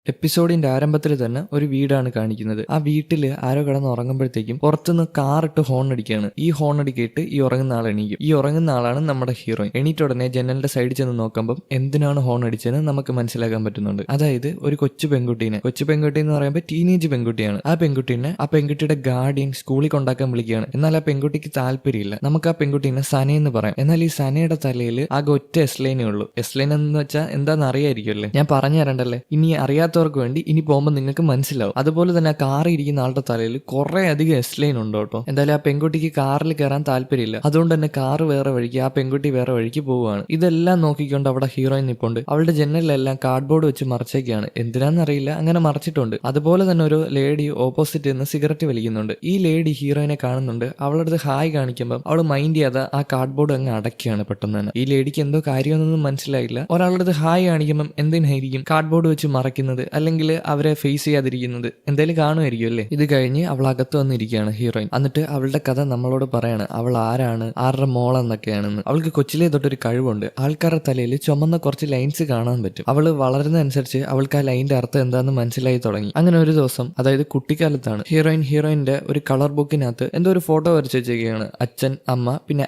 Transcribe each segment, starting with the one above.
എപ്പിസോഡിന്റെ ആരംഭത്തിൽ തന്നെ ഒരു വീടാണ് കാണിക്കുന്നത്. ആ വീട്ടിൽ ആരോ കിടന്ന് ഉറങ്ങുമ്പോഴത്തേക്കും പുറത്തുനിന്ന് കാറിട്ട് ഹോൺ അടിക്കുകയാണ്. ഈ ഹോൺ അടിക്കിയിട്ട് ഈ ഉറങ്ങുന്ന ആൾ എണീക്കും. ഈ ഉറങ്ങുന്ന ആളാണ് നമ്മുടെ ഹീറോയിൻ. എണീറ്റ ഉടനെ ജനലിന്റെ സൈഡിൽ ചെന്ന് നോക്കുമ്പോൾ എന്തിനാണ് ഹോൺ അടിച്ചതെന്ന് നമുക്ക് മനസ്സിലാക്കാൻ പറ്റുന്നുണ്ട്. അതായത് ഒരു കൊച്ചു പെൺകുട്ടി എന്ന് പറയുമ്പോൾ ടീനേജ് പെൺകുട്ടിയാണ്. ആ പെൺകുട്ടിയുടെ ഗാർഡിയൻ സ്കൂളിൽ കൊണ്ടാക്കാൻ വിളിക്കുകയാണ്. എന്നാൽ ആ പെൺകുട്ടിക്ക് താല്പര്യമില്ല. നമുക്ക് ആ പെൺകുട്ടീനെ സന എന്ന് പറയാം. എന്നാൽ ഈ സനയുടെ തലയിൽ ആകെ ഒറ്റ എസ്ലൈനേ ഉള്ളൂ. എസ്ലൈൻ എന്ന് വെച്ചാൽ എന്താണെന്ന് അറിയായിരിക്കുമല്ലേ, ഞാൻ പറഞ്ഞു തരണ്ടല്ലേ. ഇനി അറിയാത്തവർക്ക് വേണ്ടി ഇനി പോകുമ്പോൾ നിങ്ങൾക്ക് മനസ്സിലാവും. അതുപോലെ തന്നെ ആ കാറിൽ ഇരിക്കുന്ന ആളുടെ തലയിൽ കുറെ അധികം എസ്ലൈൻ ഉണ്ട് കേട്ടോ. എന്തായാലും ആ പെൺകുട്ടിക്ക് കാറിൽ കയറാൻ താല്പര്യമില്ല. അതുകൊണ്ട് തന്നെ കാറ് വേറെ വഴിക്ക്, ആ പെൺകുട്ടി വേറെ വഴിക്ക് പോവുകയാണ്. ഇതെല്ലാം നോക്കിക്കൊണ്ട് അവിടെ ഹീറോയിൻ നിപ്പുണ്ട്. അവളുടെ ജനലിലെല്ലാം കാർഡ്ബോർഡ് വെച്ച് മറച്ചേക്കാണ്. എന്തിനാന്നറിയില്ല, അങ്ങനെ മറച്ചിട്ടുണ്ട്. അതുപോലെ തന്നെ ഒരു ലേഡി ഓപ്പോസിറ്റ് നിന്ന് സിഗരറ്റ് വലിക്കുന്നുണ്ട്. ഈ ലേഡി ഹീറോയിനെ കാണുന്നുണ്ട്. അവളുടെ അടുത്ത് ഹായ് കാണിക്കുമ്പോൾ അവൾ മൈൻഡ് ചെയ്യാതെ ആ കാർഡ്ബോർഡ് അങ്ങ് അടയ്ക്കുകയാണ് പെട്ടെന്ന് തന്നെ. ഈ ലേഡിക്ക് എന്തോ കാര്യമൊന്നും മനസ്സിലായില്ല. ഒരാളുടെ അടുത്ത് ഹായ് കാണിക്കുമ്പോൾ എന്തിനായിരിക്കും കാർഡ്ബോർഡ് വെച്ച് മറയ്ക്കുന്നത്, അല്ലെങ്കിൽ അവരെ ഫേസ് ചെയ്യാതിരിക്കുന്നത്? എന്തായാലും കാണുമായിരിക്കും അല്ലേ. ഇത് കഴിഞ്ഞ് അവൾ അകത്ത് വന്നിരിക്കുകയാണ് ഹീറോയിൻ. എന്നിട്ട് അവളുടെ കഥ നമ്മളോട് പറയാണ്. അവൾ ആരാണ്, ആരുടെ മോളെന്നൊക്കെയാണെന്ന്. അവൾക്ക് കൊച്ചിലെ തൊട്ടൊരു കഴിവുണ്ട്. ആൾക്കാരുടെ തലയിൽ ചുമന്ന കുറച്ച് ലൈൻസ് കാണാൻ പറ്റും. അവള് വളരുന്നതനുസരിച്ച് അവൾക്ക് ആ ലൈനിന്റെ അർത്ഥം എന്താണെന്ന് മനസ്സിലായി തുടങ്ങി. അങ്ങനെ ഒരു ദിവസം, അതായത് കുട്ടിക്കാലത്താണ്, ഹീറോയിന്റെ ഒരു കളർ ബുക്കിനകത്ത് എന്തോ ഒരു ഫോട്ടോ വരച്ച് വെച്ചിരിക്കുകയാണ്. അച്ഛൻ, അമ്മ, പിന്നെ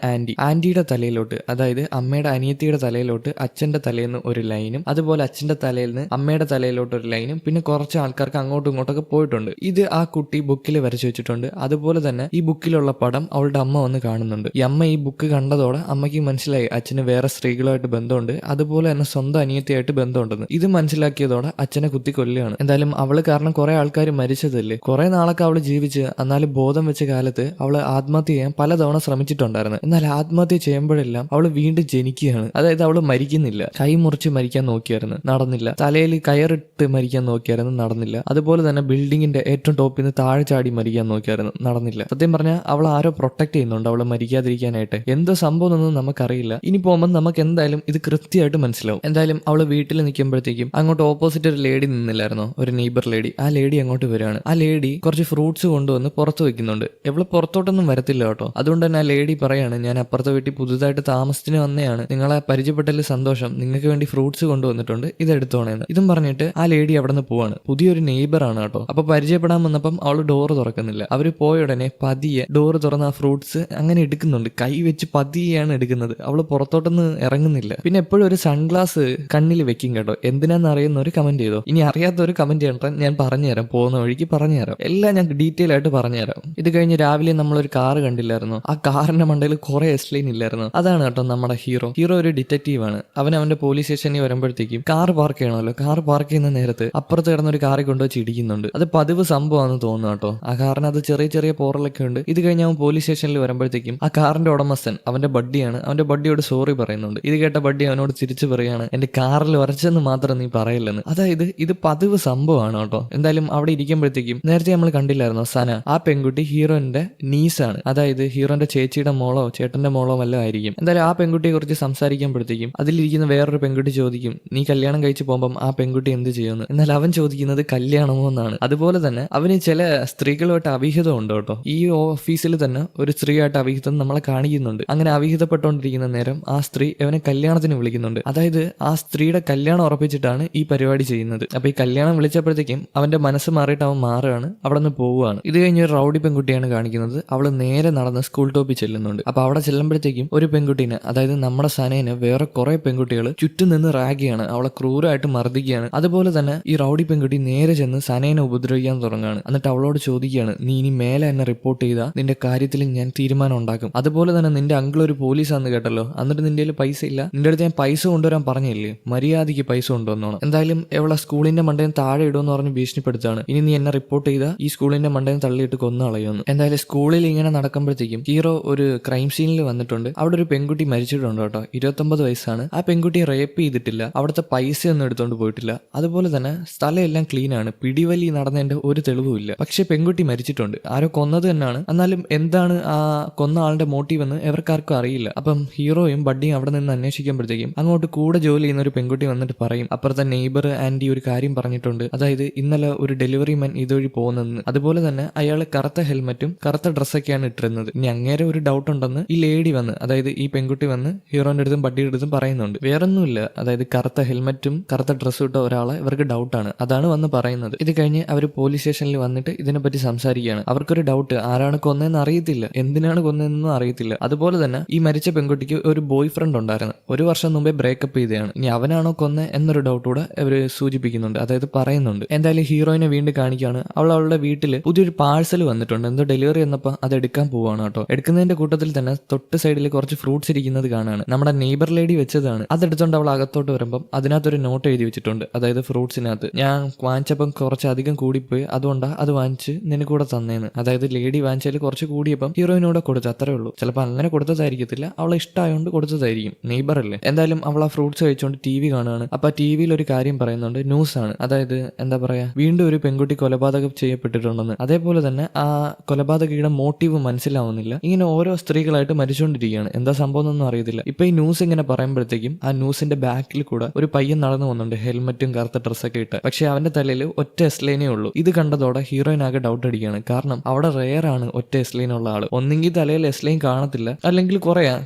ആന്റിയുടെ തലയിലോട്ട്, അതായത് അമ്മയുടെ അനിയത്തിയുടെ തലയിലോട്ട് അച്ഛന്റെ തലേന്ന് ഒരു ലൈനും, അതുപോലെ അച്ഛന്റെ തലയിൽ നിന്ന് അമ്മയുടെ തലയിലോട്ട് ഒരു ലൈനും, പിന്നെ കുറച്ച് ആൾക്കാർക്ക് അങ്ങോട്ടും ഇങ്ങോട്ടൊക്കെ പോയിട്ടുണ്ട്. ഇത് ആ കുട്ടി ബുക്കിൽ വരച്ചു വെച്ചിട്ടുണ്ട്. അതുപോലെ തന്നെ ഈ ബുക്കിലുള്ള പടം അവളുടെ അമ്മ വന്ന് കാണുന്നുണ്ട്. ഈ അമ്മ ഈ ബുക്ക് കണ്ടതോടെ അമ്മയ്ക്ക് മനസ്സിലായി അച്ഛന് വേറെ സ്ത്രീകളുമായിട്ട് ബന്ധമുണ്ട്, അതുപോലെ തന്നെ സ്വന്തം അനിയത്തിയായിട്ട് ബന്ധമുണ്ടെന്ന്. ഇത് മനസ്സിലാക്കിയതോടെ അച്ഛനെ കുത്തി കൊല്ലുകയാണ്. എന്തായാലും അവള് കാരണം കുറെ ആൾക്കാർ മരിച്ചതല്ലേ. കുറെ നാളൊക്കെ അവള് ജീവിച്ച്, എന്നാലും ബോധം വെച്ച കാലത്ത് അവള് ആത്മഹത്യ ചെയ്യാൻ പലതവണ ശ്രമിച്ചിട്ടുണ്ടായിരുന്നു. എന്നാൽ ആത്മഹത്യ ചെയ്യുമ്പോഴെല്ലാം അവള് വീണ്ടും ജനിക്കുകയാണ്. അതായത് അവള് മരിക്കുന്നില്ല. കൈ മുറിച്ച് മരിക്കാൻ നോക്കിയായിരുന്നു, നടന്നില്ല. തലയിൽ കയറിട്ട് മരിക്കാൻ നോക്കിയായിരുന്നു, നടന്നില്ല. അതുപോലെ തന്നെ ബിൽഡിങ്ങിന്റെ ഏറ്റവും ടോപ്പിൽ നിന്ന് താഴെ ചാടി മരിക്കാൻ നോക്കിയായിരുന്നു, നടന്നില്ല. സത്യം പറഞ്ഞാൽ അവൾ ആരോ പ്രൊട്ടക്ട് ചെയ്യുന്നുണ്ട് അവളെ മരിക്കാതിരിക്കാനായിട്ട്. എന്തോ സംഭവം ഒന്നും നമുക്കറിയില്ല. ഇനി പോകുമ്പോൾ നമുക്ക് എന്തായാലും ഇത് കൃത്യമായിട്ട് മനസ്സിലാവും. എന്തായാലും അവള് വീട്ടിൽ നിൽക്കുമ്പോഴത്തേക്കും അങ്ങോട്ട് ഓപ്പോസിറ്റ് ഒരു ലേഡി നിന്നില്ലായിരുന്നോ, ഒരു നെയ്ബർ ലേഡി. ആ ലേഡി അങ്ങോട്ട് വരികയാണ്. ആ ലേഡി കുറച്ച് ഫ്രൂട്ട്സ് കൊണ്ടുവന്ന് പുറത്ത് വെക്കുന്നുണ്ട്. എവള് പുറത്തോട്ടൊന്നും വരത്തില്ല കേട്ടോ. അതുകൊണ്ട് തന്നെ ആ ലേഡി പറയാണ്, ഞാൻ അപ്പുറത്തെ വീട്ടിൽ പുതുതായിട്ട് താമസത്തിന് വന്നതാണ്, നിങ്ങളെ പരിചയപ്പെട്ടതിൽ സന്തോഷം, നിങ്ങൾക്ക് വേണ്ടി ഫ്രൂട്ട്സ് കൊണ്ടുവന്നിട്ടുണ്ട്, ഇത് എടുത്തോണേന്ന്. ഇതും പറഞ്ഞിട്ട് ആ ലേഡി അവിടെ നിന്ന് പോവാണ്. പുതിയൊരു നെയ്ബർ ആണ് കേട്ടോ. അപ്പൊ പരിചയപ്പെടാൻ വന്നപ്പം അവള് ഡോറ് തുറക്കുന്നില്ല. അവര് പോയ ഉടനെ പതിയെ ഡോറ് തുറന്ന ആ ഫ്രൂട്ട്സ് അങ്ങനെ എടുക്കുന്നുണ്ട്. കൈ വെച്ച് പതിയെയാണ് എടുക്കുന്നത്. അവള് പുറത്തോട്ടൊന്നും ഇറങ്ങുന്നില്ല. പിന്നെ എപ്പോഴും ഒരു സൺഗ്ലാസ് കണ്ണിൽ വെക്കും കേട്ടോ. എന്തിനാന്ന് അറിയുന്നവര് കമന്റ് ചെയ്തോ. ഇനി അറിയാത്തവര് കമന്റ് ചെയ്യണം, ഞാൻ പറഞ്ഞുതരാം, പോകുന്ന വഴിക്ക് പറഞ്ഞുതരാം, എല്ലാം ഞാൻ ഡീറ്റെയിൽ ആയിട്ട് പറഞ്ഞുതരാം. ഇത് കഴിഞ്ഞ് രാവിലെ നമ്മളൊരു കാറ് കണ്ടില്ലായിരുന്നു. ആ കാറിന്റെ മണ്ടയിൽ കുറെ എസ്ലൈൻ ഇല്ലായിരുന്നു. അതാണ് കേട്ടോ നമ്മുടെ ഹീറോ ഒരു ഡിറ്റക്റ്റീവ് ആണ്. അവന്റെ പോലീസ് സ്റ്റേഷനിൽ വരുമ്പോഴത്തേക്കും കാർ പാർക്ക് ചെയ്യണമല്ലോ. കാർ പാർക്ക് ചെയ്യുന്ന നേരത്ത് അപ്പുറത്ത് കിടന്ന ഒരു കാറിൽ കൊണ്ടുവച്ച് ഇടിക്കുന്നുണ്ട്. അത് പതിവ് സംഭവമാണെന്ന് തോന്നുന്നു കേട്ടോ. ആ കാറിന് അത് ചെറിയ ചെറിയ പോറലൊക്കെ ഉണ്ട്. ഇത് കഴിഞ്ഞ് അവൻ പോലീസ് സ്റ്റേഷനിൽ വരുമ്പോഴത്തേക്കും ആ കാറിന്റെ ഉടമസ്ഥൻ, അവന്റെ ബഡ്ഡിയാണ്, അവന്റെ ബഡ്ഡിയോട് സോറി പറയുന്നുണ്ട്. ഇത് കേട്ട ബഡ്ഡി അവനോട് തിരിച്ചു പറയാണ്, എന്റെ കാറിൽ ഉരച്ചെന്ന് മാത്രം നീ പറയില്ലെന്ന്. അതായത് ഇത് പതിവ് സംഭവമാണ് കേട്ടോ. എന്തായാലും അവിടെ ഇരിക്കുമ്പോഴത്തേക്കും നേരത്തെ നമ്മൾ കണ്ടില്ലായിരുന്നോ സന, ആ പെൺകുട്ടി ഹീറോയിന്റെ നീസാണ്. അതായത് ഹീറോന്റെ ചേച്ചിയുടെ മോളോ ചേട്ടന്റെ മോളോ വല്ല ആയിരിക്കും. എന്തായാലും ആ പെൺകുട്ടിയെ കുറിച്ച് സംസാരിക്കുമ്പോഴത്തേക്കും അതിലിരിക്കുന്ന വേറൊരു പെൺകുട്ടി ചോദിക്കും, നീ കല്യാണം കഴിച്ചു പോകുമ്പം ആ പെൺകുട്ടി എന്ത് ചെയ്യുമെന്ന്. എന്നാൽ അവൻ ചോദിക്കുന്നത് കല്യാണമോ എന്നാണ്. അതുപോലെ തന്നെ അവന് ചില സ്ത്രീകളുമായിട്ട് അവിഹിതം ഉണ്ട് കേട്ടോ. ഈ ഓഫീസിൽ തന്നെ ഒരു സ്ത്രീയായിട്ട് അവിഹിതം നമ്മളെ കാണിക്കുന്നുണ്ട്. അങ്ങനെ അവിഹിതപ്പെട്ടുകൊണ്ടിരിക്കുന്ന നേരം ആ സ്ത്രീ അവനെ കല്യാണത്തിന് വിളിക്കുന്നുണ്ട്. അതായത് ആ സ്ത്രീയുടെ കല്യാണം ഉറപ്പിച്ചിട്ടാണ് ഈ പരിപാടി ചെയ്യുന്നത്. അപ്പൊ ഈ കല്യാണം വിളിച്ചപ്പോഴത്തേക്കും അവന്റെ മനസ്സ് മാറിയിട്ട് അവൻ മാറുകയാണ്, അവിടെ നിന്ന് പോവുകയാണ്. ഇത് കഴിഞ്ഞ് ഒരു റൗഡി പെൺകുട്ടിയാണ് കാണിക്കുന്നത്. അവള് നേരെ നടന്ന് സ്കൂൾ ടോപ്പിൽ ചെല്ലുന്നുണ്ട്. അപ്പൊ അവിടെ ചെല്ലുമ്പോഴത്തേക്കും ഒരു പെൺകുട്ടീനെ, അതായത് നമ്മുടെ സനേനെ വേറെ കുറെ പെൺകുട്ടികൾ ചുറ്റും നിന്ന് റാഗിയാണ്, അവളെ ക്രൂരമായിട്ട് മർദ്ദിക്കുകയാണ്. അതുപോലെ തന്നെ ഈ റൗഡി പെൺകുട്ടി നേരെ ചെന്ന് സനേനെ ഉപദ്രവിക്കാൻ തുടങ്ങുകയാണ്. എന്നിട്ട് അവളോട് ചോദിക്കുകയാണ്, നീ ഇനി മേലെ എന്നെ റിപ്പോർട്ട് ചെയ്താൽ നിന്റെ കാര്യത്തിൽ ഞാൻ തീരുമാനം ഉണ്ടാക്കും. അതുപോലെ തന്നെ നിന്റെ അങ്കിൾ ഒരു പോലീസാന്ന് കേട്ടല്ലോ, എന്നിട്ട് നിന്റെ കയ്യിൽ പൈസ ഇല്ല, നിന്റെ അടുത്ത് ഞാൻ പൈസ കൊണ്ടുവരാൻ പറഞ്ഞില്ലേ, മര്യാദയ്ക്ക് പൈസ കൊണ്ടുവന്നോണം. എന്തായാലും എവളെ സ്കൂളിന്റെ മണ്ടയിൽ താഴെ ഇടുമെന്ന് പറഞ്ഞ് ഭീഷണിപ്പെടുത്താണ്. ഇനി നീ എന്നെ റിപ്പോർട്ട് ചെയ്താൽ ഈ സ്കൂളിന്റെ മണ്ടയിൽ തള്ളിയിട്ട് കൊന്നു കളയുമെന്ന്. എന്തായാലും സ്കൂളിൽ ഇങ്ങനെ നടക്കുമ്പോഴത്തേക്കും ഹീറോ ഒരു ക്രൈം സീനിൽ വന്നിട്ടുണ്ട്. അവിടെ ഒരു പെൺകുട്ടി മരിച്ചിട്ടുണ്ട് കേട്ടോ. 29 വയസ്സാണ്. ആ പെൺകുട്ടിയെ റേപ്പ് ചെയ്തിട്ടില്ല, അവിടുത്തെ പൈസ ഒന്നും എടുത്തോണ്ട് പോയിട്ടില്ല. അതുപോലെ തന്നെ സ്ഥലം എല്ലാം ക്ലീൻ ആണ്, പിടിവലി നടന്നതിന്റെ ഒരു തെളിവുമില്ല. പക്ഷെ പെൺകുട്ടി മരിച്ചിട്ടുണ്ട്, ആരോ കൊന്നത് തന്നെയാണ്. എന്നാലും എന്താണ് ആ കൊന്ന ആളുടെ മോട്ടീവ് എന്ന് എവർക്കാർക്കും അറിയില്ല. അപ്പം ഹീറോയും ബഡ്ഡിയും അവിടെ നിന്ന് അന്വേഷിക്കുമ്പോഴത്തേക്കും അങ്ങോട്ട് കൂടെ ജോലി ചെയ്യുന്ന ഒരു പെൺകുട്ടി വന്നിട്ട് പറയും, അപ്പുറത്തെ നെയ്ബർ ആന്റി ഒരു കാര്യം പറഞ്ഞിട്ടുണ്ട്, അതായത് ഇന്നലെ ഒരു ഡെലിവറി മാൻ ഇതുവഴി പോകുന്നതെന്ന്. അതുപോലെ തന്നെ അയാൾ കറുത്ത ഹെൽമെറ്റും കറുത്ത ഡ്രസ്സൊക്കെയാണ് ഇട്ടിരുന്നത്. ഇനി അങ്ങേരെ ഒരു ഡൗട്ട് ഉണ്ടെന്ന് ഈ ലേഡി വന്ന്, അതായത് ഈ പെൺകുട്ടി വന്ന് ഹീറോന്റെ അടുത്തും ബഡ്ഡിയുടെ അടുത്തും പറയുന്നുണ്ട്. വേറൊന്നുമില്ല, അതായത് കറുത്ത ഹെൽമെറ്റും കറുത്ത ഡ്രസ്സും ഇട്ട ഒരാളെ ഇവർക്ക് അവർക്ക് ഡൗട്ടാണ്, അതാണ് വന്ന് പറയുന്നത്. ഇത് കഴിഞ്ഞ് അവർ പോലീസ് സ്റ്റേഷനിൽ വന്നിട്ട് ഇതിനെപ്പറ്റി സംസാരിക്കുകയാണ്. അവർക്കൊരു ഡൗട്ട്, ആരാണ് കൊന്നതെന്ന് അറിയത്തില്ല, എന്തിനാണ് കൊന്നതെന്നും അറിയത്തില്ല. അതുപോലെ തന്നെ ഈ മരിച്ച പെൺകുട്ടിക്ക് ഒരു ബോയ് ഫ്രണ്ട് ഉണ്ടായിരുന്നു, 1 വർഷം മുമ്പേ ബ്രേക്കപ്പ് ചെയ്തതാണ്. ഇനി അവനാണോ കൊന്നത് എന്നൊരു ഡൗട്ട് കൂടെ അവർ സൂചിപ്പിക്കുന്നുണ്ട്, അതായത് പറയുന്നുണ്ട്. എന്തായാലും ഹീറോയിനെ വീണ്ടും കാണിക്കുകയാണ്. അവളുടെ വീട്ടിൽ പുതിയൊരു പാഴ്സൽ വന്നിട്ടുണ്ട്, എന്തോ ഡെലിവറി എന്നപ്പോൾ അത് എടുക്കാൻ പോവാണ് കേട്ടോ. എടുക്കുന്നതിന്റെ കൂട്ടത്തിൽ തന്നെ തൊട്ട് സൈഡിൽ കുറച്ച് ഫ്രൂട്ട്സ് ഇരിക്കുന്നത് കാണാണ്. നമ്മുടെ നെയ്ബർ ലേഡി വെച്ചതാണ്. അതെടുത്തോണ്ട് അവൾ അകത്തോട്ട് വരുമ്പം അതിനകത്തൊരു നോട്ട് എഴുതി വെച്ചിട്ടുണ്ട്, അതായത് ഫ്രൂട്ട്സിനകത്ത് ഞാൻ വാങ്ങിച്ചപ്പം കുറച്ച് അധികം കൂടിപ്പോയി, അതുകൊണ്ടാണ് അത് വാങ്ങിച്ച് നിനക്ക് കൂടെ തന്നേന്ന്. അതായത് ലേഡി വാങ്ങിച്ചാൽ കുറച്ച് കൂടിയപ്പം ഹീറോയിനൂടെ കൊടുത്തു, അത്രേ ഉള്ളൂ. ചിലപ്പോൾ അങ്ങനെ കൊടുത്തതായിരിക്കത്തില്ല, അവളെ ഇഷ്ടമായോണ്ട് കൊടുത്തതായിരിക്കും, നെയ്ബർ അല്ലേ. എന്തായാലും അവൾ ആ ഫ്രൂട്ട്സ് കഴിച്ചുകൊണ്ട് TV കാണുകയാണ്. അപ്പൊ ആ TV ഒരു കാര്യം പറയുന്നുണ്ട്, ന്യൂസ് ആണ്. അതായത് എന്താ പറയാ, വീണ്ടും ഒരു പെൺകുട്ടി കൊലപാതകം ചെയ്യപ്പെട്ടിട്ടുണ്ടെന്ന്. അതേപോലെ തന്നെ ആ കൊലപാതകയുടെ മോട്ടീവ് മനസ്സിലാവുന്നില്ല. ഇങ്ങനെ ഓരോ സ്ത്രീകളായിട്ട് മരിച്ചുകൊണ്ടിരിക്കുകയാണ്, എന്താ സംഭവം എന്നൊന്നും അറിയത്തില്ല. ഇപ്പൊ ഈ ന്യൂസ് ഇങ്ങനെ പറയുമ്പോഴത്തേക്കും ആ ന്യൂസിന്റെ ബാക്കിൽ കൂടെ ഒരു പയ്യൻ നടന്നു പോകുന്നുണ്ട്, ഹെൽമറ്റും കറുത്ത ഡ്രസ്സൊക്കെ ഇട്ട്. പക്ഷെ അവന്റെ തലയിൽ ഒറ്റ എസ്ലൈനേ ഉള്ളൂ. ഇത് കണ്ടതോടെ ഹീറോയിൻ ആകെ ഡൗട്ട് അടിക്കുകയാണ്. കാരണം അവിടെ റെയർ ആണ് ഒറ്റ എസ്ലൈൻ ഉള്ള ആള്. ഒന്നെങ്കിൽ തലയിൽ എസ്ലൈൻ കാണത്തില്ല, അല്ലെങ്കിൽ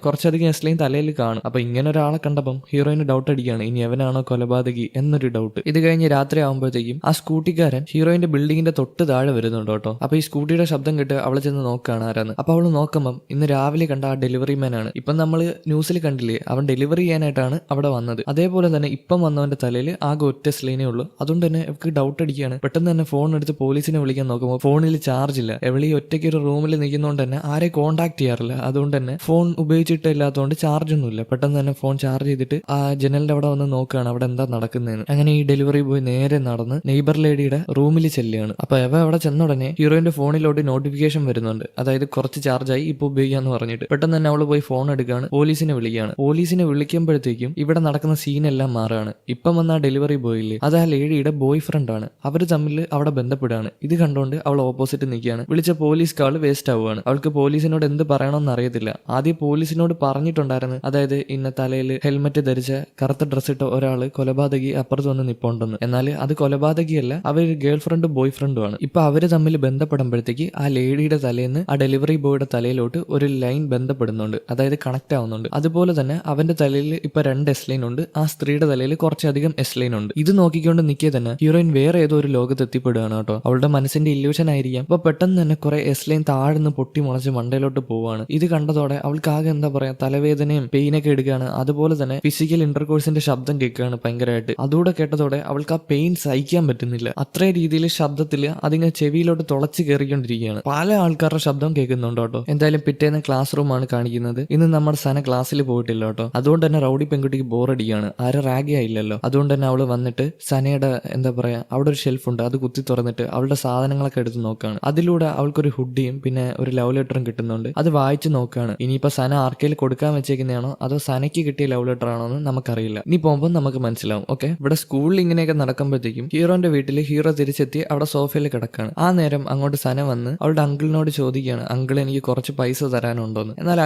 കുറച്ചധികം എസ്ലൈൻ തലയിൽ കാണും. അപ്പൊ ഇങ്ങനെ ഒരാളെ കണ്ടപ്പം ഹീറോയിന് ഡൗട്ട് അടിക്കുകയാണ്, ഇനി അവനാണോ കൊലപാതകി എന്നൊരു ഡൗട്ട്. ഇത് കഴിഞ്ഞ് രാത്രി ആകുമ്പോഴത്തേക്കും ആ സ്കൂട്ടിക്കാരൻ ഹീറോയിന്റെ ബിൽഡിങ്ങിന്റെ തൊട്ട് താഴെ വരുന്നുണ്ട് കേട്ടോ. അപ്പൊ ഈ സ്കൂട്ടിയുടെ ശബ്ദം കേട്ട് അവളെ ചെന്ന് നോക്കുകയാണ് ആരാന്ന്. അപ്പൊ അവള് നോക്കുമ്പം ഇന്ന് രാവിലെ കണ്ട ആ ഡെലിവറി മാൻ ആണ്. ഇപ്പം നമ്മൾ ന്യൂസിൽ കണ്ടില്ലേ, അവൻ ഡെലിവറി ചെയ്യാനായിട്ടാണ് അവിടെ വന്നത്. അതേപോലെ തന്നെ ഇപ്പം വന്നവന്റെ തലയിൽ ആകെ ഒറ്റ സ്ലൈനേ ഉള്ളൂ. അതുകൊണ്ട് തന്നെ അവർക്ക് ഡൗട്ട് അടിക്കുകയാണ്. പെട്ടെന്ന് തന്നെ ഫോൺ എടുത്ത് പോലീസിനെ വിളിക്കാൻ നോക്കുമ്പോൾ ഫോണിൽ ചാർജ് ഇല്ല. എവളി ഒറ്റയ്ക്ക് ഒരു റൂമിൽ നിൽക്കുന്നതുകൊണ്ട് തന്നെ ആരെ കോൺടാക്ട് ചെയ്യാറില്ല. അതുകൊണ്ട് തന്നെ ഫോൺ ഉപയോഗിച്ചിട്ടില്ലാത്തതുകൊണ്ട് ചാർജ് ഒന്നുമില്ല. പെട്ടെന്ന് തന്നെ ഫോൺ ചാർജ് ചെയ്തിട്ട് ആ ജനലിന്റെ അവിടെ വന്ന് നോക്കുകയാണ് അവിടെ എന്താ നടക്കുന്നതെന്ന്. അങ്ങനെ ഈ ഡെലിവറി ബോയ് നേരെ നടന്ന് നെയ്ബർ ലേഡിയുടെ റൂമിൽ ചെല്ലുകയാണ്. അപ്പൊ അവിടെ ചെന്ന ഉടനെ ഹീറോയിന്റെ ഫോണിലോട്ട് നോട്ടിഫിക്കേഷൻ വരുന്നുണ്ട്, അതായത് കുറച്ച് ചാർജായി ഇപ്പൊ ഉപയോഗിക്കാന്ന് പറഞ്ഞിട്ട്. പെട്ടെന്ന് തന്നെ അവള് പോയി ഫോൺ എടുക്കുകയാണ്, പോലീസിനെ വിളിക്കുകയാണ്. പോലീസിനെ വിളിക്കുമ്പോഴത്തേക്കും ഇവിടെ നടക്കുന്ന സീനെല്ലാം മാറുകയാണ്. ഇപ്പം വന്ന ആ ഡെലിവറി ബോയ് ഇല്ലേ, അത് ആ ലേഡിയുടെ ബോയ് ഫ്രണ്ട് ആണ്. അവര് തമ്മിൽ അവിടെ ബന്ധപ്പെടുകയാണ്. ഇത് കണ്ടുകൊണ്ട് അവൾ ഓപ്പോസിറ്റ് നിൽക്കുകയാണ്. വിളിച്ച പോലീസ് കാൾ വേസ്റ്റ് ആവുകയാണ്. അവൾക്ക് പോലീസിനോട് എന്ത് പറയണമെന്ന് അറിയത്തില്ല. ആദ്യം പോലീസിനോട് പറഞ്ഞിട്ടുണ്ടായിരുന്നു, അതായത് ഇന്ന തലയിൽ ഹെൽമെറ്റ് ധരിച്ച കറുത്ത ഡ്രസ് ഇട്ട ഒരാള് കൊലപാതകി അപ്പുറത്ത് വന്ന് നിപ്പുണ്ടെന്ന്. എന്നാൽ അത് കൊലപാതകിയല്ല, അവർ ഗേൾ ഫ്രണ്ട് ബോയ് ഫ്രണ്ടുമാണ്. ഇപ്പൊ അവര് തമ്മിൽ ബന്ധപ്പെടുമ്പോഴത്തേക്ക് ആ ലേഡിയുടെ തലേന്ന് ആ ഡെലിവറി ബോയുടെ തലയിലോട്ട് ഒരു ലൈൻ ബന്ധപ്പെടുന്നുണ്ട്, അതായത് കണക്ട് ആവുന്നുണ്ട്. അതുപോലെ തന്നെ അവന്റെ തലയിൽ ഇപ്പൊ 2 എസ് ലൈൻ ഉണ്ട്, ആ സ്ത്രീയുടെ തലയിൽ കുറച്ചധികം എസ് ലൈൻ ഉണ്ട്. ഇത് നോക്കിക്കൊണ്ട് നിൽക്കിയ തന്നെ ഹീറോയിൻ വേറെ ഏതോ ഒരു ലോകത്ത് എത്തിപ്പെടുകയാണ് കേട്ടോ. അവളുടെ മനസ്സിന്റെ ഇല്യൂഷൻ ആയിരിക്കാം. അപ്പൊ പെട്ടെന്ന് തന്നെ കുറെ എസ് ലൈൻ താഴ്ന്ന് പൊട്ടി മുളച്ച് മണ്ടയിലോട്ട് പോവാണ്. ഇത് കണ്ടതോടെ അവൾക്ക് ആകെ എന്താ പറയാ, തലവേദനയും പെയിനൊക്കെ എടുക്കുകയാണ്. അതുപോലെ തന്നെ ഫിസിക്കൽ ഇന്റർകോഴ്സിന്റെ ശബ്ദം കേൾക്കുകയാണ് ഭയങ്കരമായിട്ട്. അതുകൂടെ കേട്ടതോടെ അവൾക്ക് ആ പെയിൻ സഹിക്കാൻ പറ്റുന്നില്ല. അത്രേ രീതിയിൽ ശബ്ദത്തിൽ അതിങ്ങനെ ചെവിയിലോട്ട് തുളച്ച് കയറിക്കൊണ്ടിരിക്കുകയാണ്. പല ആൾക്കാരുടെ ശബ്ദം കേൾക്കുന്നുണ്ട് കേട്ടോ. എന്തായാലും പിറ്റേന്ന് ക്ലാസ് റൂം ആണ് കാണിക്കുന്നത്. ഇന്ന് നമ്മുടെ സന ക്ലാസ്സിൽ പോയിട്ടില്ല കേട്ടോ. അതുകൊണ്ട് തന്നെ റൗഡി പെൺകുട്ടിക്ക് ബോറടിയാണ്, ആരും റാഗ് ആയില്ലല്ലോ. അതുകൊണ്ട് തന്നെ അവള് വന്നിട്ട് സനയുടെ എന്താ പറയാ, അവിടെ ഒരു ഷെൽഫ് ഉണ്ട്, അത് കുത്തി തുറന്നിട്ട് അവളുടെ സാധനങ്ങളൊക്കെ എടുത്ത് നോക്കുകയാണ്. അതിലൂടെ അവൾക്കൊരു ഹുഡിയും പിന്നെ ഒരു ലവ് ലെറ്ററും കിട്ടുന്നുണ്ട്. അത് വായിച്ചു നോക്കുകയാണ്. ഇനിയിപ്പോ സന ആർക്കേൽ കൊടുക്കാൻ വെച്ചേക്കുന്നതാണോ അതോ സനയ്ക്ക് കിട്ടിയ ലവ് ലെറ്റർ ആണോ എന്ന് നമുക്കറിയില്ല. ഇനി പോകുമ്പോൾ നമുക്ക് മനസ്സിലാവും. ഓക്കെ, ഇവിടെ സ്കൂളിൽ ഇങ്ങനെയൊക്കെ നടക്കുമ്പോഴത്തേക്കും ഹീറോന്റെ വീട്ടിൽ ഹീറോ തിരിച്ചെത്തി അവിടെ സോഫയിൽ കിടക്കാണ്. ആ നേരം അങ്ങോട്ട് സന വന്ന് അവളുടെ അങ്കിളിനോട് ചോദിക്കുകയാണ്, അങ്കിൾ എനിക്ക് കുറച്ച് പൈസ തരാനുണ്ടോന്ന്. എന്നാൽ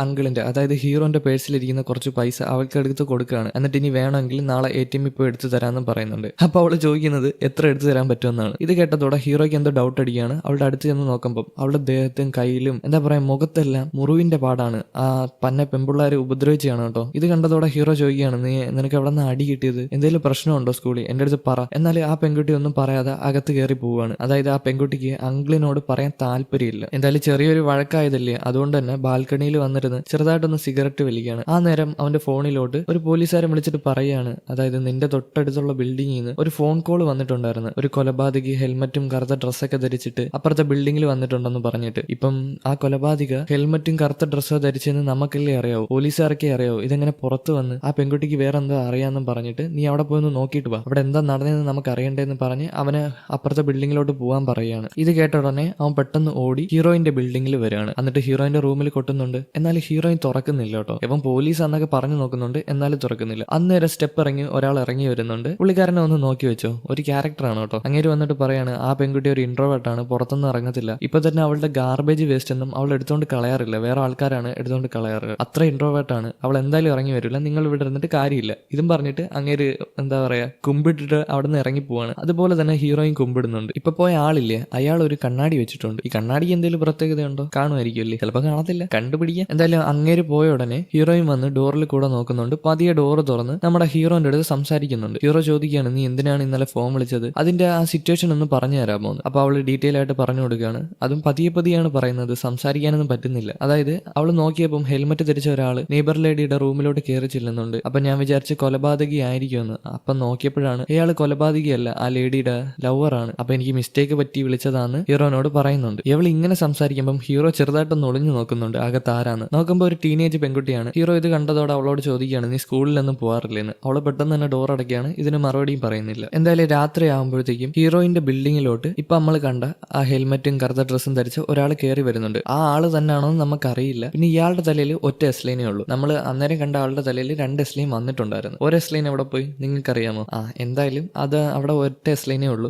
അങ്കിളിന്റെ അതായത് ഹീറോന്റെ പേഴ്സിലിരിക്കുന്ന കുറച്ച് പൈസ അവൾക്ക് എടുത്ത് കൊടുക്കുകയാണ്. എന്നിട്ട് ഇനി വേണമെങ്കിൽ നാളെ ATM ഇപ്പോൾ എടുത്തു തരാമെന്നും പറയുന്നുണ്ട്. അപ്പൊ അവള് ചോദിക്കുന്നത് എത്ര എടുത്തു തരാൻ പറ്റുമെന്നാണ്. ഇത് കേട്ടതോടെ ഹീറോയ്ക്ക് എന്തോ ഡൗട്ട് അടിക്കുകയാണ്. അവളുടെ അടുത്ത് ചെന്ന് നോക്കുമ്പോൾ അവളുടെ ദേഹത്തും കയ്യിലും എന്താ പറയാ, മുഖത്തെല്ലാം മുറിവിന്റെ പാടാണ്. ആ പന്നെ പെൺപിള്ളേരെ ഉപദ്രവിച്ചാണ് കേട്ടോ. ഇത് കണ്ടതോടെ ഹീറോ ചോദിക്കുകയാണ്, നിനക്ക് എവിടെ നിന്ന് അടി കിട്ടിയത്, എന്തെങ്കിലും പ്രശ്നമുണ്ടോ സ്കൂളിൽ, എന്റെ അടുത്ത് പറ. എന്നാൽ ആ പെൺകുട്ടി ഒന്നും പറയാതെ അകത്ത് കയറി പോവുകയാണ്. അതായത് ആ പെൺകുട്ടിക്ക് അങ്കിളിനോട് പറയാൻ താല്പര്യമില്ല. എന്തായാലും ചെറിയൊരു വഴക്കായതല്ലേ, അതുകൊണ്ട് തന്നെ ബാൽക്കണിയിൽ വന്നിരുന്ന് ചെറുതായിട്ടൊന്ന് സിഗരറ്റ് വലിക്കുകയാണ്. ആ നേരം അവന്റെ ഫോണിലോട്ട് ഒരു പോലീസുകാരൻ വിളിച്ചിട്ട് പറയാണ്, അതായത് നിന്റെ തൊട്ടടുത്തുള്ള ബിൽഡിങ്ങിൽ നിന്ന് ഒരു ഫോൺ കോൾ വന്നിട്ടുണ്ടായിരുന്നു, ഒരു കൊലപാതകി ഹെൽമറ്റും കറുത്ത ഡ്രസ്സൊക്കെ ധരിച്ചിട്ട് അപ്പുറത്തെ ബിൽഡിങ്ങിൽ വന്നിട്ടുണ്ടെന്ന് പറഞ്ഞിട്ട്. ഇപ്പം ആ കൊലപാതക ഹെൽമറ്റും കറുത്ത ഡ്രസ്സോ ധരിച്ചെന്ന് നമുക്കല്ലേ അറിയാവൂ, പോലീസുകാർക്കേ അറിയാവൂ. ഇതെങ്ങനെ പുറത്ത് വന്ന് ആ പെൺകുട്ടിക്ക് വേറെ എന്താ അറിയാമെന്നും പറഞ്ഞിട്ട് നീ അവിടെ പോയി ഒന്ന് നോക്കിയിട്ട് വാ, അവിടെ എന്താ നടന്നതെന്ന് നമുക്ക് അറിയണ്ടേന്ന് പറഞ്ഞ് അവന് അപ്പുറത്തെ ബിൽഡിങ്ങിലോട്ട് പോകാൻ പറയുകയാണ്. ഇത് കേട്ട ഉടനെ അവൻ പെട്ടെന്ന് ഓടി ഹീറോയിന്റെ ബിൽഡിങ്ങിൽ വരികയാണ്. എന്നിട്ട് ഹീറോയിന്റെ റൂമിൽ കൊട്ടുന്നുണ്ട്. എന്നാൽ ഹീറോയിൻ തുറക്കുന്നില്ല കേട്ടോ. ഇവൻ പോലീസ് എന്നൊക്കെ പറഞ്ഞു നോക്കുന്നുണ്ട്, എന്നാലും തുറക്കുന്നില്ല. അന്നേരം സ്റ്റെപ്പ് ഇറങ്ങി ഒരാൾ ഇറങ്ങി വരുന്നുണ്ട്. പുള്ളിക്കാരനെ ഒന്ന് നോക്കി വെച്ചോ, ഒരു ക്യാരക്ടറാണ് കേട്ടോ. അങ്ങേര് വന്നിട്ട് പറയാണ്, ആ പെൺകുട്ടി ഒരു ഇൻട്രോവേർട്ടാണ്, പുറത്തൊന്നും ഇറങ്ങത്തില്ല. ഇപ്പൊ തന്നെ അവളുടെ ഗാർബേജ് വേസ്റ്റ് ഒന്നും അവൾ എടുത്തോണ്ട് കളയാറില്ല, വേറെ ആൾക്കാരാണ് എടുത്തോണ്ട് കളയാറ്. അത്ര ഇൻട്രോവേർട്ടാണ് അവൾ, എന്തായാലും ഇറങ്ങി വരില്ല, നിങ്ങൾ ഇവിടെ ഇരുന്നിട്ട് കാര്യമില്ല. ഇതും പറഞ്ഞിട്ട് അങ്ങേര് എന്താ പറയാ കുമ്പിട്ടിട്ട് അവിടെ നിന്ന് ഇറങ്ങി പോവാണ്. അതുപോലെ തന്നെ ഹീറോയിൻ കുമ്പിടുന്നുണ്ട്. ഇപ്പൊ പോയ ആളില്ലേ, അയാൾ ഒരു കണ്ണാടി വെച്ചിട്ടുണ്ട്. ഈ കണ്ണാടിക്ക് എന്തെങ്കിലും പ്രത്യേകതയുണ്ടോ, കാണുമായിരിക്കും അല്ലേ, ചിലപ്പോൾ കാണത്തില്ല, കണ്ടുപിടിക്കാൻ. എന്തായാലും അങ്ങേര് പോയ ഉടനെ ഹീറോയിൻ വന്ന് ഡോറിൽ കൂടെ നോക്കുന്നുണ്ട്. പതിയെ ഡോറ് തുറന്ന് നമ്മുടെ ഹീറോന്റെ അടുത്ത് സംസാരിക്കുന്നുണ്ട്. ഹീറോ ചോദിക്കുകയാണ്, ചോദിക്കുകയാണ്, നീ എന്തിനാണ് ഇന്നലെ ഫോൺ വിളിച്ചത്, അതിന്റെ ആ സിറ്റുവേഷൻ ഒന്ന് പറഞ്ഞു തരാമോ? അപ്പൊ അവള് ഡീറ്റെയിൽ ആയിട്ട് പറഞ്ഞു കൊടുക്കുകയാണ്. അതും പതിയെ പതിയാണ് പറയുന്നത്, സംസാരിക്കാനൊന്നും പറ്റുന്നില്ല. അതായത് അവള് നോക്കിയപ്പം ഹെൽമെറ്റ് ധരിച്ച ഒരാള് നെയ്ബർ ലേഡിയുടെ റൂമിലോട്ട് കയറി ചെല്ലുന്നുണ്ട്. അപ്പൊ ഞാൻ വിചാരിച്ച് കൊലപാതകി ആയിരിക്കുമെന്ന്. അപ്പൊ നോക്കിയപ്പോഴാണ് ഇയാള് കൊലപാതകിയല്ല, ആ ലേഡിയുടെ ലവറാണ്. അപ്പൊ എനിക്ക് മിസ്റ്റേക്ക് പറ്റി വിളിച്ചതാന്ന് ഹീറോനോട് പറയുന്നുണ്ട്. ഇവൾ ഇങ്ങനെ സംസാരിക്കുമ്പോൾ ഹീറോ ചെറുതായിട്ടൊന്ന് ഒളിഞ്ഞു നോക്കുന്നുണ്ട് അകത്താരാന്ന്. നോക്കുമ്പോൾ ഒരു ടീനേജ് പെൺകുട്ടിയാണ്. ഹീറോ ഇത് കണ്ടതോടെ അവളോട് ചോദിക്കുകയാണ്, നീ സ്കൂളിലൊന്നും പോകാറില്ലെന്ന്. അവള് പെട്ടെന്ന് തന്നെ ഡോർ അടയ്ക്കുകയാണ്, ഇതിന് മറുപടിയും പറയുന്നില്ല. എന്തായാലും രാത്രി ആകുമ്പോഴത്തേക്കും ഹീറോയിന്റെ ബിൽഡിങ്ങിലോട്ട് ഇപ്പൊ നമ്മൾ കണ്ട ആ ഹെൽമെറ്റും കറുത്ത ഡ്രസ്സും ധരിച്ച് ഒരാൾ കയറി വരുന്നുണ്ട്. ആ ആള് തന്നെയാണോ എന്ന് നമുക്കറിയില്ല. പിന്നെ ഇയാളുടെ തലയിൽ ഒറ്റ എസ്ലൈനേ ഉള്ളൂ. നമ്മൾ അന്നേരം കണ്ട ആളുടെ തലയിൽ 2 എസ്ലൈൻ വന്നിട്ടുണ്ടായിരുന്നു. ഒരു എസ്ലൈൻ എവിടെ പോയി നിങ്ങൾക്കറിയാമോ? എന്തായാലും അത് അവിടെ ഒറ്റ എസ്ലൈനേ ഉള്ളൂ.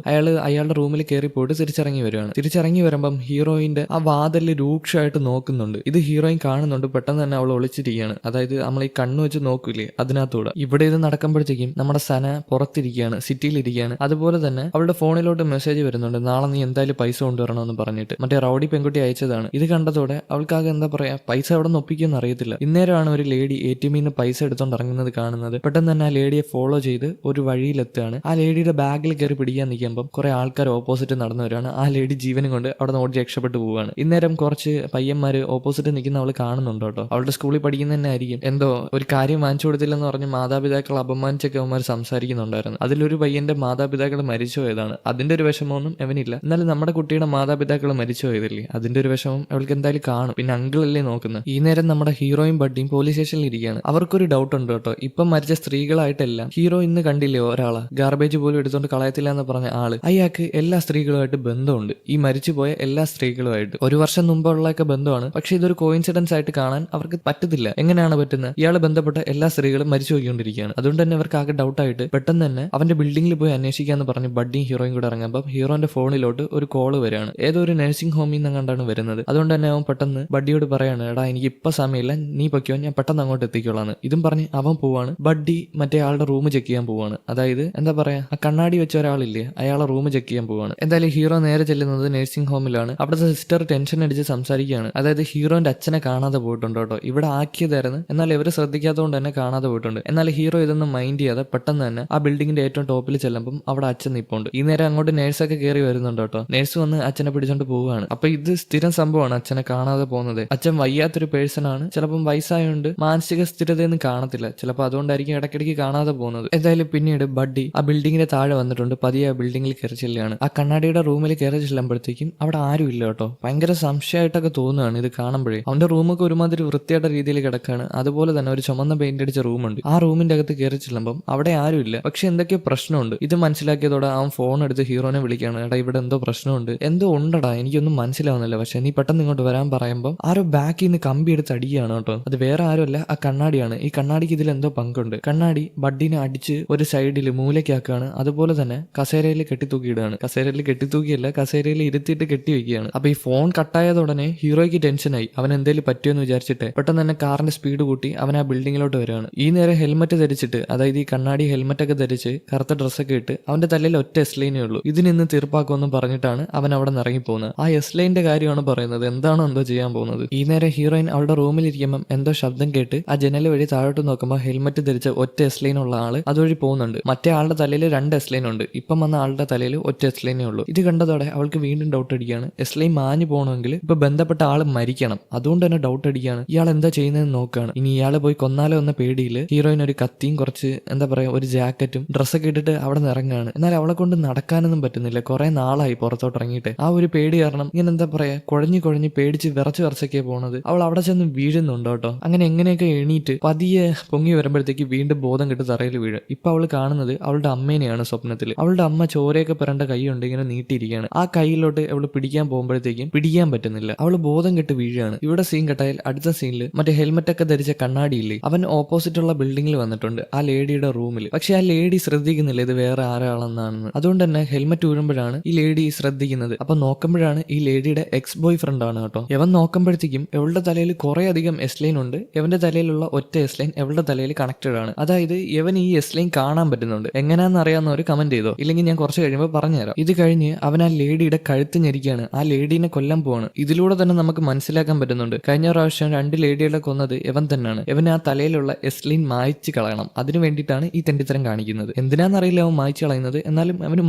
അയാളുടെ റൂമിൽ കയറി പോയിട്ട് തിരിച്ചിറങ്ങി വരുവാണ്. തിരിച്ചിറങ്ങി വരുമ്പം ഹീറോയിന്റെ ആ വാതിലിൽ രൂക്ഷമായിട്ട് നോക്കുന്നുണ്ട്. ഇത് ഹീറോയിൻ കാണുന്നുണ്ട്. പെട്ടെന്ന് തന്നെ അവൾ ഒളിച്ചിരിക്കുകയാണ്. അതായത് നമ്മൾ ഈ കണ്ണു വെച്ച് നോക്കൂലേ, അതിനകത്തൂടെ. ഇവിടെ ഇത് നടക്കുമ്പോഴത്തേക്കും നമ്മുടെ സന പുറത്തിരിക്കുകയാണ്, സിറ്റിയിലിരിക്കുകയാണ്. അതുപോലെ തന്നെ അവളുടെ ഫോണിലോട്ട് മെസ്സേജ് വരുന്നുണ്ട്, നാളെ നീ എന്തായാലും പൈസ കൊണ്ടുവരണമെന്ന് പറഞ്ഞിട്ട്. മറ്റേ റൗഡി പെൺകുട്ടി അയച്ചതാണ്. ഇത് കണ്ടതോടെ അവൾക്കാകെ എന്താ പറയാ, പൈസ എവിടെ നിന്ന് ഒപ്പിക്കുമെന്ന് അറിയത്തില്ല. ഇന്നേരമാണ് ഒരു ലേഡി ATM നിന്ന് പൈസ എടുത്തോണ്ട് ഇറങ്ങുന്നത് കാണുന്നത്. പെട്ടെന്ന് തന്നെ ആ ലേഡിയെ ഫോളോ ചെയ്ത് ഒരു വഴിയിലെത്തുകയാണ്. ആ ലേഡിയുടെ ബാഗിൽ കയറി പിടിക്കാൻ നിൽക്കുമ്പോൾ കുറെ ആൾക്കാർ ഓപ്പോസിറ്റ് നടന്നു വരികയാണ്. ആ ലേഡി ജീവനും കൊണ്ട് അവിടെ നിന്ന് ഓടി രക്ഷപ്പെട്ടു പോവുകയാണ്. ഇന്നേരം കുറച്ച് പയ്യന്മാര് ഓപ്പോസിറ്റ് നിൽക്കുന്ന അവൾ കാണുന്നുണ്ട് കേട്ടോ. അവളുടെ സ്കൂളിൽ പഠിക്കുന്ന തന്നെ ആയിരിക്കും. എന്തോ ഒരു കാര്യം വാങ്ങിച്ചു കൊടുത്തില്ലെന്ന് പറഞ്ഞ് മാതാപിതാക്കൾ അപമാനിച്ചൊക്കെ അവന്മാർ സംസാരിക്കുന്നുണ്ടായിരുന്നു. അതിലൊരു പയ്യന്റെ മാതാപിതാക്കൾ മരിച്ചു പോയതാണ്. അതിന്റെ ഒരു വിഷമമൊന്നും അവനില്ല. എന്നാലും നമ്മുടെ കുട്ടിയുടെ മാതാപിതാക്കൾ മരിച്ചു പോയതല്ലേ, അതിന്റെ ഒരു വിഷമം അവൾക്ക് എന്തായാലും കാണും. പിന്നെ അങ്കിളല്ലേ നോക്കുന്നത്. ഈ നേരം നമ്മുടെ ഹീറോയും ബഡ്ഡിയും പോലീസ് സ്റ്റേഷനിൽ ഇരിക്കുകയാണ്. അവർക്കൊരു ഡൗട്ട് ഉണ്ട് കേട്ടോ. ഇപ്പം മരിച്ച സ്ത്രീകളായിട്ടല്ല, ഹീറോ ഇന്ന് കണ്ടില്ലേ ഒരാളെ ഗാർബേജ് പോലും എടുത്തോണ്ട് കളയത്തില്ല എന്ന് പറഞ്ഞ ആള്, അയാൾക്ക് എല്ലാ സ്ത്രീകളുമായിട്ട് ബന്ധമുണ്ട്. ഈ മരിച്ചുപോയ എല്ലാ സ്ത്രീകളുമായിട്ട് 1 വർഷം മുമ്പുള്ളൊക്കെ ബന്ധമാണ്. പക്ഷെ ഇതൊരു കോയിൻസിഡൻസ് ആയിട്ട് കാണാൻ അവർക്ക് പറ്റത്തില്ല. എങ്ങനെയാണ് പറ്റുന്നത്? ഇയാള് ബന്ധപ്പെട്ട എല്ലാ സ്ത്രീകളും മരിച്ചു പോയിക്കൊണ്ടിരിക്കുകയാണ്. അതുകൊണ്ട് തന്നെ അവർക്ക് ആകെ ഡൗട്ടായിട്ട് പെട്ടെന്ന് തന്നെ അവന്റെ ബിൽഡിംഗിൽ പോയി അന്വേഷിക്കാന്ന് പറഞ്ഞ് ബഡ്ഡിയും ഹീറോയും കൂടെ ഇറങ്ങുമ്പോൾ ഹീറോന്റെ ഫോണിലോട്ട് ഒരു കോള് വരികയാണ്. ഏതോ ഒരു നഴ്സിംഗ് ഹോമിൽ നിന്ന് കണ്ടാണ് വരുന്നത്. അതുകൊണ്ട് തന്നെ അവൻ പെട്ടെന്ന് ബഡ്ഡിയോട് പറയാണ്, എടാ എനിക്ക് ഇപ്പൊ സമയമില്ല, നീ പൊയ്ക്കോ, ഞാൻ പെട്ടെന്ന് അങ്ങോട്ട് എത്തിക്കോളാന്ന്. ഇതും പറഞ്ഞ് അവൻ പോവാണ്. ബഡ്ഡി മറ്റേ ആളുടെ റൂം ചെക്ക് ചെയ്യാൻ പോവാണ്. അതായത് എന്താ പറയാ, ആ കണ്ണാടി വെച്ച ഒരാളില്ലേ, അയാളെ റൂം ചെക്ക് ചെയ്യാൻ പോവാണ്. എന്തായാലും ഹീറോ നേരെ ചെല്ലുന്നത് നഴ്സിംഗ് ഹോമിലാണ്. അവിടുത്തെ സിസ്റ്റർ ടെൻഷൻ അടിച്ച് സംസാരിക്കുകയാണ്. അതായത് ഹീറോന്റെ അച്ഛനെ കാണാതെ പോയിട്ടുണ്ട് കേട്ടോ. ഇവിടെ ആക്കിയതായിരുന്നു, എന്നാൽ ഇവര് ശ്രദ്ധിക്കാത്തതുകൊണ്ട് തന്നെ കാണാതെ പോയിട്ടുണ്ട്. എന്നാൽ ഹീറോ ഇതൊന്നും മൈൻഡ് ചെയ്യാതെ പെട്ടെന്ന് തന്നെ ആ ബിൽഡിങ്ങിന്റെ ഏറ്റവും ടോപ്പിൽ ചെല്ലുമ്പോൾ അവിടെ അച്ഛൻ നിപ്പുണ്ട്. ഈ നേരം അങ്ങോട്ട് നേഴ്സൊക്കെ കയറി വരുന്നുണ്ട് കേട്ടോ. നേഴ്സ് വന്ന് അച്ഛനെ പിടിച്ചോണ്ട് പോവുകയാണ്. അപ്പൊ ഇത് സ്ഥിരം സംഭവമാണ് അച്ഛനെ കാണാതെ പോകുന്നത്. അച്ഛൻ വയ്യാത്തൊരു പേഴ്സൺ ആണ്. ചിലപ്പം വയസ്സായോണ്ട് മാനസിക സ്ഥിരതയൊന്നും കാണത്തില്ല. ചിലപ്പോൾ അതുകൊണ്ടായിരിക്കും ഇടയ്ക്കിടയ്ക്ക് കാണാതെ പോകുന്നത്. എന്തായാലും പിന്നീട് ബഡ്ഡി ആ ബിൽഡിങ്ങിന്റെ താഴെ വന്നിട്ടുണ്ട്. പതിയെ ആ ബിൽഡിങ്ങിൽ കയറി ചെല്ലുകയാണ്. ആ കണ്ണാടിയുടെ റൂമിൽ കയറി ചെല്ലുമ്പോഴത്തേക്കും അവിടെ ആരും ഇല്ല കേട്ടോ. ഭയങ്കര സംശയമായിട്ടൊക്കെ തോന്നുകയാണ് ഇത് കാണുമ്പോഴേ. അവന്റെ റൂമൊക്കെ ഒരുമാതിരി വൃത്തിയായിട്ട രീതിയിൽ കിടക്കാണ്. അതുപോലെ തന്നെ ഒരു ചുമന്ന പെയിന്റ് അടിച്ച റൂമുണ്ട്. ആ റൂമിന്റെ അകത്ത് കയറി ചെല്ലുമ്പോൾ അവിടെ ആരും ഇല്ല. പക്ഷെ എന്തൊക്കെയോ പ്രശ്നമുണ്ട്. ഇത് മനസ്സിലാക്കിയതോടെ അവൻ ഫോൺ എടുത്ത് ഹീറോനെ വിളിക്കുകയാണ്. എടാ ഇവിടെ എന്തോ പ്രശ്നമുണ്ട്, എന്തോ ഉണ്ടടാ, എനിക്കൊന്നും മനസ്സിലാവുന്നില്ല, പക്ഷെ നീ പെട്ടെന്ന് ഇങ്ങോട്ട് വരാൻ പറയുമ്പോൾ ആരോ ബാക്കിൽ നിന്ന് കമ്പി എടുത്ത് അടിക്കുകയാണ് കേട്ടോ. അത് വേറെ ആരുമല്ല, ആ കണ്ണാടിയാണ്. ഈ കണ്ണാടിക്ക് ഇതിൽ എന്തോ പങ്കുണ്ട്. കണ്ണാടി ബഡ്ഡിനെ അടിച്ച് ഒരു സൈഡിൽ മൂലയ്ക്കാക്കുകയാണ്. അതുപോലെ തന്നെ കസേരയിൽ കെട്ടിത്തൂക്കിയിടുകയാണ്. കസേരയിൽ കെട്ടിത്തൂക്കിയല്ല, കസേരയിൽ ഇരുത്തിയിട്ട് കെട്ടി വെക്കുകയാണ്. അപ്പൊ ഈ ഫോൺ കട്ടായത ഉടനെ ഹീറോയ്ക്ക് ടെൻഷനായി. അവൻ എന്തെങ്കിലും പറ്റുമെന്ന് വിചാരിച്ചിട്ട് പെട്ടെന്ന് തന്നെ കാറിന്റെ സ്പീഡ് കൂട്ടി അവൻ ആ ബിൽഡിങ്ങിലോട്ട് വരികയാണ്. ഈ നേരം ഹെൽമെറ്റ് ധരിച്ചിട്ട്, അതായത് ഈ കണ്ണാടി ഹെൽമെറ്റ് ഒക്കെ ധരിച്ച് കറുത്ത ഡ്രസ്സൊക്കെ ഇട്ട് അവന്റെ തലയിൽ ഒറ്റ എസ്ലൈനേ ഉള്ളൂ. ഇതിനിന്ന് തീർപ്പാക്കുമെന്ന് പറഞ്ഞിട്ടാണ് അവൻ അവിടെ നിന്ന് ഇറങ്ങി പോകുന്നത്. ആ എസ്ലൈന്റെ കാര്യമാണ് പറയുന്നത്. എന്താണോ എന്തോ ചെയ്യാൻ പോകുന്നത്. ഈ നേരം ഹീറോയിൻ അവളുടെ റൂമിലിരിക്കുമ്പോൾ എന്തോ ശബ്ദം കേട്ട് ആ ജനൽ വഴി താഴോട്ട് നോക്കുമ്പോൾ ഹെൽമെറ്റ് ധരിച്ച ഒറ്റ എസ്ലൈൻ ഉള്ള ആള് അതുവഴി പോകുന്നുണ്ട്. മറ്റേ ആളുടെ തലയിൽ 2 എസ്ലൈൻ ഉണ്ട്. ഇപ്പം വന്ന ആളുടെ തലയിൽ ഒറ്റ എസ്ലൈനേ ഉള്ളൂ. ഇത് കണ്ടതോടെ അവൾക്ക് വീണ്ടും ഡൗട്ട് അടിക്കുകയാണ്. എസ്ലൈൻ മാഞ്ഞു പോകണമെങ്കിൽ ഇപ്പൊ ബന്ധപ്പെട്ട ആള് മരിക്കണം. അതുകൊണ്ട് തന്നെ ഡൗട്ട് അടിക്കുകയാണ്. ഇയാൾ എന്താ ചെയ്യുന്നതെന്ന് നോക്കുകയാണ്. ഇനി ഇയാളെ പോയി കൊന്നാലോ എന്ന പേടിയിൽ ഹീറോയിൻ ഒരു കത്തിയും കുറച്ച് എന്താ പറയാ ഒരു ജാക്കറ്റും ഡ്രസ്സൊക്കെ ഇട്ടിട്ട് അവിടെ നിന്ന് ഇറങ്ങുകയാണ്. എന്നാൽ അവളെ കൊണ്ട് നടക്കാനൊന്നും പറ്റുന്നില്ല. കുറെ നാളായി പുറത്തോട്ട് ഇറങ്ങിയിട്ട്. ആ ഒരു പേടി കാരണം ഇങ്ങനെ എന്താ പറയാ കുഴഞ്ഞു പേടിച്ച് വിറച്ചൊക്കെ പോണത്. അവൾ അവിടെ ചെന്ന് വീഴുന്നുണ്ട് കേട്ടോ. അങ്ങനെ എങ്ങനെയൊക്കെ എണീറ്റ് പതിയെ പൊങ്ങി വരുമ്പോഴത്തേക്ക് വീണ്ടും ബോധം കിട്ടി തറയിൽ വീഴും. ഇപ്പൊ അവൾ കാണുന്നത് അവളുടെ അമ്മേനെയാണ് സ്വപ്നത്തിൽ. അവളുടെ അമ്മ ചോരയൊക്കെ പുരണ്ട കൈ കൊണ്ട് ഇങ്ങനെ നീട്ടിയിരിക്കുകയാണ്. ആ കൈയിലോട്ട് അവള് പിടിക്കാൻ പോകുമ്പോഴത്തേക്കും പിടിക്കാൻ പറ്റുന്നില്ല. അവള് ബോധം കെട്ട് വീഴുകയാണ്. ഇവിടെ സീൻ കട്ടായാൽ അടുത്ത സീനിൽ മറ്റേ ഹെൽമെറ്റ് ഒക്കെ ധരിച്ച കണ്ണാടിയില്ലേ, അവൻ ഓപ്പോസിറ്റ് ഉള്ള ബിൽഡിങ്ങിൽ വന്നിട്ടുണ്ട് ആ ലേഡിയുടെ റൂമിൽ. പക്ഷെ ആ ലേഡി ശ്രദ്ധിക്കുന്നില്ല ഇത് വേറെ ആരാളെന്നാണെന്ന്. അതുകൊണ്ട് തന്നെ ഹെൽമെറ്റ് ഊരുമ്പോഴാണ് ഈ ലേഡി ശ്രദ്ധിക്കുന്നത്. അപ്പൊ നോക്കുമ്പോഴാണ് ഈ ലേഡിയുടെ എക്സ് ബോയ് ഫ്രണ്ട് ആണ് കേട്ടോ. എവൻ നോക്കുമ്പോഴത്തേക്കും എവളുടെ തലയിൽ കുറെ അധികം എസ്ലൈൻ ഉണ്ട്. എവന്റെ തലയിലുള്ള ഒറ്റ എസ്ലൈൻ എവളുടെ തലയിൽ കണക്റ്റഡ് ആണ്. അതായത് ഇവൻ ഈ എസ്ലൈൻ കാണാൻ പറ്റുന്നുണ്ട്. എങ്ങനെയാണെന്ന് അറിയാവുന്നവർ കമന്റ് ചെയ്തോ, ഇല്ലെങ്കിൽ ഞാൻ കുറച്ച് കഴിയുമ്പോൾ പറഞ്ഞുതരാം. ഇത് കഴിഞ്ഞ് അവൻ ആ ലേഡിയുടെ കഴുത്ത് ഞെരിക്കുകയാണ്. ആ ലേഡീനെ കൊല്ലാൻ പോവാണ്. ഇതിലൂടെ തന്നെ നമുക്ക് മനസ്സിലാക്കാൻ പറ്റുന്നുണ്ട് കഴിഞ്ഞ പ്രാവശ്യം 2 ലേഡികളെ കൊന്നത് ഇവൻ തന്നെയാണ്. ഇവൻ ആ തലയിലുള്ള എസ്ലൈൻ മായ്ച്ചു കളയണം. അതിനു വേണ്ടിയിട്ടാണ് ഈ തെണ്ടിത്തരം കാണിക്കുന്നത്. എന്തിനാന്നറിയില്ല അവൻ മായ്ച്ചു കളയുന്നത്. എന്നാലും അവന്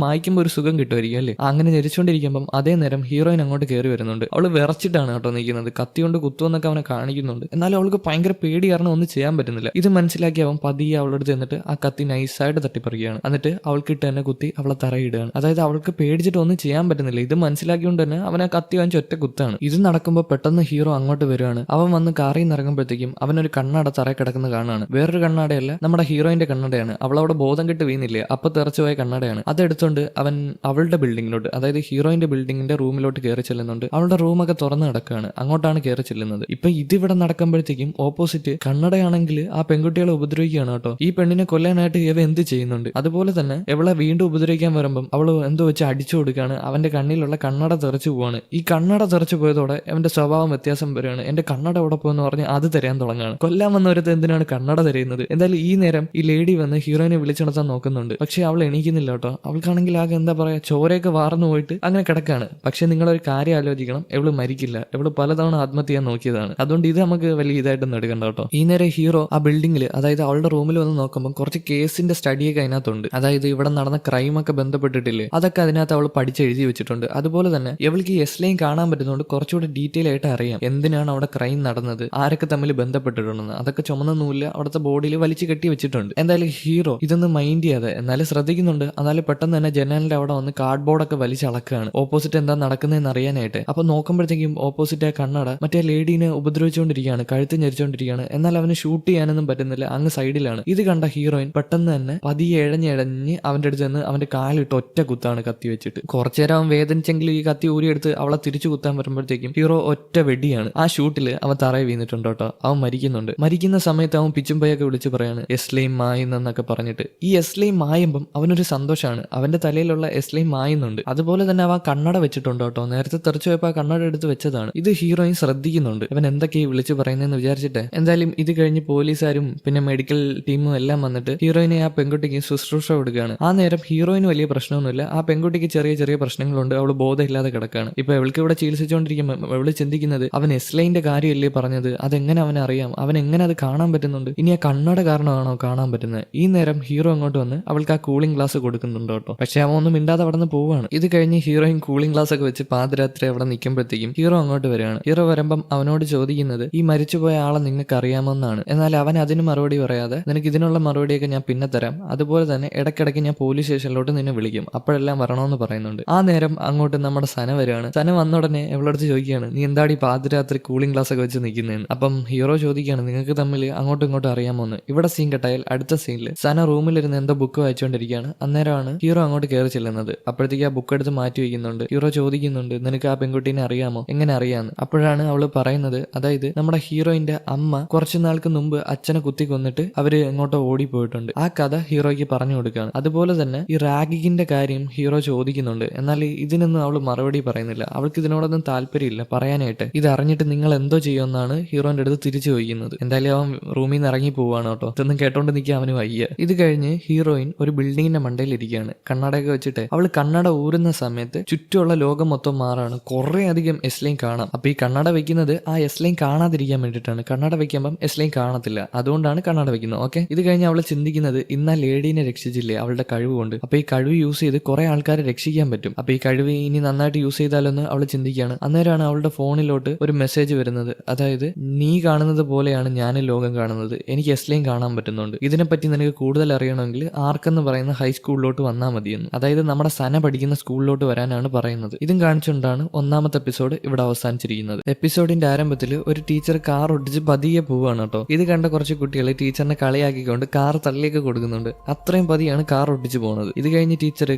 മായ്ക്കുമ്പോൾ ഒരു സുഖം കിട്ടുമായിരിക്കും അല്ലേ. അങ്ങനെ ഞെരിച്ചോണ്ടിരിക്കുമ്പം അതേ നേരം ഹീറോയിൻ അങ്ങോട്ട് കയറി വരുന്നുണ്ട്. അവള് വിറച്ചിട്ടാണ് കേട്ടോ നിൽക്കുന്നത്. കത്തി കൊണ്ട് കുത്തുവെന്നൊക്കെ അവനെ കാണിക്കുന്നുണ്ട്. എന്നാലും അവൾക്ക് ഭയങ്കര പേടി കാരണം ഒന്നും ചെയ്യാൻ പറ്റുന്നില്ല. ഇത് മനസ്സിലാക്കി അവൻ പതിയെ അവളുടെ അടുത്ത് എന്നിട്ട് ആ കത്തി നൈസായിട്ട് തട്ടിപ്പറിക്കുകയാണ്. എന്നിട്ട് അവൾക്കിട്ട് തന്നെ കുത്തി അവളെ തറയിടുകയാണ്. അതായത് അവൾക്ക് പേടിച്ചിട്ട് ഒന്നും ചെയ്യാൻ പറ്റുന്നില്ല. ഇത് മനസ്സിലാക്കിക്കൊണ്ട് തന്നെ അവൻ ആ കത്തി വാങ്ങിച്ച് ഒറ്റ കുത്താണ്. ഇത് നടക്കുമ്പോൾ പെട്ടെന്ന് ഹീറോ അങ്ങോട്ട് വരുവാണ്. അവൻ വന്ന് കാറിൽ നിന്ന് ഇറങ്ങുമ്പോഴത്തേക്കും അവനൊരു കണ്ണട തറയിൽ കിടക്കുന്ന കാണാണ്. വേറൊരു കണ്ണടയല്ല, നമ്മുടെ ഹീറോയിന്റെ കണ്ണടയാണ്. അവളവിടെ ബോധം കെട്ട് വീണില്ലേ, അപ്പൊ തെറച്ചു പോയ കണ്ണടയാണ്. അതെടുത്തോണ്ട് അവൻ അവളുടെ ബിൽഡിങ്ങിലോട്ട്, അതായത് ഹീറോയിന്റെ ബിൽഡിങ്ങിന്റെ റൂമിലോട്ട് കയറി ചെല്ലുന്നുണ്ട്. അവളുടെ റൂമൊക്കെ തുറന്ന് കിടക്കുകയാണ്. അങ്ങോട്ടാണ് കയറി ചെല്ലുന്നത്. ഇപ്പൊ ഇതിവിടെ നടക്കുമ്പോഴത്തേക്കും ഓപ്പോസിറ്റ് കണ്ണടയാണെങ്കിൽ ആ പെൺകുട്ടികളെ ഉപദ്രവിക്കുകയാണ് കേട്ടോ. ഈ പെണ്ണിനെ കൊല്ലാനായിട്ട് ഇവ എന്ത് ചെയ്യുന്നുണ്ട്. അതുപോലെ തന്നെ ഇവളെ വീണ്ടും ഉപദ്രവിക്കാൻ വരുമ്പം അവള് എന്തോ വെച്ച് അടിച്ചു കൊടുക്കുകയാണ്. അവന്റെ കണ്ണിലുള്ള കണ്ണട തെറിച്ചു പോവാണ്. ഈ കണ്ണട തെറിച്ചു പോയതോടെ അവന്റെ സ്വഭാവം വ്യത്യാസം വരികയാണ്. എന്റെ കണ്ണട എവിടെ പോയെന്ന് പറഞ്ഞ് അത് തരാൻ തുടങ്ങാണ്. കൊല്ലാൻ വന്നവരത്ത് എന്തിനാണ് കണ്ണട തരുന്നത്. എന്തായാലും ഈ നേരം ഈ ലേഡി വന്ന് ഹീറോയിനെ വിളിച്ചുണർത്താൻ നോക്കുന്നുണ്ട്. പക്ഷെ അവൾ എണീക്കുന്നില്ല കേട്ടോ. അവൾക്കാണെങ്കിൽ ആകെ എന്താ പറയാ ചോരയൊക്കെ വാർന്നു പോയിട്ട് അങ്ങനെ കിടക്കാണ്. പക്ഷെ നിങ്ങളൊരു കാര്യം ആലോചിക്കണം, എവള് മരിക്കില്ല. എവള് പലതവണ ആത്മഹത്യ ചെയ്യാൻ നോക്കിയതാണ്. അതുകൊണ്ട് ഇത് നമുക്ക് വലിയ ഇതായിട്ടൊന്നും എടുക്കണ്ട കേട്ടോ. ഈ നേരം ഹീറോ ആ ബിൽഡിങ്ങിൽ, അതായത് അവളുടെ റൂമിൽ വന്ന് നോക്കുമ്പോൾ കുറച്ച് കേസിന്റെ സ്റ്റഡിയൊക്കെ അതിനകത്തുണ്ട്. അതായത് ഇവിടെ നടന്ന ക്രൈമൊക്കെ ബന്ധപ്പെട്ടിട്ടില്ലേ, അതൊക്കെ അതിനകത്ത് അവൾ പഠിച്ചെഴുതി വെച്ചിട്ടുണ്ട്. അതുപോലെ തന്നെ ഇവൾക്ക് ഈ എസ്ലൈൻ കാണാൻ പറ്റുന്നതുകൊണ്ട് കുറച്ചുകൂടി ഡീറ്റെയിൽ ആയിട്ട് അറിയാം എന്തിനാണ് അവിടെ ക്രൈം നടന്നത്, ആരൊക്കെ തമ്മിൽ ബന്ധപ്പെട്ടിട്ടുണ്ടെന്ന്. അതൊക്കെ ചുമന്ന നൂല് അവിടുത്തെ ബോഡിയിൽ വലിച്ചു കെട്ടി വെച്ചിട്ടുണ്ട്. എന്തായാലും ഹീറോ ഇതൊന്നും മൈൻഡ് ചെയ്യാതെ എന്നാലും ശ്രദ്ധിക്കുന്നുണ്ട്. എന്നാലും പെട്ടെന്ന് തന്നെ ജനലിന്റെ അവിടെ വന്ന് കാർഡ് ബോർഡൊക്കെ വലിച്ചളക്കുകയാണ് ഓപ്പോസിറ്റ് എന്താ നടക്കുന്നതെന്ന് അറിയാനായിട്ട്. അപ്പൊ നോക്കുമ്പോഴത്തേക്കും ഓപ്പോസിറ്റ് ആ കണ്ണട മറ്റേ ലേഡീനെ ഉപദ്രവിച്ചുകൊണ്ടിരിക്കുകയാണ്, കഴുത്ത് ഞെരിച്ചുകൊണ്ടിരിക്കുകയാണ്. എന്നാൽ അവന് ഷൂട്ട് ചെയ്യാനൊന്നും പറ്റുന്നില്ല, അങ്ങ് സൈഡിലാണ്. ഇത് കണ്ട ഹീറോയിൻ പെട്ടെന്ന് തന്നെ പതിയെ ഇഴഞ്ഞിഴഞ്ഞ് അവന്റെ അടുത്ത് നിന്ന് അവന്റെ കാലിട്ട് ഒറ്റ കുത്താണ് കത്തി വെച്ചിട്ട്. കുറച്ചേരം അവൻ വേദനിച്ചെങ്കിലും ഈ കത്തി ഊരിയെടുത്ത് അവളെ തിരിച്ചു കുത്താൻ വരുമ്പോഴത്തേക്കും ഹീറോ ഒറ്റ വെടിയാണ്. ആ ഷൂട്ടില് അവൻ തറയെ വീണിട്ടുണ്ട് കേട്ടോ. അവൻ മരിക്കുന്നുണ്ട്. മരിക്കുന്ന സമയത്ത് അവൻ പിച്ചുംപയൊക്കെ വിളിച്ച് പറയാണ് എസ്ലൈം മായുന്നൊക്കെ പറഞ്ഞിട്ട്. ഈ എസ്ലൈം മായുമ്പം അവനൊരു സന്തോഷമാണ്. അവന്റെ തലയിലുള്ള എസ്ലൈം മായുന്നുണ്ട്. അതുപോലെ തന്നെ അവൻ കണ്ണട വെച്ചിട്ടുണ്ട് കേട്ടോ. നേരത്തെ തെറിച്ചു പോയപ്പോൾ ആ കണ്ണട എടുത്ത് വെച്ചതാണ്. ഇത് ഹീറോയിൻ ശ്രദ്ധിക്കുന്നുണ്ട്. ഇവൻ എന്തൊക്കെയാ വിളിച്ച് പറയുന്നതെന്ന് വിചാരിച്ചിട്ട്. എന്തായാലും ഇത് കഴിഞ്ഞ് പോലീസുകാരും പിന്നെ മെഡിക്കൽ ടീമും എല്ലാം വന്നിട്ട് ഹീറോയിനെ ആ പെൺകുട്ടിക്ക് ശുശ്രൂഷ കൊടുക്കുകയാണ്. ആ നേരം ഹീറോയിന് വലിയ പ്രശ്നമൊന്നുമില്ല. ആ പെൺകുട്ടിക്ക് ചെറിയ ചെറിയ പ്രശ്നങ്ങളുണ്ട്. അവള് ബോധമില്ലാതെ കിടക്കാണ്. ഇപ്പൊ അവൾക്ക് ഇവിടെ ചികിത്സിച്ചുകൊണ്ടിരിക്കുമ്പോൾ അവള് ചിന്തിക്കുന്നത് അവൻ എസ്ലൈന്റെ കാര്യമല്ലേ പറഞ്ഞത്, അതെങ്ങനെ അവനെ അറിയാം, അവൻ എങ്ങനെ അത് കാണാൻ പറ്റുന്നുണ്ട്, ഇനി ആ കണ്ണട കാരണമാണോ കാണാൻ പറ്റുന്നത്. ഈ നേരം ഹീറോ അങ്ങോട്ട് വന്ന് അവൾക്ക് ആ കൂളിംഗ് ഗ്ലാസ് കൊടുക്കുന്നുണ്ട് കേട്ടോ. പക്ഷെ അവൻ ഒന്നും മിണ്ടാതെ അവിടെ നിന്ന് പോവാണ്. ഇത് കഴിഞ്ഞ് ഹീറോയിൻ കൂളിംഗ് ഗ്ലാസ് ഒക്കെ വെച്ച് പാതിരാത്രി അവിടെ നിൽക്കുമ്പോഴത്തേക്കും ഹീറോ അങ്ങോട്ട് വരികയാണ്. ഹീറോ വരുമ്പം അവനോട് ചോദിക്കുന്നത് ഈ മരിച്ചുപോയ ആളെ നിങ്ങൾക്ക് അറിയാമെന്നാണ്. എന്നാൽ അവൻ അതിന് മറുപടി പറയാതെ നിനക്ക് ഇതിനുള്ള മറുപടിയൊക്കെ ഞാൻ പിന്നെ തരാം, അതുപോലെ തന്നെ ഇടയ്ക്കിടയ്ക്ക് ഞാൻ പോലീസ് സ്റ്റേഷനിലോട്ട് നിന്നെ വിളിക്കും, അപ്പോഴെല്ലാം വരണമെന്ന് പറയുന്നുണ്ട്. ആ നേരം അങ്ങോട്ട് നമ്മുടെ സന വരികയാണ്. സന വന്ന ഉടനെ അവളടുത്ത് ചോദിക്കുകയാണ് നീ എന്താടി പാതിരാത്രി കൂളിംഗ് ഗ്ലാസ് ഒക്കെ വെച്ച് നിൽക്കുന്നതെന്ന്. അപ്പം ഹീറോ ചോദിക്കുകയാണ് നിങ്ങൾക്ക് തമ്മിൽ അങ്ങോട്ടും ഇങ്ങോട്ടും അറിയാമോന്ന്. ഇവിടെ സീൻ കെട്ടായാൽ അടുത്ത സീനിൽ സന റൂമിലിരുന്ന് എന്തോ ബുക്ക് വായിച്ചുകൊണ്ടിരിക്കുകയാണ്. അന്നേരമാണ് ഹീറോ അങ്ങോട്ട് കയറി ചെല്ലുന്നത്. അപ്പോഴത്തേക്ക് ആ ബുക്ക് എടുത്ത് മാറ്റി വയ്ക്കുന്നുണ്ട്. ഹീറോ ചോദിക്കുന്നുണ്ട് നിനക്ക് ആ പെൺകുട്ടീനെ അറിയാമോ, എങ്ങനെ അറിയാന്ന്. അപ്പോഴാണ് അവള് പറയുന്നത്, അതായത് നമ്മുടെ ഹീറോയിന്റെ അമ്മ കുറച്ചു നാൾക്ക് മുമ്പ് അച്ഛനെ കുത്തി കൊന്നിട്ട് അവര് എങ്ങോട്ടോ ഓടിപ്പോയിട്ടുണ്ട്. ആ കഥ ഹീറോയ്ക്ക് പറഞ്ഞു കൊടുക്കുകയാണ്. അതുപോലെ തന്നെ ഈ റാഗിങ്ങിന്റെ കാര്യം ഹീറോ ചോദിക്കുന്നുണ്ട്. എന്നാൽ ഇതിനൊന്നും അവള് മറുപടി പറയുന്നില്ല. അവൾക്ക് ഇതിനോടൊന്നും താല്പര്യമില്ല പറയാനായിട്ട്. ഇത് അറിഞ്ഞിട്ട് നിങ്ങൾ എന്തോ ചെയ്യുമെന്നാണ് ഹീറോന്റെ അടുത്ത് തിരിച്ചു ചോദിക്കുന്നത്. എന്തായാലും അവൻ റൂമിൽ നിന്ന് ഇറങ്ങി പോവാണ് കേട്ടോ. ഇതൊന്നും കേട്ടോണ്ട് നിൽക്കാൻ അവന് വയ്യ. ഇത് കഴിഞ്ഞ് ഹീറോയിൻ ഒരു ബിൽഡിങ്ങിന്റെ മണ്ടയിൽ ഇരിക്കുകയാണ് കണ്ണടയൊക്കെ വെച്ചിട്ട്. അവള് കണ്ണട ഊരുന്ന സമയത്ത് ചുറ്റുമുള്ള ലോകം മൊത്തം മാറാണ്. കുറെ അധികം എസ്ലൈൻ കാണാം. അപ്പൊ ഈ കണ്ണട വെക്കുന്നത് ആ എസ്ലൈൻ കാണാതിരിക്കാൻ വേണ്ടിയിട്ടാണ്. കണ്ണട വെക്കുമ്പം എസ്ലൈൻ കാണത്തില്ല, അതുകൊണ്ടാണ് കണ്ണട വെക്കുന്നത്. ഓക്കെ, ഇത് കഴിഞ്ഞ് അവള് ചിന്തിക്കുന്നത് ഇന്ന് ലേഡീനെ രക്ഷിച്ചില്ലേ അവളുടെ കഴിവ് കൊണ്ട്. അപ്പൊ ഈ കഴിവ് യൂസ് ചെയ്ത് കുറെ ആൾക്കാരെ രക്ഷിക്കാൻ പറ്റും. അപ്പൊ ഈ കഴിവ് ഇനി നന്നായിട്ട് യൂസ് ചെയ്താലൊന്ന് അവള് ചിന്തിക്കുകയാണ്. അന്നേരമാണ് അവളുടെ ഫോണിലോട്ട് ഒരു മെസ്സേജ് വരുന്നത്. അതായത് നീ കാണുന്നത് പോലെയാണ് ഞാൻ ലോകം കാണുന്നത്, എനിക്ക് എസ്ലൈൻ കാണാൻ പറ്റുന്നുണ്ട്, ഇതിനെപ്പറ്റി നിനക്ക് കൂടുതൽ അറിയണമെങ്കിൽ ആർക്കെന്ന് പറയുന്ന ഹൈസ്കൂളിലോട്ട് വന്നാൽ മതിയെന്ന്. അതായത് നമ്മുടെ സന പഠിക്കുന്ന സ്കൂളിലോട്ട് വരാനാണ് പറയുന്നത്. ഇതും കാണിച്ചുകൊണ്ടാണ് ഒന്നാമത്തെ എപ്പിസോഡ് ഇവിടെ അവസാനിച്ചിരിക്കുന്നത്. എപ്പിസോഡിന്റെ ആരംഭത്തിൽ ഒരു ടീച്ചർ കാർ ഒട്ടിച്ച് പതിയെ പോവുകയാണ് കേട്ടോ. ഇത് കണ്ട കുറച്ച് കുട്ടികൾ ടീച്ചറിനെ കളിയാക്കിക്കൊണ്ട് കാർ തള്ളിയൊക്കെ കൊടുക്കുന്നുണ്ട്. അത്രയും പതിയാണ് കാർ ഒട്ടിച്ച് പോകുന്നത്. ഇത് കഴിഞ്ഞ് ടീച്ചർ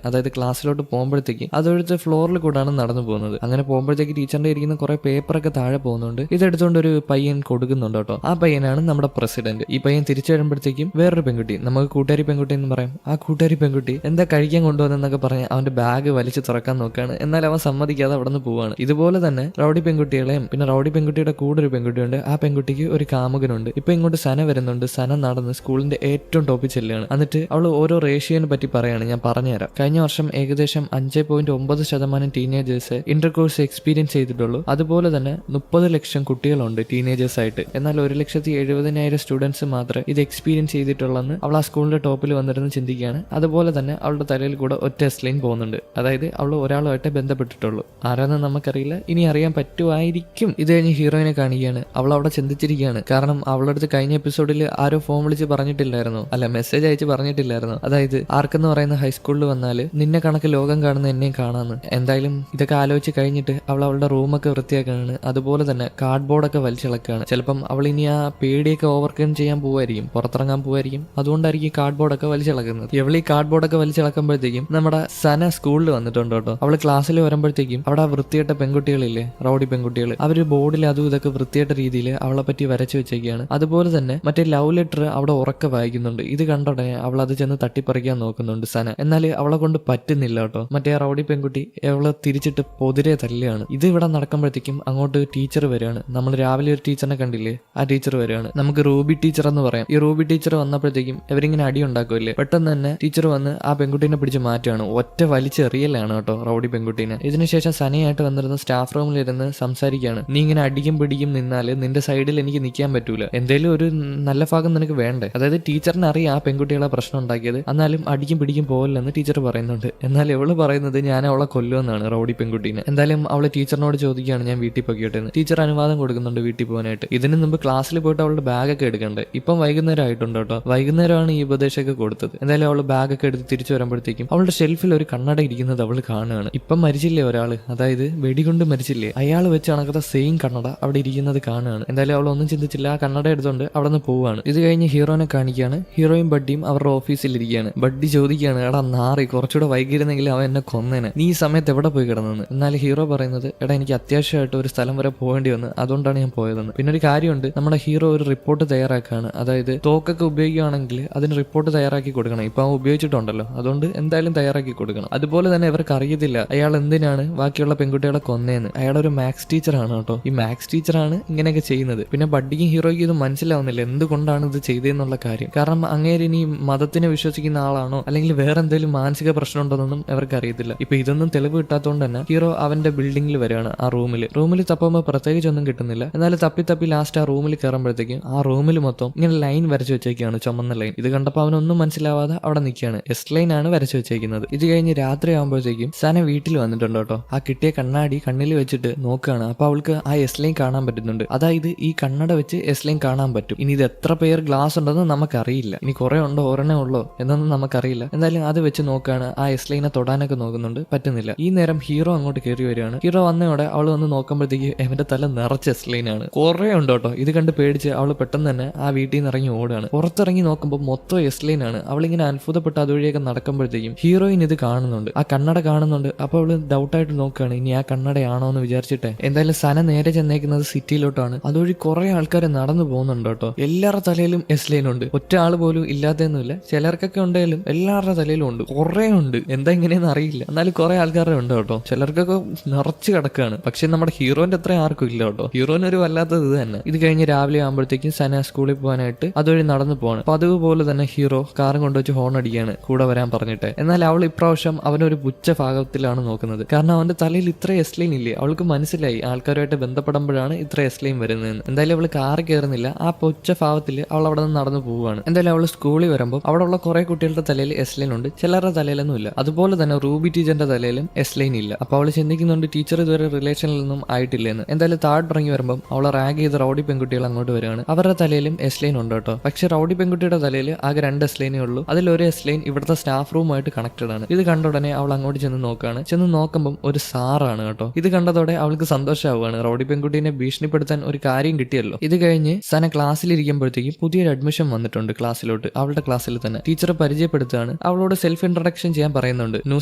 അതായത് ക്ലാസ്സിലോട്ട് പോകുമ്പോഴത്തേക്ക് അതൊഴുത്ത് ഫ്ലോറിൽ കൂടാണ് നടന്നു പോകുന്നത്. അങ്ങനെ പോകുമ്പോഴത്തേക്ക് ടീച്ചറിന്റെ ഇരിക്കുന്ന കുറെ പേപ്പറൊക്കെ താഴെ പോകുന്നുണ്ട്. ഇതെടുത്തുകൊണ്ട് ഒരു പയ്യൻ കൊടുക്കുന്നുണ്ട് കേട്ടോ. ആ പയ്യനാണ് നമ്മുടെ പ്രസിഡന്റ്. ഈ പയ്യൻ തിരിച്ചു വരുമ്പോഴത്തേക്കും വേറൊരു പെൺകുട്ടി, നമുക്ക് കൂട്ടുകാരി പെൺകുട്ടി എന്ന് പറയാം, ആ കൂട്ടുകാരി പെൺകുട്ടി എന്താ കഴിക്കാൻ കൊണ്ടുവന്നെന്നൊക്കെ പറഞ്ഞ് അവന്റെ ബാഗ് വലിച്ചു തുറക്കാൻ നോക്കുകയാണ്. എന്നാൽ അവൻ സമ്മതിക്കാതെ അവിടെ നിന്ന് പോവാണ്. ഇതുപോലെ തന്നെ റൗഡി പെൺകുട്ടികളെയും പിന്നെ റൗഡി പെൺകുട്ടിയുടെ കൂടെ ഒരു പെൺകുട്ടിയുണ്ട്. ആ പെൺകുട്ടിക്ക് ഒരു കാമുകനുണ്ട്. ഇപ്പൊ ഇങ്ങോട്ട് സന വരുന്നുണ്ട്. സന നടന്ന് സ്കൂളിന്റെ ഏറ്റവും ടോപ്പിൽ ചെല്ലുകയാണ്. എന്നിട്ട് അവൾ ഓരോ റേഷ്യോനെ പറ്റി പറയാണ്. ഞാൻ പറഞ്ഞുതരാം. കഴിഞ്ഞ വർഷം ഏകദേശം 5.9% ടീനേജേഴ്സ് ഇന്റർകോഴ്സ് എക്സ്പീരിയൻസ് ചെയ്തിട്ടുള്ളൂ. അതുപോലെ തന്നെ 30 ലക്ഷം കുട്ടികളുണ്ട് ടീനേജേഴ്സ് ആയിട്ട്. എന്നാൽ 1,70,70,000 സ്റ്റുഡൻസ് മാത്രമേ ഇത് എക്സ്പീരിയൻസ് ചെയ്തിട്ടുള്ളെന്ന് അവൾ ആ സ്കൂളിന്റെ സ്കൂളിന്റെ ടോപ്പിൽ വന്നിരുന്ന് ചിന്തിക്കുകയാണ്. അതുപോലെ തന്നെ അവളുടെ തലയിൽ കൂടെ ഒറ്റ എസ്ലൈൻ പോകുന്നുണ്ട്. അതായത് അവൾ ഒരാളുമായിട്ട് ബന്ധപ്പെട്ടിട്ടുള്ളൂ. ആരാന്ന് നമുക്കറിയില്ല, ഇനി അറിയാൻ പറ്റുമായിരിക്കും. ഇത് കഴിഞ്ഞ് ഹീറോയിനെ കാണിക്കുകയാണ്. അവൾ അവിടെ ചിന്തിച്ചിരിക്കുകയാണ്. കാരണം അവളുടെ അടുത്ത് കഴിഞ്ഞ എപ്പിസോഡിൽ ആരോ ഫോൺ വിളിച്ച് പറഞ്ഞിട്ടില്ലായിരുന്നു, അല്ല മെസ്സേജ് അയച്ച് പറഞ്ഞിട്ടില്ലായിരുന്നു. അതായത് ആർക്കെന്ന് പറയുന്ന ഹൈസ്കൂളിൽ വന്നാൽ നിന്നെ കണക്ക് ലോകം കാണുന്ന എന്നെയും കാണാന്ന്. എന്തായാലും ഇതൊക്കെ ആലോചിച്ച് കഴിഞ്ഞിട്ട് അവൾ അവളുടെ റൂമൊക്കെ വൃത്തിയാക്കുകയാണ്. അതുപോലെ തന്നെ കാർഡ് ബോർഡൊക്കെ വലിച്ചിളക്കുകയാണ്. ചിലപ്പം അവൾ ഇനി ആ പേടിയൊക്കെ ഓവർകം ചെയ്യാൻ പോവായിരിക്കും, പുറത്തിറങ്ങാൻ പോവായിരിക്കും. അതുകൊണ്ടായിരിക്കും കാർഡ് ബോർഡൊക്കെ വലിച്ചിളക്കുന്നത്. ഇവൾ ഈ കാർഡ് ബോർഡൊക്കെ വലിച്ചിളക്കുമ്പോഴത്തേക്കും നമ്മുടെ സന സ്കൂളിൽ വന്നിട്ടുണ്ട് കേട്ടോ. അവള് ക്ലാസ്സിൽ വരുമ്പോഴത്തേക്കും അവിടെ ആ വൃത്തിയായിട്ട പെൺകുട്ടികളില്ലേ, റൗഡി പെൺകുട്ടികൾ, അവര് ബോർഡിൽ അതും ഇതൊക്കെ വൃത്തിയായിട്ട രീതിയിൽ അവളെ പറ്റി വരച്ചു വെച്ചേക്കാണ്. അതുപോലെ തന്നെ മറ്റേ ലവ് ലെറ്റർ അവിടെ ഉറക്കെ വായിക്കുന്നുണ്ട്. ഇത് കണ്ടോടെ അവൾ അത് ചെന്ന് തട്ടിപ്പറിക്കാൻ നോക്കുന്നുണ്ട് സന. എന്നാൽ അവളെ കൊണ്ട് പറ്റുന്നില്ല കേട്ടോ. മറ്റേ റൗഡി പെൺകുട്ടി അവളെ തിരിച്ചിട്ട് പൊതിരെ തല്ലുകയാണ്. ഇത് ഇവിടെ നടക്കുമ്പോഴത്തേക്കും അങ്ങോട്ട് ടീച്ചർ വരികയാണ്. നമ്മൾ രാവിലെ ഒരു ടീച്ചറിനെ കണ്ടില്ലേ, ആ ടീച്ചർ വരികയാണ്. നമുക്ക് റൂബി ടീച്ചർ എന്ന് പറയാം. ഈ റൂബി ടീച്ചർ വന്നപ്പോഴത്തേക്കും ഇവരിങ്ങനെ അടി ഉണ്ടാക്കുമല്ലേ, പെട്ടെന്ന് തന്നെ ടീച്ചർ വന്ന് ആ പെൺകുട്ടീനെ പിടിച്ച് മാറ്റുകയാണ്. ഒറ്റ വലിച്ചെറിയലാണ് കേട്ടോ റൗഡി പെൺകുട്ടീനെ. ഇതിനുശേഷം സനയായിട്ട് വന്നിരുന്ന സ്റ്റാഫ് റൂമിലിരുന്ന് സംസാരിക്കുകയാണ്. നീ ഇങ്ങനെ അടിക്കും പിടിക്കും നിന്നാല് നിന്റെ സൈഡിൽ എനിക്ക് നിൽക്കാൻ പറ്റൂല, എന്തേലും ഒരു നല്ല ഭാഗം നിനക്ക് വേണ്ടേ. അതായത് ടീച്ചറിന് അറിയാം ആ പെൺകുട്ടികളെ പ്രശ്നം ഉണ്ടാക്കിയത്, എന്നാലും അടിക്കും പിടിക്കും പോകില്ലെന്ന് ടീച്ചർ പറയുന്നുണ്ട്. എന്നാൽ ഇവള് പറയുന്നത് ഞാൻ അവളെ കൊല്ലുമെന്നാണ് റൗഡി പെൺകുട്ടീനെ. എന്തായാലും അവള് ടീച്ചറിനോട് ചോദിക്കുകയാണ് ഞാൻ വീട്ടിൽ പോയിക്കോട്ടെ എന്ന്. ടീച്ചർ അനുവാദം കൊടുക്കുന്നുണ്ട് വീട്ടിൽ പോകാനായിട്ട്. ഇതിന് മുമ്പ് ക്ലാസ്സിൽ പോയിട്ട് അവളുടെ ബാഗൊക്കെ എടുക്കണ്ടേ. ഇപ്പം വൈകുന്നേരം ആയിട്ടുണ്ട് കേട്ടോ. വൈകുന്നേരമാണ് ഈ ഉപദേശമൊക്കെ കൊടുത്തത്. എന്തായാലും അവള് ബാഗൊക്കെ എടുത്ത് തിരിച്ചു വരുമ്പോഴത്തേക്കും അവളുടെ ഷെൽഫിൽ ഒരു കണ്ണട ഇരിക്കുന്നത് അവൾ കാണുകയാണ്. ഇപ്പം മരിച്ചില്ലേ ഒരാള്, അതായത് വെടികൊണ്ട് മരിച്ചില്ലേ, അയാൾ വെച്ച് കണക്കത്തെ സെയിം കണ്ണട അവിടെ ഇരിക്കുന്നത് കാണുകയാണ്. എന്തായാലും അവൾ ഒന്നും ചിന്തിച്ചില്ല, ആ കണ്ണട എടുത്തുകൊണ്ട് അവിടെ നിന്ന് പോവാണ്. ഇത് കഴിഞ്ഞ് ഹീറോനെ കാണിക്കുകയാണ്. ഹീറോയും ബഡ്ഡിയും അവരുടെ ഓഫീസിലിരിക്കുകയാണ്. ബഡ്ഡി ചോദിക്കുകയാണ്, എടാ നാറി, കുറച്ചുകൂടെ വൈകിയിരുന്നെങ്കിൽ അവൻ എന്നെ കൊന്നേനെ, നീ ഈ സമയത്ത് എവിടെ പോയി കിടന്നെന്ന്. എന്നാൽ ഹീറോ പറയുന്നത്, എടാ എനിക്ക് അത്യാവശ്യമായിട്ട് ഒരു സ്ഥലം വരെ പോകേണ്ടി വന്നു, അതുകൊണ്ടാണ് ഞാൻ പോയതെന്ന്. പിന്നെ ഒരു കാര്യമുണ്ട്, നമ്മുടെ ഹീറോ ഒരു റിപ്പോർട്ട് തയ്യാറാക്കുകയാണ്. അതായത് തോക്കൊക്കെ ഉപയോഗിക്കുകയാണെങ്കിൽ അതിന് റിപ്പോർട്ട് തയ്യാറാക്കി കൊടുക്കണം. ഇപ്പൊ അവൻ ഉപയോഗിച്ചിട്ടുണ്ടല്ലോ, അതുകൊണ്ട് എന്തായാലും തയ്യാറാക്കി കൊടുക്കണം. അതുപോലെ തന്നെ ഇവർക്ക് അറിയത്തില്ല അയാൾ എന്തിനാണ് ബാക്കിയുള്ള പെൺകുട്ടികളെ കൊന്നേന്ന്. അയാളൊരു മാത്സ് ടീച്ചറാണ് കേട്ടോ. ഈ മാത്സ് ടീച്ചറാണ് ഇങ്ങനെയൊക്കെ ചെയ്യുന്നത്. പിന്നെ ബഡ്ഡിക്കും ഹീറോയ്ക്കും ഇത് മനസ്സിലാവുന്നില്ല എന്തുകൊണ്ടാണ് ഇത് ചെയ്തതെന്നുള്ള കാര്യം. കാരണം അങ്ങേര് ഇനി മതത്തിനെ വിശ്വസിക്കുന്ന ആളാണോ അല്ലെങ്കിൽ വേറെ എന്തെങ്കിലും മാനസിക പ്രശ്നം ഉണ്ടോന്നൊന്നും അവർക്ക് അറിയത്തില്ല. ഇപ്പൊ ഇതൊന്നും തെളിവ് കിട്ടാത്തതുകൊണ്ട് തന്നെ ഹീറോ അവന്റെ ബിൽഡിംഗിൽ വരികയാണ്. ആ റൂമിൽ തപ്പുമ്പോൾ പ്രത്യേകിച്ച് ഒന്നും കിട്ടുന്നില്ല. എന്നാലും തപ്പി ലാസ്റ്റ് ആ റൂമിൽ കയറുമ്പോഴത്തേക്കും ആ റൂമിൽ മൊത്തം ഇങ്ങനെ ലൈൻ വരച്ചു വെച്ചേക്കാണ്, ചുമന്ന ലൈൻ. ഇത് കണ്ടപ്പോൾ അവനൊന്നും മനസ്സിലാവാതെ അവിടെ നിൽക്കുകയാണ്. എസ് ലൈൻ ആണ് വരച്ചു വെച്ചേക്കുന്നത്. ഇത് കഴിഞ്ഞ് രാത്രി ആകുമ്പോഴത്തേക്കും സന വീട്ടിൽ വന്നിട്ടുണ്ട് കേട്ടോ. ആ കിട്ടിയ കണ്ണാടി കണ്ണിൽ വെച്ചിട്ട് നോക്കുകയാണ്. അപ്പൊ അവൾക്ക് ആ എസ് ലൈൻ കാണാൻ പറ്റുന്നുണ്ട്. അതായത് ഈ കണ്ണട വെച്ച് എസ് ലൈൻ കാണാൻ പറ്റും. ഇനി ഇത് എത്ര പേർ ഗ്ലാസ് ഉണ്ടെന്ന് നമുക്കറിയില്ല, ഇനി കുറെ ഉണ്ടോ ഒരെണ്ണേ ഉള്ളോ എന്നൊന്നും നമുക്കറിയില്ല. എന്തായാലും അത് വെച്ച് നോക്കുകയാണ്. ആ എസ് ലൈനെ തൊടാനൊക്കെ നോക്കുന്നുണ്ട്, പറ്റുന്നില്ല. ഈ നേരം ഹീറോ അങ്ങോട്ട് കയറി വരികയാണ്. ഹീറോ വന്നയോടെ അവൾ വന്ന് നോക്കുമ്പോഴത്തേക്ക് അവന്റെ തല നിറച്ച എസ് ലൈൻ ആണ്. കുറെ ഉണ്ട് കേട്ടോ. ഇത് കണ്ട് പേടിച്ച് അവൾ പെട്ടെന്ന് തന്നെ ആ വീട്ടിൽ നിന്ന് ഇറങ്ങി ഓടുകയാണ്. പുറത്തിറങ്ങി നോക്കുമ്പോൾ മൊത്തം എസ് ലൈൻ ആണ്. അവളിങ്ങനെ അത്ഭുതപ്പെട്ട് അതുവഴിയൊക്കെ നടക്കുമ്പോഴത്തേക്കും ഹീറോയിൻ ഇത് കാണുന്നുണ്ട്, ആ കണ്ണട കാണുന്നുണ്ട്. അപ്പൊ അവള് ഡൗട്ടായിട്ട് നോക്കുകയാണ് ഇനി ആ കണ്ണടയാണോ എന്ന് വിചാരിച്ചിട്ട്. എന്തായാലും സന നേരെ ചെന്നേക്കുന്നത് സിറ്റിയിലോട്ടാണ്. അതുവഴി കുറെ ആൾക്കാർ നടന്നു പോകുന്നുണ്ട് കേട്ടോ. എല്ലാവരുടെ തലയിലും എസ് ലൈൻ ഉണ്ട്, ഒറ്റ ആള് പോലും ഇല്ലാത്തൊന്നുമില്ല. ചിലർക്കൊക്കെ ഉണ്ടെങ്കിലും എല്ലാവരുടെ തലയിലും ഉണ്ട്, കുറെ ഉണ്ട്. എന്താ ഇങ്ങനെയെന്ന് അറിയില്ല, എന്നാലും കുറെ ആൾക്കാരുടെ ഉണ്ട് കേട്ടോ. ചിലർക്കൊക്കെ നിറച്ച് കിടക്കുകയാണ്. പക്ഷെ നമ്മുടെ ഹീറോന്റെ അത്ര ആർക്കും ഇല്ല കേട്ടോ. ഹീറോന് ഒരു വല്ലാത്തത് ഇത് തന്നെ. ഇത് കഴിഞ്ഞ് രാവിലെ ആകുമ്പോഴത്തേക്കും സന സ്കൂളിൽ പോകാനായിട്ട് അതുവഴി നടന്നു പോവാണ്. അപ്പൊ അതുപോലെ തന്നെ ഹീറോ കാറും കൊണ്ടുവച്ച് ഹോൺ അടിക്കുകയാണ് കൂടെ വരാൻ പറഞ്ഞിട്ട്. എന്നാൽ അവൾ ഇപ്രാവശ്യം അവനൊരു പുച്ഛ ഭാഗത്തിലാണ് നോക്കുന്നത്. കാരണം അവന്റെ തലയിൽ ഇത്ര എസ് ലൈൻ ഇല്ലേ. അവൾക്ക് മനസ്സിലായി ആൾക്കാരുമായിട്ട് ബന്ധപ്പെടുമ്പോഴാണ് ഇത്ര എസ് ലൈൻ വരുന്നതെന്ന്. എന്തായാലും അവൾ കാറ് കയറുന്നില്ല, ആ പുച്ഛ ഭാവത്തിൽ അവൾ അവിടെ നിന്ന് നടന്നു പോവുകയാണ്. എന്തായാലും അവൾ സ്കൂളിൽ വരുമ്പോൾ അവിടെ ഉള്ള കുറെ കുട്ടികളുടെ തലയിൽ എസ് ലൈൻ ഉണ്ട്, ചിലരുടെ തലയിലൊന്നും ഇല്ല. അതുപോലെ തന്നെ റൂബി ടീച്ചറിന്റെ തലയിലും എസ് ലൈൻ ഇല്ല. അപ്പൊ അവൾ ചിന്തിക്കുന്നുണ്ട് ടീച്ചർ ഇതുവരെ റിലേഷനിൽ നിന്നും ആയിട്ടില്ലെന്ന്. എന്തായാലും താഴെ ഇറങ്ങി വരുമ്പോൾ അവളെ റാഗ് ചെയ്ത് റൗഡി പെൺകുട്ടികൾ അങ്ങോട്ട് വരികയാണ്. അവരുടെ തലയിലും എസ് ലൈൻ ഉണ്ട് കേട്ടോ. പക്ഷെ റൗഡി പെൺകുട്ടിയുടെ തലയിൽ ആകെ 2 എസ് ലൈനേ ഉള്ളൂ. അതിലൊരു എസ് ലൈൻ ഇവിടുത്തെ സ്റ്റാഫ് റൂമായിട്ട് കണക്റ്റഡ് ആണ്. ഇത് കണ്ട ഉടനെ അവൾ അങ്ങോട്ട് ചെന്ന് നോക്കുകയാണ്. ചെന്ന് നോക്കുമ്പോൾ ഒരു സാറാണ് കേട്ടോ. ഇത് കണ്ടതോടെ അവൾക്ക് സന്തോഷമാവുകയാണ്. റൗഡി പെൺകുട്ടീനെ ഭീഷണിപ്പെടുത്താൻ ഒരു കാര്യം കിട്ടിയല്ലോ. ഇത് കഴിഞ്ഞ് സന ക്ലാസ്സിലിരിക്കുമ്പോഴത്തേക്കും പുതിയൊരു അഡ്മിഷൻ വന്നിട്ടുണ്ട് ക്ലാസ്സിലോട്ട്. അവളുടെ ക്ലാസ്സിൽ തന്നെ ടീച്ചറെ പരിചയപ്പെടുത്തുകയാണ്. അവളോട് സെൽഫ് ഇൻട്രൊഡക്ഷൻ ചെയ്യാൻ പറയുന്നുണ്ട് ന്യൂ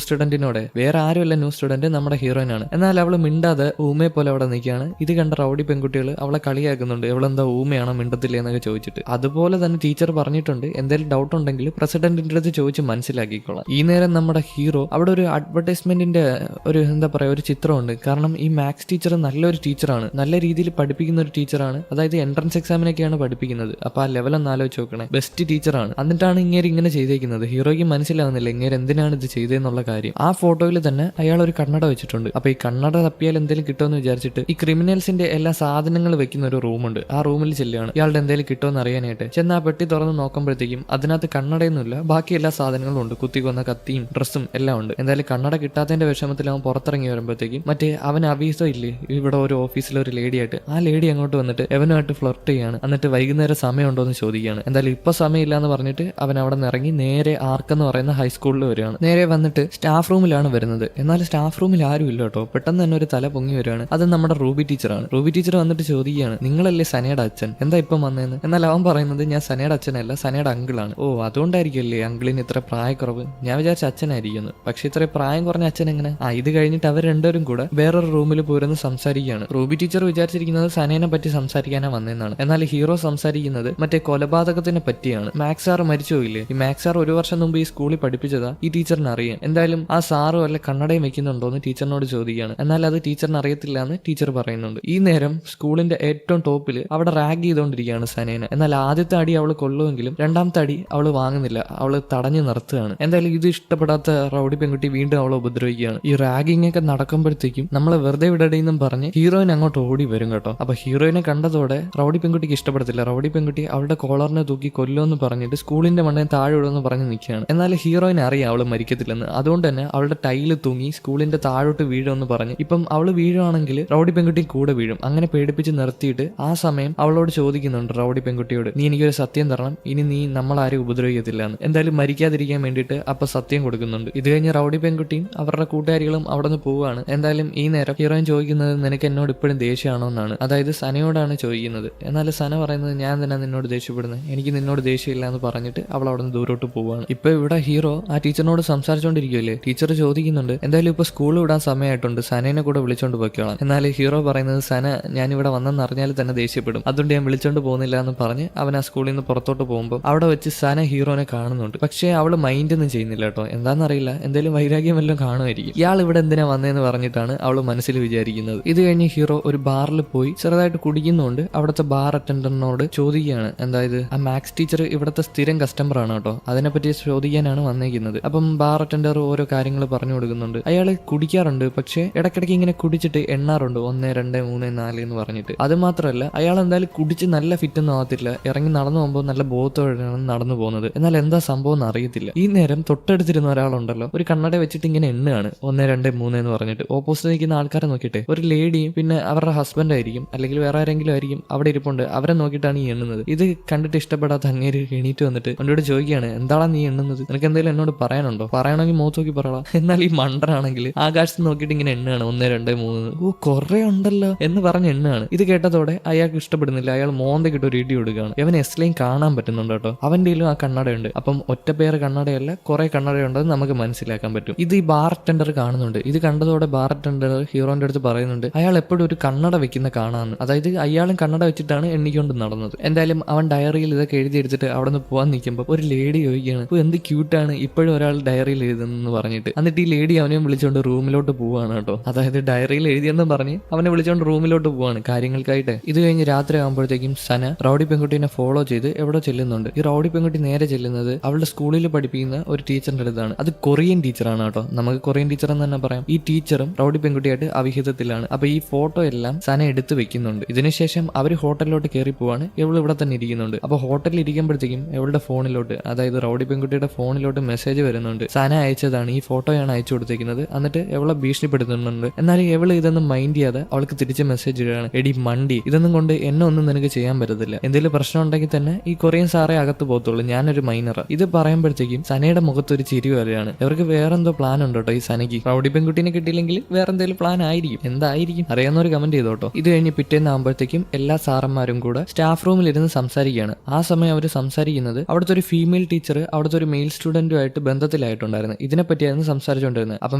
സ്റ്റുഡന്റിനോടെ. വേറെ ആരുമല്ല ന്യൂ സ്റ്റുഡന്റ്, നമ്മുടെ ഹീറോയിനാണ്. എന്നാൽ അവൾ മിണ്ടാതെ ഊമയെ പോലെ അവിടെ നിൽക്കുകയാണ്. ഇത് കണ്ട റൗഡി പെൺകുട്ടികൾ അവളെ കളിയാക്കുന്നുണ്ട്, ഇവളെന്താ ഊമയാണോ മിണ്ടത്തില്ല എന്നൊക്കെ ചോദിച്ചിട്ട്. അതുപോലെ തന്നെ ടീച്ചർ പറഞ്ഞിട്ടുണ്ട് എന്തെങ്കിലും ഡൗട്ട് ഉണ്ടെങ്കിൽ പ്രസിഡന്റിന്റെ അടുത്ത് ചോദിച്ച് മനസ്സിലാക്കിക്കോളാം. ഈ നേരം നമ്മുടെ ഹീറോ അവിടെ ഒരു അഡ്വർടൈസ്മെന്റിന്റെ ഒരു എന്താ പറയാ ഒരു ചിത്രമുണ്ട്. കാരണം ഈ മാത്സ് ടീച്ചർ നല്ലൊരു ടീച്ചറാണ്, നല്ല രീതിയിൽ പഠിപ്പിക്കുന്ന ഒരു ടീച്ചറാണ്. അതായത് എൻട്രൻസ് എക്സാമിനൊക്കെയാണ് പഠിപ്പിക്കുന്നത്. അപ്പൊ ആ ലെവൽ ഒന്ന് ആലോചിച്ച് നോക്കണേ, ബെസ്റ്റ് ടീച്ചറാണ്. എന്നിട്ടാണ് ഇങ്ങനെ ചെയ്തേക്കുന്നത്. ഹീറോയ്ക്ക് മനസ്സിലാവുന്നില്ല എന്തിനാണ് ഇത് ചെയ്തതെന്നുള്ള കാര്യം. ആ ഫോട്ടോയിൽ തന്നെ അയാൾ ഒരു കണ്ണട വെച്ചിട്ടുണ്ട്. അപ്പൊ ഈ കണ്ണട തപ്പിയാൽ എന്തെങ്കിലും കിട്ടുമെന്ന് വിചാരിച്ചിട്ട് ഈ ക്രിമിനൽസിന്റെ എല്ലാ സാധനങ്ങൾ വെക്കുന്ന ഒരു റൂമുണ്ട്. ആ റൂമിൽ ചെല്ലുകയാണ് ഇയാളുടെ എന്തെങ്കിലും കിട്ടുമെന്ന് അറിയാനായിട്ട്. ചെന്ന് ആ പെട്ടി തുറന്ന് നോക്കുമ്പോഴത്തേക്കും അതിനകത്ത് കണ്ണടയൊന്നുമില്ല, ബാക്കി എല്ലാ സാധനങ്ങളും ഉണ്ട്, കുത്തിക്കൊന്ന കത്തിയും ഡ്രസ്സും എല്ലാം ഉണ്ട്. എന്തായാലും കണ്ണട കിട്ടാത്തതിന്റെ വിഷമത്തിൽ അവൻ പുറത്തിറങ്ങി വരുമ്പോഴത്തേക്കും മറ്റേ അവൻ അവീസം ഇല്ലേ ഇവിടെ ഒരു ഓഫീസിലെ ഒരു ലേഡിയായിട്ട്, ആ ലേഡി അങ്ങോട്ട് വന്നിട്ട് എവനുമായിട്ട് ഫ്ലർട്ട് ചെയ്യാണ്. എന്നിട്ട് വൈകുന്നേരം സമയമുണ്ടോ എന്ന് ചോദിക്കുകയാണ്. എന്തായാലും ഇപ്പൊ സമയമില്ല എന്ന് പറഞ്ഞിട്ട് അവൻ അവിടെ നിന്ന് ഇറങ്ങി നേരെ ആർക്കെന്ന് പറയുന്ന ഹൈസ്കൂളിൽ വരികയാണ്. നേരെ വന്നിട്ട് സ്റ്റാഫ് റൂമിലാണ് വരുന്നത്. എന്നാൽ സ്റ്റാഫ് റൂമിൽ ആരും ഇല്ല കേട്ടോ. പെട്ടെന്ന് തന്നെ ഒരു തല പൊങ്ങി വരികയാണ്. അത് നമ്മുടെ റൂബി ടീച്ചറാണ്. റൂബി ടീച്ചർ വന്നിട്ട് ചോദിക്കുകയാണ്, നിങ്ങളല്ലേ സനയുടെ അച്ഛൻ, എന്താ ഇപ്പം വന്നതെന്ന്. എന്നാൽ അവൻ പറയുന്നത് ഞാൻ സനയുടെ അച്ഛനല്ല, സനയുടെ അങ്കിളാണ്. ഓ അതുകൊണ്ടായിരിക്കുമല്ലേ അങ്കിളിന് ഇത്ര പ്രായക്കുറവ്, ഞാൻ വിചാരിച്ച അച്ഛനായിരിക്കുന്നു. പക്ഷെ ഇത്ര പ്രായം കുറഞ്ഞ അച്ഛൻ എങ്ങനെ? ഇത് കഴിഞ്ഞിട്ട് അവർ രണ്ടുപേരും കൂടെ വേറൊരു റൂമിൽ പോരുന്ന് സംസാരിക്കുകയാണ്. റൂബി ടീച്ചർ വിചാരിച്ചിരിക്കുന്നത് സനേനെ പറ്റി സംസാരിക്കാനാ വന്നതെന്നാണ്. എന്നാൽ ഹീറോ സംസാരിക്കുന്നത് മറ്റേ കൊലപാതകത്തിനെ പറ്റിയാണ്. മാക്സ് സാർ മരിച്ചുപോയില്ലേ, ഈ മാക്സ് സാർ 1 വർഷം മുമ്പ് ഈ സ്കൂളിൽ പഠിപ്പിച്ചതാ ഈ ടീച്ചറിന് അറിയാം. എന്തായാലും ആ സാറ് വല്ല കണ്ണടയും വെക്കുന്നുണ്ടോന്ന് ടീച്ചറിനോട് ചോദിക്കുകയാണ്. എന്നാൽ അത് ടീച്ചറിന് അറിയത്തില്ല എന്ന് ടീച്ചർ പറയുന്നുണ്ട്. ഈ നേരം സ്കൂളിന്റെ ഏറ്റവും ടോപ്പിൽ അവിടെ റാഗ് ചെയ്തുകൊണ്ടിരിക്കുകയാണ് സനേനെ. എന്നാൽ ആദ്യത്തെ അടി അവൾ കൊള്ളുമെങ്കിലും രണ്ടാമത്തെ അടി അവൾ വാങ്ങുന്നില്ല, അവള് തടഞ്ഞു നിർത്തുകയാണ്. എന്തായാലും ഇത് ഇഷ്ടപ്പെടാത്ത റൗഡി പെൺകുട്ടി വീണ്ടും അവളെ ഉപദ്രവിക്കുകയാണ്. ഈ റാഗിങ് ഒക്കെ നടക്കുമ്പോഴത്തേക്കും നമ്മളെ വെറുതെ വിടടിയെന്നും പറഞ്ഞ് ഹീറോയിൻ അങ്ങോട്ട് ഓടി വരും കേട്ടോ. അപ്പൊ ഹീറോയിനെ കണ്ടതോടെ റൗഡി പെൺകുട്ടിക്ക് ഇഷ്ടപ്പെടത്തില്ല. റൗഡി പെൺകുട്ടി അവളുടെ കോളറിനെ തൂക്കി കൊല്ലുമെന്ന് പറഞ്ഞിട്ട് സ്കൂളിന്റെ മണ്ടയിൽ താഴെ ഇടുമെന്ന് പറഞ്ഞ് നിൽക്കുകയാണ്. എന്നാൽ ഹീറോയിനെ അറിയാം അവള് മരിക്കത്തില്ലെന്ന്. അതുകൊണ്ട് തന്നെ അവളുടെ ടൈല് തൂങ്ങി സ്കൂളിന്റെ താഴോട്ട് വീഴുമെന്ന് പറഞ്ഞ് ഇപ്പം അവള് വീഴുവാണെങ്കിൽ റൗഡി പെൺകുട്ടി കൂടെ വീഴും. അങ്ങനെ പേടിപ്പിച്ച് നിർത്തിയിട്ട് ആ സമയം അവളോട് ചോദിക്കുന്നുണ്ട് റൗഡി പെൺകുട്ടിയോട്, നീ എനിക്കൊരു സത്യം തരണം, ഇനി നീ നമ്മളാരും ഉപദ്രവിക്കത്തില്ല എന്ന്. എന്തായാലും മരിക്കാതിരിക്കാൻ വേണ്ടിയിട്ട് അപ്പൊ സത്യം കൊടുക്കുന്നുണ്ട്. ഇത് കഴിഞ്ഞ് റൗഡി പെൺകുട്ടിയും അവരുടെ കൂട്ടുകാരികളും അവിടെ നിന്ന് പോവുകയാണ്. എന്തായാലും ഈ നേരം ഹീറോയിൻ ചോദിക്കുന്നത് നിനക്ക് എന്നോട് ഇപ്പോഴും ദേഷ്യമാണോ എന്നാണ്. അതായത് സനയോടാണ് ചോദിക്കുന്നത്. എന്നാൽ സന പറയുന്നത് ഞാൻ തന്നെ നിന്നോട് ദേഷ്യപ്പെടുന്നത്, എനിക്ക് നിന്നോട് ദേഷ്യമില്ല എന്ന് പറഞ്ഞിട്ട് അവൾ അവിടെ നിന്ന് ദൂരോട്ട് പോവുകയാണ്. ഇപ്പൊ ഇവിടെ ഹീറോ ആ ടീച്ചറിനോട് സംസാരിച്ചോണ്ടിരിക്കുമല്ലേ. ടീച്ചർ ചോദിക്കുന്നുണ്ട് എന്തായാലും ഇപ്പൊ സ്കൂൾ വിടാൻ സമയമായിട്ടുണ്ട്, സനേനെ കൂടെ വിളിച്ചോണ്ട് പോയിക്കോളാം. എന്നാൽ ഹീറോ പറയുന്നത് സന ഞാൻ ഇവിടെ വന്നെന്ന് അറിഞ്ഞാൽ തന്നെ ദേഷ്യപ്പെടും, അതുകൊണ്ട് ഞാൻ വിളിച്ചോണ്ട് പോകുന്നില്ല എന്ന് പറഞ്ഞ് അവൻ ആ സ്കൂളിൽ നിന്ന് പുറത്തോട്ട് പോകുമ്പോൾ അവിടെ വെച്ച് സന ഹീറോനെ കാണുന്നുണ്ട്. പക്ഷേ അവള് മൈൻഡ് ഒന്നും ചെയ്യുന്നില്ല കേട്ടോ. എന്താണെന്നറിയില്ല, എന്തെങ്കിലും വൈരാഗ്യം വല്ലതും കാണുമായിരിക്കും. ഇയാൾ ഇവിടെ എന്തിനാ വന്നതെന്ന് പറഞ്ഞിട്ടാണ് അവള് മനസ്സിൽ വിചാരിക്കുന്നത്. ഇത് കഴിഞ്ഞ് ഹീറോ ഒരു ബാറിൽ പോയി ചെറുതായിട്ട് കുടിക്കുന്നുണ്ട്. അവിടുത്തെ ബാർ അറ്റൻഡറിനോട് ചോദിക്കുകയാണ്, അതായത് ആ മാക്സ് ടീച്ചർ ഇവിടുത്തെ സ്ഥിരം കസ്റ്റമർ ആണ് കേട്ടോ, അതിനെപ്പറ്റി ചോദിക്കാനാണ് വന്നേക്കുന്നത്. അപ്പം ബാർ അറ്റൻഡർ ഓരോ കാര്യങ്ങൾ പറഞ്ഞു കൊടുക്കുന്നുണ്ട്. അയാൾ കുടിക്കാറുണ്ട്, പക്ഷേ ഇടയ്ക്കിടയ്ക്ക് ഇങ്ങനെ കുടിച്ചിട്ട് എണ്ണാറുണ്ട് 1 2 3 4 എന്ന് പറഞ്ഞിട്ട്. അത് മാത്രമല്ല അയാൾ എന്തായാലും കുടിച്ച് നല്ല ഫിറ്റൊന്നും ആവത്തില്ല, ഇറങ്ങി നടന്നു പോകുമ്പോൾ നല്ല ബോധത്തോടെയാണ് നടന്നു പോകുന്നത്. എന്നാൽ എന്താ സംഭവം എന്ന് അറിയത്തില്ല. ഈ നേരം തൊട്ടടുത്തിരുന്ന ഒരാളുണ്ടല്ലോ ഒരു കണ്ണട വെച്ചിട്ട് ഇങ്ങനെ എണ്ണുകയാണ് 1 2 3 എന്ന് പറഞ്ഞിട്ട്. ഓപ്പോസിറ്റ് നിൽക്കുന്ന ആൾക്കാരെ നോക്കിയിട്ട് ഒരു ലേഡിയും പിന്നെ അവരുടെ ഹസ്ബൻഡ് ആയിരിക്കും അല്ലെങ്കിൽ വേറെ ആരെങ്കിലും ആയിരിക്കും അവിടെ ഇരിപ്പുണ്ട്, അവരെ നോക്കിയിട്ടാണ് ഈ എണ്ണുന്നത്. ഇത് കണ്ടിട്ട് ഇഷ്ടപ്പെടാത്ത അങ്ങേര് എണീറ്റ് വന്നിട്ട് എന്നോട് ചോദിക്കുകയാണ്, എന്താടാ നീ എണ്ണുന്നത്, നിനക്ക് എന്തെങ്കിലും എന്നോട് പറയാനുണ്ടോ, പറയണമെങ്കിൽ മുഖത്ത് നോക്കി പറയണം. എന്നാൽ ഈ മണ്ടനാണെങ്കിൽ ആകാശത്ത് നോക്കിയിട്ട് ഇങ്ങനെ എണ്ണുകയാണ് 1 2 3, ഓ കുറെ ഉണ്ടല്ലോ എന്ന് പറഞ്ഞ് എണ്ണുകയാണ്. ഇത് കേട്ടതോടെ അയാൾക്ക് ഇഷ്ടപ്പെടുന്നില്ല. അയാൾ മോന്തക്കിട്ട് ഒരു ഇടി കൊടുക്കുകയാണ്. അവൻ എസ്ലൈൻ കാണാൻ പറ്റുന്നുണ്ട് കേട്ടോ, അവന്റെ ആ കണ്ണടയുണ്ട്. അപ്പം ഒറ്റ പേര് കണ്ണടയല്ല കുറെ കണ്ണടയുണ്ടെന്ന് നമുക്ക് മനസ്സിലാക്കാൻ പറ്റും. ഇത് ഈ ബാർ അറ്റൻഡർ കാണുന്നുണ്ട്. ഇത് കണ്ടതോടെ ബാർ അറ്റൻഡർ ഹീറോന്റെ അടുത്ത് പറയുന്നുണ്ട് അയാൾ എപ്പോഴും ഒരു കണ്ണട വെക്കുന്ന കാണാന്ന്. അതായത് അയാളും കണ്ണട വെച്ചിട്ടാണ് എണ്ണിക്കൊണ്ട് നടന്നത്. എന്തായാലും അവൻ ഡയറിയിൽ ഇതൊക്കെ എഴുതി എടുത്തിട്ട് അവിടെ നിന്ന് പോകാൻ നിൽക്കുമ്പോൾ ഒരു ലേഡി ചോദിക്കുകയാണ്, എന്ത് ക്യൂട്ടാണ് ഇപ്പോഴും ഒരാൾ ഡയറിയിൽ എഴുതുന്നെന്ന് പറഞ്ഞിട്ട്. എന്നിട്ട് ഈ ലേഡി അവനെയും വിളിച്ചുകൊണ്ട് റൂമിലോട്ട് പോവാണ് കേട്ടോ. അതായത് ഡയറിയിൽ എഴുതിയെന്ന് പറഞ്ഞ് അവനെ വിളിച്ചുകൊണ്ട് റൂമിലോട്ട് പോവാണ് കാര്യങ്ങൾക്കായിട്ട്. ഇത് കഴിഞ്ഞ് രാത്രി ആകുമ്പോഴത്തേക്കും സന റൗഡി പെൺകുട്ടീനെ ഫോളോ ചെയ്ത് എവിടെ ചെല്ലുന്നുണ്ട്. ഈ റൗഡി പെൺകുട്ടി നേരെ ചെല്ലുന്നത് അവളുടെ സ്കൂളിൽ പഠിപ്പിക്കുന്ന ഒരു ടീച്ചറിന്റെ അടുത്താണ്. അത് കൊറിയൻ ടീച്ചറാണ് കേട്ടോ, നമുക്ക് കൊറിയൻ ടീച്ചർ എന്ന് തന്നെ പറയാം. ഈ ടീച്ചറും റൗഡി പെൺകുട്ടിയായിട്ട് അവിഹിതത്തിലാണ്. അപ്പൊ ഈ ഫോട്ടോ എല്ലാം സന എടുത്ത് വെക്കുന്നുണ്ട്. ഇതിനുശേഷം അവര് ഹോട്ടലിലോട്ട് കയറി പോവാണ്. ഇവള് ഇവിടെ തന്നെ ഇരിക്കുന്നുണ്ട്. അപ്പൊ ഹോട്ടലിൽ ഇരിക്കുമ്പോഴത്തേക്കും ഇവളുടെ ഫോണിലോട്ട്, അതായത് റൗഡി പെൺകുട്ടിയുടെ ഫോണിലോട്ട് മെസ്സേജ് വരുന്നുണ്ട്. സന അയച്ചതാണ്, ഈ ഫോട്ടോയാണ് അയച്ചു കൊടുത്തേക്കുന്നത്. എന്നിട്ട് ഇവളെ ഭീഷണിപ്പെടുത്തുന്നുണ്ട്. എന്നാലും ഇവള് ഇതൊന്നും മൈൻഡ് ചെയ്യാതെ അവൾക്ക് തിരിച്ച് മെസ്സേജ് ഇടുകയാണ്, എടി മണ്ടി, ഇതൊന്നും കൊണ്ട് എന്നെ ഒന്നും നിനക്ക് ചെയ്യാൻ പറ്റത്തില്ല, എന്തെങ്കിലും പ്രശ്നം ഉണ്ടെങ്കിൽ തന്നെ ഈ കൊറിയൻ സാറേ അകത്ത് പോകത്തുള്ളൂ, ഞാനൊരു മൈനറാ. ഇത് പറയുമ്പോഴത്തേക്കും സനയുടെ മുഖത്ത് ഒരു ചിരി വരെയാണ്. ഇവർക്ക് വേറെന്തോ പ്ലാൻ ഉണ്ട് കേട്ടോ ഈ സനയ്ക്ക്. റൗഡി പെൺകുട്ടീനെ കിട്ടിയില്ലെങ്കിൽ വേറെ എന്തെങ്കിലും പ്ലാൻ ആയിരിക്കും. എന്തായിരിക്കും അറിയാവുന്നവർ കമന്റ് ചെയ്തോട്ടോ. ഇത് കഴിഞ്ഞ് പിറ്റേന്ന് ആകുമ്പോഴത്തേക്കും എല്ലാ സാറന്മാരും കൂടെ സ്റ്റാഫ് റൂമിൽ ഇരുന്ന് സംസാരിക്കുകയാണ്. ആ സമയം അവർ സംസാരിക്കുന്നത് അവിടുത്തെ ഒരു ഫീമെയിൽ ടീച്ചർ അവിടുത്തെ ഒരു മെയിൽ സ്റ്റുഡന്റുമായിട്ട് ബന്ധത്തിലായിട്ടുണ്ടായിരുന്നു. ഇതിനെപ്പറ്റിയായിരുന്നു സംസാരിച്ചുകൊണ്ടിരുന്നത്. അപ്പം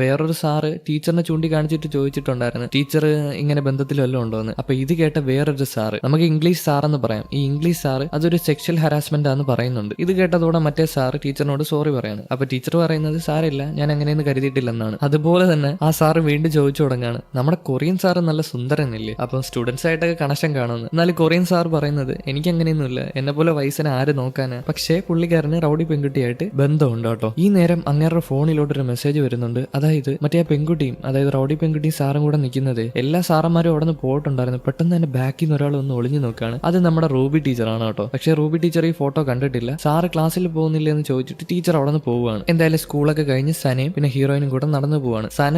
വേറൊരു സാറ് ടീച്ചറിനെ ചൂണ്ടിക്കാണിച്ചിട്ട് ചോദിച്ചിട്ടുണ്ടായിരുന്നു, ടീച്ചർ ഇങ്ങനെ ബന്ധത്തിൽ വല്ലതും ഉണ്ടോ എന്ന്. അപ്പൊ ഇത് കേട്ട വേറൊരു സാറ്, നമുക്ക് ഇംഗ്ലീഷ് സാർ എന്ന് പറയാം, ഈ ഇംഗ്ലീഷ് സാറ് അതൊരു സെക്ഷൽ ഹരാസ്മെന്റ് ആണെന്ന് പറയുന്നുണ്ട്. ഇത് കേട്ടതോടെ മറ്റേ സാറ് ടീച്ചറിനോട് സോറി പറയാണ്. അപ്പൊ ടീച്ചർ പറയുന്നത് സാരില്ല, ഞാൻ അങ്ങനെയൊന്നും കരുതിയിട്ടില്ലെന്നാണ്. അതുപോലെ തന്നെ ആ സാറ് വീണ്ടും ചോദിച്ചു തുടങ്ങാണ്, നമ്മുടെ കൊറിയൻ സാറ് നല്ല സുന്ദരനില്ലേ, അപ്പം സ്റ്റുഡൻസ് ആയിട്ടൊക്കെ കണക്ഷൻ കാണുന്നു. എന്നാലും കൊറിയൻ സാർ പറയുന്നത് എനിക്ക് അങ്ങനെയൊന്നുമില്ല, എന്നെ പോലെ വയസ്സിനെ ആര് നോക്കാനാ, പക്ഷേ പുള്ളിക്കാരന് റൗഡി പെൺകുട്ടിയായിട്ട് ബന്ധമുണ്ട് കേട്ടോ. ഈ നേരം അങ്ങേരുടെ ഫോണിലോട്ട് ഒരു മെസ്സേജ് വരുന്നുണ്ട്. അതായത് മറ്റേ പെൺകുട്ടിയും, അതായത് റൗഡി പെൺകുട്ടിയും സാറും കൂടെ നിൽക്കുന്നത്, എല്ലാ സാറന്മാരും അവിടെ നിന്ന് പോയിട്ടുണ്ടായിരുന്നു. പെട്ടെന്ന് തന്നെ ബാക്കിൽ നിന്ന് ഒരാൾ ഒന്ന് ഒളിഞ്ഞു നോക്കുകയാണ്. അത് നമ്മുടെ റൂബി ടീച്ചറാണ് കേട്ടോ. പക്ഷേ റൂബി ടീച്ചർ ഈ ഫോട്ടോ കണ്ടിട്ട് പറഞ്ഞിട്ടില്ല. സാറ് ക്ലാസ്സിൽ പോകുന്നില്ല എന്ന് ചോദിച്ചിട്ട് ടീച്ചർ അവിടെ നിന്ന് പോവുകയാണ്. എന്തായാലും സ്കൂളൊക്കെ കഴിഞ്ഞ് സനയും പിന്നെ ഹീറോയിനും കൂടെ നടന്നു പോവാണ്. സന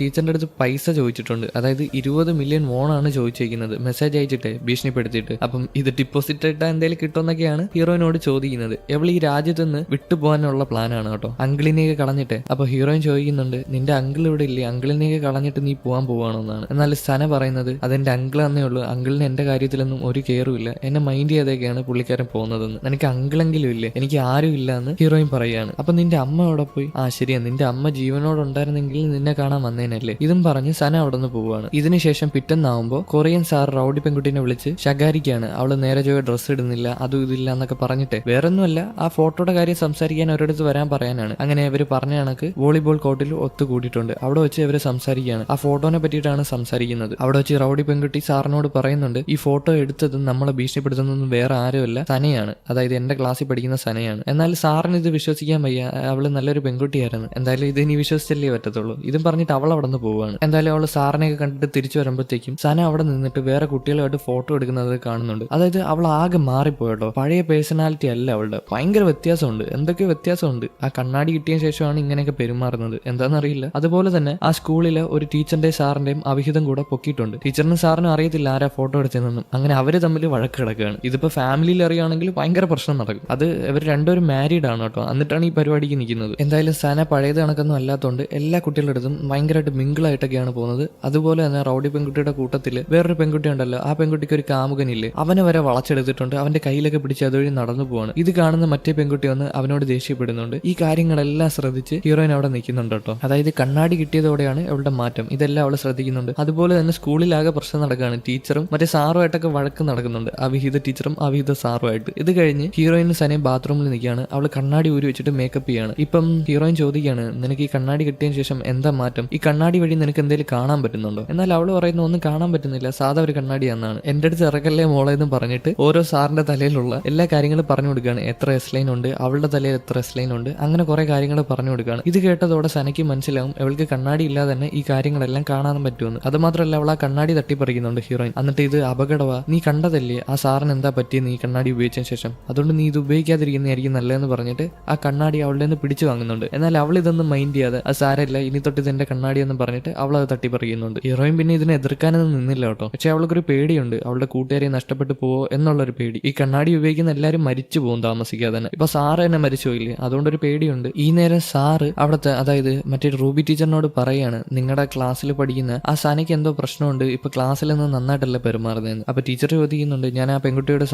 ടീച്ചറിന്റെ അടുത്ത് പൈസ ചോദിച്ചിട്ടുണ്ട്. അതായത് 20 മില്യൺ വോണാണ് ചോദിച്ചിരിക്കുന്നത്, മെസ്സേജ് അയച്ചിട്ട് ഭീഷണിപ്പെടുത്തിയിട്ട്. അപ്പം ഇത് ഡിപ്പോസിറ്റ് ആയിട്ട് എന്തെങ്കിലും കിട്ടുമെന്നൊക്കെയാണ് ഹീറോയിനോട് ചോദിക്കുന്നത്. എവൾ ഈ രാജ്യത്ത് നിന്ന് വിട്ടുപോകാനുള്ള പ്ലാനാണ് കേട്ടോ, അങ്കിളിനെയൊക്കെ കളഞ്ഞിട്ട്. അപ്പൊ ഹീറോയിൻ ചോദിക്കുന്നുണ്ട്, നിന്റെ അങ്കിൾ ഇവിടെ ഇല്ലേ, അങ്കിളിനെയൊക്കെ കളഞ്ഞിട്ട് നീ പോകാൻ പോവാണെന്നാണ്. എന്നാൽ സന പറയുന്നത് അതെന്റെ അങ്കിൾ തന്നേ ഉള്ളൂ, അങ്കിളിന് എന്റെ കാര്യത്തിലൊന്നും ഒരു കെയറും ഇല്ല, എന്നെ മൈൻഡ് ചെയ്തൊക്കെയാണ് പുള്ളിക്കാരൻ പോകുന്നതെന്ന്, നിനക്ക് അങ്കിളെങ്കിലും ഇല്ലേ, എനിക്ക് ആരും ഇല്ല എന്ന് ഹീറോയിൻ പറയുകയാണ്. അപ്പൊ നിന്റെ അമ്മ അവിടെ പോയി, ശരിയാ നിന്റെ അമ്മ ജീവനോട് ഉണ്ടായിരുന്നെങ്കിൽ നിന്നെ കാണാൻ വന്നേനല്ലേ, ഇതും പറഞ്ഞ് സന അവിടെ നിന്ന് പോവാണ്. ഇതിനുശേഷം പിറ്റന്നാവുമ്പോ കൊറിയൻ സാർ റൗഡി പെൺകുട്ടീനെ വിളിച്ച് ശകാരിക്കാണ്. അവള് നേരെ ചോയ ഡ്രസ്സ് ഇടുന്നില്ല, അതും ഇതില്ല എന്നൊക്കെ പറഞ്ഞിട്ട്. വേറൊന്നുമല്ല, ആ ഫോട്ടോയുടെ കാര്യം സംസാരിക്കാൻ ഒരിടത്ത് വരാൻ പറയാനാണ്. അങ്ങനെ ഇവര് പറഞ്ഞ കണക്ക് വോളിബോൾ കോർട്ടിൽ ഒത്തുകൂടിയിട്ടുണ്ട്. അവിടെ വെച്ച് ഇവര് സംസാരിക്കുകയാണ്. ആ ഫോട്ടോനെ പറ്റിയിട്ടാണ് സംസാരിക്കുന്നത്. അവിടെ വെച്ച് റൗഡി പെൺകുട്ടി സാറിനോട് പറയുന്നുണ്ട്, ഈ ഫോട്ടോ എടുത്തതും നമ്മളെ ഭീഷണിപ്പെടുത്തുന്നതും വേറെ ആരുമല്ല, സനയാണ്, അതായത് എന്റെ ക്ലാസ്സിൽ പഠിക്കുന്ന സനയാണ്. എന്നാൽ സാറിന് ഇത് വിശ്വസിക്കാൻ വയ്യ, അവള് നല്ലൊരു പെൺകുട്ടിയായിരുന്നു, എന്തായാലും ഇത് ഇനി വിശ്വസിച്ചല്ലേ പറ്റത്തുള്ളൂ. ഇതും പറഞ്ഞിട്ട് അവൾ അവിടെ നിന്ന് പോവുകയാണ്. എന്തായാലും അവള് സാറിനെയൊക്കെ കണ്ടിട്ട് തിരിച്ചു വരുമ്പോഴത്തേക്കും സന അവിടെ നിന്നിട്ട് വേറെ കുട്ടികളുമായിട്ട് ഫോട്ടോ എടുക്കുന്നത് കാണുന്നുണ്ട്. അതായത് അവൾ ആകെ മാറിപ്പോയട്ടോ, പഴയ പേഴ്സണാലിറ്റി അല്ല അവളുടെ, ഭയങ്കര വ്യത്യാസമുണ്ട്, എന്തൊക്കെ വ്യത്യാസമുണ്ട്. ആ കണ്ണാടി കിട്ടിയ ശേഷമാണ് ഇങ്ങനെയൊക്കെ പെരുമാറുന്നത്, എന്താണെന്നറിയില്ല. അതുപോലെ തന്നെ ആ സ്കൂളിലെ ഒരു ടീച്ചറിന്റെയും സാറിന്റെയും അവിഹിതം കൂടെ പൊക്കിയിട്ടുണ്ട്. ടീച്ചറിനും സാറിനും അറിയത്തില്ല ആരാ ഫോട്ടോ എടുത്തതെന്നും. അങ്ങനെ അവര് തമ്മിൽ വഴക്ക് കിടക്കുകയാണ്. ഇതിപ്പോ ഫാമിലിയിൽ അറിയുകയാണെങ്കിൽ ഭയങ്കര പ്രശ്നം നടക്കും. അത് ഇവർ രണ്ടുപേരും മാരീഡ് ആണ് കേട്ടോ, എന്നിട്ടാണ് ഈ പരിപാടിക്ക് നിൽക്കുന്നത്. എന്തായാലും സന പഴയത് കണക്കൊന്നും അല്ലാത്തതുകൊണ്ട് എല്ലാ കുട്ടികളുടെ അടുത്തും ഭയങ്കരമായിട്ട് മിങ്കിളായിട്ടൊക്കെയാണ് പോകുന്നത്. അതുപോലെ തന്നെ റൗഡി പെൺകുട്ടിയുടെ കൂട്ടത്തിൽ വേറൊരു പെൺകുട്ടി ഉണ്ടല്ലോ, ആ പെൺകുട്ടിക്ക് ഒരു കാമുകനില്ലേ, അവനെ വരെ വളച്ചെടുത്തിട്ടുണ്ട്, അവന്റെ കയ്യിലൊക്കെ പിടിച്ച് അതുവഴി നടന്നു പോവാണ്. ഇത് കാണുന്ന മറ്റേ പെൺകുട്ടി വന്ന് അവനോട് ദേഷ്യപ്പെടുന്നുണ്ട്. ഈ കാര്യങ്ങളെല്ലാം ശ്രദ്ധിച്ച് ഹീറോയിൻ അവിടെ നിൽക്കുന്നുണ്ട് കേട്ടോ. അതായത് കണ്ണാടി കിട്ടിയതോടെയാണ് അവളുടെ മാറ്റം, ഇതെല്ലാം അവൾ ശ്രദ്ധിക്കുന്നുണ്ട്. അതുപോലെ തന്നെ സ്കൂളിലാകെ പ്രശ്നം നടക്കുകയാണ്, ടീച്ചറും മറ്റേ സാറുമായിട്ടൊക്കെ വഴക്ക് നടക്കുന്നുണ്ട്, അവിഹിത ടീച്ചറും അവിഹിത സാറുമായിട്ട്. ഇത് കഴിഞ്ഞ് ഹീറോയിനും സനയും ബാത്റൂമിൽ നിൽക്കുകയാണ്. അവൾ കണ്ണാടി ഊരി വെച്ചിട്ട് മേക്കപ്പ് ചെയ്യാണ്. ഇപ്പം ഹീറോയിൻ ചോദിക്കുകയാണ്, നിനക്ക് ഈ കണ്ണാടി കിട്ടിയതിന് ശേഷം എന്താ മാറ്റം, ഈ കണ്ണാടി വഴി നിനക്ക് എന്തെങ്കിലും കാണാൻ പറ്റുന്നുണ്ടോ? എന്നാൽ അവള് പറയുന്ന ഒന്നും കാണാൻ പറ്റുന്നില്ല, സാധാ ഒരു കണ്ണാടിയാണെന്നാണ്. എന്റെ അടുത്ത് ഇറക്കല്ലേ മോളെന്ന് പറഞ്ഞിട്ട് ഓരോ സാറിന്റെ തലയിലുള്ള എല്ലാ കാര്യങ്ങളും പറഞ്ഞു കൊടുക്കുകയാണ്. എത്ര എസ് ലൈൻ ഉണ്ട്, അവളുടെ തലയിൽ എത്ര എസ് ലൈൻ ഉണ്ട്, അങ്ങനെ കുറെ കാര്യങ്ങൾ പറഞ്ഞു കൊടുക്കുകയാണ്. ഇത് കേട്ടതോടെ സനയ്ക്ക് മനസ്സിലാവും അവൾക്ക് കണ്ണാടി ഇല്ലാതെ തന്നെ ഈ കാര്യങ്ങളെല്ലാം കാണാൻ പറ്റുമെന്ന്. അത് മാത്രമല്ല അവൾ ആ കണ്ണാടി തട്ടിപ്പറിക്കുന്നുണ്ട് ഹീറോയിൻ. എന്നിട്ട് ഇത് അപകടവാ, നീ കണ്ടതല്ലേ ആ സാറിന് എന്താ പറ്റിയെന്ന് ഈ കണ്ണാടി ഉപയോഗിച്ചതിന് ശേഷം, അതുകൊണ്ട് നീ ഇത് ഉപയോഗിക്കാതിരിക്കുന്നതായിരിക്കും നല്ലതെന്ന് പറഞ്ഞിട്ട് ആ കണ്ണാടി അവളുടെ നിന്ന് പിടിച്ചു വാങ്ങുന്നുണ്ട്. എന്നാൽ അവൾ ഇതൊന്നും മൈൻഡ് ചെയ്യാതെ അത് സാരമില്ല, ഇനി തൊട്ട് ഇതെന്റെ കണ്ണാടി എന്ന് പറഞ്ഞിട്ട് അവൾ അത് തട്ടിപ്പറിക്കുന്നുണ്ട്. ഹീറോയിൻ പിന്നെ ഇതിനെ എതിർക്കാനൊന്നും നിന്നില്ല കേട്ടോ. പക്ഷെ അവൾക്കൊരു പേടിയുണ്ട്, അവളുടെ കൂട്ടുകാരെ നഷ്ടപ്പെട്ടു പോവോ എന്നുള്ളൊരു പേടി. ഈ കണ്ണാടി ഉപയോഗിക്കുന്ന എല്ലാവരും മരിച്ചു പോകും താമസിക്കാതെ തന്നെ. ഇപ്പൊ സാറ് തന്നെ മരിച്ചു പോയില്ലേ, അതുകൊണ്ടൊരു പേടിയുണ്ട്. ഈ നേരം സാറ് അവിടുത്തെ അതായത് മറ്റേ റൂബി ടീച്ചറിനോട് പറയാണ്, നിങ്ങളുടെ ക്ലാസ്സിൽ പഠിക്കുന്ന ആ സനയ്ക്ക് എന്തോ പ്രശ്നമുണ്ട്, ഇപ്പൊ ക്ലാസ്സിൽ നിന്ന് നന്നായിട്ടല്ല പെരുമാറുന്നതെന്ന്. അപ്പൊ ടീച്ചർ ചോദിക്കുന്നുണ്ട്, ഞാൻ ആ പെൺകുട്ടിയോട്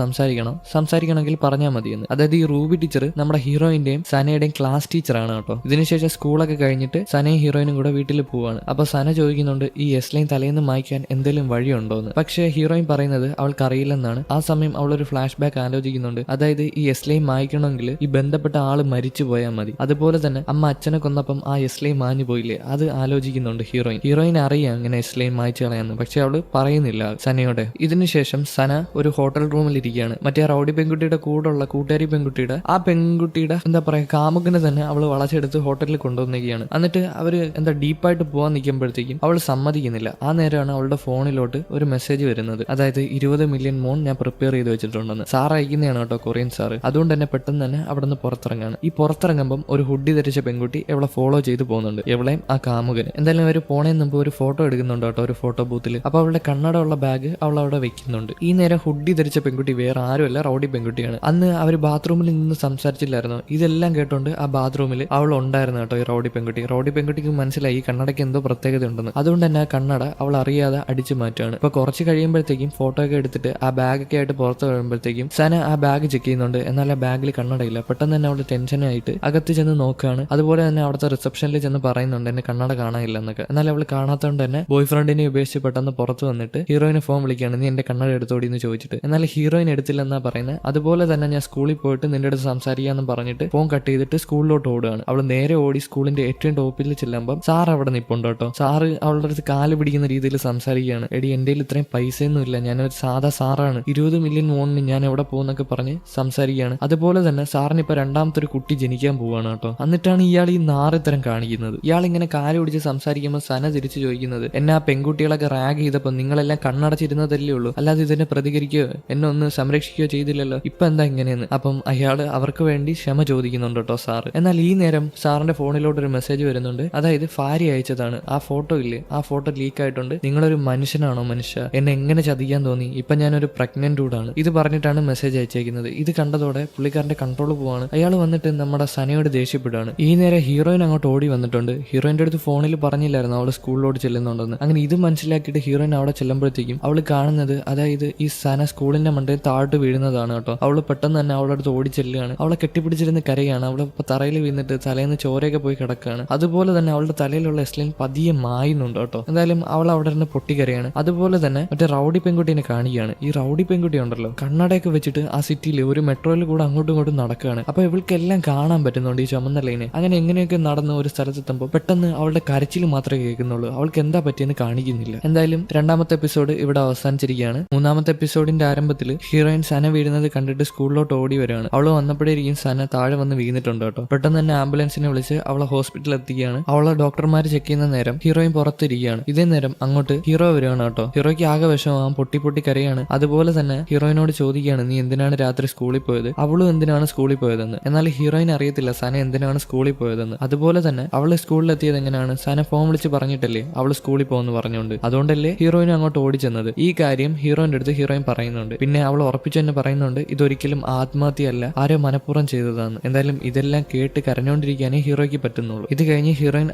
സംസാരിക്കണമെങ്കിൽ പറഞ്ഞാൽ മതിയെന്ന്. അതായത് ഈ റൂബി ടീച്ചർ നമ്മുടെ ഹീറോയിന്റെയും സനയുടെയും ക്ലാസ് ടീച്ചറാണ് കേട്ടോ. ഇതിനുശേഷം സ്കൂളൊക്കെ കഴിഞ്ഞിട്ട് സനയും ഹീറോയിനും കൂടെ വീട്ടിൽ പോവാണ്. അപ്പൊ സന ചോദിക്കുന്നുണ്ട്, ഈ എസ് ലൈൻ തലേന്ന് മായ്ക്കാൻ എന്തെങ്കിലും വഴിയുണ്ടോ എന്ന്. പക്ഷേ ഹീറോയിൻ പറയുന്നത് അവൾക്ക് അറിയില്ലെന്നാണ്. ആ സമയം അവളൊരു ഫ്ലാഷ് ബാക്ക് ആലോചിക്കുന്നുണ്ട്. അതായത് ഈ എസ് ലൈൻ മായ്ക്കണമെങ്കിൽ ഈ ബന്ധപ്പെട്ട ആള് മരിച്ചു പോയാൽ മതി. അതുപോലെ തന്നെ അമ്മ അച്ഛനെ കൊന്നപ്പം ആ എസ് ലൈൻ മാഞ്ഞു പോയില്ലേ, അത് ആലോചിക്കുന്നുണ്ട് ഹീറോയിൻ അറിയാം അങ്ങനെ എസ് ലൈൻ മായ്ച്ചു കളയാന്ന്, പക്ഷെ അവള് പറയുന്നില്ല സനയോടെ. ഇതിനുശേഷം സന ഒരു ഹോട്ടൽ റൂമിൽ ഇരിക്കുകയാണ്. മറ്റേ റൗഡി പെൺകുട്ടിയുടെ കൂടെയുള്ള കൂട്ടുകാരി പെൺകുട്ടിയുടെ എന്താ പറയാ കാമുകനെ തന്നെ അവള് വളച്ചെടുത്ത് ഹോട്ടലിൽ കൊണ്ടുവന്നിരിക്കുകയാണ്. എന്നിട്ട് അവര് ഡീപ്പായിട്ട് പോകാൻ നിൽക്കുമ്പോഴത്തേക്കും അവൾ സമ്മതിക്കുന്നില്ല. ആ നേരമാണ് അവളുടെ ഫോണിലോട്ട് ഒരു മെസ്സേജ് വരുന്നത്. അതായത് 20 മില്യൺ മോൺ ഞാൻ പ്രിപ്പയർ ചെയ്ത് വെച്ചിട്ടുണ്ടെന്ന്. സാർ അയക്കുന്നതാണ് കേട്ടോ, കൊറിയൻ സാറ്. അതുകൊണ്ട് തന്നെ പെട്ടെന്ന് തന്നെ അവിടെ നിന്ന് പുറത്തിറങ്ങാണ്. ഈ പുറത്തിറങ്ങുമ്പോൾ ഒരു ഹുഡി ധരിച്ച പെൺകുട്ടി അവളെ ഫോളോ ചെയ്ത് പോകുന്നുണ്ട്, എവളെയും ആ കാമുകന്. എന്തായാലും അവർ പോണേന്ന് മുമ്പ് ഒരു ഫോട്ടോ എടുക്കുന്നുണ്ട് കേട്ടോ, ഒരു ഫോട്ടോ ബൂത്തിൽ. അപ്പൊ അവളുടെ കണ്ണട ഉള്ള ബാഗ് അവൾ അവിടെ വെക്കുന്നുണ്ട്. ഈ നേരം ഹുഡി ധരിച്ച പെൺകുട്ടി വേറെ ആരുമല്ല, റൗഡി പെൺകുട്ടിയാണ്. അന്ന് അവർ ബാത്റൂമിൽ നിന്ന് സംസാരിച്ചില്ലായിരുന്നു. ഇതെല്ലാം കേട്ടോണ്ട് ആ ബാത്റൂമിൽ അവൾ ഉണ്ടായിരുന്നു കേട്ടോ, ഈ റൗഡി പെൺകുട്ടിക്ക് മനസ്സിലായി ഈ കണ്ണടയ്ക്ക് എന്തോ പ്രത്യേകത ഉണ്ടെന്ന്. അതുകൊണ്ട് തന്നെ ആ കണ്ണട അവൾ അറിയാതെ അടിച്ചു മാറ്റുകയാണ്. ഇപ്പൊ കുറച്ച് കഴിയുമ്പോഴത്തേക്കും ഫോട്ടോ ഒക്കെ എടുത്തിട്ട് ആ ബാഗൊക്കെ ആയിട്ട് പുറത്ത് വരുമ്പോഴത്തേക്കും സന ആ ബാഗ് ചെക്ക് ചെയ്യുന്നുണ്ട്. എന്നാൽ ആ ബാഗിൽ കണ്ണടയില്ല. പെട്ടെന്ന് തന്നെ അവളുടെ ടെൻഷനായിട്ട് അകത്ത് ചെന്ന് നോക്കുകയാണ്. അതുപോലെ തന്നെ അവിടുത്തെ റിസപ്ഷനിൽ ചെന്ന് പറയുന്നുണ്ട് എന്നെ കണ്ണട കാണാനില്ല എന്നൊക്കെ. എന്നാൽ അവൾ കാണാത്തതുകൊണ്ട് തന്നെ ബോയ് ഫ്രണ്ടിനെ ഉപേക്ഷിച്ച് പെട്ടെന്ന് പുറത്ത് വന്നിട്ട് ഹീറോയിനെ ഫോൺ വിളിക്കുകയാണ്, നീ എന്റെ കണ്ണട എടുത്തോടി എന്ന് ചോദിച്ചിട്ട്. എന്നാൽ ഹീറോയിൻ എടുത്തില്ലെന്നാ പറയുന്നത്. അതുപോലെ തന്നെ ഞാൻ സ്കൂളിൽ പോയിട്ട് നിന്റെ അടുത്ത് സംസാരിക്കാന്ന് പറഞ്ഞിട്ട് ഫോൺ കട്ട് ചെയ്തിട്ട് സ്കൂളിലോട്ട് ഓടുകയാണ്. അവൾ നേരെ ഓടി സ്കൂളിന്റെ ഏറ്റവും ടോപ്പിൽ ചെല്ലുമ്പോൾ സാർ അവിടെ നിപ്പുണ്ട് കേട്ടോ. സാറ് അവളുടെ അടുത്ത് കാല് പിടിക്കുന്ന രീതിയിൽ സംസാരിക്കുകയാണ്. എടി എന്റെ ഇത്രയും പൈസയൊന്നും ഇല്ല, ഞാനൊരു സാധാ സാറാണ്, 20 മില്യൺ വോണിന് ഞാൻ എവിടെ പോകുന്നൊക്കെ പറഞ്ഞ് സംസാരിക്കുകയാണ്. അതുപോലെ തന്നെ സാറിന് ഇപ്പൊ രണ്ടാമത്തെ ഒരു കുട്ടി ജനിക്കാൻ പോവാണ് കേട്ടോ. എന്നിട്ടാണ് ഇയാൾ ഈ നാറിത്തരം കാണിക്കുന്നത്. ഇയാൾ ഇങ്ങനെ കാല് പിടിച്ച് സംസാരിക്കുമ്പോൾ സന തിരിച്ചു ചോദിക്കുന്നത്, എന്നെ ആ പെൺകുട്ടികളൊക്കെ റാഗ് ചെയ്തപ്പോൾ നിങ്ങളെല്ലാം കണ്ണടച്ചിരുന്നതല്ലേ ഉള്ളൂ, അല്ലാതെ ഇതിനെ പ്രതികരിക്കുകയോ എന്നെ ഒന്ന് സംരക്ഷിക്കുകയോ ചെയ്തില്ലല്ലോ, ഇപ്പൊ എന്താ ഇങ്ങനെയെന്ന്. എന്ന്. അപ്പം അയാള് അവർക്ക് വേണ്ടി ക്ഷമ ചോദിക്കുന്നുണ്ട് കേട്ടോ സാറ്. എന്നാൽ ഈ നേരം സാറിന്റെ ഫോണിലോട്ട് ഒരു മെസ്സേജ് വരുന്നുണ്ട്. അതായത് ഫാരി അയച്ചതാണ്. ആ ഫോട്ടോ ഇല്ലേ, ആ ഫോട്ടോ ലീക്ക് ആയിട്ടുണ്ട്. നിങ്ങളൊരു മനുഷ്യനാണോ മനുഷ്യ, എന്നെ എങ്ങനെ ചതിക്കാൻ തോന്നി, ഇപ്പൊ ഞാനൊരു പ്രഗ്നന്റ് കൂടാണ്. ഇത് പറഞ്ഞിട്ടാണ് മെസ്സേജ് അയച്ചേക്കുന്നത്. ഇത് കണ്ടതോടെ പുള്ളിക്കാരന്റെ കൺട്രോൾ പോവാണ്. അയാൾ വന്നിട്ട് നമ്മുടെ സനയോട് ദേഷ്യപ്പെടുകയാണ്. ഈ നേരെ ഹീറോയിൻ അങ്ങോട്ട് ഓടി വന്നിട്ടുണ്ട്. ഹീറോയിന്റെ അടുത്ത് ഫോണിൽ പറഞ്ഞില്ലായിരുന്നു അവള് സ്കൂളിലോട്ട് ചെല്ലുന്നുണ്ടെന്ന്. അങ്ങനെ ഇത് മനസ്സിലാക്കിയിട്ട് ഹീറോയിൻ അവിടെ ചെല്ലുമ്പോഴത്തേക്കും അവള് കാണുന്നത് അതായത് ഈ സന സ്കൂളിന്റെ മണ്ടയിൽ താഴോട്ട് വീഴുന്നതാണ് കേട്ടോ. അവള് പെട്ടെന്ന് തന്നെ അവളുടെ അടുത്ത് ഓടി ചെല്ലുകയാണ്. അവളെ കെട്ടിപ്പിടിച്ചിരുന്ന് കരയാണ്. അവളെ തറയിൽ വീണിട്ട് തലേന്ന് ചോരയൊക്കെ പോയി കിടക്കുകയാണ്. അതുപോലെ തന്നെ അവളുടെ തലയിലുള്ള എസ്ലിൻ പതിയെ മായുന്നുണ്ട് കേട്ടോ. എന്തായാലും അവൾ അവിടെ നിന്ന് പൊട്ടിക്കരയാണ്. അതുപോലെ തന്നെ മറ്റേ റൗഡി പെൺകുട്ടീനെ കാണിക്കുകയാണ്. ഈ റൗഡി പെൺകുട്ടി ഉണ്ടല്ലോ, കണ്ണടയൊക്കെ വെച്ചിട്ട് ആ സിറ്റിയിൽ ഒരു മെട്രോയിൽ കൂടെ അങ്ങോട്ടും ഇങ്ങോട്ടും നടക്കുകയാണ്. അപ്പൊ ഇവൾക്കെല്ലാം കാണാൻ പറ്റുന്നുണ്ട് ഈ ചുമന്ന ലൈനെ. അങ്ങനെ എങ്ങനെയൊക്കെ നടന്ന് ഒരു സ്ഥലത്തെത്തുമ്പോൾ പെട്ടെന്ന് അവളുടെ കരച്ചിൽ മാത്രമേ കേൾക്കുന്നുള്ളൂ. അവൾക്ക് എന്താ പറ്റിയെന്ന് കാണിക്കുന്നില്ല. എന്തായാലും രണ്ടാമത്തെ എപ്പിസോഡ് ഇവിടെ അവസാനിച്ചിരിക്കുകയാണ്. മൂന്നാമത്തെ എപ്പിസോഡിന്റെ ആരംഭത്തിൽ ഹീറോയിൻ സന വീഴുന്നത് കണ്ടിട്ട് സ്കൂളിലോട്ട് ഓടി വരികയാണ്. അവള് വന്നപ്പോഴേക്കും സന താഴെ വന്ന് വീണിട്ടുണ്ട് കേട്ടോ. പെട്ടെന്ന് തന്നെ ആംബുലൻസിനെ വിളിച്ച് അവളെ ഹോസ്പിറ്റലിൽ എത്തിക്കുകയാണ്. അവളെ ഡോക്ടർമാർ ചെക്ക് ചെയ്യുന്ന നേരം ഹീറോയിൻ പുറത്തിരിക്കുകയാണ്. ഇതേ നേരം അങ്ങോട്ട് ഹീറോ വരികയാണ് കേട്ടോ. ഹീറോയ്ക്ക് ആകെ വിഷമം, പൊട്ടി കരയാണ്. അതുപോലെ തന്നെ ഹീറോയിനോട് ചോദിക്കുകയാണ്, നീ എന്തിനാണ് രാത്രി സ്കൂളിൽ പോയത്, അവളും എന്തിനാണ് സ്കൂളിൽ പോയതെന്ന്. എന്നാൽ ഹീറോയിൻ അറിയത്തില്ല സന എന്തിനാണ് സ്കൂളിൽ പോയതെന്ന്. അതുപോലെ തന്നെ അവള് സ്കൂളിൽ എത്തിയത് എങ്ങനെയാണ്, സന ഫോൺ വിളിച്ച് പറഞ്ഞിട്ടല്ലേ അവള് സ്കൂളിൽ പോകുന്നു പറഞ്ഞുകൊണ്ട്. അതുകൊണ്ടല്ലേ ഹീറോയിൻ അങ്ങോട്ട് ഓടിച്ചെന്നത്. ഈ കാര്യം ഹീറോയിന്റെ അടുത്ത് ഹീറോയിൻ പറയുന്നുണ്ട്. പിന്നെ അവൾ ഉറപ്പിച്ചു തന്നെ പറയുന്നുണ്ട്, ഇതൊരിക്കലും ആത്മഹത്യയല്ല, ആരോ മനഃപൂർവ്വം ചെയ്തതാണ്. എന്തായാലും ഇതെല്ലാം കേട്ട് കരഞ്ഞുകൊണ്ടിരിക്കാനേ ഹീറോയ്ക്ക് പറ്റുന്നുള്ളൂ. ഇത് കഴിഞ്ഞ് ഹീറോയിൻ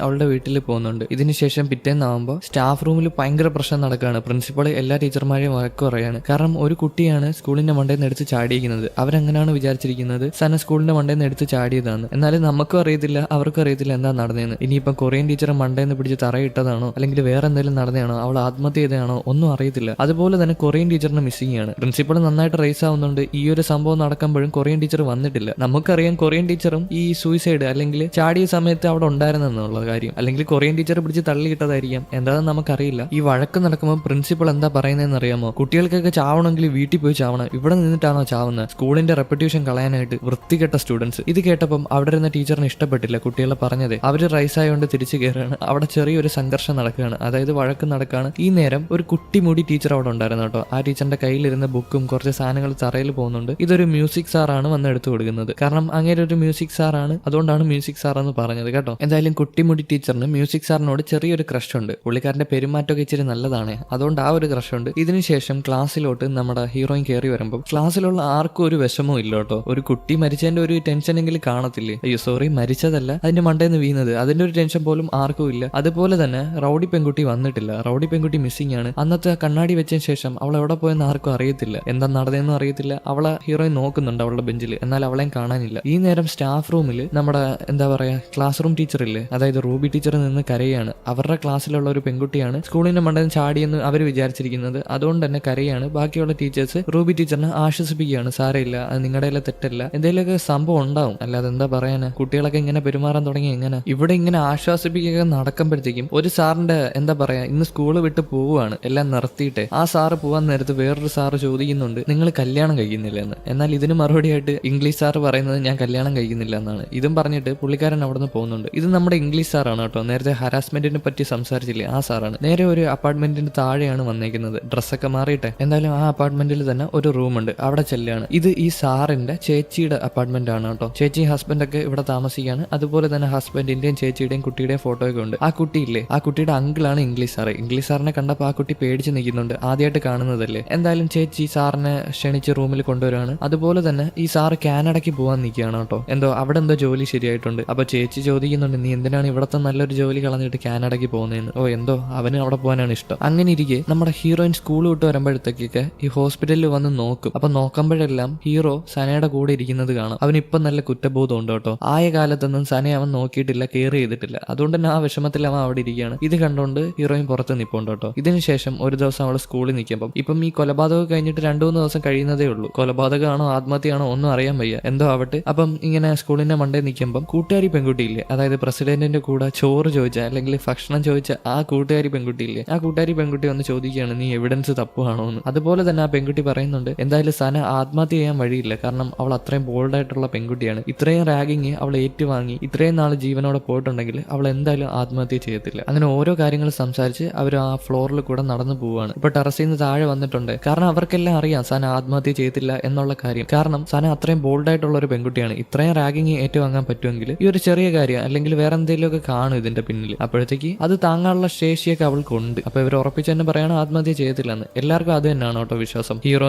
അവളുടെ വീട്ടിൽ പോകുന്നുണ്ട്. ഇതിനുശേഷം പിറ്റേന്നാവുമ്പോൾ സ്റ്റാഫ് റൂമിൽ ഭയങ്കര പ്രശ്നം നടക്കുകയാണ്. പ്രിൻസിപ്പൾ എല്ലാ ടീച്ചർമാരെയും വഴക്ക് പറയാണ്. കാരണം ഒരു കുട്ടിയാണ് സ്കൂളിന്റെ മണ്ടയിൽ നിന്ന് എടുത്ത് ചാടിയിരിക്കുന്നത്. അവരങ്ങനെയാണ് വിചാരിച്ചിരിക്കുന്നത് സന സ്കൂളിന്റെ മണ്ടയിൽ നിന്ന് എടുത്ത് ചാടിയതാണ്. എന്നാലും നമുക്കും അറിയത്തില്ല അവർക്കും അറിയത്തില്ല എന്താ നടന്നതെന്ന്. ഇനിയിപ്പം കൊറിയൻ ടീച്ചർ മണ്ടയിൽ നിന്ന് പിടിച്ച് തറയിട്ടതാണോ അല്ലെങ്കിൽ വേറെ എന്തെങ്കിലും നടന്നതാണോ, അവൾ ആത്മഹത്യ ചെയ്തതാണോ, ഒന്നും അറിയത്തില്ല. അതുപോലെ തന്നെ കൊറിയൻ ടീച്ചറിന് മിസ്സിംഗ് ആണ്. പ്രിൻസിപ്പൾ നന്നായിട്ട് റേസ് ആവുന്നുണ്ട്. ഈ ഒരു സംഭവം നടക്കുമ്പോഴും കൊറിയൻ ടീച്ചർ വന്നിട്ടില്ല. നമുക്കറിയാം കൊറിയൻ ടീച്ചറും ഈ സൂയിസൈഡ് അല്ലെങ്കിൽ ചാടിയ സമയത്ത് അവിടെ ഉണ്ടായിരുന്നെന്നുള്ള കാര്യം. അല്ലെങ്കിൽ കൊറിയൻ ടീച്ചർ പിടിച്ച് തള്ളിയിട്ടതായിരിക്കാം, എന്താണെന്ന് നമുക്കറിയില്ല. ഈ വഴക്ക് നടക്കുമ്പോൾ പ്രിൻസിപ്പൾ എന്താ പറയുന്നതെന്ന് അറിയാമോ, കുട്ടികൾക്കൊക്കെ ചാവണമെങ്കിൽ വീട്ടിൽ പോയി ചാവണം, ഇവിടെ നിന്നിട്ടാണോ ചാവുന്നത്, സ്കൂളിന്റെ റെപ്യൂട്ടേഷൻ കളയാനായിട്ട് വൃത്തികെട്ട സ്റ്റുഡൻസ്. ഇത് കേട്ടപ്പം അവിടെ ഇരുന്ന ടീച്ചറിന് ഇഷ്ടപ്പെട്ടില്ല കുട്ടികളെ പറഞ്ഞത്. അവര് റൈസ് ആയതുകൊണ്ട് തിരിച്ചു കയറുകയാണ്. അവിടെ ചെറിയൊരു സംഘർഷം നടക്കുകയാണ്, അതായത് വഴക്ക് നടക്കുകയാണ്. ഈ നേരം ഒരു കുട്ടിമുടി ടീച്ചർ അവിടെ ഉണ്ടായിരുന്നു കേട്ടോ. ആ ടീച്ചറിന്റെ കയ്യിലിരുന്ന ബുക്കും കുറച്ച് സാധനങ്ങൾ തറയിൽ പോകുന്നുണ്ട്. ഇതൊരു മ്യൂസിക് സാറാണ് വന്ന് എടുത്തു കൊടുക്കുന്നത്. കാരണം അങ്ങനെ ഒരു മ്യൂസിക് സാറാണ്, അതുകൊണ്ടാണ് മ്യൂസിക് സാർ എന്ന് പറഞ്ഞത് കേട്ടോ. എന്തായാലും കുട്ടിമുടി ടീച്ചറിന് മ്യൂസിക് സാറിനോട് ചെറിയൊരു ക്രഷ് ഉണ്ട്. പുള്ളിക്കാരന്റെ പെരുമാറ്റമൊക്കെ ഇച്ചിരി നല്ലതാണ്, അതുകൊണ്ട് ആ ഒരു ക്രഷ് ഉണ്ട്. ഇതിനുശേഷം ക്ലാസ്സിലോട്ട് നമ്മുടെ ഹീറോയിൻ കയറി വരുമ്പോൾ ക്ലാസ്സിലുള്ള ആർക്കും ഒരു വിഷമവും ഇല്ല കേട്ടോ. ഒരു കുട്ടി മരിച്ചതിന്റെ ഒരു ടെൻഷനെങ്കിലും കാണത്തില്ലേ, അയ്യോ സോറി മരിച്ചതല്ല അതിന്റെ മണ്ടേന്ന് വീണത്, അതിന്റെ ഒരു ടെൻഷൻ പോലും ആർക്കും ഇല്ല. അതുപോലെ തന്നെ റൗഡി പെൺകുട്ടി വന്നിട്ടില്ല. റൗഡി പെൺകുട്ടി മിസ്സിംഗ് ആണ്. അന്നത്തെ കണ്ണാടി വെച്ചതിന് ശേഷം അവൾ എവിടെ പോയെന്ന് ആർക്കും അറിയത്തില്ല, എന്താ നടന്നതെന്നും അറിയത്തില്ല. അവളെ ഹീറോയിൻ നോക്കുന്നുണ്ട് അവളുടെ ബെഞ്ചിൽ, എന്നാൽ അവളെയും കാണാനില്ല. ഈ നേരം സ്റ്റാഫ് റൂമിൽ നമ്മുടെ എന്താ പറയാ ക്ലാസ് റൂം ടീച്ചർ ഇല്ലേ, അതായത് റൂബി ടീച്ചർ നിന്ന് കരയാണ്. അവരുടെ ക്ലാസ്സിലുള്ള ഒരു പെൺകുട്ടിയാണ് സ്കൂളിന്റെ മണ്ടയിൽ ചാടിയെന്ന് അവർ വിചാരിച്ചിരിക്കുന്നത്, അതുകൊണ്ട് തന്നെ കരയാണ്. ബാക്കിയുള്ള ടീച്ചേഴ്സ് റൂബി ടീച്ചറിനെ ആശ്വസിപ്പിക്കുകയാണ്, സാരമില്ല അത് നിങ്ങളുടെ തെറ്റല്ല, എന്തെങ്കിലുമൊക്കെ സംഭവം ഉണ്ടാവും, അല്ലാതെ എന്താ പറയാന്, കുട്ടികളൊക്കെ ഇങ്ങനെ പെരുമാറാൻ തുടങ്ങി എങ്ങനെ. ഇവിടെ ഇങ്ങനെ ആശ്വാസിപ്പിക്കുക നടക്കുമ്പോഴത്തേക്കും ഒരു സാറിന്റെ എന്താ പറയാ ഇന്ന് സ്കൂള് വിട്ട് പോവുകയാണ്, എല്ലാം നിർത്തിയിട്ട്. ആ സാറ് പോവാൻ നേരത്ത് വേറൊരു സാറ് ചോദിക്കുന്നുണ്ട്, നിങ്ങൾ കല്യാണം കഴിക്കുന്നില്ല എന്ന്. എന്നാൽ ഇതിന് മറുപടിയായിട്ട് ഇംഗ്ലീഷ് സാർ പറയുന്നത് ഞാൻ കല്യാണം കഴിക്കുന്നില്ല എന്നാണ്. ഇതും പറഞ്ഞിട്ട് പുള്ളിക്കാരൻ അവിടെ നിന്ന് പോകുന്നുണ്ട്. ഇത് നമ്മുടെ ഇംഗ്ലീഷ് സാറാണ് കേട്ടോ. നേരത്തെ ഹരാസ്മെന്റിനെ പറ്റി സംസാരിച്ചില്ലേ ആ സാറാണ്. നേരെ ഒരു അപ്പാർട്ട്മെന്റിന്റെ താഴെയാണ് വന്നേക്കുന്നത്, ഡ്രസ്സൊക്കെ മാറിയിട്ട്. എന്തായാലും ആ അപ്പാർട്ട്മെന്റിൽ തന്നെ ഒരു റൂമുണ്ട്, അവിടെ ചെല്ലുകയാണ്. ഇത് ഈ സാറിന്റെ ചേച്ചിയുടെ അപ്പാർട്ട്മെന്റ് ആണ് കേട്ടോ. ചേച്ചി ഹസ്ബൻഡൊക്കെ ഇവിടെ താമസിക്കുകയാണ്. അതുപോലെ തന്നെ ഹസ്ബൻഡിന്റെയും ചേച്ചിയുടെയും കുട്ടിയുടെയും ഫോട്ടോ ഒക്കെ ഉണ്ട്. ആ കുട്ടിയില്ലേ, ആ കുട്ടിയുടെ അങ്കിളാണ് ഇംഗ്ലീഷ് സാറ്. ഇംഗ്ലീഷ് സാറിനെ കണ്ടപ്പോൾ ആ കുട്ടി പേടിച്ച് നിൽക്കുന്നുണ്ട്, ആദ്യമായിട്ട് കാണുന്നതല്ലേ. എന്തായാലും ചേച്ചി സാറിനെ ക്ഷണിച്ച് റൂമിൽ കൊണ്ടുവരികയാണ്. അതുപോലെ തന്നെ ഈ സാറ് കാനഡയ്ക്ക് പോകാൻ നിൽക്കുകയാണ് കേട്ടോ. അവിടെ എന്തോ ജോലി ശരിയായിട്ടുണ്ട്. അപ്പൊ ചേച്ചി ചോദിക്കുന്നുണ്ട്, നീ എന്തിനാണ് ഇവിടത്തെ നല്ലൊരു ജോലി കളഞ്ഞിട്ട് കാനഡയ്ക്ക് പോകുന്നതെന്ന്. എന്തോ അവന് അവിടെ പോകാനാണ് ഇഷ്ടം. അങ്ങനെ ഇരിക്കെ നമ്മുടെ ഹീറോയിൻ സ്കൂൾ വിട്ട് വരുമ്പോഴത്തേക്കൊക്കെ ഈ ഹോസ്പിറ്റലിൽ വന്ന് നോക്കും. അപ്പൊ നോക്കുമ്പോഴെല്ലാം ഹീറോ സനയുടെ കൂടെ ഇരിക്കുന്നത് കാണാം. അവനിപ്പം നല്ല കുറ്റബോധം ഉണ്ട് കേട്ടോ. ആയ കാലത്തൊന്നും സനയെ അവൻ നോക്കിയിട്ടില്ല, കെയർ ചെയ്തിട്ടില്ല. അതുകൊണ്ട് തന്നെ ആ വിഷമത്തിൽ അവൻ അവിടെ ഇരിക്കുകയാണ്. ഇത് കണ്ടുകൊണ്ട് ഹീറോയിൻ പുറത്ത് നിൽപ്പുണ്ട് കേട്ടോ. ഇതിനുശേഷം ഒരു ദിവസം അവൾ സ്കൂളിൽ നിൽക്കുമ്പോൾ ഇപ്പം ഈ കൊലപാതകം കഴിഞ്ഞിട്ട് 2-3 ദിവസം കഴിയുന്നതേ ഉള്ളൂ. കൊലപാതകമാണോ ആത്മഹത്യയാണോ ഒന്നും അറിയാൻ വയ്യ, എന്തോ ആവട്ടെ. അപ്പം ഇങ്ങനെ സ്കൂളിന്റെ മണ്ടേ നിൽക്കുമ്പം കൂട്ടുകാരി പെൺകുട്ടിയില്ലേ, അതായത് പ്രസിഡന്റിന്റെ കൂടെ ചോറ് ചോദിച്ച അല്ലെങ്കിൽ ഭക്ഷണം ചോദിച്ച ആ കൂട്ടുകാരി പെൺകുട്ടിയില്ലേ, ആ കൂട്ടുകാരി പെൺകുട്ടി വന്ന് ചോദിക്കുകയാണ്, നീ എവിഡൻസ് തപ്പുവാണോ എന്ന്. അതുപോലെ തന്നെ ആ പെൺകുട്ടി പറയുന്നുണ്ട്, എന്തായാലും സന ആത്മഹത്യ ചെയ്യാൻ വഴിയില്ല, കാരണം അവൾ അത്രയും ബോൾഡായിട്ടുള്ള പെൺകുട്ടിയാണ്. ഇത്രയും റാഗിങ് അവൾ ഏറ്റുവാങ്ങി ഇത്രയും നാൾ ജീവനോടെ പോയിട്ടുണ്ടെങ്കിൽ അവൾ എന്തായാലും ആത്മഹത്യ ചെയ്യത്തില്ല. അങ്ങനെ ഓരോ കാര്യങ്ങൾ സംസാരിച്ച് അവർ ആ ഫ്ലോറിൽ കൂടെ നടന്നു പോവുകയാണ്. ഇപ്പൊ ടെറസിൽ നിന്ന് താഴെ വന്നിട്ടുണ്ട്. കാരണം അവർക്കെല്ലാം അറിയാം സന ആത്മഹത്യ ചെയ്യത്തില്ല എന്നുള്ള കാര്യം. കാരണം സന അത്രയും ബോൾഡ് ആയിട്ടുള്ള ഒരു പെൺകുട്ടിയാണ്. ഇത്രയും റാഗിങ് ഏറ്റുവാങ്ങാൻ പറ്റുമെങ്കിൽ ഈ ഒരു ചെറിയ കാര്യം അല്ലെങ്കിൽ വേറെ എന്തെങ്കിലുമൊക്കെ കാണും ഇതിന്റെ പിന്നിൽ. അപ്പോഴത്തേക്ക് അത് താങ്ങാനുള്ള ശേഷിയൊക്കെ അവൾക്കുണ്ട്. അപ്പൊ ഇവർ ഉറപ്പിച്ച് തന്നെ പറയാണ് ആത്മഹത്യ ചെയ്തില്ലെന്ന്. എല്ലാവർക്കും അത് തന്നെയാണ് കേട്ടോ വിശ്വാസം,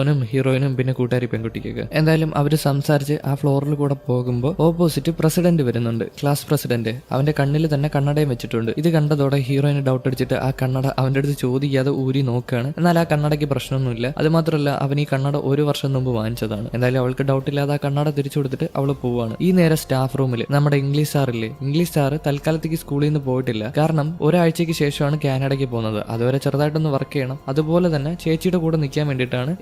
ഹീറോയിനും പിന്നെ കൂട്ടുകാരി പെൺകുട്ടിക്കൊക്കെ. എന്തായാലും അവര് സംസാരിച്ച് ആ ഫ്ലോറിൽ കൂടെ പോകുമ്പോൾ ഓപ്പോസിറ്റ് പ്രസിഡന്റ് വരുന്നുണ്ട്, ക്ലാസ് പ്രസിഡന്റ്. അവന്റെ കണ്ണിൽ തന്നെ കണ്ണടയും വെച്ചിട്ടുണ്ട്. ഇത് കണ്ടതോടെ ഹീറോയിന് ഡൗട്ട് അടിച്ചിട്ട് ആ കണ്ണട അവന്റെ അടുത്ത് ചോദിക്കാതെ ഊരി നോക്കുകയാണ്. എന്നാൽ ആ കണ്ണടയ്ക്ക് പ്രശ്നമൊന്നുമില്ല. അത് മാത്രമല്ല അവൻ ഈ കണ്ണട 1 വർഷം മുമ്പ് വാങ്ങിച്ചതാണ്. എന്തായാലും അവൾക്ക് ഡൗട്ട് ഇല്ലാതെ ആ കണ്ണട തിരിച്ചു കൊടുത്തിട്ട് അവള് പോവാണ്. ഈ നേരെ സ്റ്റാഫ് റൂമിൽ നമ്മുടെ ഇംഗ്ലീഷ് സാറില്ലേ, ഇംഗ്ലീഷ് സാറ് തൽക്കാലത്തേക്ക് സ്കൂളിൽ നിന്ന് പോയിട്ടില്ല. കാരണം ഒരാഴ്ചയ്ക്ക് ശേഷമാണ് കാനഡയ്ക്ക് പോകുന്നത്. അതുവരെ ചെറുതായിട്ടൊന്ന് വർക്ക് ചെയ്യണം. അതുപോലെ തന്നെ ചേച്ചിയുടെ കൂടെ നിൽക്കാൻ വേണ്ടിയിട്ടാണ്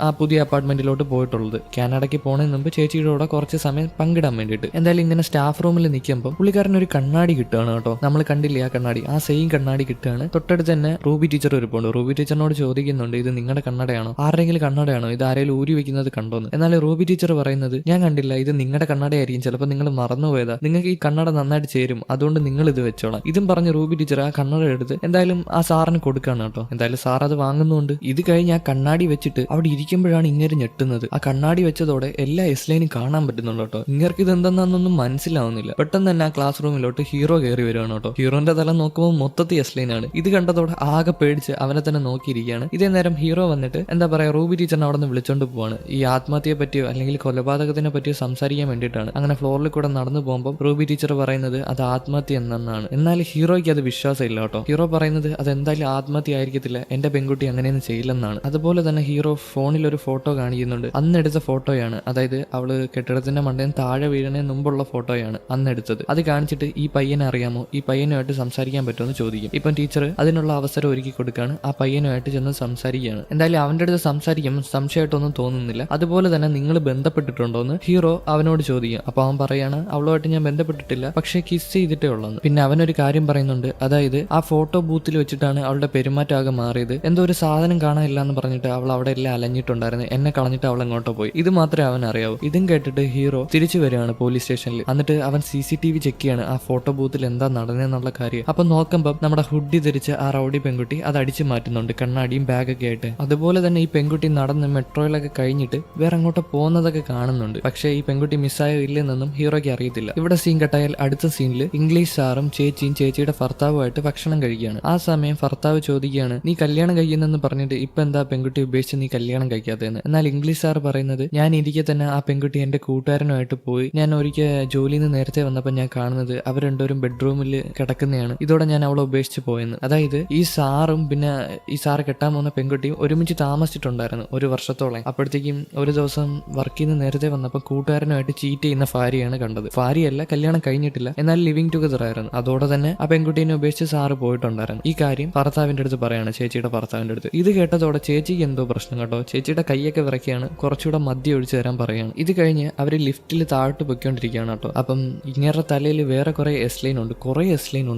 ആ പുതിയ അപ്പാർട്ട്മെന്റിലോട്ട് പോയിട്ടുള്ളത്. കാനഡയ്ക്ക് പോണതിന് മുമ്പ് ചേച്ചിയുടെ കൂടെ കുറച്ച് സമയം പങ്കിടാൻ വേണ്ടിയിട്ട്. എന്തായാലും ഇങ്ങനെ സ്റ്റാഫ് റൂമിൽ നിൽക്കുമ്പോൾ പുള്ളിക്കാരൻ ഒരു കണ്ണാടി കിട്ടുകയാണ് കേട്ടോ. നമ്മൾ കണ്ടില്ലേ ആ കണ്ണാടി, ആ സെയിം കണ്ണാടി കിട്ടുകയാണ്. തൊട്ടടുത്ത് തന്നെ റൂബി ടീച്ചർ ഒരുപ്പുണ്ട്. റൂബി ടീച്ചറിനോട് ചോദിക്കുന്നുണ്ട് ഇത് നിങ്ങളുടെ കണ്ണടയാണോ, ആരെങ്കിലും കണ്ണടയാണോ, ഇത് ആരെങ്കിലും ഊരി വെക്കുന്നത് കണ്ടോന്ന്. എന്നാൽ റൂബി ടീച്ചർ പറയുന്നത് ഞാൻ കണ്ടില്ല, ഇത് നിങ്ങളുടെ കണ്ണടയായിരിക്കും, ചിലപ്പോൾ നിങ്ങൾ മറന്നുപോയതാ, നിങ്ങൾക്ക് ഈ കണ്ണട നന്നായിട്ട് ചേരും, അതുകൊണ്ട് നിങ്ങൾ ഇത് വെച്ചോളാം. ഇതും പറഞ്ഞ് റൂബി ടീച്ചർ ആ കണ്ണട എടുത്ത് എന്തായാലും ആ സാറിന് കൊടുക്കാണ് കേട്ടോ. എന്തായാലും സാർ അത് വാങ്ങുന്നുണ്ട്. ഇത് കഴിഞ്ഞ് ആ കണ്ണാടി വെച്ചിട്ട് അവിടെ ഇരിക്കുമ്പോഴാണ് ഇങ്ങനെ ഞെട്ടുന്നത്. ആ കണ്ണാടി വെച്ചതോടെ എല്ലാ എസ്ലൈനും കാണാൻ പറ്റുന്നുണ്ട് കേട്ടോ. ഇങ്ങർക്ക് ഇത് എന്തെന്നാന്നൊന്നും മനസ്സിലാവുന്നില്ല. പെട്ടെന്ന് തന്നെ ആ ക്ലാസ് റൂമിലോട്ട് ഹീറോ കയറി വരുവാണ് കേട്ടോ. ഹീറോന്റെ തല നോക്കുമ്പോൾ മൊത്തത്തിൽ എസ്ലൈനാണ്. ഇത് കണ്ടതോടെ ആകെ പേടിച്ച് അവനെ തന്നെ നോക്കിയിരിക്കുകയാണ്. ഇതേ നേരം ഹീറോ വന്നിട്ട് എന്താ പറയാ റൂബി ടീച്ചറിനെ അവിടെ നിന്ന് വിളിച്ചോണ്ട് പോവാണ്. ഈ ആത്മഹത്യയെ പറ്റിയോ അല്ലെങ്കിൽ കൊലപാതകത്തിനെ പറ്റിയോ സംസാരിക്കാൻ വേണ്ടിയിട്ടാണ്. അങ്ങനെ ഫ്ലോറിൽ കൂടെ നടന്നു പോകുമ്പോൾ റൂബി ടീച്ചർ പറയുന്നത് അത് ആത്മഹത്യ എന്നാണ്. എന്നാൽ ഹീറോയ്ക്ക് അത് വിശ്വാസം ഇല്ല കേട്ടോ. ഹീറോ പറയുന്നത് അതെന്തായാലും ആത്മഹത്യ ആയിരിക്കത്തില്ല, എന്റെ പെൺകുട്ടി അങ്ങനെയൊന്നും ചെയ്യില്ലെന്നാണ്. അതുപോലെ തന്നെ ഹീറോ ഫോണിൽ ഒരു ഫോട്ടോ കാണിക്കുന്നുണ്ട്. അന്നെടുത്ത ഫോട്ടോയാണ്, അതായത് അവള് കെട്ടിടത്തിന്റെ മണ്ടയിൽ താഴെ വീഴുന്നതിന് മുമ്പുള്ള ഫോട്ടോയാണ് അന്നെടുത്തത്. അത് കാണിച്ചിട്ട് ഈ പയ്യനെ അറിയാമോ, ഈ പയ്യനുമായിട്ട് സംസാരിക്കാൻ പറ്റുമെന്ന് ചോദിക്കും. ഇപ്പം ടീച്ചർ അതിനുള്ള അവസരം ഒരുക്കി കൊടുക്കുകയാണ്. ആ പയ്യനുമായിട്ട് ചെന്ന് സംസാരിക്കുകയാണ്. എന്തായാലും അവന്റെ അടുത്ത് സംസാരിക്കുമ്പോൾ സംശയമായിട്ടൊന്നും തോന്നുന്നില്ല. അതുപോലെ തന്നെ നിങ്ങൾ ബന്ധപ്പെട്ടിട്ടുണ്ടോ എന്ന് ഹീറോ അവനോട് ചോദിക്കും. അപ്പൊ അവൻ പറയാണ് അവളുമായിട്ട് ഞാൻ ബന്ധപ്പെട്ടിട്ടില്ല, പക്ഷെ കിസ് ചെയ്തിട്ടേ ഉള്ളെന്ന്. പിന്നെ അവനൊരു കാര്യം പറയുന്നുണ്ട്, അതായത് ആ ഫോട്ടോ ബൂത്തിൽ വെച്ചിട്ടാണ് അവളുടെ പെരുമാറ്റമാകെ മാറിയത്. എന്തോ ഒരു സാധനം കാണാനില്ല എന്ന് പറഞ്ഞിട്ട് അവൾ അവിടെ എല്ലാം അലഞ്ഞിട്ടുണ്ടായിരുന്നു. എന്നെ കളഞ്ഞിട്ട് അവൾ എങ്ങോട്ടോ പോയി. ഇത് മാത്രമേ അവൻ അറിയാവൂ. ഇതും കേട്ടിട്ട് ഹീറോ തിരിച്ചു വരികയാണ് പോലീസ് സ്റ്റേഷനിൽ. എന്നിട്ട് അവൻ CCTV ചെക്ക് ചെയ്യാണ് ആ ഫോട്ടോ ബൂത്തിൽ എന്താ നടന്നെന്നുള്ള കാര്യം. അപ്പൊ നോക്കുമ്പോൾ നമ്മുടെ ഹുഡി ധരിച്ച ആ റൗഡി പെൺകുട്ടി അത് അടിച്ചു മാറ്റുന്നുണ്ട്, കണ്ണാടിയും ബാഗൊക്കെ ആയിട്ട്. അതുപോലെ തന്നെ ഈ പെൺകുട്ടി നടന്ന് മെട്രോയിലൊക്കെ കഴിഞ്ഞിട്ട് വേറെ അങ്ങോട്ട് പോകുന്നതൊക്കെ കാണുന്നുണ്ട്. പക്ഷേ ഈ പെൺകുട്ടി മിസ്സായോ ഇല്ലെന്നൊന്നും ഹീറോയ്ക്ക് അറിയത്തില്ല. ഇവിടെ സീൻ കട്ടായാൽ അടുത്ത സീനിൽ ഇംഗ്ലീഷ് സാറും ചേച്ചിയും ചേച്ചിയുടെ ഭർത്താവുമായിട്ട് ഭക്ഷണം കഴിക്കുകയാണ്. ആ സമയം ഭർത്താവ് ചോദിക്കുകയാണ് നീ കല്യാണം കഴിക്കുന്നെന്ന് പറഞ്ഞിട്ട് ഇപ്പൊ എന്താ പെൺകുട്ടി ഉപേക്ഷിച്ച് നീ കല്യാണം കഴിക്കാത്തതെന്ന്. എന്നാൽ ഇംഗ്ലീഷ് സാർ പറയുന്നത് ഞാൻ ഇരിക്കെ തന്നെ ആ പെൺകുട്ടി എന്റെ കൂട്ടുകാരനുമായിട്ട് പോയി. ഞാൻ ഒരിക്കൽ ജോലിയിൽ നിന്ന് നേരത്തെ വന്നപ്പോൾ ഞാൻ കാണുന്നത് അവർ രണ്ടുപേരും ബെഡ്റൂമിൽ കിടക്കുന്നതാണ്. ഇതോടെ ഞാൻ അവളെ ഉപേക്ഷിച്ച് പോയെന്ന്. അതായത് ഈ സാറും പിന്നെ ഈ സാറ് കെട്ടാൻ പോകുന്ന പെൺകുട്ടിയും ഒരുമിച്ച് താമസിച്ചിട്ടുണ്ടായിരുന്നു 1 വർഷത്തോളം. അപ്പോഴത്തേക്കും ഒരു ദിവസം വർക്കിൽ നിന്ന് നേരത്തെ വന്നപ്പോൾ കൂട്ടുകാരനുമായിട്ട് ചീറ്റ് ചെയ്യുന്ന ഭാര്യയാണ് കണ്ടത്. ഭാര്യയല്ല, കല്യാണം കഴിഞ്ഞിട്ടില്ല, എന്നാൽ ലിവിങ് ടുഗദർ ആയിരുന്നു. അതോടെ തന്നെ ആ പെൺകുട്ടീനെ ഉപേക്ഷിച്ച് സാറ് പോയിട്ടുണ്ടായിരുന്നു. ഈ കാര്യം ഭർത്താവിന്റെ അടുത്ത് പറയാണ്, ചേച്ചിയുടെ ഭർത്താവിന്റെ അടുത്ത്. ഇത് കേട്ടതോടെ ചേച്ചിക്ക് എന്തോ പ്രശ്നം കേട്ടോ. ചേച്ചിയുടെ കൈയൊക്കെ വിറയ്ക്കുകയാണ്. കുറച്ചുകൂടെ മദ്യം ഒഴിച്ചു തരാൻ പറയാണ്. ഇത് കഴിഞ്ഞ് അവര് ലിഫ്റ്റിൽ താഴോട്ട് പൊയ്ക്കൊണ്ടിരിക്കുകയാണ് കേട്ടോ. അപ്പം ഇങ്ങേരുടെ തലയിൽ വേറെ കുറെ എസ്ലൈൻ ഉണ്ട്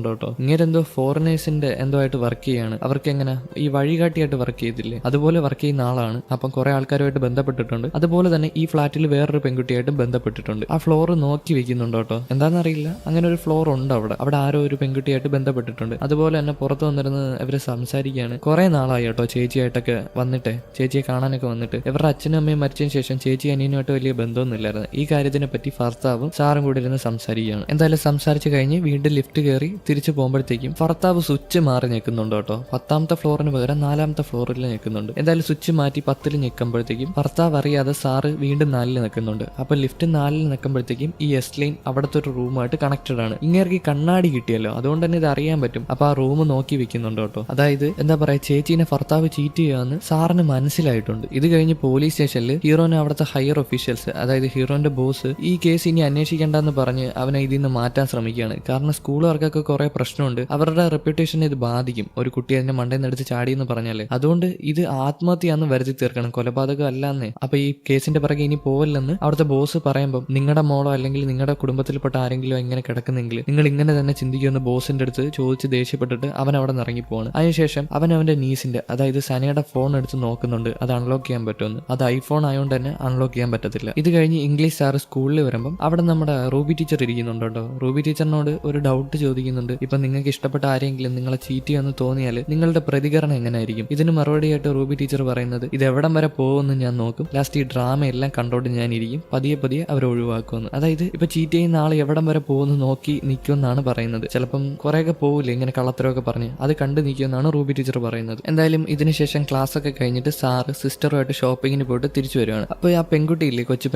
കേട്ടോ. ഇങ്ങനെന്തോ ഫോറിനേഴ്സിന്റെ എന്തോ ആയിട്ട് വർക്ക് ചെയ്യാണ്. അവർക്ക് എങ്ങനെ ഈ വഴികാട്ടിയായിട്ട് വർക്ക് ചെയ്തില്ലേ, അതുപോലെ വർക്ക് ചെയ്യുന്ന ആളാണ്. അപ്പം കുറെ ആൾക്കാരുമായിട്ട് ബന്ധപ്പെട്ടിട്ടുണ്ട്. അതുപോലെ തന്നെ ഈ ഫ്ലാറ്റിൽ വേറൊരു പെൺകുട്ടിയായിട്ട് ബന്ധപ്പെട്ടിട്ടുണ്ട്. ആ ഫ്ലോർ നോക്കി വെക്കുന്നുണ്ട് കേട്ടോ. എന്താണെന്നറിയില്ല, അങ്ങനെ ഒരു ഫ്ലോർ ഉണ്ട് അവിടെ ആരോ ഒരു പെൺകുട്ടിയായിട്ട് ബന്ധപ്പെട്ടിട്ടുണ്ട്. അതുപോലെ തന്നെ പുറത്ത് വന്നിരുന്ന് ഇവര് സംസാരിക്കുകയാണ്. കുറെ നാളായി കേട്ടോ ചേച്ചിയായിട്ടൊക്കെ വന്നിട്ട്, ചേച്ചിയെ കാണാനൊക്കെ വന്നിട്ട്. ഇവരുടെ അച്ഛനും അമ്മയും മരിച്ചതിന് ശേഷം ചേച്ചി അനിയനുമായിട്ട് വലിയ ബന്ധമൊന്നുമില്ലായിരുന്നു. ഈ കാര്യത്തിനെ പറ്റി ഭർത്താവും സാറും കൂടി ഇരുന്ന് സംസാരിക്കുകയാണ്. എന്തായാലും സംസാരിച്ച് കഴിഞ്ഞ് വീണ്ടും ലിഫ്റ്റ് കയറി തിരിച്ചു പോകുമ്പോഴത്തേക്കും ഭർത്താവ് സ്വിച്ച് മാറി നിൽക്കുന്നുണ്ട് കേട്ടോ. 10ാമത്തെ ഫ്ലോറിന് പകരം 4ാമത്തെ ഫ്ലോറിൽ നിൽക്കുന്നുണ്ട്. എന്തായാലും സ്വിച്ച് മാറ്റി 10ൽ നിൽക്കുമ്പോഴത്തേക്കും ഭർത്താവ് അറിയാതെ സാറ് വീണ്ടും 4ൽ നിൽക്കുന്നുണ്ട്. അപ്പൊ ലിഫ്റ്റ് 4ൽ നിൽക്കുമ്പോഴത്തേക്കും ഈ എസ് ലൈൻ അവിടുത്തെ ഒരു റൂമായിട്ട് കണക്റ്റഡ് ആണ്. ഇങ്ങേർക്ക് കണ്ണാടി കിട്ടിയല്ലോ, അതുകൊണ്ട് തന്നെ ഇത് അറിയാൻ പറ്റും. അപ്പൊ ആ റൂം നോക്കി വെക്കുന്നുണ്ട് കേട്ടോ. അതായത് എന്താ പറയാ, ചേച്ചീനെ ഭർത്താവ് ചീറ്റ് ചെയ്യാന്ന് സാറിന് മനസ്സിലായിട്ടുണ്ട്. ഇത് കഴിഞ്ഞ് പോലീസ് സ്റ്റേഷനിൽ ഹീറോനെ അവിടുത്തെ ഹയർ ഒഫീഷ്യൽസ്, അതായത് ഹീറോന്റെ ബോസ് ഈ കേസ് ഇനി അന്വേഷിക്കേണ്ടെന്ന് പറഞ്ഞ് അവനെ ഇതിൽ നിന്ന് മാറ്റാൻ ശ്രമിക്കുകയാണ്. കാരണം സ്കൂളുകാർക്കൊക്കെ കുറെ പ്രശ്നമുണ്ട്, അവരുടെ റെപ്യൂട്ടേഷനെ ഇത് ബാധിക്കും. ഒരു കുട്ടി അതിന്റെ മണ്ടയിൽ നിന്ന് എടുത്ത് ചാടിയെന്ന് പറഞ്ഞാല്, അതുകൊണ്ട് ഇത് ആത്മഹത്യയാന്ന് വരുത്തി തീർക്കണം, കൊലപാതകം അല്ലാന്നേ. അപ്പൊ ഈ കേസിന്റെ പിറകെ ഇനി പോവല്ലെന്ന് അവിടുത്തെ ബോസ് പറയുമ്പോൾ നിങ്ങളുടെ മോളോ അല്ലെങ്കിൽ നിങ്ങളുടെ കുടുംബത്തിൽപ്പെട്ട ആരെങ്കിലും ഇങ്ങനെ കിടക്കുന്നെങ്കിൽ നിങ്ങൾ ഇങ്ങനെ തന്നെ ചിന്തിക്കുമെന്ന് ബോസിന്റെ അടുത്ത് ചോദിച്ച് ദേഷ്യപ്പെട്ടിട്ട് അവൻ അവിടെ നിന്ന് ഇറങ്ങിപ്പോവാണ്. അതിനുശേഷം അവന്റെ നീസിന്റെ, അതായത് സനയുടെ ഫോൺ എടുത്ത് നോക്കുന്നുണ്ട് അത് അൺലോക്ക് ചെയ്യാൻ പറ്റുമെന്ന്. അത് ഐഫോൺ ആയതുകൊണ്ട് തന്നെ അൺലോക്ക് ചെയ്യാൻ പറ്റത്തില്ല. ഇത് കഴിഞ്ഞ് ഇംഗ്ലീഷ് സാർ സ്കൂളിൽ വരുമ്പോൾ അവിടെ നമ്മുടെ റൂബി ടീച്ചർ ഇരിക്കുന്നുണ്ട് കേട്ടോ. റൂബി ടീച്ചറിനോട് ഒരു ഡൗട്ട് ചോദിക്കുന്നുണ്ട്. ഇപ്പൊ നിങ്ങൾക്ക് ഇഷ്ടപ്പെട്ട ആരെങ്കിലും നിങ്ങളെ ചീറ്റ് ചെയ്യാന്ന് തോന്നിയാൽ നിങ്ങളുടെ പ്രതികരണം എങ്ങനെയായിരിക്കും? ഇതിന് മറുപടിയായിട്ട് റൂബി ടീച്ചർ പറയുന്നത് ഇത് എവിടം വരെ പോകുമെന്ന് ഞാൻ നോക്കും, ലാസ്റ്റ് ഈ ഡ്രാമ ഡ്രാമ എല്ലാം കണ്ടോണ്ട് ഞാനിരിക്കും, പതിയെ പതിയെ അവർ ഒഴിവാക്കുമെന്ന്. അതായത് ഇപ്പൊ ചീറ്റ് ചെയ്യുന്ന ആൾ എവിടം വരെ പോകുന്നു നോക്കി നിൽക്കുമെന്നാണ് പറയുന്നത്. ചിലപ്പം കുറെയൊക്കെ പോകില്ലേ ഇങ്ങനെ കള്ളത്തരമൊക്കെ പറഞ്ഞ്, അത് കണ്ടു നിൽക്കുമെന്നാണ് റൂബി ടീച്ചർ പറയുന്നത്. എന്തായാലും ഇതിനുശേഷം ക്ലാസ് ഒക്കെ കഴിഞ്ഞിട്ട് സാറ് സിസ്റ്ററുമായിട്ട് ഷോപ്പിങ്ങിന് പോയിട്ട് തിരിച്ചു വരുവാണ്. അപ്പോൾ ആ പെൺകുട്ടിയില്ലേ, കൊച്ചു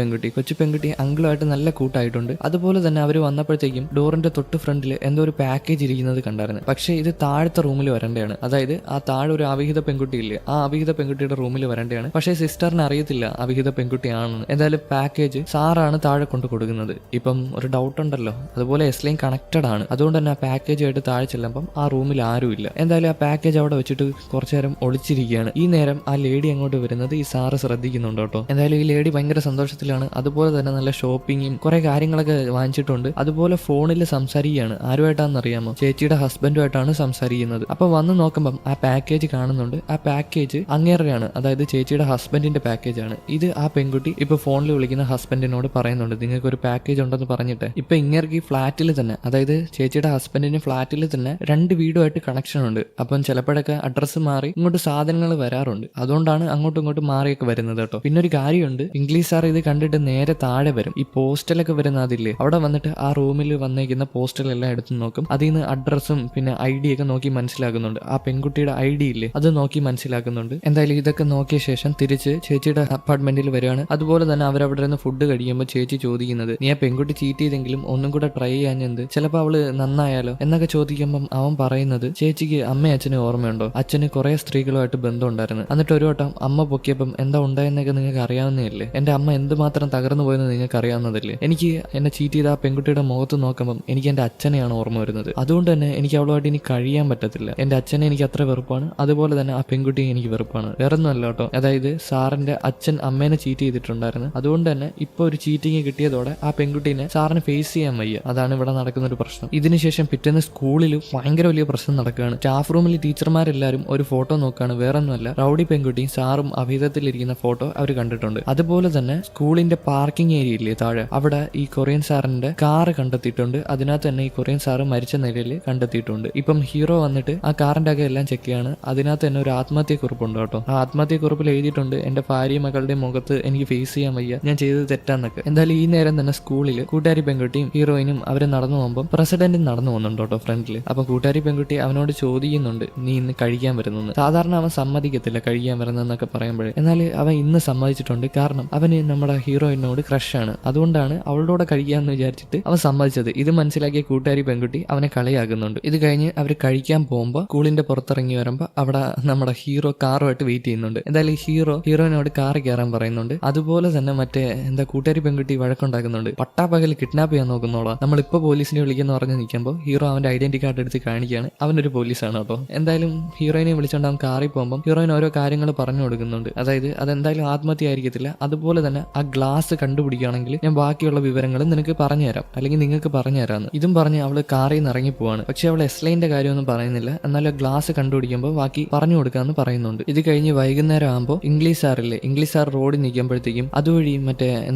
പെൺകുട്ടി അങ്കിളുമായിട്ട് നല്ല കൂട്ടായിട്ടുണ്ട്. അതുപോലെ തന്നെ അവർ വന്നപ്പോഴത്തേക്കും ഡോറിന്റെ തൊട്ട് ഫ്രണ്ടിൽ എന്തോ ഒരു പാക്കേജ് ഇരിക്കുന്നത് കണ്ടായിരുന്നു. പക്ഷേ ഇത് താഴത്തെ റൂമിൽ വരേണ്ടതാണ്. അതായത് ആ താഴെ ഒരു അവിഹിത പെൺകുട്ടിയില്ലേ, ആ അവിഹിത പെൺകുട്ടിയുടെ റൂമിൽ വരേണ്ടതാണ്. പക്ഷേ സിസ്റ്ററിന് അറിയത്തില്ല അവിഹിത പെൺകുട്ടിയാണെന്ന്. എന്തായാലും പാക്കേജ് സാറാണ് താഴെ കൊണ്ട് കൊടുക്കുന്നത്. ഇപ്പം ഒരു ഡൗട്ട് ഉണ്ടല്ലോ, അതുപോലെ എസ്ലൈൻ കണക്റ്റഡ് ആണ്. അതുകൊണ്ട് തന്നെ ആ പാക്കേജുമായിട്ട് താഴെ ചെല്ലുമ്പം ആ റൂമിൽ ആരുമില്ല. എന്തായാലും ആ പാക്കേജ് അവിടെ വെച്ചിട്ട് കുറച്ചു നേരം ഒളിച്ചിരിക്കുകയാണ്. ഈ നേരം ആ ലേഡി അങ്ങോട്ട് വരുന്നത് ഈ സാറ് ശ്രദ്ധിക്കുന്നുണ്ട് കേട്ടോ. എന്തായാലും ഈ ലേഡി ഭയങ്കര സന്തോഷത്തിലാണ്. അതുപോലെ തന്നെ നല്ല ഷോപ്പിങ്ങും കുറെ കാര്യങ്ങളൊക്കെ വാങ്ങിച്ചിട്ടുണ്ട്. അതുപോലെ ഫോണിൽ സംസാരിക്കുകയാണ്. ആരുമായിട്ടാണെന്ന് അറിയാമോ? ചേച്ചിയുടെ ഹസ്ബൻഡുമായിട്ടാണ് സംസാരിക്കുന്നത്. അപ്പൊ വന്ന് നോക്കുമ്പം ആ പാക്കേജ് കാണുന്നുണ്ട്. ആ പാക്കേജ് അങ്ങേറെയാണ്, അതായത് ചേച്ചിയുടെ ഹസ്ബൻഡിന്റെ പാക്കേജ് ആണ്. ഇത് ആ പെൺകുട്ടി ഇപ്പൊ ഫോണിൽ വിളിക്കുന്ന ഹസ്ബൻഡിനോട് പറയുന്നുണ്ട്, നിങ്ങൾക്ക് ഒരു പാക്കേജ് ഉണ്ടെന്ന് പറഞ്ഞിട്ട്. ഇപ്പൊ ഇങ്ങേർക്ക് ഈ ഫ്ലാറ്റിൽ തന്നെ, അതായത് ചേച്ചിയുടെ ഹസ്ബൻഡിന്റെ ഫ്ലാറ്റിൽ തന്നെ 2 വീടുമായിട്ട് കണക്ഷൻ ഉണ്ട്. അപ്പം ചിലപ്പോഴൊക്കെ അഡ്രസ്സ് മാറി ഇങ്ങോട്ട് സാധനങ്ങൾ വരാറുണ്ട്. അതുകൊണ്ടാണ് അങ്ങോട്ടും ഇങ്ങോട്ടും മാറിയൊക്കെ വരുന്നത് കേട്ടോ. പിന്നെ ഒരു കാര്യമുണ്ട്, ഇംഗ്ലീഷ് സാർ ഇത് കണ്ടിട്ട് നേരെ താഴെ വരും. ഈ പോസ്റ്റലൊക്കെ വരുന്ന അതില്ലേ, അവിടെ വന്നിട്ട് ആ റൂമിൽ വന്നേക്കുന്ന പോസ്റ്റലെല്ലാം എടുത്തു നോക്കും. അതിൽ നിന്ന് അഡ്രസ്സും പിന്നെ ID ഒക്കെ നോക്കി മനസ്സിലാക്കുന്നുണ്ട്. ആ പെൺകുട്ടിയുടെ ID ഇല്ലേ, അത് നോക്കി മനസ്സിലാക്കുന്നുണ്ട്. എന്തായാലും ഇതൊക്കെ നോക്കിയ ശേഷം തിരിച്ച് ചേച്ചിയുടെ അപ്പാർട്ട്മെന്റിൽ വരികയാണ്. അതുപോലെ തന്നെ അവരവിടെ നിന്ന് ഫുഡ് കഴിയുമ്പോൾ ചേച്ചി ചോദിക്കുന്നത്, നീ ആ പെൺകുട്ടി ചീറ്റ് ചെയ്തെങ്കിലും ഒന്നും കൂടെ ട്രൈ ചെയ്യാഞ്ഞെന്ത്, ചിലപ്പോൾ അവള് നന്നായാലോ എന്നൊക്കെ ചോദിക്കുമ്പം അവൻ പറയുന്നത്, ചേച്ചിക്ക് അമ്മയും അച്ഛനും ഓർമ്മയുണ്ടോ? അച്ഛന് കുറെ സ്ത്രീകളുമായിട്ട് ബന്ധം ഉണ്ടായിരുന്നു. എന്നിട്ട് ഒരു വട്ടം അമ്മ പൊക്കിയപ്പം എന്താ ഉണ്ടായെന്നൊക്കെ നിങ്ങൾക്ക് അറിയാവുന്നതല്ലേ. എന്റെ അമ്മ എന്തുമാത്രം തകർന്നു പോയെന്ന് നിങ്ങൾക്ക് അറിയാവുന്നതല്ലേ. എനിക്ക് എന്നെ ചീറ്റ് ചെയ്ത ആ പെൺകുട്ടിയുടെ മുഖത്ത് നോക്കുമ്പം എനിക്ക് എന്റെ അച്ഛനെയാണ് ഓർമ്മ വരുന്നത്. അതുകൊണ്ട് തന്നെ എനിക്ക് അവളുമായിട്ട് ഇനി കഴിയാൻ പറ്റത്തില്ല. എന്റെ അച്ഛനെ എനിക്ക് അത്ര വെറുപ്പാണ്, അതുപോലെ തന്നെ ആ പെൺകുട്ടിയെ എനിക്ക് വെറുപ്പാണ്. വേറൊന്നും അല്ല കേട്ടോ. അതായത് സാറിന്റെ അച്ഛൻ അമ്മേനെ ചീറ്റ് ചെയ്തിട്ടുണ്ടായിരുന്നു. അതുകൊണ്ട് തന്നെ ഇപ്പൊ ഒരു ചീറ്റിങ് കിട്ടിയതോടെ ആ പെൺകുട്ടീനെ സാറിന് ഫേസ് ചെയ്യാൻ വയ്യ. അതാണ് ഇവിടെ നടക്കുന്ന ഒരു പ്രശ്നം. ഇതിനുശേഷം പിറ്റേന്ന് സ്കൂളിൽ ഭയങ്കര വലിയ പ്രശ്നം നടക്കുകയാണ്. സ്റ്റാഫ് റൂമിൽ ടീച്ചർമാരെല്ലാരും ഒരു ഫോട്ടോ നോക്കുകയാണ്. വേറൊന്നുമല്ല, റൗഡി പെൺകുട്ടിയും സാറും അഭിഹിതത്തിലിരിക്കുന്ന ഫോട്ടോ അവർ കണ്ടിട്ടുണ്ട്. അതുപോലെ തന്നെ സ്കൂളിന്റെ പാർക്കിംഗ് ഏരിയ ഇല്ലേ താഴെ, അവിടെ ഈ കൊറിയൻ സാറിന്റെ കാറ് കണ്ടെത്തിയിട്ടുണ്ട്. അതിനകത്ത് തന്നെ ഈ കൊറിയൻ സാറ് മരിച്ച നിലയിൽ കണ്ടെത്തിയിട്ടുണ്ട്. ഇപ്പം ഹീറോ വന്നിട്ട് ആ കാറിന്റെ അകം എല്ലാം ചെക്ക് ചെയ്യാണ്. അതിനകത്ത് തന്നെ ഒരു ആത്മഹത്യക്കുറിപ്പുണ്ട് കേട്ടോ. ആ ആത്മഹത്യക്കുറിപ്പിൽ എഴുതിയിട്ടുണ്ട്, എന്റെ ഭാര്യയും മകളുടെ മുഖത്ത് എനിക്ക് ഫേസ് ചെയ്യാൻ വയ്യ, ഞാൻ ചെയ്തത് തെറ്റാന്നൊക്കെ. എന്തായാലും ഈ നേരം തന്നെ സ്കൂളിൽ കൂട്ടുകാരി പെൺകുട്ടിയും ഹീറോയിനും അവര് നടന്നു പോകുമ്പോൾ പ്രസിഡന്റും നടന്നു പോകുന്നുണ്ട് കേട്ടോ ഫ്രണ്ടിൽ. അപ്പൊ കൂട്ടുകാരി പെൺകുട്ടി അവനോട് ചോദിക്കുന്നുണ്ട്, നീ ഇന്ന് കഴിക്കാൻ വരുന്നു. സാധാരണ അവൻ സമ്മതിക്കത്തില്ല കഴിക്കാൻ വരുന്നതെന്നൊക്കെ പറയുമ്പോഴേ, എന്നാൽ അവൻ ഇന്ന് സമ്മതിച്ചിട്ടുണ്ട്. കാരണം അവന് നമ്മുടെ ഹീറോയിനോട് ക്രഷാണ്. അതുകൊണ്ടാണ് അവളോടെ കഴിക്കാന്ന് വിചാരിച്ചിട്ട് അവൻ സമ്മതിച്ചത്. ഇത് മനസ്സിലാക്കിയ കൂട്ടുകാരി പെൺകുട്ടി അവനെ കളിയാക്കുന്നുണ്ട്. ഇത് കഴിഞ്ഞ് അവർ കഴിക്കാൻ പോകുമ്പോൾ സ്കൂളിന്റെ പുറത്തിറങ്ങി വരുമ്പോൾ അവിടെ നമ്മുടെ ഹീറോ കാറുമായിട്ട് വെയിറ്റ് ചെയ്യുന്നുണ്ട്. എന്തായാലും ഹീറോയിനോട് കാറ് കയറാൻ പറയുന്നുണ്ട്. അതുപോലെ തന്നെ മറ്റേ കൂട്ടുകാരി പെൺകുട്ടി വഴക്കുണ്ടാക്കുന്നുണ്ട്, പട്ടാപ്പകൽ കിഡ്നാപ്പ് ചെയ്യാൻ നോക്കുന്നോളാം, നമ്മളിപ്പോ പോലീസിനെ വിളിക്കുന്നു പറഞ്ഞ് നിൽക്കുമ്പോൾ ഹീറോ അവന്റെ ഐഡന്റിറ്റി കാർഡ് എടുത്ത് കാണിക്കുകയാണ്. അവനൊരു പോലീസാണ് കേട്ടോ. എന്തായാലും ഹീറോയിനെ വിളിച്ചോണ്ട് അവൻ കാറിൽ പോകുമ്പോൾ ഹീറോയിൻ ഓരോ കാര്യങ്ങൾ പറഞ്ഞു കൊടുക്കുന്നുണ്ട്. അതായത് അതെന്തായാലും ആത്മഹത്യ ആയിരിക്കത്തില്ല. അതുപോലെ തന്നെ ആ ഗ്ലാസ് കണ്ടുപിടിക്കുകയാണെങ്കിൽ ഞാൻ ബാക്കിയുള്ള വിവരങ്ങൾ നിനക്ക് പറഞ്ഞുതരാം, അല്ലെങ്കിൽ നിങ്ങൾക്ക് പറഞ്ഞുതരാമെന്ന്. ഇതും പറഞ്ഞ് അവള് കാറിൽ നിന്ന് ഇറങ്ങി പോവാണ്. പക്ഷെ അവൾ എസ്ലൈന്റെ കാര്യമൊന്നും പറയുന്നില്ല. എന്നാലും ഗ്ലാസ് കണ്ടുപിടിക്കുമ്പോൾ ബാക്കി പറഞ്ഞു കൊടുക്കാന്ന് പറയുന്നുണ്ട്. ഇത് കഴിഞ്ഞ് വൈകുന്നേരം ആകുമ്പോൾ ഇംഗ്ലീഷ് സാർ റോഡിൽ നിൽക്കുമ്പോഴത്തേക്കും അതുവഴി മറ്റേ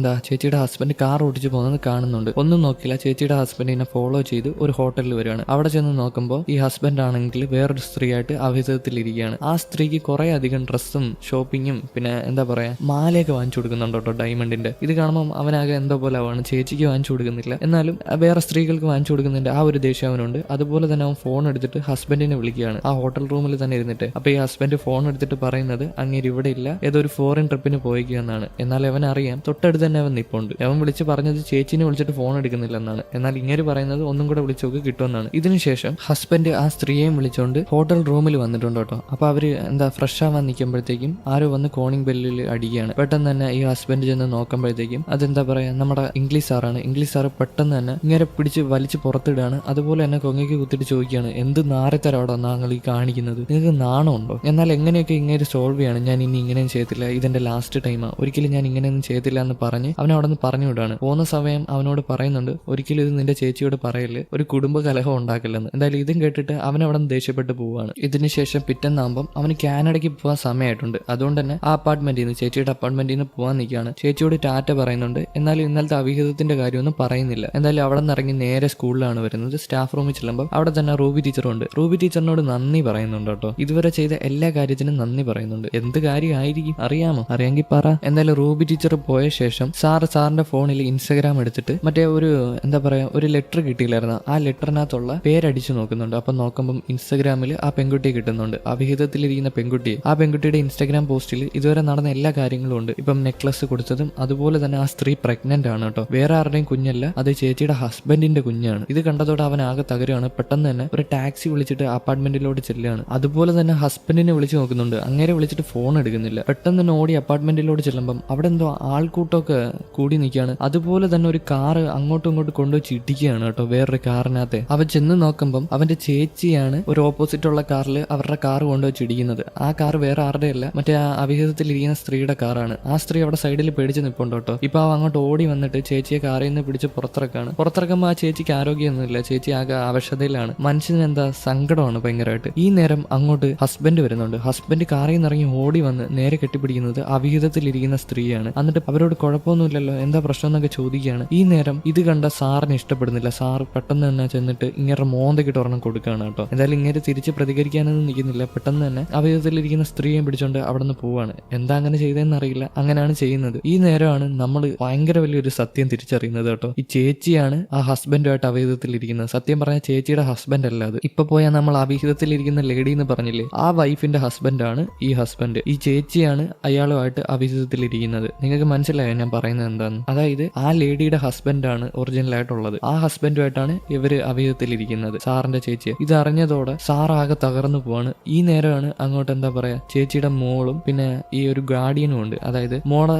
ചേച്ചിയുടെ ഹസ്ബൻഡ് കാർ ഓടിച്ചു പോകുന്നത് കാണുന്നുണ്ട്. ഒന്നും നോക്കില്ല, ചേച്ചിയുടെ ഹസ്ബൻഡിനെ ഫോളോ ചെയ്ത് ഒരു ഹോട്ടലിൽ വരികയാണ്. അവിടെ ചെന്ന് നോക്കുമ്പോൾ ഈ ഹസ്ബൻഡ് ആണെങ്കിൽ വേറൊരു സ്ത്രീയായിട്ട് അവിഹിതത്തിലിരിക്കുകയാണ്. ആ സ്ത്രീക്ക് കുറെ അധികം ഡ്രസ്സും ഷോപ്പിങ്ങും പിന്നെ മാലയൊക്കെ വാങ്ങിച്ചു കൊടുക്കുന്നുണ്ട് കേട്ടോ, ഡയമണ്ടിന്റെ. ഇത് കാണുമ്പോൾ അവനാകെ എന്തോ പോലെ ആവാണ്. ചേച്ചിക്ക് വാങ്ങിച്ചു കൊടുക്കുന്നില്ല, എന്നാലും വേറെ സ്ത്രീകൾക്ക് വാങ്ങിച്ചു കൊടുക്കുന്നതിന്റെ ആ ഒരു ദേഷ്യം അവനുണ്ട്. അതുപോലെ തന്നെ അവൻ ഫോൺ എടുത്തിട്ട് ഹസ്ബൻഡിനെ വിളിക്കുകയാണ് ആ ഹോട്ടൽ റൂമിൽ തന്നെ ഇരുന്നിട്ട്. അപ്പൊ ഈ ഹസ്ബൻഡ് ഫോൺ എടുത്തിട്ട് പറയുന്നത്, അങ്ങേര് ഇവിടെ ഇല്ല, ഏതോ ഒരു ഫോറിൻ ട്രിപ്പിന് പോയിക്കുക എന്നാണ്. എന്നാൽ അവൻ അറിയാം തൊട്ടടുത്ത് തന്നെ അവൻ നിപ്പുണ്ട്. അവൻ വിളിച്ച് പറഞ്ഞത് ചേച്ചിനെ വിളിച്ചിട്ട് ഫോൺ എടുക്കുന്നില്ല എന്നാണ്. എന്നാൽ ഇങ്ങനെ പറയുന്നത് ഒന്നും കൂടെ വിളിച്ചോക്ക് കിട്ടുമെന്നാണ്. ഇതിനുശേഷം ഹസ്ബൻഡ് ആ സ്ത്രീയെയും വിളിച്ചുകൊണ്ട് ഹോട്ടൽ റൂമിൽ വന്നിട്ടുണ്ട് കേട്ടോ. അപ്പൊ അവര് ഫ്രഷ് ആവാൻ നിൽക്കുമ്പോഴത്തേക്കും ആരോ വന്ന് കോണിംഗ് ബെല്ലിൽ അടിക്കുകയാണ്. പെട്ടെന്ന് തന്നെ ഈ ഹസ്ബൻഡ് ചെന്ന് നോക്കുമ്പോഴത്തേക്കും നമ്മുടെ ഇംഗ്ലീഷ് സാറാണ്. ഇംഗ്ലീഷ് സാറ് പെട്ടെന്ന് തന്നെ ഇങ്ങനെ പിടിച്ച് വലിച്ച് പുറത്തിടുകയാണ്. അതുപോലെ തന്നെ കൊങ്ങയ്ക്ക് കുത്തിട്ട് ചോദിക്കുകയാണ്, എന്ത് നാരത്തരോടാ താങ്കൾ ഈ കാണിക്കുന്നത്, നിങ്ങൾക്ക് നാണമുണ്ടോ? എന്നാൽ എങ്ങനെയൊക്കെ ഇങ്ങനെ സോൾവ് ചെയ്യാണ്, ഞാൻ ഇനി ഇങ്ങനെയും ചെയ്യത്തില്ല, ഇതെന്റെ ലാസ്റ്റ് ടൈമാ, ഒരിക്കലും ഞാൻ ഇങ്ങനെയൊന്നും ചെയ്യത്തില്ല എന്ന് പറഞ്ഞ് അവൻ അവിടെ നിന്ന് പറഞ്ഞു വിടാണ്. പോകുന്ന സമയം അവനോട് പറയുന്നുണ്ട്, ഒരിക്കലും ഇത് നിന്റെ ചേച്ചിയോട് പറയല്, ഒരു കുടുംബ കലഹം ഉണ്ടാക്കില്ലെന്ന്. എന്തായാലും ഇതും കേട്ടിട്ട് അവൻ അവിടെ നിന്ന് ദേഷ്യപ്പെട്ട് പോവാണ്. ഇതിനുശേഷം പിറ്റന്നാകുമ്പം അവന് കാനഡയ്ക്ക് പോകാൻ സമയമായിട്ടുണ്ട്. അതുകൊണ്ട് തന്നെ ആ ചേച്ചിയുടെ അപ്പാർട്ട്മെന്റിൽ നിന്ന് പോകാൻ നിൽക്കുകയാണ്. ചേച്ചിയോട് ടാറ്റ പറയുന്നുണ്ട്. എന്നാലും ഇന്നലത്തെ അവിഹിതത്തിന്റെ കാര്യമൊന്നും പറയുന്നില്ല. എന്തായാലും അവിടെ നിന്ന് ഇറങ്ങി നേരെ സ്കൂളിലാണ് വരുന്നത്. സ്റ്റാഫ് റൂമിൽ ചെല്ലുമ്പോൾ അവിടെ തന്നെ റൂബി ടീച്ചറുണ്ട്. റൂബി ടീച്ചറിനോട് നന്ദി പറയുന്നുണ്ട് കേട്ടോ. ഇതുവരെ ചെയ്ത എല്ലാ കാര്യത്തിനും നന്ദി പറയുന്നുണ്ട്. എന്ത് കാര്യമായിരിക്കും അറിയാമോ? അറിയാമെങ്കിൽ പറ എന്തായാലും റൂബി ടീച്ചർ പോയ ശേഷം സാറിന്റെ ഫോണിൽ ഇൻസ്റ്റാഗ്രാം എടുത്തിട്ട് മറ്റേ ഒരു എന്താ പറയാ ഒരു ലെറ്റർ കിട്ടിയില്ലായിരുന്നു, ആ ലെറ്ററിനകത്തുള്ള പേരടിച്ചു നോക്കുന്നുണ്ട്. അപ്പൊ നോക്കുമ്പോൾ ഇൻസ്റ്റാഗ്രാമിൽ ആ പെൺകുട്ടിയെ കിട്ടുന്നുണ്ട്, അവിഹിതത്തിലിരിക്കുന്ന പെൺകുട്ടിയെ. ആ പെൺകുട്ടിയുടെ ഇൻസ്റ്റാഗ്രാം പോസ്റ്റിൽ ഇതുവരെ നടന്ന എല്ലാ കാര്യങ്ങളും ഉണ്ട്. ഇപ്പം നെക്ലസ് കൊടുത്തതും അതുപോലെ തന്നെ ആ സ്ത്രീ പ്രഗ്നന്റ് ആണ് കേട്ടോ. വേറെ ആരുടെയും കുഞ്ഞല്ല, അത് ചേച്ചിയുടെ ഹസ്ബൻഡിന്റെ കുഞ്ഞാണ്. ഇത് കണ്ടതോടെ അവൻ ആകെ തകരുകയാണ്. പെട്ടെന്ന് തന്നെ ഒരു ടാക്സി വിളിച്ചിട്ട് അപ്പാർട്ട്മെന്റിലോട്ട് ചെല്ലുകയാണ്. അതുപോലെ തന്നെ ഹസ്ബൻഡിനെ വിളിച്ചു നോക്കുന്നുണ്ട്, അങ്ങനെ വിളിച്ചിട്ട് ഫോൺ എടുക്കുന്നില്ല. പെട്ടെന്ന് തന്നെ ഓടി അപ്പാർട്ട്മെന്റിലോട്ട് ചെല്ലുമ്പം അവിടെ എന്തോ ആൾക്കൂട്ടമൊക്കെ കൂടി നിൽക്കുകയാണ്. അതുപോലെ തന്നെ ഒരു കാറ് അങ്ങോട്ടും ഇങ്ങോട്ടും കൊണ്ടുവച്ച് ഇടിക്കുകയാണ് കേട്ടോ, വേറൊരു കാറിനകത്ത്. അവൻ ചെന്ന് നോക്കുമ്പം അവന്റെ ചേച്ചിയാണ് ഒരു ഓപ്പോസിറ്റ് ഉള്ള കാറിൽ അവരുടെ കാർ കൊണ്ടുവച്ച് ഇടിക്കുന്നത്. ആ കാർ വേറെ ആരുടെ അല്ല, മറ്റേ ആ അവിഹിതത്തിലിരിക്കുന്ന സ്ത്രീയുടെ കാറാണ്. ആ സ്ത്രീ അവിടെ സൈഡിൽ പേടിച്ച് നിൽപ്പുണ്ട് കേട്ടോ. ഇപ്പൊ അവ അങ്ങോട്ട് ഓടി വന്നിട്ട് ചേച്ചിയെ കാറിൽ നിന്ന് പിടിച്ച് പുറത്തിറക്കുമ്പോൾ ആ ചേച്ചിക്ക് ആരോഗ്യമൊന്നുമില്ല, ചേച്ചി ആകെ അവശതയിലാണ്. മനുഷ്യന് എന്താ സങ്കടമാണ് ഭയങ്കരമായിട്ട്. ഈ നേരം അങ്ങോട്ട് ഹസ്ബൻഡ് വരുന്നുണ്ട്. ഹസ്ബൻഡ് കാറിൽ നിന്ന് ഇറങ്ങി ഓടി വന്ന് നേരെ കെട്ടിപ്പിടിക്കുന്നത് അവിഹിതത്തിലിരിക്കുന്ന സ്ത്രീയാണ്. എന്നിട്ട് അവരോട് കുഴപ്പമൊന്നുമില്ലല്ലോ, എന്താ പ്രശ്നം എന്നൊക്കെ ചോദിക്കുകയാണ്. ഈ നേരം ഇത് കണ്ട സാറിന് ഇഷ്ടപ്പെടുന്നില്ല. സാർ പെട്ടെന്ന് തന്നെ ചെന്നിട്ട് ഇങ്ങനെ മോന്തക്കിട്ട് ഒരെണ്ണം കൊടുക്കുകയാണ് കേട്ടോ. എന്തായാലും ഇങ്ങനെ തിരിച്ച് പ്രതികരിക്കാനൊന്നും നിൽക്കുന്നില്ല. പെട്ടെന്ന് തന്നെ അവിഹിതത്തിലിരിക്കുന്ന സ്ത്രീയെ പിടിച്ചോണ്ട് അവിടെ നിന്ന് പോവാണ്. എന്താ അങ്ങനെ ചെയ്തതെന്ന് അറിയില്ല, അങ്ങനെയാണ് ചെയ്യുന്നത്. ഈ നേരമാണ് നമ്മൾ ഭയങ്കര വലിയൊരു സത്യം തിരിച്ചറിയുന്നത് കേട്ടോ. ഈ ചേച്ചിയാണ് ആ ഹസ്ബൻഡുമായിട്ട് അവിഹിതത്തിലിരിക്കുന്നത്. സത്യം പറഞ്ഞാൽ ചേച്ചിയുടെ ഹസ്ബൻഡ് അല്ല അത്. ഇപ്പൊ പോയാൽ നമ്മൾ അവിഹിതത്തിലിരിക്കുന്ന ലേഡി എന്ന് പറഞ്ഞില്ലേ, ആ വൈഫിന്റെ ഹസ്ബൻഡാണ് ഈ ഹസ്ബൻഡ്. ഈ ചേച്ചിയാണ് അയാളുമായിട്ട് അവിഹിതത്തിലിരിക്കുന്നത്. നിങ്ങൾക്ക് മനസ്സിലായോ ഞാൻ പറയുന്നത് എന്താന്ന്? അതായത് ആ ലേഡിയുടെ ഹസ്ബൻഡാണ് ഒറിജിനൽ ആയിട്ടുള്ളത്. ആ ഹസ്ബൻഡുമായിട്ടാണ് ഇവര് അവിഹിതത്തിലിരിക്കുന്നത്, സാറിന്റെ ചേച്ചിയെ. ഇത് അറിഞ്ഞതോടെ സാർ ആകെ തകർന്നു പോവാണ്. ഈ നേരമാണ് അങ്ങോട്ട് എന്താ പറയാ ചേച്ചിയുടെ മോളും പിന്നെ ഈ ഒരു ഗാർഡിയനും ഉണ്ട്. അതായത് മോളെ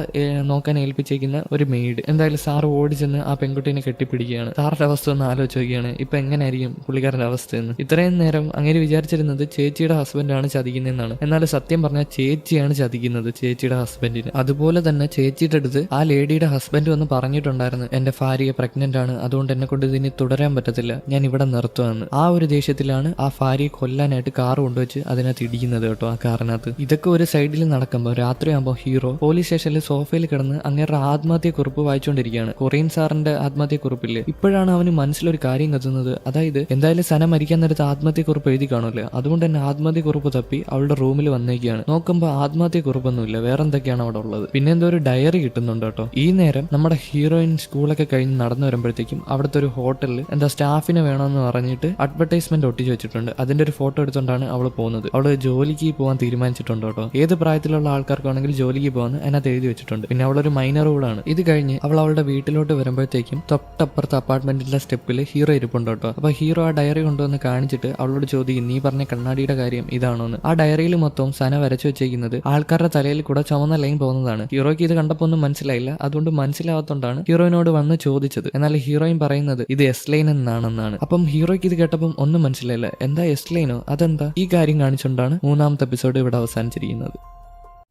നോക്കാൻ ഏൽപ്പിച്ചേക്കുന്ന ഒരു മെയ്ഡ്. എന്തായാലും സാർ ഓടിച്ചെന്ന് ആ പെൺകുട്ടീനെ കെട്ടിപ്പിടിക്കുകയാണ്. സാറിന്റെ അവസ്ഥ ഒന്ന് ആലോചിച്ച് നോക്കിയാണ് ഇപ്പൊ എങ്ങനെയായിരിക്കും പുള്ളിക്കാരന്റെ അവസ്ഥ എന്ന്. ഇത്രയും നേരം അങ്ങനെ വിചാരിച്ചിരുന്നത് ചേച്ചിയുടെ ഹസ്ബൻഡാണ് ചതിക്കുന്നതെന്നാണ്. എന്നാൽ സത്യം പറഞ്ഞാൽ ചേച്ചിയാണ് ചതിക്കുന്നത് ചേച്ചിയുടെ ഹസ്ബൻഡിന്. അതുപോലെ തന്നെ ചേച്ചിയുടെ അടുത്ത് ആ ലേഡിയുടെ ഹസ്ബൻഡ് വന്ന് പറഞ്ഞിട്ടുണ്ടായിരുന്നു, എന്റെ ഭാര്യ പ്രഗ്നന്റ് ആണ്, അതുകൊണ്ട് എന്നെ കൊണ്ട് ഇതിന് തുടരാൻ പറ്റത്തില്ല, ഞാൻ ഇവിടെ നിർത്തുമെന്ന്. ആ ഒരു ദേഷ്യത്തിലാണ് ആ ഭാര്യയെ കൊല്ലാനായിട്ട് കാർ കൊണ്ടുവച്ച് അതിനകത്ത് ഇടിക്കുന്നത് കേട്ടോ, ആ കാറിനകത്ത്. ഇതൊക്കെ ഒരു സൈഡിൽ നടക്കുമ്പോൾ രാത്രിയാകുമ്പോൾ ഹീറോ പോലീസ് സ്റ്റേഷനിൽ സോഫയിൽ കിടന്ന് അങ്ങേരുടെ ആത്മഹത്യക്കുറിപ്പ് വായിച്ചുകൊണ്ടിരിക്കുകയാണ്. കൊറിയൻ സാറിന്റെ ആത്മഹത്യക്കുറിപ്പില്ലേ. ഇപ്പോഴാണ് അവന് മനസ്സിലൊരു കാര്യം കത്തുന്നത്. അതായത് എന്തായാലും സന മരിക്കാൻ നേരത്ത് ആത്മഹത്യക്കുറിപ്പ് എഴുതി കാണുമല്ലോ, അതുകൊണ്ട് തന്നെ ആത്മഹത്യക്കുറിപ്പ് തപ്പി അവളുടെ റൂമിൽ വന്നേക്കാണ്. നോക്കുമ്പോൾ ആത്മഹത്യക്കുറിപ്പൊന്നുമില്ല, വേറെ എന്തൊക്കെയാണ് അവിടെ ഉള്ളത്. പിന്നെ എന്തോ ഒരു ഡയറി കിട്ടുന്നുണ്ട് കേട്ടോ. ഈ നേരം നമ്മുടെ ഹീറോയിൻ സ്കൂളൊക്കെ കഴിഞ്ഞ് നടന്നു വരുമ്പോഴത്തേക്കും അവിടുത്തെ ഒരു ഹോട്ടലിൽ എന്താ സ്റ്റാഫിനെ വേണമെന്ന് പറഞ്ഞിട്ട് അഡ്വർടൈസ്മെന്റ് ഒട്ടിച്ചു വെച്ചിട്ടുണ്ട്. അതിന്റെ ഒരു ഫോട്ടോ എടുത്തുകൊണ്ടാണ് അവൾ പോകുന്നത്. അവള് ജോലിക്ക് പോകാൻ തീരുമാനിച്ചിട്ടുണ്ട് കേട്ടോ. ഏത് പ്രായത്തിലുള്ള ആൾക്കാർക്കാണെങ്കിൽ ജോലിക്ക് പോകാന്ന് അതിനകത്ത് എഴുതി വെച്ചിട്ടുണ്ട്. പിന്നെ അവളൊരു മൈനർ കൂടാണ്. ഇത് കഴിഞ്ഞ് അവൾ അവളുടെ വീട്ടിലോട്ട് വരുമ്പോഴത്തേക്കും തൊട്ടപ്പുറത്തെ അപ്പാർട്ട്മെന്റിന്റെ സ്റ്റെപ്പിൽ ഹീറോ ഇരിപ്പുണ്ട് കേട്ടോ. അപ്പൊ ഹീറോ ആ ഡയറി കൊണ്ടുവന്ന് കാണിച്ചിട്ട് അവളോട് ചോദിക്കും, നീ പറഞ്ഞ കണ്ണാടിയുടെ കാര്യം ഇതാണോന്ന്. ആ ഡയറിയിൽ മൊത്തം സന വരച്ചു വെച്ചേക്കുന്നത് ആൾക്കാരുടെ തലയിൽ കൂടെ ചുവന്ന ലൈൻ പോകുന്നതാണ്. ഹീറോയ്ക്ക് ഇത് കണ്ടപ്പോ ഒന്നും മനസ്സിലായില്ല. അതുകൊണ്ട് മനസ്സിലാവാത്തോണ്ടാണ് ഹീറോയിനോട് വന്ന് ചോദിച്ചത്. എന്നാൽ ഹീറോയിൻ പറയുന്നത് ഇത് എസ് ലൈൻ എന്നാണെന്നാണ്. അപ്പം ഹീറോയ്ക്ക് ഇത് കേട്ടപ്പം ഒന്നും മനസ്സിലായില്ല. എന്താ എസ് ലൈനോ, അതെന്താ? ഈ കാര്യം കാണിച്ചുകൊണ്ടാണ് മൂന്നാമത്തെ എപ്പിസോഡ് ഇവിടെ അവസാനിച്ചിരിക്കുന്നത്.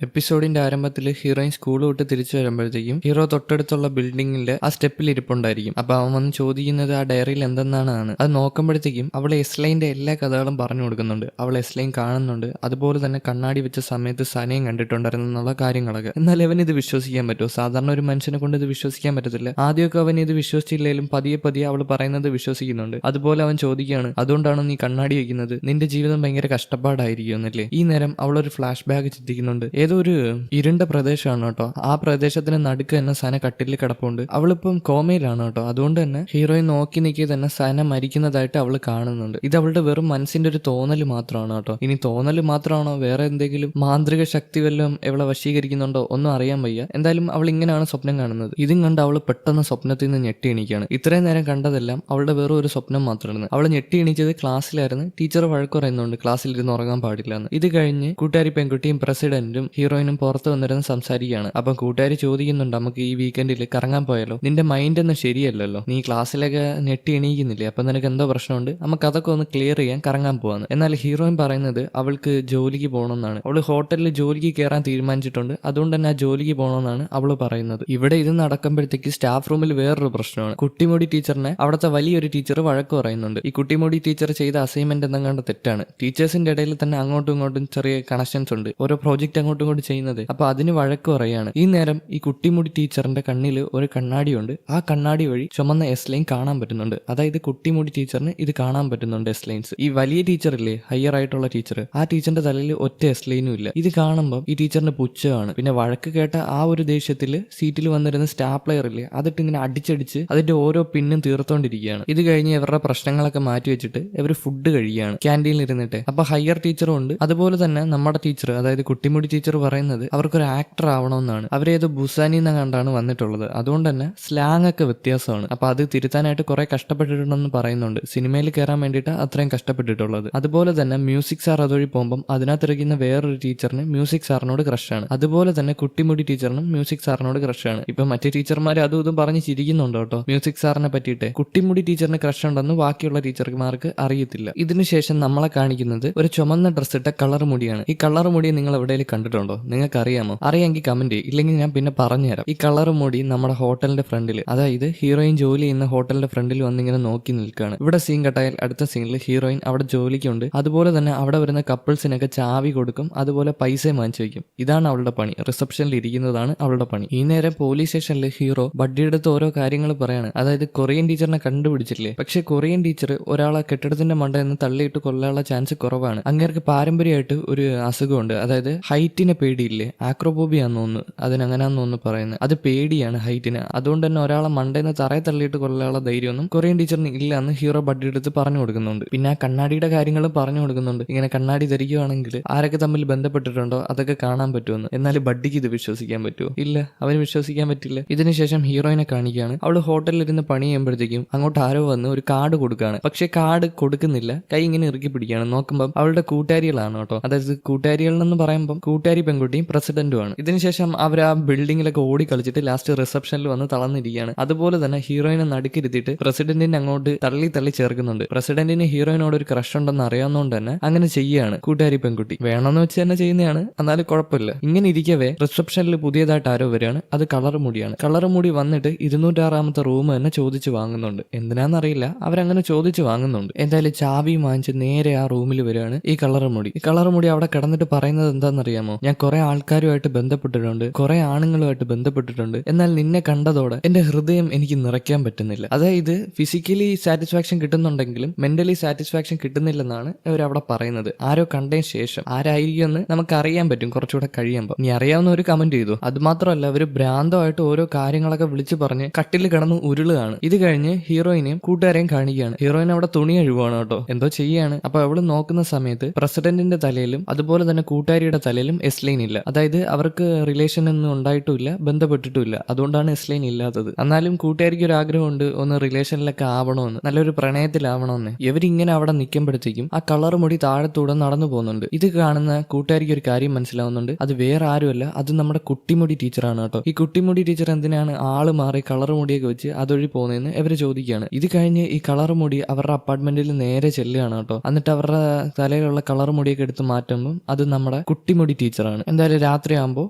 എപ്പിസോഡിന്റെ ആരംഭത്തിൽ ഹീറോയിൻ സ്കൂൾ വിട്ട് തിരിച്ചു വരുമ്പോഴത്തേക്കും ഹീറോ തൊട്ടടുത്തുള്ള ബിൽഡിങ്ങിന്റെ ആ സ്റ്റെപ്പിൽ ഇരിപ്പുണ്ടായിരിക്കും. അപ്പൊ അവൻ വന്ന് ചോദിക്കുന്നത് ആ ഡയറിയിൽ എന്തെന്നാണ്. അത് നോക്കുമ്പോഴത്തേക്കും അവൾ എസ്ലൈന്റെ എല്ലാ കഥകളും പറഞ്ഞു കൊടുക്കുന്നുണ്ട്. അവൾ എസ്ലൈൻ കാണുന്നുണ്ട്, അതുപോലെ തന്നെ കണ്ണാടി വെച്ച സമയത്ത് സനയും കണ്ടിട്ടുണ്ടായിരുന്നു എന്നുള്ള കാര്യങ്ങളൊക്കെ. എന്നാൽ അവൻ ഇത് വിശ്വസിക്കാൻ പറ്റുമോ? സാധാരണ ഒരു മനുഷ്യനെ കൊണ്ട് ഇത് വിശ്വസിക്കാൻ പറ്റത്തില്ല. ആദ്യമൊക്കെ അവൻ ഇത് വിശ്വസിച്ചില്ലെങ്കിലും പതിയെ പതിയെ അവൾ പറയുന്നത് വിശ്വസിക്കുന്നുണ്ട്. അതുപോലെ അവൻ ചോദിക്കുകയാണ്, അതുകൊണ്ടാണ് നീ കണ്ണാടി വെക്കുന്നത്, നിന്റെ ജീവിതം ഭയങ്കര കഷ്ടപ്പാടായിരിക്കും എന്നല്ലേ. ഈ നേരം അവളൊരു ഫ്ലാഷ് ബാക്ക് ചിന്തിക്കുന്നുണ്ട്. ഏതോ ഒരു ഇരുണ്ട പ്രദേശമാണ് കേട്ടോ. ആ പ്രദേശത്തിന് നടുക്ക് തന്നെ സന കട്ടിലിൽ കിടപ്പുണ്ട്. അവളിപ്പം കോമയിലാണ് കേട്ടോ. അതുകൊണ്ട് തന്നെ ഹീറോയിൻ നോക്കി നിൽക്കി തന്നെ സന മരിക്കുന്നതായിട്ട് അവൾ കാണുന്നുണ്ട്. ഇത് അവളുടെ വെറും മനസ്സിന്റെ ഒരു തോന്നല് മാത്രമാണ് കേട്ടോ. ഇനി തോന്നല് മാത്രമാണോ വേറെ എന്തെങ്കിലും മാന്ത്രിക ശക്തി വല്ലതും എവളെ വശീകരിക്കുന്നുണ്ടോ ഒന്നും അറിയാൻ വയ്യ. എന്തായാലും അവൾ ഇങ്ങനെയാണ് സ്വപ്നം കാണുന്നത്. ഇതും കണ്ട് അവൾ പെട്ടെന്ന് സ്വപ്നത്തിൽ നിന്ന് ഞെട്ടി എണീക്കുകയാണ്. ഇത്രയും നേരം കണ്ടതെല്ലാം അവളുടെ വെറും ഒരു സ്വപ്നം മാത്രമാണ്. അവൾ ഞെട്ടി എണീച്ചത് ക്ലാസ്സിലായിരുന്നു. ടീച്ചർ വഴക്ക് പറയുന്നുണ്ട് ക്ലാസ്സിൽ ഇരുന്ന് ഉറങ്ങാൻ പാടില്ല എന്ന്. ഇത് കഴിഞ്ഞ് കൂട്ടുകാരി പെൺകുട്ടിയും പ്രസിഡന്റും ഹീറോയിനും പുറത്ത് വന്നിരുന്ന് സംസാരിക്കുകയാണ്. അപ്പം കൂട്ടുകാരി ചോദിക്കുന്നുണ്ട്, നമുക്ക് ഈ വീക്കെൻഡിൽ കറങ്ങാൻ പോയാലോ? നിന്റെ മൈൻഡ് ഒന്നും ശരിയല്ലല്ലോ, നീ ക്ലാസ്സിലൊക്കെ ഞെട്ടി എണീക്കുന്നില്ലേ, അപ്പൊ നിനക്ക് എന്തോ പ്രശ്നമുണ്ട്, നമുക്ക് അതൊക്കെ ഒന്ന് ക്ലിയർ ചെയ്യാൻ കറങ്ങാൻ പോവാന്ന്. എന്നാൽ ഹീറോയിൻ പറയുന്നത് അവൾക്ക് ജോലിക്ക് പോകണമെന്നാണ്. അവള് ഹോട്ടലിൽ ജോലിക്ക് കയറാൻ തീരുമാനിച്ചിട്ടുണ്ട്. അതുകൊണ്ട് തന്നെ ആ ജോലിക്ക് പോകണമെന്നാണ് അവള് പറയുന്നത്. ഇവിടെ ഇത് നടക്കുമ്പോഴത്തേക്ക് സ്റ്റാഫ് റൂമിൽ വേറൊരു പ്രശ്നമാണ്. കുട്ടിമുടി ടീച്ചറിനെ അവിടുത്തെ വലിയൊരു ടീച്ചർ വഴക്ക് പറയുന്നുണ്ട്. ഈ കുട്ടിമുടി ടീച്ചർ ചെയ്ത അസൈൻമെന്റ് എന്തെങ്കിലും തെറ്റാണ്. ടീച്ചേഴ്സിന്റെ ഇടയിൽ തന്നെ അങ്ങോട്ടും ഇങ്ങോട്ടും ചെറിയ കണക്ഷൻസ് ഉണ്ട്. ഓരോ പ്രോജക്റ്റ് അങ്ങോട്ടും ഇങ്ങോട്ട് ചെയ്യുന്നത്? അപ്പൊ അതിന് വഴക്ക് പറയാണ്. ഈ നേരം ഈ കുട്ടിമുടി ടീച്ചറിന്റെ കണ്ണിൽ ഒരു കണ്ണാടിയുണ്ട്. ആ കണ്ണാടി വഴി ചുമന്ന എസ് ലൈൻ കാണാൻ പറ്റുന്നുണ്ട്. അതായത് കുട്ടിമുടി ടീച്ചറിന് ഇത് കാണാൻ പറ്റുന്നുണ്ട് എസ് ലൈൻസ്. ഈ വലിയ ടീച്ചർ ഇല്ലേ, ഹയർ ആയിട്ടുള്ള ടീച്ചർ, ആ ടീച്ചറിന്റെ തലയിൽ ഒറ്റ എസ് ലൈനും ഇല്ല. ഇത് കാണുമ്പോൾ ഈ ടീച്ചറിന് പുച്ഛമാണ്. പിന്നെ വഴക്ക് കേട്ട ആ ഒരു ദേഷ്യത്തിൽ സീറ്റിൽ വന്നിരുന്ന സ്റ്റാപ്ലെയർ ഇല്ലേ, അതിട്ട് ഇങ്ങനെ അടിച്ചടിച്ച് അതിന്റെ ഓരോ പിന്നും തീർത്തോണ്ടിരിക്കുകയാണ്. ഇത് കഴിഞ്ഞ് ഇവരുടെ പ്രശ്നങ്ങളൊക്കെ മാറ്റി വെച്ചിട്ട് ഇവർ ഫുഡ് കഴിക്കുകയാണ് ക്യാൻറ്റീനിൽ ഇരുന്നിട്ട്. അപ്പൊ ഹയർ ടീച്ചറും ഉണ്ട്. അതുപോലെ തന്നെ നമ്മുടെ ടീച്ചർ, അതായത് കുട്ടിമുടി ടീച്ചർ പറയുന്നത് അവർക്കൊരു ആക്ടർ ആവണമെന്നാണ്. അവരേത് ബുസാനി എന്ന കണ്ടാണ് വന്നിട്ടുള്ളത്. അതുകൊണ്ട് തന്നെ സ്ലാങ് ഒക്കെ വ്യത്യാസമാണ്. അപ്പൊ അത് തിരുത്താനായിട്ട് കുറെ കഷ്ടപ്പെട്ടിട്ടുണ്ടെന്ന് പറയുന്നുണ്ട്. സിനിമയിൽ കയറാൻ വേണ്ടിയിട്ട് അത്രയും കഷ്ടപ്പെട്ടിട്ടുള്ളത്. അതുപോലെ തന്നെ മ്യൂസിക് സാർ അതുവഴി പോകുമ്പോൾ അതിനകത്തിരിക്കുന്ന വേറൊരു ടീച്ചറിന് മ്യൂസിക് സാറിനോട് ക്രഷാണ്. അതുപോലെ തന്നെ കുട്ടിമുടി ടീച്ചറിനും മ്യൂസിക് സാറിനോട് ക്രഷാണ്. ഇപ്പൊ മറ്റേ ടീച്ചർമാർ അതും ഇതും പറഞ്ഞ് ചിരിക്കുന്നുണ്ട് കേട്ടോ മ്യൂസിക് സാറിനെ പറ്റിയിട്ട്. കുട്ടിമുടി ടീച്ചറിന് ക്രഷ് ഉണ്ടെന്ന് ബാക്കിയുള്ള ടീച്ചർമാർക്ക് അറിയത്തില്ല. ഇതിനുശേഷം നമ്മളെ കാണിക്കുന്നത് ഒരു ചുമന്ന ഡ്രസ് ഇട്ട കളർ മുടിയാണ്. ഈ കളർ മുടി നിങ്ങൾ എവിടെയെങ്കിലും കണ്ടിട്ടുണ്ടോ? നിങ്ങൾക്ക് അറിയാമോ? അറിയാമെങ്കിൽ കമന്റ് ചെയ്യും, ഇല്ലെങ്കിൽ ഞാൻ പിന്നെ പറഞ്ഞുതരാം. ഈ കളർ മുടി നമ്മുടെ ഹോട്ടലിന്റെ ഫ്രണ്ടിൽ, അതായത് ഹീറോയിൻ ജോലി ചെയ്യുന്ന ഹോട്ടലിന്റെ ഫ്രണ്ടിൽ വന്നിങ്ങനെ നോക്കി നിൽക്കുകയാണ്. ഇവിടെ സീൻ കട്ടായാൽ അടുത്ത സീനിൽ ഹീറോയിൻ അവിടെ ജോലിക്കുണ്ട്. അതുപോലെ തന്നെ അവിടെ വരുന്ന കപ്പിൾസിനൊക്കെ ചാവി കൊടുക്കും, അതുപോലെ പൈസയും വാങ്ങിച്ചു വയ്ക്കും. ഇതാണ് അവളുടെ പണി. റിസപ്ഷനിൽ ഇരിക്കുന്നതാണ് അവളുടെ പണി. ഈ നേരം പോലീസ് സ്റ്റേഷനിൽ ഹീറോ ബഡ്ഡിയുടെ അടുത്ത് ഓരോ കാര്യങ്ങൾ പറയാണ്. അതായത് കൊറിയൻ ടീച്ചറിനെ കണ്ടുപിടിച്ചില്ലേ, പക്ഷെ കൊറിയൻ ടീച്ചർ ഒരാളെ കെട്ടിടത്തിന്റെ മണ്ടയിൽ നിന്ന് തള്ളിയിട്ട് കൊല്ലാനുള്ള ചാൻസ് കുറവാണ്. അങ്ങേർക്ക് പാരമ്പര്യമായിട്ട് ഒരു അസുഖമുണ്ട്. അതായത് ഹൈറ്റിനെ പേടിയില്ലേ, ആക്രോബോബിയാന്ന് തോന്നുന്നു, അതിനങ്ങനാന്ന് തോന്നുന്നു പറയുന്നത്. അത് പേടിയാണ് ഹൈറ്റിന്. അതുകൊണ്ട് തന്നെ ഒരാളെ മണ്ടയിൽ നിന്ന് തറയെ തള്ളിയിട്ട് കൊല്ലാനുള്ള ധൈര്യമൊന്നും കൊറിയൻ ടീച്ചറിന് ഇല്ല എന്ന് ഹീറോ ബഡ്ഡിയുടെ അടുത്ത് പറഞ്ഞു കൊടുക്കുന്നുണ്ട്. പിന്നെ ആ കണ്ണാടിയുടെ കാര്യങ്ങളും പറഞ്ഞു കൊടുക്കുന്നുണ്ട്. ഇങ്ങനെ കണ്ണാടി ധരിക്കുകയാണെങ്കിൽ ആരൊക്കെ തമ്മിൽ ബന്ധപ്പെട്ടിട്ടുണ്ടോ അതൊക്കെ കാണാൻ പറ്റുമെന്ന്. എന്നാൽ ബഡ്ഡിക്ക് ഇത് വിശ്വസിക്കാൻ പറ്റുമോ? ഇല്ല, അവന് വിശ്വസിക്കാൻ പറ്റില്ല. ഇതിനുശേഷം ഹീറോയിനെ കാണിക്കുകയാണ്. അവള് ഹോട്ടലിൽ ഇരുന്ന് പണി ചെയ്യുമ്പോഴത്തേക്കും അങ്ങോട്ട് ആരോ വന്ന് ഒരു കാർഡ് കൊടുക്കുകയാണ്. പക്ഷെ കാർഡ് കൊടുക്കുന്നില്ല, കൈ ഇങ്ങനെ ഇറുക്കി പിടിക്കുകയാണ്. നോക്കുമ്പോൾ അവളുടെ കൂട്ടുകാരികളാണ് കേട്ടോ. അതായത് കൂട്ടുകാരികളെന്ന് പറയുമ്പോൾ കൂട്ടുകാരി പെൺകുട്ടിയും പ്രസിഡന്റുമാണ്. ഇതിനുശേഷം അവർ ആ ബിൽഡിങ്ങിലൊക്കെ ഓടി കളിച്ചിട്ട് ലാസ്റ്റ് റിസപ്ഷനിൽ വന്ന് തളർന്നിരിക്കുകയാണ്. അതുപോലെ തന്നെ ഹീറോയിനെ നടുക്കിരുത്തിയിട്ട് പ്രസിഡന്റിനെ അങ്ങോട്ട് തള്ളി തള്ളി ചേർക്കുന്നുണ്ട്. പ്രസിഡന്റിന് ഹീറോയിനോട് ഒരു ക്രഷ് ഉണ്ടെന്ന് അറിയാവുന്നതുകൊണ്ട് തന്നെ അങ്ങനെ ചെയ്യാണ് കൂട്ടുകാരി പെൺകുട്ടി. വേണമെന്ന് വെച്ച് തന്നെ ചെയ്യുന്നതാണ്, എന്നാലും കുഴപ്പമില്ല. ഇങ്ങനെ ഇരിക്കവേ റിസപ്ഷനിൽ പുതിയതായിട്ട് ആരോ വരികയാണ്. അത് കളർ മുടിയാണ്. കളർ മുടി വന്നിട്ട് 206 റൂം തന്നെ ചോദിച്ചു വാങ്ങുന്നുണ്ട്. എന്തിനാന്നറിയില്ല, അവരങ്ങനെ ചോദിച്ചു വാങ്ങുന്നുണ്ട്. എന്തായാലും ചാവി വാങ്ങിച്ച് നേരെ ആ റൂമിൽ വരികയാണ് ഈ കളർ മുടി. ഈ കളർ മുടി അവിടെ കിടന്നിട്ട് പറയുന്നത് എന്താണെന്നറിയാമോ? ഞാൻ കുറെ ആൾക്കാരുമായിട്ട് ബന്ധപ്പെട്ടിട്ടുണ്ട്, കുറെ ആണുങ്ങളുമായിട്ട് ബന്ധപ്പെട്ടിട്ടുണ്ട്, എന്നാൽ നിന്നെ കണ്ടതോടെ എന്റെ ഹൃദയം എനിക്ക് നിറയ്ക്കാൻ പറ്റുന്നില്ല. അതായത് ഫിസിക്കലി സാറ്റിസ്ഫാക്ഷൻ കിട്ടുന്നുണ്ടെങ്കിലും മെന്റലി സാറ്റിസ്ഫാക്ഷൻ കിട്ടുന്നില്ലെന്നാണ് അവരവിടെ പറയുന്നത്. ആരോ കണ്ടതിന് ശേഷം ആരായിരിക്കും എന്ന് നമുക്ക് അറിയാൻ പറ്റും കുറച്ചുകൂടെ കഴിയുമ്പോൾ. നീ അറിയാവുന്ന ഒരു കമന്റ് ചെയ്തു. അത് മാത്രമല്ല അവര് ഭ്രാന്തമായിട്ട് ഓരോ കാര്യങ്ങളൊക്കെ വിളിച്ചു പറഞ്ഞ് കട്ടിൽ കിടന്ന് ഉരുളുകയാണ്. ഇത് കഴിഞ്ഞ് ഹീറോയിനെയും കൂട്ടുകാരെയും കാണിക്കുകയാണ്. ഹീറോയിൻ അവിടെ തുണി കഴുകുവാണ് കേട്ടോ, എന്തോ ചെയ്യാണ്. അപ്പൊ അവള് നോക്കുന്ന സമയത്ത് പ്രസിഡന്റിന്റെ തലയിലും അതുപോലെ തന്നെ കൂട്ടുകാരിയുടെ തലയിലും എസ് ലൈൻ ഇല്ല. അതായത് അവർക്ക് റിലേഷൻ ഒന്നും ഉണ്ടായിട്ടുമില്ല, ബന്ധപ്പെട്ടിട്ടുമില്ല. അതുകൊണ്ടാണ് എസ് ലൈൻ ഇല്ലാത്തത്. എന്നാലും കൂട്ടുകാരിക്ക് ഒരു ആഗ്രഹമുണ്ട് ഒന്ന് റിലേഷനിലൊക്കെ ആവണമെന്ന്, നല്ലൊരു പ്രണയത്തിലാവണമെന്ന്. ഇവരിങ്ങനെ അവിടെ നിൽക്കുമ്പോഴത്തേക്കും ആ കളർ മുടി താഴത്തൂടെ നടന്നു പോകുന്നുണ്ട്. ഇത് കാണുന്ന കൂട്ടുകാരിക്ക് ഒരു കാര്യം മനസ്സിലാവുന്നുണ്ട്. അത് വേറെ ആരുമല്ല, അത് നമ്മുടെ കുട്ടിമുടി ടീച്ചറാണ് കേട്ടോ. ഈ കുട്ടിമുടി ടീച്ചർ എന്തിനാണ് ആള് മാറി കളർ മുടിയൊക്കെ വെച്ച് അതുവഴി പോകുന്നതെന്ന് ഇവര് ചോദിക്കുകയാണ്. ഇത് കഴിഞ്ഞ് ഈ കളർ മുടി അവരുടെ അപ്പാർട്ട്മെന്റിൽ നേരെ ചെല്ലുകയാണ് കേട്ടോ. എന്നിട്ട് അവരുടെ തലയിലുള്ള കളർ മുടിയൊക്കെ എടുത്ത് മാറ്റുമ്പോൾ അത് നമ്മുടെ കുട്ടിമുടി ടീച്ചറാണ്. എന്തായാലും രാത്രിയാകുമ്പോൾ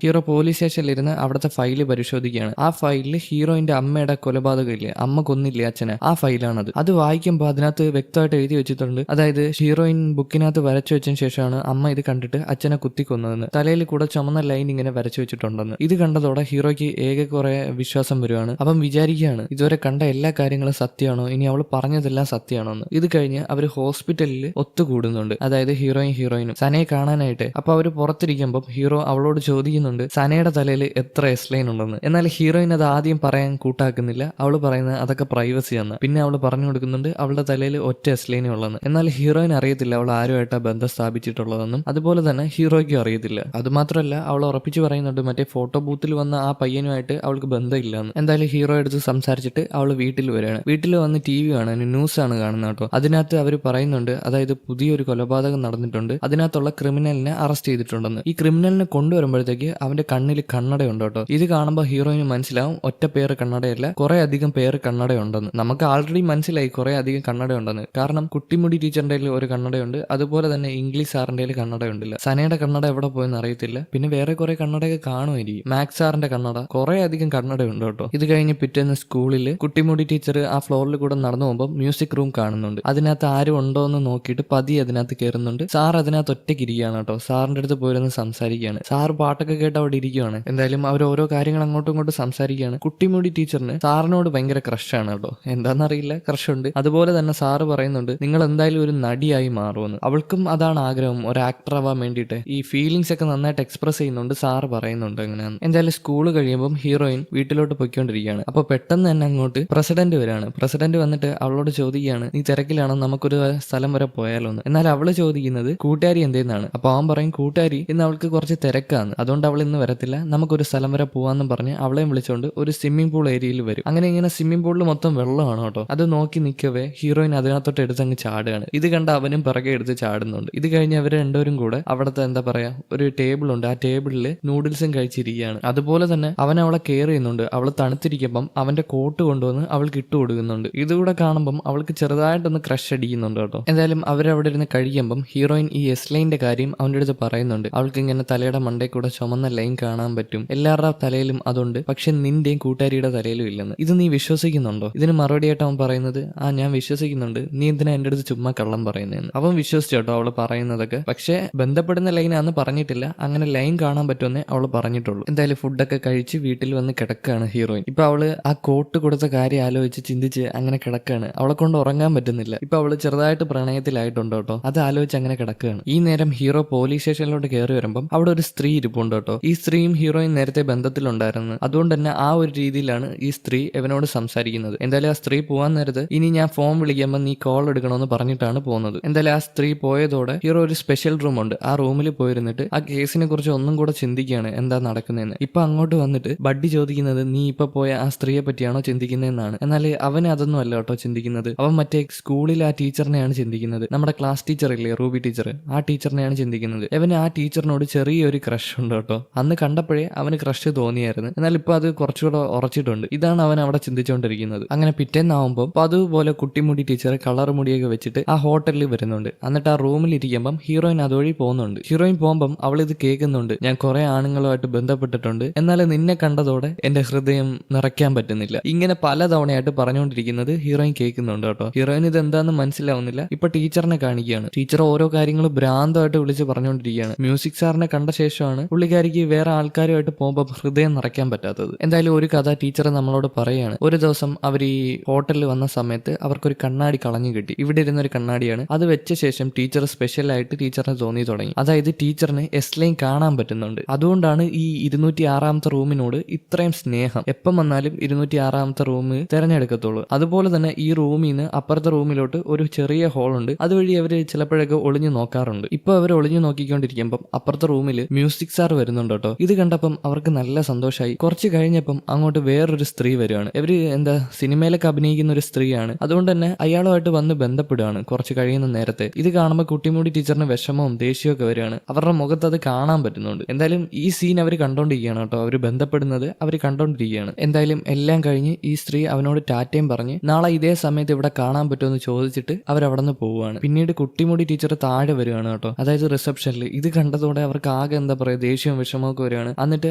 ഹീറോ പോലീസ് സ്റ്റേഷനിൽ ഇരുന്ന് അവിടുത്തെ ഫയല് പരിശോധിക്കുകയാണ്. ആ ഫയലിൽ ഹീറോയിന്റെ അമ്മയുടെ കൊലപാതകം ഇല്ലേ, അമ്മ കൊന്നില്ലേ അച്ഛനെ, ആ ഫയലാണത്. അത് വായിക്കുമ്പോൾ അതിനകത്ത് വ്യക്തമായിട്ട് എഴുതി വെച്ചിട്ടുണ്ട്. അതായത് ഹീറോയിൻ ബുക്കിനകത്ത് വരച്ചു വെച്ചതിന് ശേഷമാണ് അമ്മ ഇത് കണ്ടിട്ട് അച്ഛനെ കുത്തിക്കൊന്നതെന്ന്. തലയിൽ കൂടെ ചുമന്ന ലൈൻ ഇങ്ങനെ വരച്ചു വെച്ചിട്ടുണ്ടെന്ന്. ഇത് കണ്ടതോടെ ഹീറോയ്ക്ക് കുറെ വിശ്വാസം വരുവാണ്. അപ്പം വിചാരിക്കുകയാണ് ഇതുവരെ കണ്ട എല്ലാ കാര്യങ്ങളും സത്യമാണോ, ഇനി അവൾ പറഞ്ഞതെല്ലാം സത്യമാണോ എന്ന്. ഇത് കഴിഞ്ഞ് അവര് ഹോസ്പിറ്റലിൽ ഒത്തുകൂടുന്നുണ്ട്. അതായത് ഹീറോയിനും സനയെ കാണാനായിട്ട്. അപ്പൊ അവര് പുറത്തിരിക്കുമ്പോൾ ഹീറോ അവളോട് ചോദിക്കുന്നുണ്ട് സനയുടെ തലയിൽ എത്ര എസ് ലൈൻ ഉണ്ടെന്ന്. എന്നാൽ ഹീറോയിൻ അത് ആദ്യം പറയാൻ കൂട്ടാക്കുന്നില്ല. അവള് പറയുന്നത് അതൊക്കെ പ്രൈവസിയാണ്. പിന്നെ അവള് പറഞ്ഞു കൊടുക്കുന്നുണ്ട് അവളുടെ തലയിൽ ഒറ്റ എസ് ലൈനേ ഉള്ളെന്ന്. എന്നാൽ ഹീറോയിൻ അറിയത്തില്ല അവൾ ആരുമായിട്ടാ ബന്ധം സ്ഥാപിച്ചിട്ടുള്ളതെന്നും അതുപോലെ തന്നെ ഹീറോയ്ക്കും അറിയത്തില്ല. അതുമാത്രമല്ല അവൾ ഉറപ്പിച്ചു പറയുന്നുണ്ട് മറ്റേ ഫോട്ടോ ബൂത്തിൽ വന്ന ആ പയ്യനുമായിട്ട് അവൾക്ക് ബന്ധമില്ലെന്ന്. എന്തായാലും ഹീറോ എടുത്ത് സംസാരിച്ചിട്ട് അവൾ വീട്ടിൽ വരികയാണ്. വീട്ടിൽ വന്ന് TV കാണാൻ, ന്യൂസ് ആണ് കാണുന്നത് കേട്ടോ. അതിനകത്ത് അവർ പറയുന്നുണ്ട് അതായത് പുതിയൊരു കൊലപാതകം നടന്നിട്ടുണ്ട്, അതിനകത്തുള്ള ക്രിമിനലിനെ അറസ്റ്റ് ചെയ്തിട്ടുണ്ടെന്ന്. ഈ ക്രിമിനലിനെ കൊണ്ടുവരുമ്പോഴത്തേക്ക് അവന്റെ കണ്ണിൽ കണ്ണടയുണ്ട് കേട്ടോ. ഇത് കാണുമ്പോൾ ഹീറോയിന് മനസ്സിലാവും ഒറ്റ പേര് കണ്ണടയല്ല, കുറെ അധികം പേര് കണ്ണടയുണ്ടെന്ന്. നമുക്ക് ആൾറെഡി മനസ്സിലായി കുറെ അധികം കണ്ണടയുണ്ടെന്ന്. കാരണം കുട്ടിമുടി ടീച്ചറിന്റെ ഒരു കണ്ണടയുണ്ട്, അതുപോലെ തന്നെ ഇംഗ്ലീഷ് സാറിന്റെ കണ്ണടയുണ്ടില്ല. സനയുടെ കണ്ണട എവിടെ പോയെന്ന് അറിയത്തില്ല. പിന്നെ വേറെ കുറെ കണ്ണടയൊക്കെ കാണുമായിരിക്കും. മാക്സ് സാറിന്റെ കണ്ണട, കുറെ അധികം കണ്ണടയുണ്ട് കേട്ടോ. ഇത് കഴിഞ്ഞ് പിറ്റേന്ന് സ്കൂളിൽ കുട്ടിമുടി ടീച്ചർ ആ ഫ്ലോറിൽ കൂടെ നടന്നു പോകുമ്പോൾ മ്യൂസിക് റൂം കാണുന്നുണ്ട്. അതിനകത്ത് ആരും ഉണ്ടോ എന്ന് നോക്കിയിട്ട് പതി അതിനകത്ത് കയറുന്നുണ്ട്. സാർ അതിനകത്ത് ഒറ്റയ്ക്ക് ഇരിക്കുകയാണ് കേട്ടോ. സാറിന്റെ അടുത്ത് പോയിരുന്ന് സംസാരിക്കും. സംസാരിക്കുകയാണ്. സാറ് പാട്ടൊക്കെ കേട്ട് അവിടെ ഇരിക്കുകയാണ്. എന്തായാലും അവർ ഓരോ കാര്യങ്ങൾ അങ്ങോട്ടും ഇങ്ങോട്ടും സംസാരിക്കുകയാണ്. കുട്ടിമുടി ടീച്ചറിന് സാറിനോട് ഭയങ്കര ക്രഷാണ് കേട്ടോ. എന്താണെന്നറിയില്ല, ക്രഷുണ്ട്. അതുപോലെ തന്നെ സാറ് പറയുന്നുണ്ട് നിങ്ങൾ എന്തായാലും ഒരു നടിയായി മാറുമെന്ന്. അവൾക്കും അതാണ് ആഗ്രഹം, ഒരു ആക്ടർ ആവാൻ വേണ്ടിയിട്ട്. ഈ ഫീലിങ്സ് ഒക്കെ നന്നായിട്ട് എക്സ്പ്രസ് ചെയ്യുന്നുണ്ട്. സാറ് പറയുന്നുണ്ട് അങ്ങനെയാണ്. എന്തായാലും സ്കൂൾ കഴിയുമ്പോൾ ഹീറോയിൻ വീട്ടിലോട്ട് പൊയ്ക്കൊണ്ടിരിക്കുകയാണ്. അപ്പൊ പെട്ടെന്ന് തന്നെ അങ്ങോട്ട് പ്രസിഡന്റ് വരികയാണ്. പ്രസിഡന്റ് വന്നിട്ട് അവളോട് ചോദിക്കുകയാണ്, നീ തിരക്കിലാണോ, നമുക്കൊരു സ്ഥലം വരെ പോയാലോ എന്ന്. എന്നാൽ അവള് ചോദിക്കുന്നത് കൂട്ടുകാരി എന്തെന്നാണ്. അപ്പൊ അവൻ പറയും കൂട്ടുകാരി ഇന്ന് അവൾക്ക് കുറച്ച് തിരക്കാണ്, അതുകൊണ്ട് അവൾ ഇന്ന് വരത്തില്ല, നമുക്കൊരു സ്ഥലം വരെ പോവാന്നും പറഞ്ഞ് അവളെയും വിളിച്ചുകൊണ്ട് ഒരു സ്വിമ്മിംഗ് പൂൾ ഏരിയയിൽ വരും. അങ്ങനെ ഇങ്ങനെ സ്വിമ്മിംഗ് പൂളിൽ മൊത്തം വെള്ളമാണ് കേട്ടോ. അത് നോക്കി നിൽക്കവേ ഹീറോയിൻ അതിനകത്തോട്ട് എടുത്തങ്ങ് ചാടുകയാണ്. ഇത് കണ്ട അവനും പിറകെ എടുത്ത് ചാടുന്നുണ്ട്. ഇത് കഴിഞ്ഞ് അവർ രണ്ടുപേരും കൂടെ അവിടുത്തെ എന്താ പറയാ ഒരു ടേബിൾ ഉണ്ട്, ആ ടേബിളിൽ നൂഡിൽസും കഴിച്ചിരിക്കുകയാണ്. അതുപോലെ തന്നെ അവൻ അവളെ കെയർ ചെയ്യുന്നുണ്ട്. അവൾ തണുത്തിരിക്കുമ്പം അവന്റെ കോട്ട് കൊണ്ടുവന്ന് അവൾക്ക് ഇട്ട് കൊടുക്കുന്നുണ്ട്. ഇതുകൂടെ കാണുമ്പം അവൾക്ക് ചെറുതായിട്ടൊന്ന് ക്രഷ് അടിക്കുന്നുണ്ട് കേട്ടോ. എന്തായാലും അവരവിടെ ഇരുന്ന് കഴിയുമ്പം ഹീറോയിൻ ഈ എസ്ലൈന്റെ കാര്യം അവന്റെ അടുത്ത് പറയുന്നുണ്ട്. അവൾക്ക് ഇങ്ങനെ തലയുടെ മണ്ടയിൽ കൂടെ ചുമന്ന ലൈൻ കാണാൻ പറ്റും, എല്ലാവരുടെ തലയിലും അതുണ്ട്, പക്ഷെ നിന്റെയും കൂട്ടുകാരിയുടെ തലയിലും ഇല്ലെന്ന്. ഇത് നീ വിശ്വസിക്കുന്നുണ്ടോ? ഇതിന് മറുപടിയായിട്ട് അവൻ പറയുന്നത്, ആ ഞാൻ വിശ്വസിക്കുന്നുണ്ട്, നീ എന്തിനാ എന്റെ അടുത്ത് ചുമ്മാ കള്ളം പറയുന്നതെന്ന്. അവൻ വിശ്വസിച്ചു കേട്ടോ അവള് പറയുന്നതൊക്കെ. പക്ഷെ ബന്ധപ്പെടുന്ന ലൈനാന്ന് പറഞ്ഞിട്ടില്ല, അങ്ങനെ ലൈൻ കാണാൻ പറ്റുമെന്നേ അവള് പറഞ്ഞിട്ടുള്ളൂ. എന്തായാലും ഫുഡൊക്കെ കഴിച്ച് വീട്ടിൽ വന്ന് കിടക്കുകയാണ് ഹീറോയിൻ. ഇപ്പൊ അവള് ആ കോട്ട് കൊടുത്ത കാര്യം ആലോചിച്ച് ചിന്തിച്ച് അങ്ങനെ കിടക്കുകയാണ്. അവളെ കൊണ്ട് ഉറങ്ങാൻ പറ്റുന്നില്ല. ഇപ്പൊ അവള് ചെറുതായിട്ട് പ്രണയത്തിലായിട്ടുണ്ട് കേട്ടോ. അത് ആലോചിച്ച് അങ്ങനെ കിടക്കുകയാണ്. ഈ നേരം ഹീറോ പോലീസ് സ്റ്റേഷനിലോട്ട് കയറി വരുമ്പം അവിടെ ഒരു സ്ത്രീ ഇരിപ്പുണ്ട് കേട്ടോ. ഈ സ്ത്രീയും ഹീറോയും നേരത്തെ ബന്ധത്തിലുണ്ടായിരുന്നു. അതുകൊണ്ട് തന്നെ ആ ഒരു രീതിയിലാണ് ഈ സ്ത്രീ ഇവനോട് സംസാരിക്കുന്നത്. എന്തായാലും ആ സ്ത്രീ പോകാൻ നേരത്ത് ഇനി ഞാൻ ഫോൺ വിളിക്കുമ്പോൾ നീ കോൾ എടുക്കണമെന്ന് പറഞ്ഞിട്ടാണ് പോകുന്നത്. എന്തായാലും ആ സ്ത്രീ പോയതോടെ ഹീറോ ഒരു സ്പെഷ്യൽ റൂം ഉണ്ട്, ആ റൂമിൽ പോയിരുന്നിട്ട് ആ കേസിനെ കുറിച്ച് ഒന്നും കൂടെ ചിന്തിക്കുകയാണ് എന്താ നടക്കുന്നതെന്ന്. ഇപ്പൊ അങ്ങോട്ട് വന്നിട്ട് ബഡ്ഡി ചോദിക്കുന്നത് നീ ഇപ്പൊ പോയ ആ സ്ത്രീയെ പറ്റിയാണോ ചിന്തിക്കുന്നതെന്നാണ്. എന്നാൽ അവന് അതൊന്നും അല്ല കേട്ടോ ചിന്തിക്കുന്നത്. അവൻ മറ്റേ സ്കൂളിൽ ആ ടീച്ചറിനെയാണ് ചിന്തിക്കുന്നത്. നമ്മുടെ ക്ലാസ് ടീച്ചർ ഇല്ലേ, റൂബി ടീച്ചർ, ആ ടീച്ചറിനെയാണ് ചിന്തിക്കുന്നത്. അവന് ആ ടീച്ചറിനോട് ചെറിയൊരു ക്രഷ് ഉണ്ട് കേട്ടോ. അന്ന് കണ്ടപ്പോഴേ അവന് ക്രഷ് തോന്നിയായിരുന്നു. എന്നാൽ ഇപ്പൊ അത് കുറച്ചുകൂടെ ഉറച്ചിട്ടുണ്ട്. ഇതാണ് അവൻ അവിടെ ചിന്തിച്ചുകൊണ്ടിരിക്കുന്നത്. അങ്ങനെ പിറ്റേന്നാവുമ്പോൾ അതുപോലെ കുട്ടിമുടി ടീച്ചർ കളർ മുടിയൊക്കെ വെച്ചിട്ട് ആ ഹോട്ടലിൽ വരുന്നുണ്ട്. എന്നിട്ട് ആ റൂമിൽ ഇരിക്കുമ്പം ഹീറോയിൻ അതുവഴി പോകുന്നുണ്ട്. ഹീറോയിൻ പോകുമ്പം അവൾ ഇത് കേൾക്കുന്നുണ്ട്, ഞാൻ കുറെ ആണുങ്ങളുമായിട്ട് ബന്ധപ്പെട്ടിട്ടുണ്ട്, എന്നാൽ നിന്നെ കണ്ടതോടെ എന്റെ ഹൃദയം നിറയ്ക്കാൻ പറ്റുന്നില്ല. ഇങ്ങനെ പല തവണയായിട്ട് പറഞ്ഞുകൊണ്ടിരിക്കുന്നത് ഹീറോയിൻ കേൾക്കുന്നുണ്ട് കേട്ടോ. ഹീറോയിൻ ഇത് എന്താണെന്ന് മനസ്സിലാവുന്നില്ല. ഇപ്പൊ ടീച്ചറിനെ കാണിക്കുകയാണ്. ടീച്ചർ ഓരോ കാര്യങ്ങൾ ഭ്രാന്തമായിട്ട് വിളിച്ച് പറഞ്ഞുകൊണ്ടിരിക്കുകയാണ്. മ്യൂസിക് സാറിനെ കണ്ട ശേഷമാണ് പുള്ളിക്കാരിക്ക് വേറെ ആൾക്കാരുമായിട്ട് പോകുമ്പോൾ ഹൃദയം നിറയ്ക്കാൻ പറ്റാത്തത്. എന്തായാലും ഒരു കഥ ടീച്ചർ നമ്മളോട് പറയുകയാണ്. ഒരു ദിവസം അവർ ഈ ഹോട്ടലിൽ വന്ന സമയത്ത് അവർക്കൊരു കണ്ണാടി കളഞ്ഞു കിട്ടി. ഇവിടെ ഇരുന്നൊരു കണ്ണാടിയാണ്. അത് വെച്ച ശേഷം ടീച്ചർ സ്പെഷ്യൽ ആയിട്ട് ടീച്ചറിന് തോന്നി തുടങ്ങി. അതായത് ടീച്ചറിന് എസ്ലൈൻ കാണാൻ പറ്റുന്നുണ്ട്. അതുകൊണ്ടാണ് ഈ 206ാമത്തെ റൂമിനോട് ഇത്രയും സ്നേഹം. എപ്പം വന്നാലും 206ാമത്തെ റൂം തിരഞ്ഞെടുക്കത്തുള്ളൂ. അതുപോലെ തന്നെ ഈ റൂമിൽ നിന്ന് അപ്പുറത്തെ റൂമിലോട്ട് ഒരു ചെറിയ ഹോൾ ഉണ്ട്. അതുവഴി അവര് ചിലപ്പോഴൊക്കെ ഒളിഞ്ഞു നോക്കാറുണ്ട്. ഇപ്പൊ അവർ ഒളിഞ്ഞു നോക്കിക്കൊണ്ടിരിക്കുമ്പം അപ്പുറത്തെ റൂമിൽ മ്യൂസിക് സാർ വരുന്നുണ്ട് കേട്ടോ. ഇത് കണ്ടപ്പം അവർക്ക് നല്ല സന്തോഷമായി. കുറച്ച് കഴിഞ്ഞപ്പം അങ്ങോട്ട് വേറൊരു സ്ത്രീ വരുവാണ്. ഇവര് എന്താ സിനിമയിലൊക്കെ അഭിനയിക്കുന്ന ഒരു സ്ത്രീയാണ്. അതുകൊണ്ട് തന്നെ അയാളുമായിട്ട് വന്ന് ബന്ധപ്പെടുകയാണ് കുറച്ച് കഴിയുന്ന നേരത്തെ. ഇത് കാണുമ്പോൾ കുട്ടിമുടി ടീച്ചറിന് വിഷമവും ദേഷ്യവും ഒക്കെ വരികയാണ്. അവരുടെ മുഖത്ത് അത് കാണാൻ പറ്റുന്നുണ്ട്. എന്തായാലും ഈ സീൻ അവർ കണ്ടോണ്ടിരിക്കുകയാണ് കേട്ടോ. അവർ ബന്ധപ്പെടുന്നത് അവർ കണ്ടോണ്ടിരിക്കുകയാണ്. എന്തായാലും എല്ലാം കഴിഞ്ഞ് ഈ സ്ത്രീ അവനോട് ടാറ്റയും പറഞ്ഞ് നാളെ ഇതേ സമയത്ത് ഇവിടെ കാണാൻ പറ്റുമെന്ന് ചോദിച്ചിട്ട് അവരവിടെ നിന്ന് പോവുകയാണ്. പിന്നീട് കുട്ടിമുടി ടീച്ചർ താഴെ വരികയാണ് കേട്ടോ, അതായത് റിസപ്ഷനിൽ. ഇത് കണ്ടതോടെ അവർക്ക് ആകെ എന്താ പറയുക ദേഷ്യവും വിഷമമൊക്കെ വരികയാണ്. എന്നിട്ട്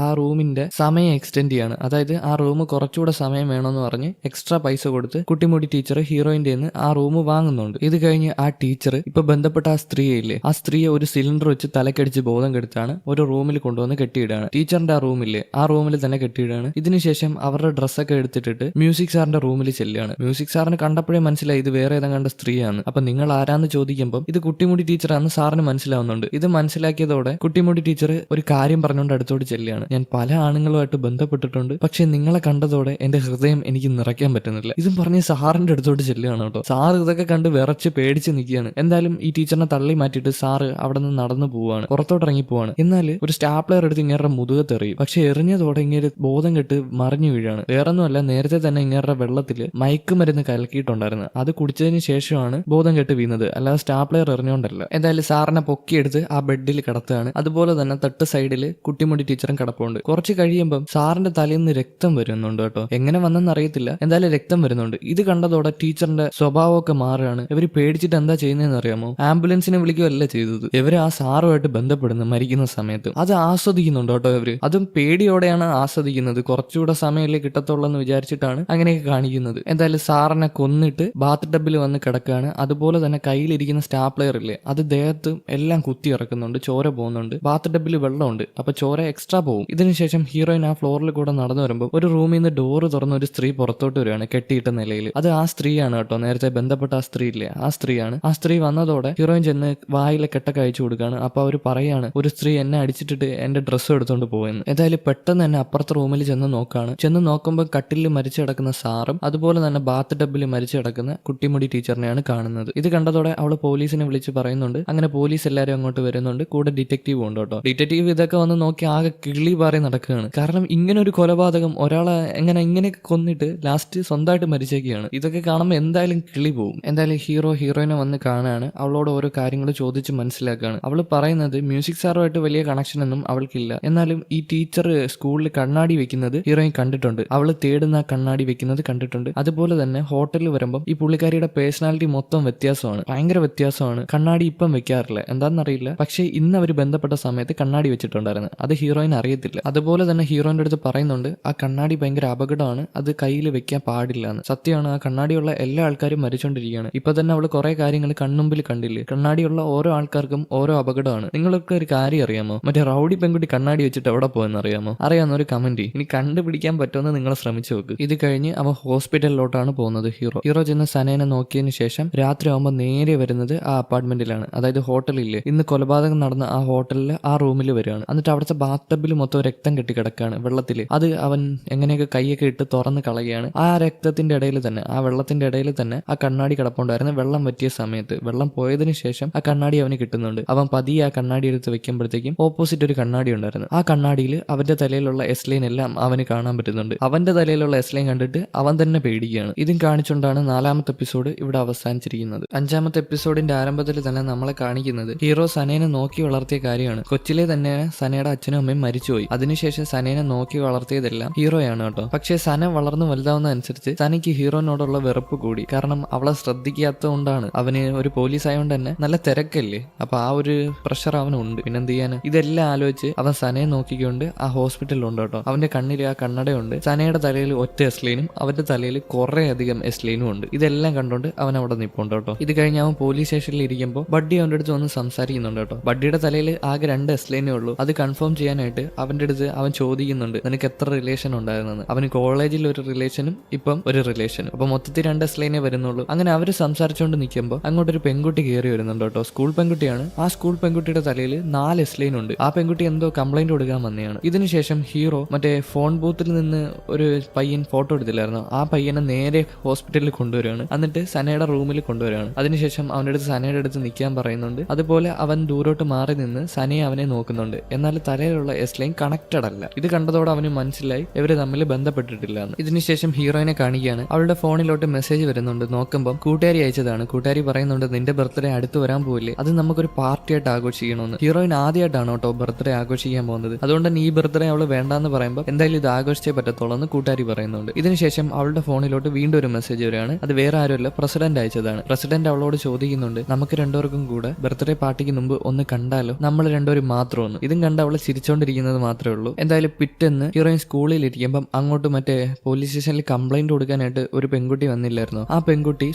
ആ റൂമിന്റെ സമയം എക്സ്റ്റെൻഡ് ചെയ്യാണ്. അതായത് ആ റൂം കുറച്ചുകൂടെ സമയം വേണമെന്ന് പറഞ്ഞ് എക്സ്ട്രാ പൈസ കൊടുത്ത് കുട്ടിമുടി ടീച്ചർ ഹീറോയിന്റെ ആ റൂം വാങ്ങുന്നുണ്ട്. ഇത് കഴിഞ്ഞ് ആ ടീച്ചർ ഇപ്പൊ ബന്ധപ്പെട്ട ആ സ്ത്രീയില്ലേ, ആ സ്ത്രീയെ ഒരു സിലിണ്ടർ വെച്ച് തലക്കടിച്ച് ബോധം കെടുത്താണ് ഒരു റൂമിൽ കൊണ്ടുവന്ന് കെട്ടിയിടാണ്. ടീച്ചറിന്റെ ആ റൂമില്ലേ, ആ റൂമിൽ തന്നെ കെട്ടിയിടാണ്. ഇതിനുശേഷം അവരുടെ ഡ്രസ്സൊക്കെ എടുത്തിട്ടിട്ട് മ്യൂസിക് സാറിന്റെ റൂമിൽ ചെല്ലുകയാണ്. മ്യൂസിക് സാറിന് കണ്ടപ്പോഴേ മനസ്സിലായി ഇത് വേറെ ഏതെങ്കിലും സ്ത്രീയാണ്. അപ്പൊ നിങ്ങൾ ആരാന്ന് ചോദിക്കുമ്പോൾ ഇത് കുട്ടിമുടി ടീച്ചറാണെന്ന് സാറിന് മനസ്സിലാവുന്നുണ്ട്. ഇത് മനസ്സിലാക്കിയതോടെ കുട്ടിമുടി ടീച്ചർ ഒരു കാര്യം പറഞ്ഞുകൊണ്ട് അടുത്തോട്ട് ചെല്ലുകയാണ്. ഞാൻ പല ആണുങ്ങളുമായിട്ട് ബന്ധപ്പെട്ടിട്ടുണ്ട്, പക്ഷെ നിങ്ങളെ കണ്ടതോടെ എന്റെ ഹൃദയം എനിക്ക് നിറയ്ക്കാൻ പറ്റുന്നില്ല. ഇതും പറഞ്ഞ് സാറിന്റെ അടുത്തോട്ട് ചെല്ലുകയാണ് കേട്ടോ. സാർ ഇതൊക്കെ കണ്ട് വിറച്ച് പേടിച്ച് നിൽക്കുകയാണ്. എന്തായാലും ഈ ടീച്ചറിനെ തള്ളി മാറ്റിയിട്ട് സാറ് അവിടെ നിന്ന് നടന്നു പോവാണ്, പുറത്തോട്ട് ഇറങ്ങി പോവാണ്. എന്നാൽ ഒരു സ്റ്റാപ്ലർ എടുത്ത് ഇങ്ങേരുടെ മുതുകത്ത് എറിയും. പക്ഷെ എറിഞ്ഞതോടെ ഇങ്ങനെ ബോധം കെട്ട് മറിഞ്ഞു വീഴാണ്. വേറൊന്നുമല്ല, നേരത്തെ തന്നെ ഇങ്ങേരുടെ വെള്ളത്തിൽ മയക്കുമരുന്ന് കലക്കിയിട്ടുണ്ടായിരുന്നു. അത് കുടിച്ചതിന് ശേഷമാണ് ബോധം കെട്ട് വീണത്, അല്ലാതെ സ്റ്റാപ്ലർ എറിഞ്ഞോണ്ടല്ല. എന്തായാലും സാറിനെ പൊക്കിയെടുത്ത് ആ ബെഡിൽ കിടത്തുകയാണ്. അതുപോലെ തന്നെ തൊട്ട് സൈഡിൽ കുട്ടിമുടി ടീച്ചറും കിടപ്പുണ്ട്. കുറച്ച് കഴിയുമ്പം സാറിന്റെ തലയിൽ നിന്ന് രക്തം വരുന്നുണ്ട് കേട്ടോ. എങ്ങനെ വന്നെന്ന് അറിയത്തില്ല, എന്തായാലും രക്തം വരുന്നുണ്ട്. ഇത് കണ്ടതോടെ ടീച്ചറിന്റെ സ്വഭാവമൊക്കെ മാറുകയാണ്. ഇവര് പേടിച്ചിട്ട് എന്താ ചെയ്യുന്നതെന്ന് അറിയാമോ? ആംബുലൻസിനെ വിളിക്കുകയല്ല ചെയ്തത്, ഇവര് ആ സാറുമായിട്ട് ബന്ധപ്പെടുന്നു മരിക്കുന്ന സമയത്ത്. അത് ആസ്വദിക്കുന്നുണ്ട് കേട്ടോ ഇവര്. അതും പേടിയോടെയാണ് ആസ്വദിക്കുന്നത്. കുറച്ചുകൂടെ സമയമല്ലേ കിട്ടത്തുള്ളൂ എന്ന് വിചാരിച്ചിട്ടാണ് അങ്ങനെയൊക്കെ കാണിക്കുന്നത്. എന്തായാലും സാറിനെ കൊന്നിട്ട് ബാത്ത് ടബിൽ വന്ന് കിടക്കുകയാണ്. അതുപോലെ തന്നെ കയ്യിലിരിക്കുന്ന സ്റ്റാപ്ലെയർ ഇല്ലേ, അത് ദേഹത്ത് എല്ലാം കുത്തി ഇറക്കുന്നുണ്ട്, ചോര പോകുന്നുണ്ട്. ചെയ്യുന്നുണ്ട്. ബാത്ത് ടബിൽ വെള്ളമുണ്ട്, അപ്പൊ ചോര എക്സ്ട്രാ പോകും. ഇതിനുശേഷം ഹീറോയിൻ ആ ഫ്ലോറിൽ കൂടെ നടന്നു വരുമ്പോൾ ഒരു റൂമിൽ നിന്ന് ഡോറ് തുറന്ന ഒരു സ്ത്രീ പുറത്തോട്ട് വരികയാണ് കെട്ടിയിട്ട നിലയിൽ. അത് ആ സ്ത്രീയാണ് കേട്ടോ, നേരത്തെ ബന്ധപ്പെട്ട ആ സ്ത്രീ ഇല്ലേ, ആ സ്ത്രീയാണ്. ആ സ്ത്രീ വന്നതോടെ ഹീറോയിൻ ചെന്ന് വായിലെ കെട്ടൊക്കെ അയച്ചു കൊടുക്കുകയാണ്. അപ്പൊ അവർ പറയാണ് ഒരു സ്ത്രീ എന്നെ അടിച്ചിട്ടിട്ട് എന്റെ ഡ്രസ്സ് എടുത്തോണ്ട് പോയെന്ന്. ഏതായാലും പെട്ടെന്ന് തന്നെ അപ്പുറത്തെ റൂമിൽ ചെന്ന് നോക്കുകയാണ്. ചെന്ന് നോക്കുമ്പോൾ കട്ടിലിൽ മരിച്ചു കിടക്കുന്ന സാറും അതുപോലെ തന്നെ ബാത്ത് ടബിൽ മരിച്ചു കിടക്കുന്ന കുട്ടിമുടി ടീച്ചറിനെയാണ് കാണുന്നത്. ഇത് കണ്ടതോടെ അവള് പോലീസിനെ വിളിച്ച് പറയുന്നുണ്ട്. അങ്ങനെ പോലീസ് എല്ലാവരും അങ്ങോട്ട് വരുന്നുണ്ട്. കൂടെ ഡിറ്റക്റ്റീവ് ഉണ്ട് കേട്ടോ. ഡിറ്റക്റ്റീവ് ഇതൊക്കെ വന്ന് നോക്കി ആകെ കിളി പാറി നടക്കുകയാണ്. കാരണം ഇങ്ങനെ ഒരു കൊലപാതകം ഒരാളെ ഇങ്ങനെയൊക്കെ കൊന്നിട്ട് ലാസ്റ്റ് സ്വന്തമായിട്ട് മരിച്ചേക്കുകയാണ്. ഇതൊക്കെ കാണുമ്പോൾ എന്തായാലും കിളി പോകും. എന്തായാലും ഹീറോയിനെ വന്ന് കാണാണ്. അവളോട് ഓരോ കാര്യങ്ങൾ ചോദിച്ച് മനസ്സിലാക്കുകയാണ്. അവൾ പറയുന്നത് മ്യൂസിക് സാറുമായിട്ട് വലിയ കണക്ഷൻ ഒന്നും അവൾക്കില്ല, എന്നാലും ഈ ടീച്ചർ സ്കൂളിൽ കണ്ണാടി വെക്കുന്നത് ഹീറോയിൻ കണ്ടിട്ടുണ്ട്. അവൾ തേടുന്ന കണ്ണാടി വെക്കുന്നത് കണ്ടിട്ടുണ്ട്. അതുപോലെ തന്നെ ഹോട്ടലിൽ വരുമ്പോൾ ഈ പുള്ളിക്കാരിയുടെ പേഴ്സണാലിറ്റി മൊത്തം വ്യത്യാസമാണ്, ഭയങ്കര വ്യത്യാസമാണ്. കണ്ണാടി ഇപ്പം വെക്കാറില്ല, എന്താണെന്നറിയില്ല. പക്ഷേ ഇന്ന് അവർ ബന്ധപ്പെട്ട സമയത്ത് കണ്ണാടി വെച്ചിട്ടുണ്ടായിരുന്നു. അത് ഹീറോയിൻ അറിയത്തില്ല. അതുപോലെ തന്നെ ഹീറോയിന്റെ അടുത്ത് പറയുന്നുണ്ട് ആ കണ്ണാടി ഭയങ്കര അപകടമാണ്, അത് കയ്യിൽ വെക്കാൻ പാടില്ല എന്ന്. സത്യമാണ്, ആ കണ്ണാടിയുള്ള എല്ലാ ആൾക്കാരും മരിച്ചോണ്ടിരിക്കുകയാണ്. ഇപ്പൊ തന്നെ അവള് കുറെ കാര്യങ്ങൾ കൺമുമ്പിൽ കണ്ടില്ലേ. കണ്ണാടിയുള്ള ഓരോ ആൾക്കാർക്കും ഓരോ അപകടമാണ്. നിങ്ങൾക്ക് ഒരു കാര്യം അറിയാമോ, മറ്റേ റൗഡി പെൺകുട്ടി കണ്ണാടി വെച്ചിട്ട് എവിടെ പോയെന്ന് അറിയാമോ? അറിയാവുന്ന ഒരു കമന്റ് ഇനി കണ്ടുപിടിക്കാൻ പറ്റുമെന്ന് നിങ്ങൾ ശ്രമിച്ചു നോക്ക്. ഇത് കഴിഞ്ഞ് അവൻ ഹോസ്പിറ്റലിലോട്ടാണ് പോകുന്നത്. ഹീറോ ചെന്ന് സനേനെ നോക്കിയതിന് ശേഷം രാത്രി ആവുമ്പോൾ നേരെ വരുന്നത് ആ അപ്പാർട്ട്മെന്റിലാണ്, അതായത് ഹോട്ടലില്ലേ, ഇന്ന് കൊലപാതകം നടന്ന ആ ഹോട്ടലിൽ ആ റൂമിൽ വരികയാണ്. എന്നിട്ട് അവിടുത്തെ ബാത്ത് ടബിൽ മൊത്തം രക്തം കെട്ടി കിടക്കുകയാണ് വെള്ളത്തിൽ. അത് അവൻ എങ്ങനെയൊക്കെ കൈയൊക്കെ ഇട്ട് തുറന്ന് കളയുകയാണ്. ആ രക്തത്തിന്റെ ഇടയിൽ തന്നെ, ആ വെള്ളത്തിന്റെ ഇടയിൽ തന്നെ ആ കണ്ണാടി കിടപ്പുണ്ടായിരുന്നു. വെള്ളം പറ്റിയ സമയത്ത്, വെള്ളം പോയതിനു ശേഷം ആ കണ്ണാടി അവന് കിട്ടുന്നുണ്ട്. അവൻ പതിയെ ആ കണ്ണാടി എടുത്ത് വെക്കുമ്പോഴത്തേക്കും ഓപ്പോസിറ്റ് ഒരു കണ്ണാടി ഉണ്ടായിരുന്നു. ആ കണ്ണാടിയിൽ അവന്റെ തലയിലുള്ള എസ്ലൈൻ എല്ലാം അവന് കാണാൻ പറ്റുന്നുണ്ട്. അവന്റെ തലയിലുള്ള എസ്ലൈൻ കണ്ടിട്ട് അവൻ തന്നെ പേടിക്കുകയാണ്. ഇതും കാണിച്ചുകൊണ്ടാണ് 4ാമത്തെ എപ്പിസോഡ് ഇവിടെ അവസാനിച്ചിരിക്കുന്നത്. 5ാമത്തെ എപ്പിസോഡിന്റെ ആരംഭത്തിൽ തന്നെ നമ്മളെ കാണിക്കുന്നത് ഹീറോ സനേനെ നോക്കി വളർത്തിയ കാര്യമാണ്. കൊച്ചിലെ തന്നെ സനയുടെ അച്ഛനും അമ്മയും മരിച്ചുപോയി. അതിനുശേഷം സനേനെ നോക്കി വളർത്തിയതെല്ലാം ഹീറോയാണ് കേട്ടോ. പക്ഷേ സന വളർന്നു വലുതാവുന്ന അനുസരിച്ച് സനയ്ക്ക് ഹീറോനോടുള്ള വെറുപ്പ് കൂടി. കാരണം അവളെ ശ്രദ്ധിക്കാത്തതുകൊണ്ടാണ്. അവന് ഒരു പോലീസ് ആയതുകൊണ്ട് തന്നെ നല്ല തിരക്കല്ലേ, അപ്പൊ ആ ഒരു പ്രഷർ അവനുണ്ട്. പിന്നെന്ത് ചെയ്യാന്? ഇതെല്ലാം ആലോചിച്ച് അവൻ സനയെ നോക്കിക്കൊണ്ട് ആ ഹോസ്പിറ്റലിലുണ്ട് കേട്ടോ. അവന്റെ കണ്ണിൽ ആ കണ്ണടയുണ്ട്. സനയുടെ തലയിൽ ഒറ്റ എസ്ലൈനും അവന്റെ തലയിൽ കുറെ അധികം എസ്ലൈനും ഉണ്ട്. ഇതെല്ലാം കണ്ടോണ്ട് അവൻ അവിടെ നിൽപ്പുണ്ട് കേട്ടോ. ഇത് കഴിഞ്ഞ് അവൻ പോലീസ് സ്റ്റേഷനിൽ ഇരിക്കുമ്പോൾ ബഡ്ഡി അവന്റെ അടുത്ത് വന്ന് സംസാരിക്കുന്നുണ്ട് കേട്ടോ. ബഡ്ഡിയുടെ തലയിൽ ആകെ 2 എസ്ലൈനേ ഉള്ളൂ. അത് കൺഫേം ചെയ്യാനായിട്ട് അവന്റെ അടുത്ത് അവൻ ചോദിക്കുന്നുണ്ട് നിനക്ക് എത്ര റിലേഷൻ ഉണ്ടായിരുന്നെന്ന്. അവന് കോളേജിൽ ഒരു റിലേഷനും ഇപ്പം ഒരു റിലേഷനും, അപ്പൊ മൊത്തത്തിൽ 2 എസ്ലൈനേ വരുന്നുള്ളൂ. അങ്ങനെ അവര് സംസാരിച്ചുകൊണ്ട് നിൽക്കുമ്പോൾ അങ്ങോട്ടൊരു പെൺകുട്ടി കയറി വരുന്നുണ്ട് കേട്ടോ. സ്കൂൾ പെൺകുട്ടിയാണ്. ആ സ്കൂൾ പെൺകുട്ടിയുടെ തലയിൽ 4 എസ്ലൈൻ ഉണ്ട്. ആ പെൺകുട്ടി എന്തോ കംപ്ലൈന്റ് കൊടുക്കാൻ വന്നതാണ്. ഇതിനുശേഷം ഹീറോ മറ്റേ ഫോൺ ബൂത്തിൽ നിന്ന് ഒരു പയ്യൻ ഫോട്ടോ എടുത്തില്ലായിരുന്നു, ആ പയ്യനെ നേരെ ഹോസ്പിറ്റലിൽ കൊണ്ടുവരികയാണ്. എന്നിട്ട് സനയുടെ റൂമിൽ കൊണ്ടുവരികയാണ്. അതിനുശേഷം അവന്റെ അടുത്ത് സനയുടെ അടുത്ത് നിൽക്കാൻ പറയുന്നുണ്ട്. അതുപോലെ അവൻ ദൂരോട്ട് മാറി നിന്ന് സനയെ അവനെ നോക്കുന്നുണ്ട്. എന്നാൽ തലയിലുള്ള എസ്ലൈൻ കണക്റ്റഡ് അല്ല. ഇത് കണ്ടതോടെ അവന് മനസ്സിലായി ഇവര് തമ്മിൽ ബന്ധപ്പെട്ടിട്ടില്ല എന്ന്. ഇതിനുശേഷം ഹീറോയിനെ കാണിക്കുകയാണ്. അവളുടെ ഫോണിലോട്ട് മെസ്സേജ് വരുന്നുണ്ട്. നോക്കുമ്പോൾ കൂട്ടുകാരി അയച്ചതാണ്. കൂട്ടുകാരി പറയുന്നുണ്ട് നിന്റെ ബർത്ത്ഡേ അടുത്ത് വരാൻ പോയില്ലേ, അത് നമുക്കൊരു പാർട്ടിയായിട്ട് ആഘോഷിക്കണമെന്ന്. ഹീറോയിൻ ആദ്യമായിട്ടാണ് കേട്ടോ ബർത്ത്ഡേ ആഘോഷിക്കാൻ പോകുന്നത്. അതുകൊണ്ട് തന്നെ ഈ ബർത്ത്ഡേ അവള് വേണ്ടാന്ന് പറയുമ്പോൾ എന്തായാലും ഇത് ആഘോഷിച്ചേ പറ്റത്തുള്ളൂ എന്ന് കൂട്ടുകാരി പറയുന്നുണ്ട്. ഇതിനുശേഷം അവളുടെ ഫോണിലോട്ട് വീണ്ടും ഒരു മെസ്സേജ് വരികയാണ്. അത് വേറെ ആരുമല്ല, പ്രസിഡന്റ് അയച്ചതാണ്. പ്രസിഡന്റ് അവളോട് ചോദിക്കുന്നുണ്ട് നമുക്ക് രണ്ടുപേർക്കും കൂടെ ബർത്ത്ഡേ പാർട്ടിക്ക് മുമ്പ് ഒന്ന് കണ്ടാലോ, നമ്മൾ രണ്ടുപേരും മാത്രമൊന്നും. ഇതും കണ്ട് അവള് ചിരിച്ചോണ്ടിരിക്കുന്നത് മാത്രമേ ഉള്ളൂ. എന്തായാലും പിറ്റേന്ന് ഹീറോയിൻ സ്കൂളിൽ ഇരിക്കുമ്പം അങ്ങോട്ട് മറ്റേ പോലീസ് സ്റ്റേഷനിൽ കംപ്ലൈന്റ് കൊടുക്കാനായിട്ട് ഒരു പെൺകുട്ടി വന്നില്ലായിരുന്നു. ആ പെൺകുട്ടി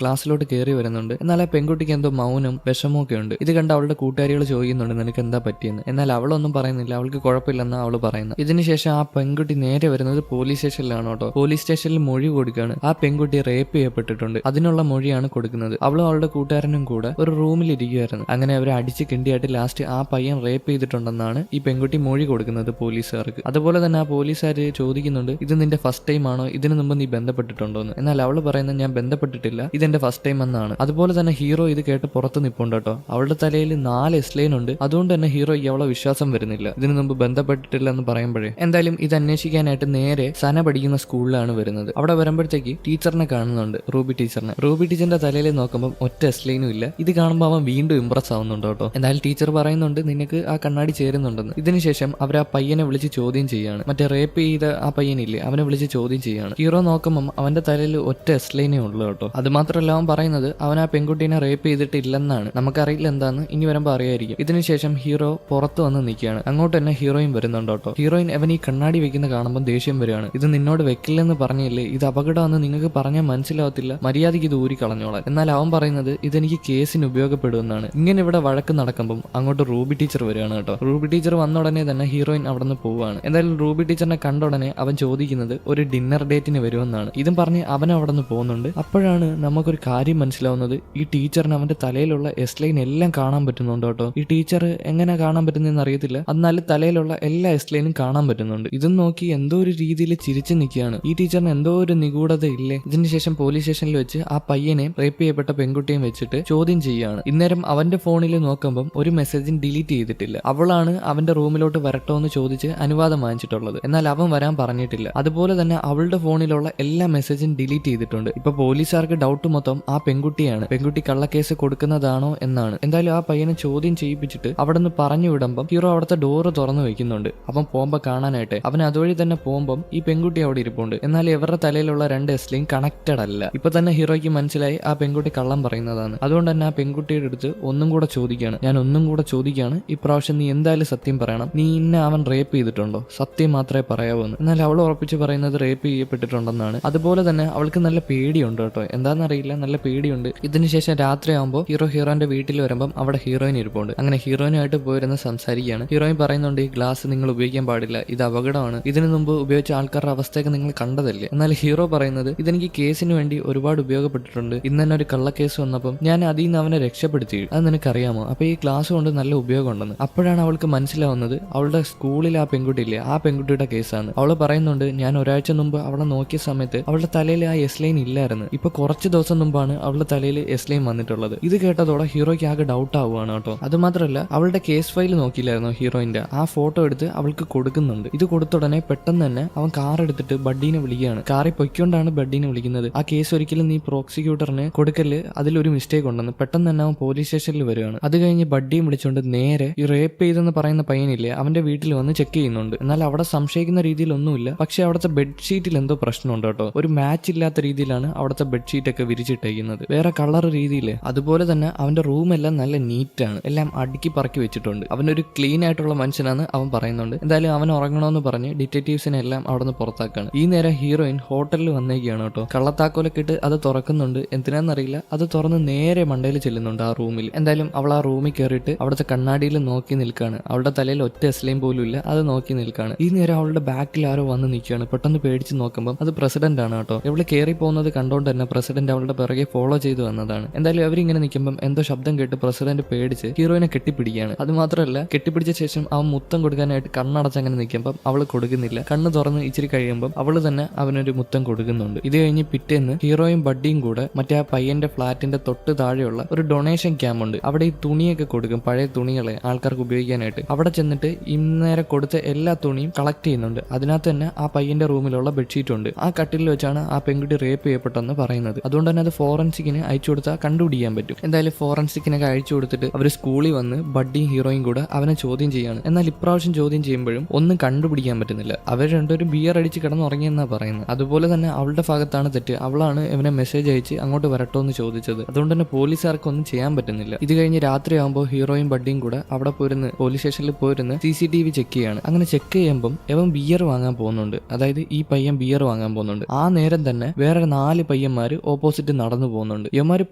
ക്ലാസ്സിലോട്ട് കയറി വരുന്നുണ്ട്. എന്നാൽ ആ പെൺകുട്ടിക്ക് എന്തോ മൗനം വിഷമമൊക്കെ ഉണ്ട്. ഇത് കണ്ട് അവളുടെ കൂട്ടുകാരികൾ ചോദിക്കുന്നുണ്ട് നിനക്ക് എന്താ പറ്റിയെന്ന്. എന്നാൽ അവളൊന്നും പറയുന്നില്ല, അവൾക്ക് കുഴപ്പമില്ലെന്നാണ് അവള് പറയുന്നത്. ഇതിനുശേഷം ആ പെൺകുട്ടി നേരെ വരുന്നത് പോലീസ് സ്റ്റേഷനിലാണ് കേട്ടോ. പോലീസ് സ്റ്റേഷനിൽ മൊഴി കൊടുക്കുകയാണ്. ആ പെൺകുട്ടി റേപ്പ് ചെയ്യപ്പെട്ടിട്ടുണ്ട്, അതിനുള്ള മൊഴിയാണ് കൊടുക്കുന്നത്. അവളും അവളുടെ കൂട്ടുകാരനും കൂടെ ഒരു റൂമിൽ ഇരിക്കുകയായിരുന്നു. അങ്ങനെ അവർ അടിച്ച് കിണ്ടിയായിട്ട് ലാസ്റ്റ് ആ പയ്യൻ റേപ്പ് ചെയ്തിട്ടുണ്ടെന്നാണ് ഈ പെൺകുട്ടി മൊഴി കൊടുക്കുന്നത് പോലീസുകാർക്ക്. അതുപോലെ തന്നെ ആ പോലീസുകാര് ചോദിക്കുന്നുണ്ട് ഇത് നിന്റെ ഫസ്റ്റ് ടൈം ആണോ, ഇതിനു മുമ്പ് നീ ബന്ധപ്പെട്ടിട്ടുണ്ടോന്ന്. എന്നാൽ അവള് പറയുന്നത് ഞാൻ ബന്ധപ്പെട്ടിട്ടില്ല, ഇതെന്റെ ഫസ്റ്റ് ടൈം എന്നാണ്. അതുപോലെ തന്നെ ഹീറോ ഇത് കേട്ട് പുറത്ത് നിൽപ്പുണ്ട് കേട്ടോ. അവളുടെ തലയിൽ 4 എസ്ലൈൻ ഉണ്ട്. അതുകൊണ്ട് തന്നെ ഹീറോ അവളെ വിശ്വാസം വരുന്നില്ല, ഇതിനു മുമ്പ് ബന്ധപ്പെട്ടിട്ടില്ല എന്ന് പറയുമ്പോഴേ. എന്തായാലും ഇത് അന്വേഷിക്കാനായിട്ട് നേരെ സന പഠിക്കുന്ന സ്കൂളിലാണ് വരുന്നത്. അവിടെ വരുമ്പോഴത്തേക്ക് ടീച്ചറിനെ കാണുന്നുണ്ട്, റൂബി ടീച്ചറിനെ. റൂബി ടീച്ചറിന്റെ തലയിൽ നോക്കുമ്പോൾ ഒറ്റ എസ്ലൈനും ഇല്ല. ഇത് കാണുമ്പോൾ അവൻ വീണ്ടും ഇംപ്രസ് ആവുന്നുണ്ട് കേട്ടോ. എന്തായാലും ടീച്ചർ പറയുന്നുണ്ട് നിനക്ക് ആ കണ്ണാടി ചേരുന്നുണ്ടെന്ന്. ഇതിനുശേഷം അവർ ആ പയ്യനെ വിളിച്ച് ചോദ്യം ചെയ്യാണ്. മറ്റേ റേപ്പ് ചെയ്ത ആ പയ്യനില്ലേ, അവനെ വിളിച്ച് ചോദ്യം ചെയ്യാണ്. ഹീറോ നോക്കുമ്പോൾ അവന്റെ തലയിൽ ഒറ്റ എസ്ലൈനേ ഉള്ളൂ കേട്ടോ. അത് മാത്രമല്ല അവൻ പറയുന്നത് അവൻ ആ പെൺകുട്ടീനെ റേപ്പ് ചെയ്തിട്ടില്ലെന്നാണ്. നമുക്കറിയില്ല എന്താന്ന്, ഇനി വരുമ്പോൾ അറിയായിരിക്കും. ഇതിനുശേഷം ഹീറോ പുറത്ത് വന്ന് നിൽക്കുകയാണ്. അങ്ങോട്ട് തന്നെ ഹീറോയിൻ വരുന്നുണ്ട് കേട്ടോ. ഹീറോയിൻ അവൻ ഈ കണ്ണാടി വെക്കുന്ന കാണുമ്പോൾ ദേഷ്യം വരികയാണ്. ഇത് നിന്നോട് വെക്കില്ലെന്ന് പറഞ്ഞില്ലേ, ഇത് അപകടമെന്ന് നിങ്ങൾക്ക് പറഞ്ഞാൽ മനസ്സിലാവത്തില്ല, മര്യാദയ്ക്ക് ഇത് ഊരി കളഞ്ഞോളാം. എന്നാൽ അവൻ പറയുന്നത് ഇതെനിക്ക് കേസിന് ഉപയോഗപ്പെടുമെന്നാണ്. ഇങ്ങനെ ഇവിടെ വഴക്ക് നടക്കുമ്പോൾ അങ്ങോട്ട് അങ്ങോട്ട് റൂബി ടീച്ചർ വരികയാണ് കേട്ടോ. റൂബി ടീച്ചർ വന്ന ഉടനെ തന്നെ ഹീറോയിൻ അവിടെ നിന്ന് പോവുകയാണ്. എന്തായാലും റൂബി ടീച്ചറിനെ കണ്ട ഉടനെ അവൻ ചോദിക്കുന്നത് ഒരു ഡിന്നർ ഡേറ്റിന് വരുമെന്നാണ്. ഇതും പറഞ്ഞ് അവൻ അവിടെ നിന്ന് പോകുന്നുണ്ട്. അപ്പോഴാണ് നമുക്കൊരു കാര്യം മനസ്സിലാവുന്നത്, ഈ ടീച്ചറിന് അവന്റെ തലയിലുള്ള എസ് ലൈൻ എല്ലാം കാണാൻ പറ്റുന്നുണ്ട് കേട്ടോ. ഈ ടീച്ചർ എങ്ങനെ കാണാൻ പറ്റുന്നതെന്ന് അറിയത്തില്ല, എന്നാലും തലയിലുള്ള എല്ലാ എസ് ലൈനും കാണാൻ പറ്റുന്നുണ്ട്. ഇതും നോക്കി എന്തോ ഒരു രീതിയിൽ ചിരിച്ചു നിൽക്കുകയാണ്. ഈ ടീച്ചറിന് എന്തോ ഒരു നിഗൂഢത ഇല്ലേ. ഇതിനുശേഷം പോലീസ് സ്റ്റേഷനിൽ വെച്ച് ആ പയ്യനെയും റേപ്പ് ചെയ്യപ്പെട്ട പെൺകുട്ടിയെയും വെച്ചിട്ട് ചോദ്യം ചെയ്യുകയാണ്. ഇന്നേരം അവന്റെ ഫോണിൽ നോക്കുമ്പോൾ ഒരു മെസ്സേജും ഡിലീറ്റ് ചെയ്തിട്ടില്ല. അവളാണ് അവന്റെ റൂമിലോട്ട് വരട്ടോ എന്ന് ചോദിച്ച് അനുവാദം വാങ്ങിച്ചിട്ടുള്ളത്. എന്നാൽ അവൻ വരാൻ പറഞ്ഞിട്ടില്ല. അതുപോലെ തന്നെ അവളുടെ ഫോണിലുള്ള എല്ലാ മെസ്സേജും ഡിലീറ്റ് ചെയ്തിട്ടുണ്ട്. ഇപ്പൊ പോലീസുകാർക്ക് ഡൗട്ട് മൊത്തം ആ പെൺകുട്ടിയാണ്. പെൺകുട്ടി കള്ളക്കേസ് കൊടുക്കുന്നതാണോ എന്നാണ്. എന്തായാലും ആ പയ്യനെ ചോദ്യം ചെയ്യിപ്പിച്ചിട്ട് അവിടെ നിന്ന് പറഞ്ഞു വിടുമ്പം ഹീറോ അവിടുത്തെ ഡോറ് തുറന്നു വെക്കുന്നുണ്ട്. അവൻ പോകുമ്പോ കാണാനായിട്ട് അവൻ അതുവഴി തന്നെ പോകുമ്പം ഈ പെൺകുട്ടി അവിടെ ഇരിപ്പുണ്ട്. എന്നാൽ ഇവരുടെ തലയിലുള്ള രണ്ട് എസ്ലിയും കണക്റ്റഡ് അല്ല. ഇപ്പൊ തന്നെ ഹീറോയ്ക്ക് മനസ്സിലായി ആ പെൺകുട്ടി കള്ളം പറയുന്നതാണ്. അതുകൊണ്ട് തന്നെ ആ പെൺകുട്ടിയുടെ അടുത്ത് ഒന്നും കൂടെ ചോദിക്കുകയാണ്. ഞാൻ ഒന്നും കൂടെ ചോദിക്കുകയാണ്, ഇപ്രാവശ്യം നീ എന്തായാലും സത്യം പറയണം. നീ അവൻ റേപ്പ് ചെയ്തിട്ടുണ്ടോ? സത്യം മാത്രമേ പറയാവൂ എന്ന്. എന്നാൽ അവൾ ഉറപ്പിച്ച് പറയുന്നത് റേപ്പ് ചെയ്യപ്പെട്ടിട്ടുണ്ടെന്നാണ്. അതുപോലെ തന്നെ അവൾക്ക് നല്ല പേടിയുണ്ട് കേട്ടോ. എന്താണെന്നറിയില്ല, നല്ല പേടിയുണ്ട്. ഇതിനുശേഷം രാത്രിയാകുമ്പോൾ ഹീറോന്റെ വീട്ടിൽ വരുമ്പം അവിടെ ഹീറോയിൻ ഇരിപ്പുണ്ട്. അങ്ങനെ ഹീറോയിനായിട്ട് പോയിരുന്ന് സംസാരിക്കുകയാണ്. ഹീറോയിൻ പറയുന്നുണ്ട്, ഈ ഗ്ലാസ് നിങ്ങൾ ഉപയോഗിക്കാൻ പാടില്ല, ഇത് അപകടമാണ്. ഇതിനു മുമ്പ് ഉപയോഗിച്ച ആൾക്കാരുടെ അവസ്ഥയൊക്കെ നിങ്ങൾ കണ്ടതല്ലേ. എന്നാൽ ഹീറോ പറയുന്നത്, ഇതെനിക്ക് കേസിന് വേണ്ടി ഒരുപാട് ഉപയോഗപ്പെട്ടിട്ടുണ്ട്. ഇന്ന് തന്നെ ഒരു കള്ളക്കേസ് വന്നപ്പം ഞാൻ അതിൽ നിന്ന് അവനെ രക്ഷപ്പെടുത്തി. അത് നിനക്കറിയാമോ? അപ്പൊ ഈ ഗ്ലാസ് കൊണ്ട് നല്ല ഉപയോഗം ഉണ്ടെന്ന്. അപ്പോഴാണ് അവൾക്ക് മനസ്സിലാവുന്നത് അവളുടെ സ്കൂളിൽ ആ പെൺകുട്ടിയില്ലേ, ആ പെൺകുട്ടിയുടെ കേസാണ്. അവള് പറയുന്നുണ്ട്, ഞാൻ ഒരാഴ്ച മുമ്പ് അവളെ നോക്കിയ സമയത്ത് അവളുടെ തലയിൽ ആ എസ് ലൈൻ ഇല്ലായിരുന്നു. ഇപ്പൊ കുറച്ച് ദിവസം മുമ്പാണ് അവളുടെ തലയിൽ എസ് ലൈൻ വന്നിട്ടുള്ളത്. ഇത് കേട്ടതോടെ ഹീറോയ്ക്ക് ആകെ ഡൗട്ട് ആവുകയാണ് കേട്ടോ. അത് മാത്രമല്ല, അവളുടെ കേസ് ഫയൽ നോക്കിയില്ലായിരുന്നു ഹീറോയിന്റെ, ആ ഫോട്ടോ എടുത്ത് അവൾക്ക് കൊടുക്കുന്നുണ്ട്. ഇത് കൊടുത്തുടനെ പെട്ടെന്ന് തന്നെ അവൻ കാർ എടുത്തിട്ട് ബഡ്ഡീനെ വിളിക്കുകയാണ്. കാറിൽ പൊയ്ക്കൊണ്ടാണ് ബഡ്ഡീനെ വിളിക്കുന്നത്. ആ കേസ് ഒരിക്കലും നീ പ്രോസിക്യൂട്ടറിന് കൊടുക്കല്, അതിലൊരു മിസ്റ്റേക്ക് ഉണ്ടെന്ന്. പെട്ടെന്ന് തന്നെ അവൻ പോലീസ് സ്റ്റേഷനിൽ വരികയാണ്. അത് കഴിഞ്ഞ് ബഡ്ഡിയും വിളിച്ചുകൊണ്ട് നേരെ ഈ റേപ്പ് ചെയ്തെന്ന് പറയുന്ന പയ്യനില്ലേ അവന്റെ വീട്ടിൽ വന്ന് ചെക്ക് ചെയ്യുന്നുണ്ട്. എന്നാൽ അവിടെ സംശയിക്കുന്ന രീതിയിലൊന്നുമില്ല. പക്ഷെ അവിടുത്തെ ബെഡ്ഷീറ്റിൽ എന്തോ പ്രശ്നമുണ്ട് കേട്ടോ. ഒരു മാച്ച് ഇല്ലാത്ത രീതിയിലാണ് അവിടുത്തെ ബെഡ്ഷീറ്റ് ഒക്കെ വിരിച്ചിട്ടേക്കുന്നത്, വേറെ കളർ രീതിയിൽ. അതുപോലെ തന്നെ അവന്റെ റൂമെല്ലാം നല്ല നീറ്റാണ്, എല്ലാം അടുക്കി പറക്കി വെച്ചിട്ടുണ്ട്. അവനൊരു ക്ലീൻ ആയിട്ടുള്ള മനുഷ്യനാണ് അവൻ പറയുന്നുണ്ട്. എന്തായാലും അവൻ ഉറങ്ങണമെന്ന് പറഞ്ഞ് ഡിറ്റക്റ്റീവ്സിനെ എല്ലാം അവിടെ നിന്ന് പുറത്താക്കാണ്. ഈ നേരം ഹീറോയിൻ ഹോട്ടലിൽ വന്നേക്കാണ് കേട്ടോ. കള്ളത്താക്കോലൊക്കെ ഇട്ട് അത് തുറക്കുന്നുണ്ട്. എന്തിനാന്നറിയില്ല, അത് തുറന്ന് നേരെ മണ്ടയിൽ ചെല്ലുന്നുണ്ട് ആ റൂമിൽ. എന്തായാലും അവൾ ആ റൂമിൽ കയറിയിട്ട് അവിടുത്തെ കണ്ണാടിയിൽ നോക്കി നിൽക്കുകയാണ്. അവളുടെ തലയിൽ ഒറ്റ എസ്ലൈം പോലും ഇല്ല, അത് നോക്കി നിൽക്കുകയാണ്. ഈ നേരം അവളുടെ ബാക്കിൽ ആരോ വന്ന് നിൽക്കുകയാണ്. പെട്ടെന്ന് പേടിച്ച് നോക്കുമ്പോൾ അത് പ്രസിഡന്റ് ആണ് കേട്ടോ. ഇവള് കയറി പോകുന്നത് കണ്ടോണ്ട് തന്നെ പ്രസിഡന്റ് അവളുടെ പിറകെ ഫോളോ ചെയ്ത് വന്നതാണ്. എന്തായാലും അവരിങ്ങനെ നിൽക്കുമ്പോൾ എന്തോ ശബ്ദം കേട്ട് പ്രസിഡന്റ് പേടിച്ച് ഹീറോയിനെ കെട്ടിപ്പിടിക്കുകയാണ്. അത് മാത്രമല്ല, കെട്ടിപ്പിടിച്ച ശേഷം അവൻ മുത്തം കൊടുക്കാനായിട്ട് കണ്ണടച്ചങ്ങനെ നിൽക്കുമ്പോൾ അവള് കൊടുക്കുന്നില്ല. കണ്ണ് തുറന്ന് ഇച്ചിരി കഴിയുമ്പോൾ അവള് തന്നെ അവനൊരു മുത്തം കൊടുക്കുന്നുണ്ട്. ഇത് കഴിഞ്ഞ് പിറ്റേന്ന് ഹീറോയും ബഡ്ഡിയും കൂടെ മറ്റേ ആ പയ്യന്റെ ഫ്ലാറ്റിന്റെ തൊട്ട് താഴെയുള്ള ഒരു ഡൊണേഷൻ ക്യാമ്പ് ഉണ്ട്. അവിടെ ഈ തുണിയൊക്കെ കൊടുക്കും, പഴയ തുണികളെ ആൾക്കാർക്ക് ഉപയോഗിക്കാനായിട്ട്. അവിടെ ചെന്നിട്ട് ഇന്നേരെ കൊടുത്ത എല്ലാ തുണിയും കളക്ട് ചെയ്യുന്നുണ്ട്. അതിനകത്ത് തന്നെ ആ പയ്യന്റെ റൂമിലുള്ള ബെഡ്ഷീറ്റ് ഉണ്ട്. ആ കട്ടിലിൽ വെച്ചാണ് ആ പെൺകുട്ടി റേപ്പ് ചെയ്യപ്പെട്ടെന്ന് പറയുന്നത്. അതുകൊണ്ട് തന്നെ അത് ഫോറൻസിക്കിന് അയച്ചു കൊടുത്താൽ കണ്ടുപിടിക്കാൻ പറ്റും. എന്തായാലും ഫോറൻസിക്കിനൊക്കെ അയച്ചു കൊടുത്തിട്ട് അവർ സ്കൂളിൽ വന്ന് ബഡ്ഡിയും ഹീറോയും കൂടെ അവനെ ചോദ്യം ചെയ്യാണ്. എന്നാൽ ഇപ്രാവശ്യം ചോദ്യം ചെയ്യുമ്പോഴും ഒന്നും കണ്ടുപിടിക്കാൻ പറ്റുന്നില്ല. അവർ രണ്ടുപേരും ബിയർ അടിച്ച് കിടന്നുറങ്ങിയെന്നാ പറയുന്നത്. അതുപോലെ തന്നെ അവളുടെ ഭാഗത്താണ് തെറ്റ്. അവളാണ് ഇവനെ മെസ്സേജ് അയച്ച് അങ്ങോട്ട് വരട്ടോ എന്ന് ചോദിച്ചത്. അതുകൊണ്ട് തന്നെ പോലീസുകാർക്കൊന്നും ചെയ്യാൻ പറ്റുന്നില്ല. ഇത് കഴിഞ്ഞ് രാത്രിയാകുമ്പോൾ ഹീറോയും ബഡ്ഡിയും കൂടെ അവിടെ പോയിരുന്ന് പോലീസ് സ്റ്റേഷനിൽ പോയിരുന്ന് CCTV ചെക്ക് ചെയ്യാണ്. അങ്ങനെ ചെക്ക് ചെയ്യുമ്പം ഇവൻ ബിയർ വാങ്ങാൻ പോകുന്നുണ്ട്. അതായത് ഈ പയ്യൻ ബിയർ വാങ്ങാൻ പോകുന്നുണ്ട്. ആ നേരം തന്നെ വേറെ 4 പയ്യന്മാര് ഓപ്പോസിറ്റ് നടന്നു പോകുന്നുണ്ട്. ഇവന്മാര്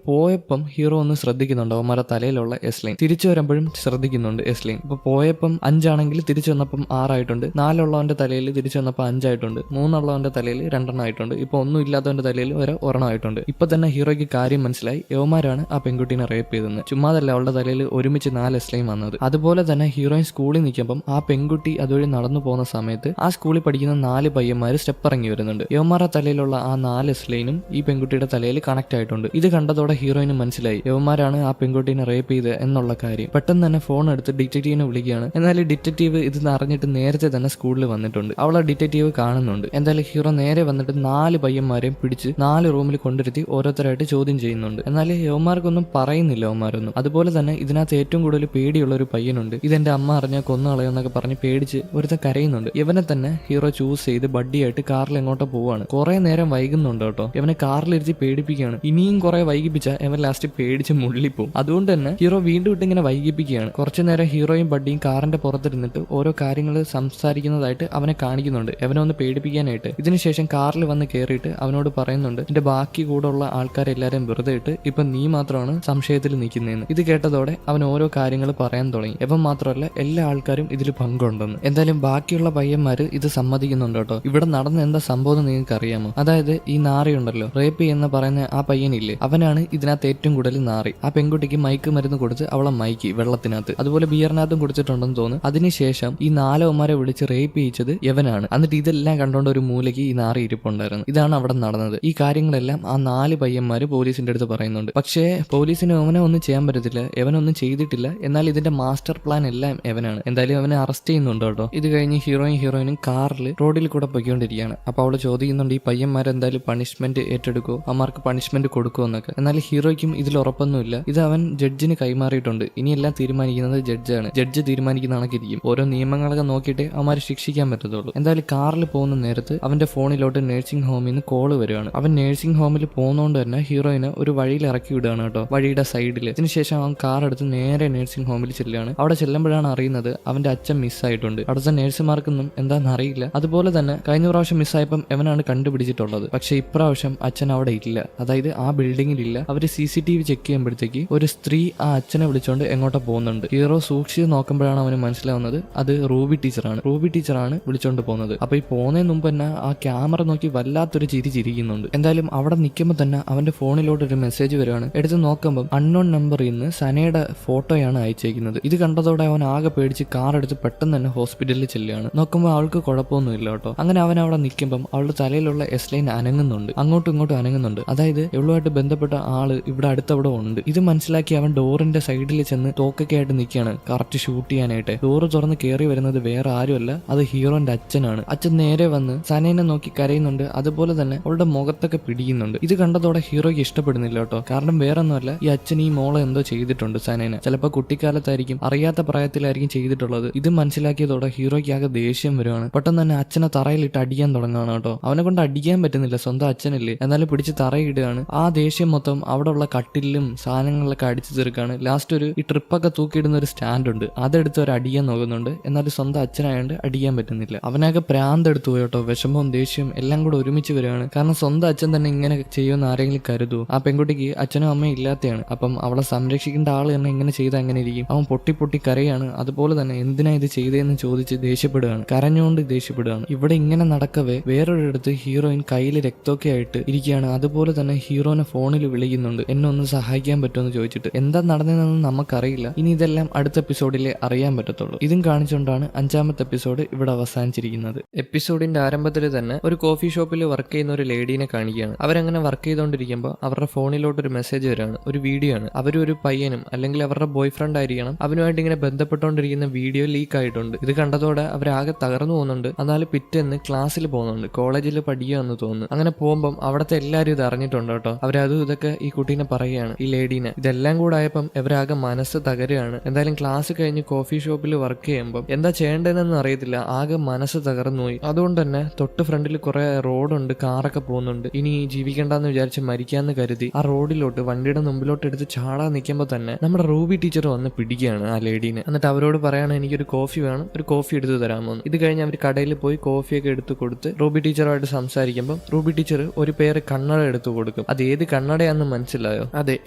പോയപ്പം ഹീറോ ഒന്ന് ശ്രദ്ധിക്കുന്നുണ്ട് അവന്മാരുടെ തലയിലുള്ള എസ്ലൈൻ. തിരിച്ചു വരുമ്പോഴും ശ്രദ്ധിക്കുന്നുണ്ട് എസ്ലൈൻ. ഇപ്പൊ പോയപ്പം 5 ആണെങ്കിൽ തിരിച്ചു വന്നപ്പം 6 ആയിട്ടുണ്ട്. 4 ഉള്ളവന്റെ തലയിൽ തിരിച്ചു വന്നപ്പോൾ 5 ആയിട്ടുണ്ട്. 3 ഉള്ളവന്റെ തലയിൽ 2 ആയിട്ടുണ്ട്. ഇപ്പൊ ഒന്നും ഇല്ലാത്തവന്റെ തലയിൽ ഒരെണ്ണം ആയിട്ടുണ്ട്. ഇപ്പൊ തന്നെ ഹീറോയ്ക്ക് കാര്യം മനസ്സിലായി, യവന്മാരാണ് ആ പെൺകുട്ടീനെ റേപ്പ് ചെയ്തത്. ചുമ്മാതല്ല അവളുടെ തലയിൽ ഒരുമിച്ച് 4 എസ്ലൈൻ വന്നത്. അതുപോലെ തന്നെ ഹീറോയിൻ സ്കൂളിൽ നിൽക്കുമ്പം ആ പെൺകുട്ടി അതുവഴി നടന്നു പോകുന്ന സമയത്ത് ആ സ്കൂളിൽ പഠിക്കുന്ന 4 പയ്യന്മാര് സ്റ്റെപ്പ് ഇറങ്ങി വരുന്നുണ്ട്. യവന്മാരുടെ തലയിലുള്ള ആ 4 എസ്ലൈനും ഈ പെൺകുട്ടിയുടെ തലയിൽ കണക്ട് ആയിട്ടുണ്ട്. ഇത് കണ്ടതോടെ ഹീറോയിന് മനസ്സിലായി യവന്മാരാണ് ആ പെൺകുട്ടീനെ റേപ്പ് ചെയ്ത് എന്നുള്ള കാര്യം. പെട്ടെന്ന് തന്നെ ഫോൺ എടുത്ത് ഡിറ്റക്റ്റീവിനെ വിളിക്കുകയാണ്. എന്നാൽ ഡിറ്റക്റ്റീവ് ഇത് അറിഞ്ഞിട്ട് നേരത്തെ തന്നെ സ്കൂളിൽ വന്നിട്ടുണ്ട്. അവളെ ഡിറ്റക്റ്റീവ് കാണുന്നുണ്ട്. എന്തായാലും ഹീറോ നേരെ വന്നിട്ട് 4 പയ്യന്മാരെയും പിടിച്ച് 4 റൂമിൽ കൊണ്ടിരുത്തി ഓരോരുത്തരായിട്ട് ചോദ്യം ചെയ്യുന്നുണ്ട്. എന്നാൽ യവന്മാർക്കൊന്നും പറയുന്നില്ല അവന്മാരൊന്നും. അതുപോലെ തന്നെ ഇതിനകത്ത് ഏറ്റവും കൂടുതൽ പേടിയുള്ള ഒരു പയ്യനുണ്ട്. ഇതെന്റെ അമ്മ അറിഞ്ഞാൽ കൊന്നുകളയെന്നൊക്കെ പറഞ്ഞ് പേടിച്ച് ഒരുത്തൻ കരയുന്നുണ്ട്. ഇവനെ തന്നെ ഹീറോ ചൂസ് ചെയ്ത് ബഡ്ഡിയായിട്ട് കാറിൽ എങ്ങോട്ടോ പോവാണ്. കുറെ നേരം വൈകുന്നുണ്ട് കേട്ടോ. ഇവനെ കാറിലിരുത്തി പേടിപ്പിക്കുകയാണ്. ഇനിയും കുറെ വൈകിപ്പിച്ചാൽ ഇവൻ ലാസ്റ്റ് പേടിച്ച് മുള്ളിപ്പോവും. അതുകൊണ്ട് തന്നെ ഹീറോ വീണ്ടും ഇങ്ങനെ വൈകിപ്പിക്കുകയാണ്. കുറച്ചു നേരം ഹീറോയും ബഡ്ഡിയും കാറിന്റെ പുറത്തിരുന്നിട്ട് ഓരോ കാര്യങ്ങൾ സംസാരിക്കുന്നതായിട്ട് അവനെ കാണിക്കുന്നുണ്ട്, അവനെ ഒന്ന് പേടിപ്പിക്കാനായിട്ട്. ഇതിനുശേഷം കാറിൽ വന്ന് കയറിയിട്ട് അവനോട് പറയുന്നുണ്ട്, എന്റെ ബാക്കി കൂടെ ഉള്ള ആൾക്കാരെല്ലാരും വെറുതെ ഇട്ട് ഇപ്പൊ നീ മാത്രമാണ് സംശയത്തിൽ നിൽക്കുന്നതെന്ന്. ഇത് കേട്ടതോടെ അവൻ ഓരോ കാര്യം കാര്യങ്ങൾ പറയാൻ തുടങ്ങി. ഇവൻ മാത്രമല്ല എല്ലാ ആൾക്കാരും ഇതിൽ പങ്കുണ്ടെന്ന്. എന്തായാലും ബാക്കിയുള്ള പയ്യന്മാര് ഇത് സമ്മതിക്കുന്നുണ്ട് കേട്ടോ. ഇവിടെ നടന്ന എന്താ സംഭവം നിങ്ങൾക്ക് അറിയാമോ? അതായത് ഈ നാറി ഉണ്ടല്ലോ, റേപ്പ് എന്ന് പറയുന്ന ആ പയ്യനില്ലേ, അവനാണ് ഇതിനകത്ത് ഏറ്റവും കൂടുതൽ നാറി. ആ പെൺകുട്ടിക്ക് മയക്ക് മരുന്ന് കൊടുത്ത് അവളെ മയക്കി വെള്ളത്തിനകത്ത്, അതുപോലെ ബിയറിനകത്തും കുടിച്ചിട്ടുണ്ടെന്ന് തോന്നുന്നു. അതിനുശേഷം ഈ നാലവന്മാരെ വിളിച്ച് റേപ്പ് ചെയ്യിച്ചത് യവനാണ്. എന്നിട്ട് ഇതെല്ലാം കണ്ടോണ്ട് ഒരു മൂലയ്ക്ക് ഈ നാറി ഇരിപ്പുണ്ടായിരുന്നു. ഇതാണ് അവിടെ നടന്നത്. ഈ കാര്യങ്ങളെല്ലാം ആ 4 പയ്യന്മാര് പോലീസിന്റെ അടുത്ത് പറയുന്നുണ്ട്. പക്ഷേ പോലീസിന് അവനെ ഒന്നും ചെയ്യാൻ പറ്റത്തില്ല, എവനൊന്നും ചെയ്തിട്ടില്ല. എന്നാൽ ഇതിന്റെ മാസ്റ്റർ പ്ലാൻ എല്ലാം എവനാണ്. എന്തായാലും അവനെ അറസ്റ്റ് ചെയ്യുന്നുണ്ട് കേട്ടോ. ഇത് കഴിഞ്ഞ് ഹീറോയിനും കാറിൽ റോഡിൽ കൂടെ പൊയ്ക്കൊണ്ടിരിക്കുകയാണ്. അപ്പൊ അവള് ചോദിക്കുന്നുണ്ട് ഈ പയ്യന്മാരെന്തായാലും പണിഷ്മെന്റ് ഏറ്റെടുക്കോ, അവന്മാർക്ക് പണിഷ്മെന്റ് കൊടുക്കുമോ എന്നൊക്കെ. എന്നാൽ ഹീറോയ്ക്കും ഇതിൽ ഉറപ്പൊന്നുമില്ല. ഇത് അവൻ ജഡ്ജിന് കൈമാറിയിട്ടുണ്ട്. ഇനിയെല്ലാം തീരുമാനിക്കുന്നത് ജഡ്ജാണ്. ജഡ്ജ് തീരുമാനിക്കുന്ന കണക്കിരിക്കും. ഓരോ നിയമങ്ങളൊക്കെ നോക്കിയിട്ട് അവന്മാരെ ശിക്ഷിക്കാൻ പറ്റത്തുള്ളൂ. എന്തായാലും കാറിൽ പോകുന്ന നേരത്ത് അവന്റെ ഫോണിലോട്ട് നഴ്സിംഗ് ഹോമിൽ നിന്ന് കോള് വരികയാണ്. അവൻ നഴ്സിംഗ് ഹോമിൽ പോകുന്നതുകൊണ്ട് തന്നെ ഹീറോയിനെ ഒരു വഴിയിൽ ഇറക്കി വിടുകയാണ് കേട്ടോ, വഴിയുടെ സൈഡിൽ. അതിനുശേഷം അവൻ കാർ എടുത്ത് നേരെ നഴ്സിംഗ് ഹോമിൽ ചെല്ലുകയാണ്. അവിടെ ചെല്ലുമ്പോഴാണ് അറിയുന്നത് അവന്റെ അച്ഛൻ മിസ്സായിട്ടുണ്ട്. അവിടുത്തെ നഴ്സുമാർക്കൊന്നും എന്താണെന്ന് അറിയില്ല. അതുപോലെ തന്നെ കഴിഞ്ഞ പ്രാവശ്യം മിസ്സായപ്പം എവനാണ് കണ്ടുപിടിച്ചിട്ടുള്ളത്. പക്ഷെ ഇപ്രാവശ്യം അച്ഛൻ അവിടെ ഇല്ല, അതായത് ആ ബിൽഡിങ്ങിൽ ഇല്ല. അവര് CCTV ചെക്ക് ചെയ്യുമ്പോഴത്തേക്ക് ഒരു സ്ത്രീ ആ അച്ഛനെ വിളിച്ചോണ്ട് എങ്ങോട്ടോ പോകുന്നുണ്ട്. ഹീറോ സൂക്ഷിച്ച് നോക്കുമ്പോഴാണ് അവന് മനസ്സിലാവുന്നത് അത് റൂബി ടീച്ചറാണ് വിളിച്ചോണ്ട് പോകുന്നത്. അപ്പൊ ഈ പോകുന്നതിന് മുമ്പ് തന്നെ ആ ക്യാമറ നോക്കി വല്ലാത്തൊരു ചിരിക്കുന്നുണ്ട്. എന്തായാലും അവിടെ നിൽക്കുമ്പോൾ തന്നെ അവന്റെ ഫോണിലോട്ട് ഒരു മെസ്സേജ് വരുവാണ്. എടുത്ത് നോക്കുമ്പോൾ അൺനോൺ നമ്പറിൽ നിന്ന് സനയുടെ ഫോട്ടോയാണ് അയച്ചേക്കുന്നത്. ഇത് കണ്ടതോടെ അവൻ ആകെ പേടിച്ച് കാർ എടുത്ത് പെട്ടെന്ന് തന്നെ ഹോസ്പിറ്റലിൽ ചെല്ലുകയാണ്. നോക്കുമ്പോൾ അവൾക്ക് കുഴപ്പമൊന്നുമില്ല കേട്ടോ. അങ്ങനെ അവൻ അവിടെ നിൽക്കുമ്പോൾ അവളുടെ തലയിലുള്ള ലൈൻ അനങ്ങുന്നുണ്ട്, അങ്ങോട്ടും ഇങ്ങോട്ടും അനങ്ങുന്നുണ്ട്. അതായത് ഇവളുമായിട്ട് ബന്ധപ്പെട്ട ആള് ഇവിടെ അടുത്തവിടെ ഉണ്ട്. ഇത് മനസ്സിലാക്കി അവൻ ഡോറിന്റെ സൈഡിൽ ചെന്ന് തോക്കൊക്കെ ആയിട്ട് നിൽക്കുകയാണ് കറക്റ്റ് ഷൂട്ട് ചെയ്യാനായിട്ട്. ഡോറ് തുറന്ന് കയറി വരുന്നത് വേറെ ആരുമല്ല, അത് ഹീറോന്റെ അച്ഛനാണ്. അച്ഛൻ നേരെ വന്ന് സനേനെ നോക്കി കരയുന്നുണ്ട്. അതുപോലെ തന്നെ അവളുടെ മുഖത്തൊക്കെ പിടിക്കുന്നുണ്ട്. ഇത് കണ്ടതോടെ ഹീറോയ്ക്ക് ഇഷ്ടപ്പെടുന്നില്ല കേട്ടോ. കാരണം വേറെ ഒന്നുമല്ല, ഈ അച്ഛൻ ഈ മോളെ എന്തോ ചെയ്തിട്ടുണ്ട് സനേനെ. ചിലപ്പോൾ കുട്ടിക്കാലത്തായിരിക്കും, അറിയാത്ത പ്രായത്തിലായിരിക്കും ചെയ്തിട്ടുള്ളത്. ഇത് മനസ്സിലാക്കിയതോടെ ഹീറോയ്ക്ക് ആകെ ദേഷ്യം വരുവാണ്. പെട്ടെന്ന് തന്നെ അച്ഛനെ തറയിലിട്ട് അടിക്കാൻ തുടങ്ങുകയാണ് കേട്ടോ. അവനെ കൊണ്ട് അടിക്കാൻ പറ്റുന്നില്ല, സ്വന്തം അച്ഛനല്ലേ. എന്നാലും പിടിച്ച് തറയിടുകയാണ്. ആ ദേഷ്യം മൊത്തം അവിടെ ഉള്ള കട്ടിലും സാധനങ്ങളിലൊക്കെ അടിച്ചു തീർക്കാണ്. ലാസ്റ്റ് ഈ ട്രിപ്പൊക്കെ തൂക്കിയിടുന്ന ഒരു സ്റ്റാൻഡ് ഉണ്ട്, അതെടുത്ത് ഒരു അടിയാൻ നോക്കുന്നുണ്ട്. എന്നാലും സ്വന്തം അച്ഛനായോണ്ട് അടിക്കാൻ പറ്റുന്നില്ല. അവനൊക്കെ പ്രാന്തെടുത്തു പോയി കേട്ടോ. വിഷമവും ദേഷ്യവും എല്ലാം കൂടെ ഒരുമിച്ച് വരികയാണ്. കാരണം സ്വന്തം അച്ഛൻ തന്നെ ഇങ്ങനെ ചെയ്യുമെന്ന് ആരെങ്കിലും കരുതൂ? ആ പെൺകുട്ടിക്ക് അച്ഛനും അമ്മയും ഇല്ലാത്തതാണ്. അപ്പം അവളെ സംരക്ഷിക്കേണ്ട ആള് തന്നെ ഇങ്ങനെ ചെയ്താൽ എങ്ങനെ ഇരിക്കും? അവൻ പൊട്ടി കരയാണ്. അതുപോലെ തന്നെ എന്തിനാ ഇത് ചെയ്തതെന്ന് ചോദിച്ച് ദേഷ്യപ്പെടുകയാണ്, കരഞ്ഞുകൊണ്ട് ദേഷ്യപ്പെടുകയാണ്. ഇവിടെ ഇങ്ങനെ നടക്കവേ വേറൊരിടത്ത് ഹീറോയിൻ കയ്യിൽ രക്തമൊക്കെ ആയിട്ട് ഇരിക്കുകയാണ്. അതുപോലെ തന്നെ ഹീറോനെ ഫോണിൽ വിളിക്കുന്നുണ്ട്, എന്നെ ഒന്ന് സഹായിക്കാൻ പറ്റുമെന്ന് ചോദിച്ചിട്ട്. എന്താ നടന്നതെന്ന് നമുക്കറിയില്ല. ഇനി ഇതെല്ലാം അടുത്ത എപ്പിസോഡിലെ അറിയാൻ പറ്റത്തുള്ളൂ. ഇതും കാണിച്ചുകൊണ്ടാണ് 5ാമത്തെ എപ്പിസോഡ് ഇവിടെ അവസാനിച്ചിരിക്കുന്നത്. എപ്പിസോഡിന്റെ ആരംഭത്തിൽ തന്നെ ഒരു കോഫി ഷോപ്പിൽ വർക്ക് ചെയ്യുന്ന ഒരു ലേഡീനെ കാണിക്കുകയാണ്. അവരങ്ങനെ വർക്ക് ചെയ്തുകൊണ്ടിരിക്കുമ്പോൾ അവരുടെ ഫോണിലോട്ട് ഒരു മെസ്സേജ് വരികയാണ്. ഒരു വീഡിയോ ആണ്. അവരൊരു പയ്യനും അല്ലെങ്കിൽ അവരുടെ ബോയ് ഫ്രണ്ട് ആയിരിക്കണം, അവനുമായിട്ട് ഇങ്ങനെ ബന്ധപ്പെട്ടുകൊണ്ടിരിക്കുന്ന വീഡിയോ ലീക്ക് ആയിട്ടുണ്ട്. ഇത് കണ്ടതോടെ അവരാകെ തകർന്നു പോകുന്നുണ്ട്. എന്നാൽ പിറ്റേന്ന് ക്ലാസ്സിൽ പോകുന്നുണ്ട്, കോളേജിൽ പഠിക്കുകയെന്ന് തോന്നുന്നു. അങ്ങനെ പോകുമ്പോൾ അവിടുത്തെ എല്ലാവരും ഇത് അറിഞ്ഞിട്ടുണ്ട് കേട്ടോ. അവരതും ഇതൊക്കെ ഈ കുട്ടീനെ പറയുകയാണ്, ഈ ലേഡീനെ. ഇതെല്ലാം കൂടെ ആയപ്പം ഇവരാകെ മനസ്സ് തകരുകയാണ്. എന്തായാലും ക്ലാസ് കഴിഞ്ഞ് കോഫി ഷോപ്പിൽ വർക്ക് ചെയ്യുമ്പോൾ എന്താ ചെയ്യേണ്ടതെന്ന് അറിയത്തില്ല, ആകെ മനസ്സ് തകർന്നുപോയി. അതുകൊണ്ട് തന്നെ തൊട്ട് ഫ്രണ്ടിൽ കുറെ റോഡുണ്ട്, കാറൊക്കെ പോകുന്നുണ്ട്. ഇനി ജീവിക്കണ്ടെന്ന് വിചാരിച്ച് മരിക്കാന്ന് കരുതി ആ റോഡിലോട്ട് വണ്ടിയുടെ മുമ്പിലോട്ട് എടുത്ത് ചാടാൻ നിൽക്കുമ്പോൾ തന്നെ നമ്മുടെ റൂബി ടീച്ചർ വന്ന് പിടിക്കുകയാണ് ആ ലേഡീനെ. എന്നിട്ട് അവരോട് പറയാണ്, എനിക്കൊരു കോഫി വേണം, ഒരു കോഫി എടുത്ത് തരാമോ. ഇത് കഴിഞ്ഞ് അവർ കടയിൽ പോയി കോഫിയൊക്കെ എടുത്ത് കൊടുത്ത് റൂബി ടീച്ചറുമായിട്ട് സംസാരിക്കുമ്പോൾ റൂബി ടീച്ചർ ഒരു പേര് കണ്ണട എടുത്തു കൊടുക്കും. അത് ഏത് കണ്ണടയാണെന്ന് മനസ്സിലായോ? അതെ,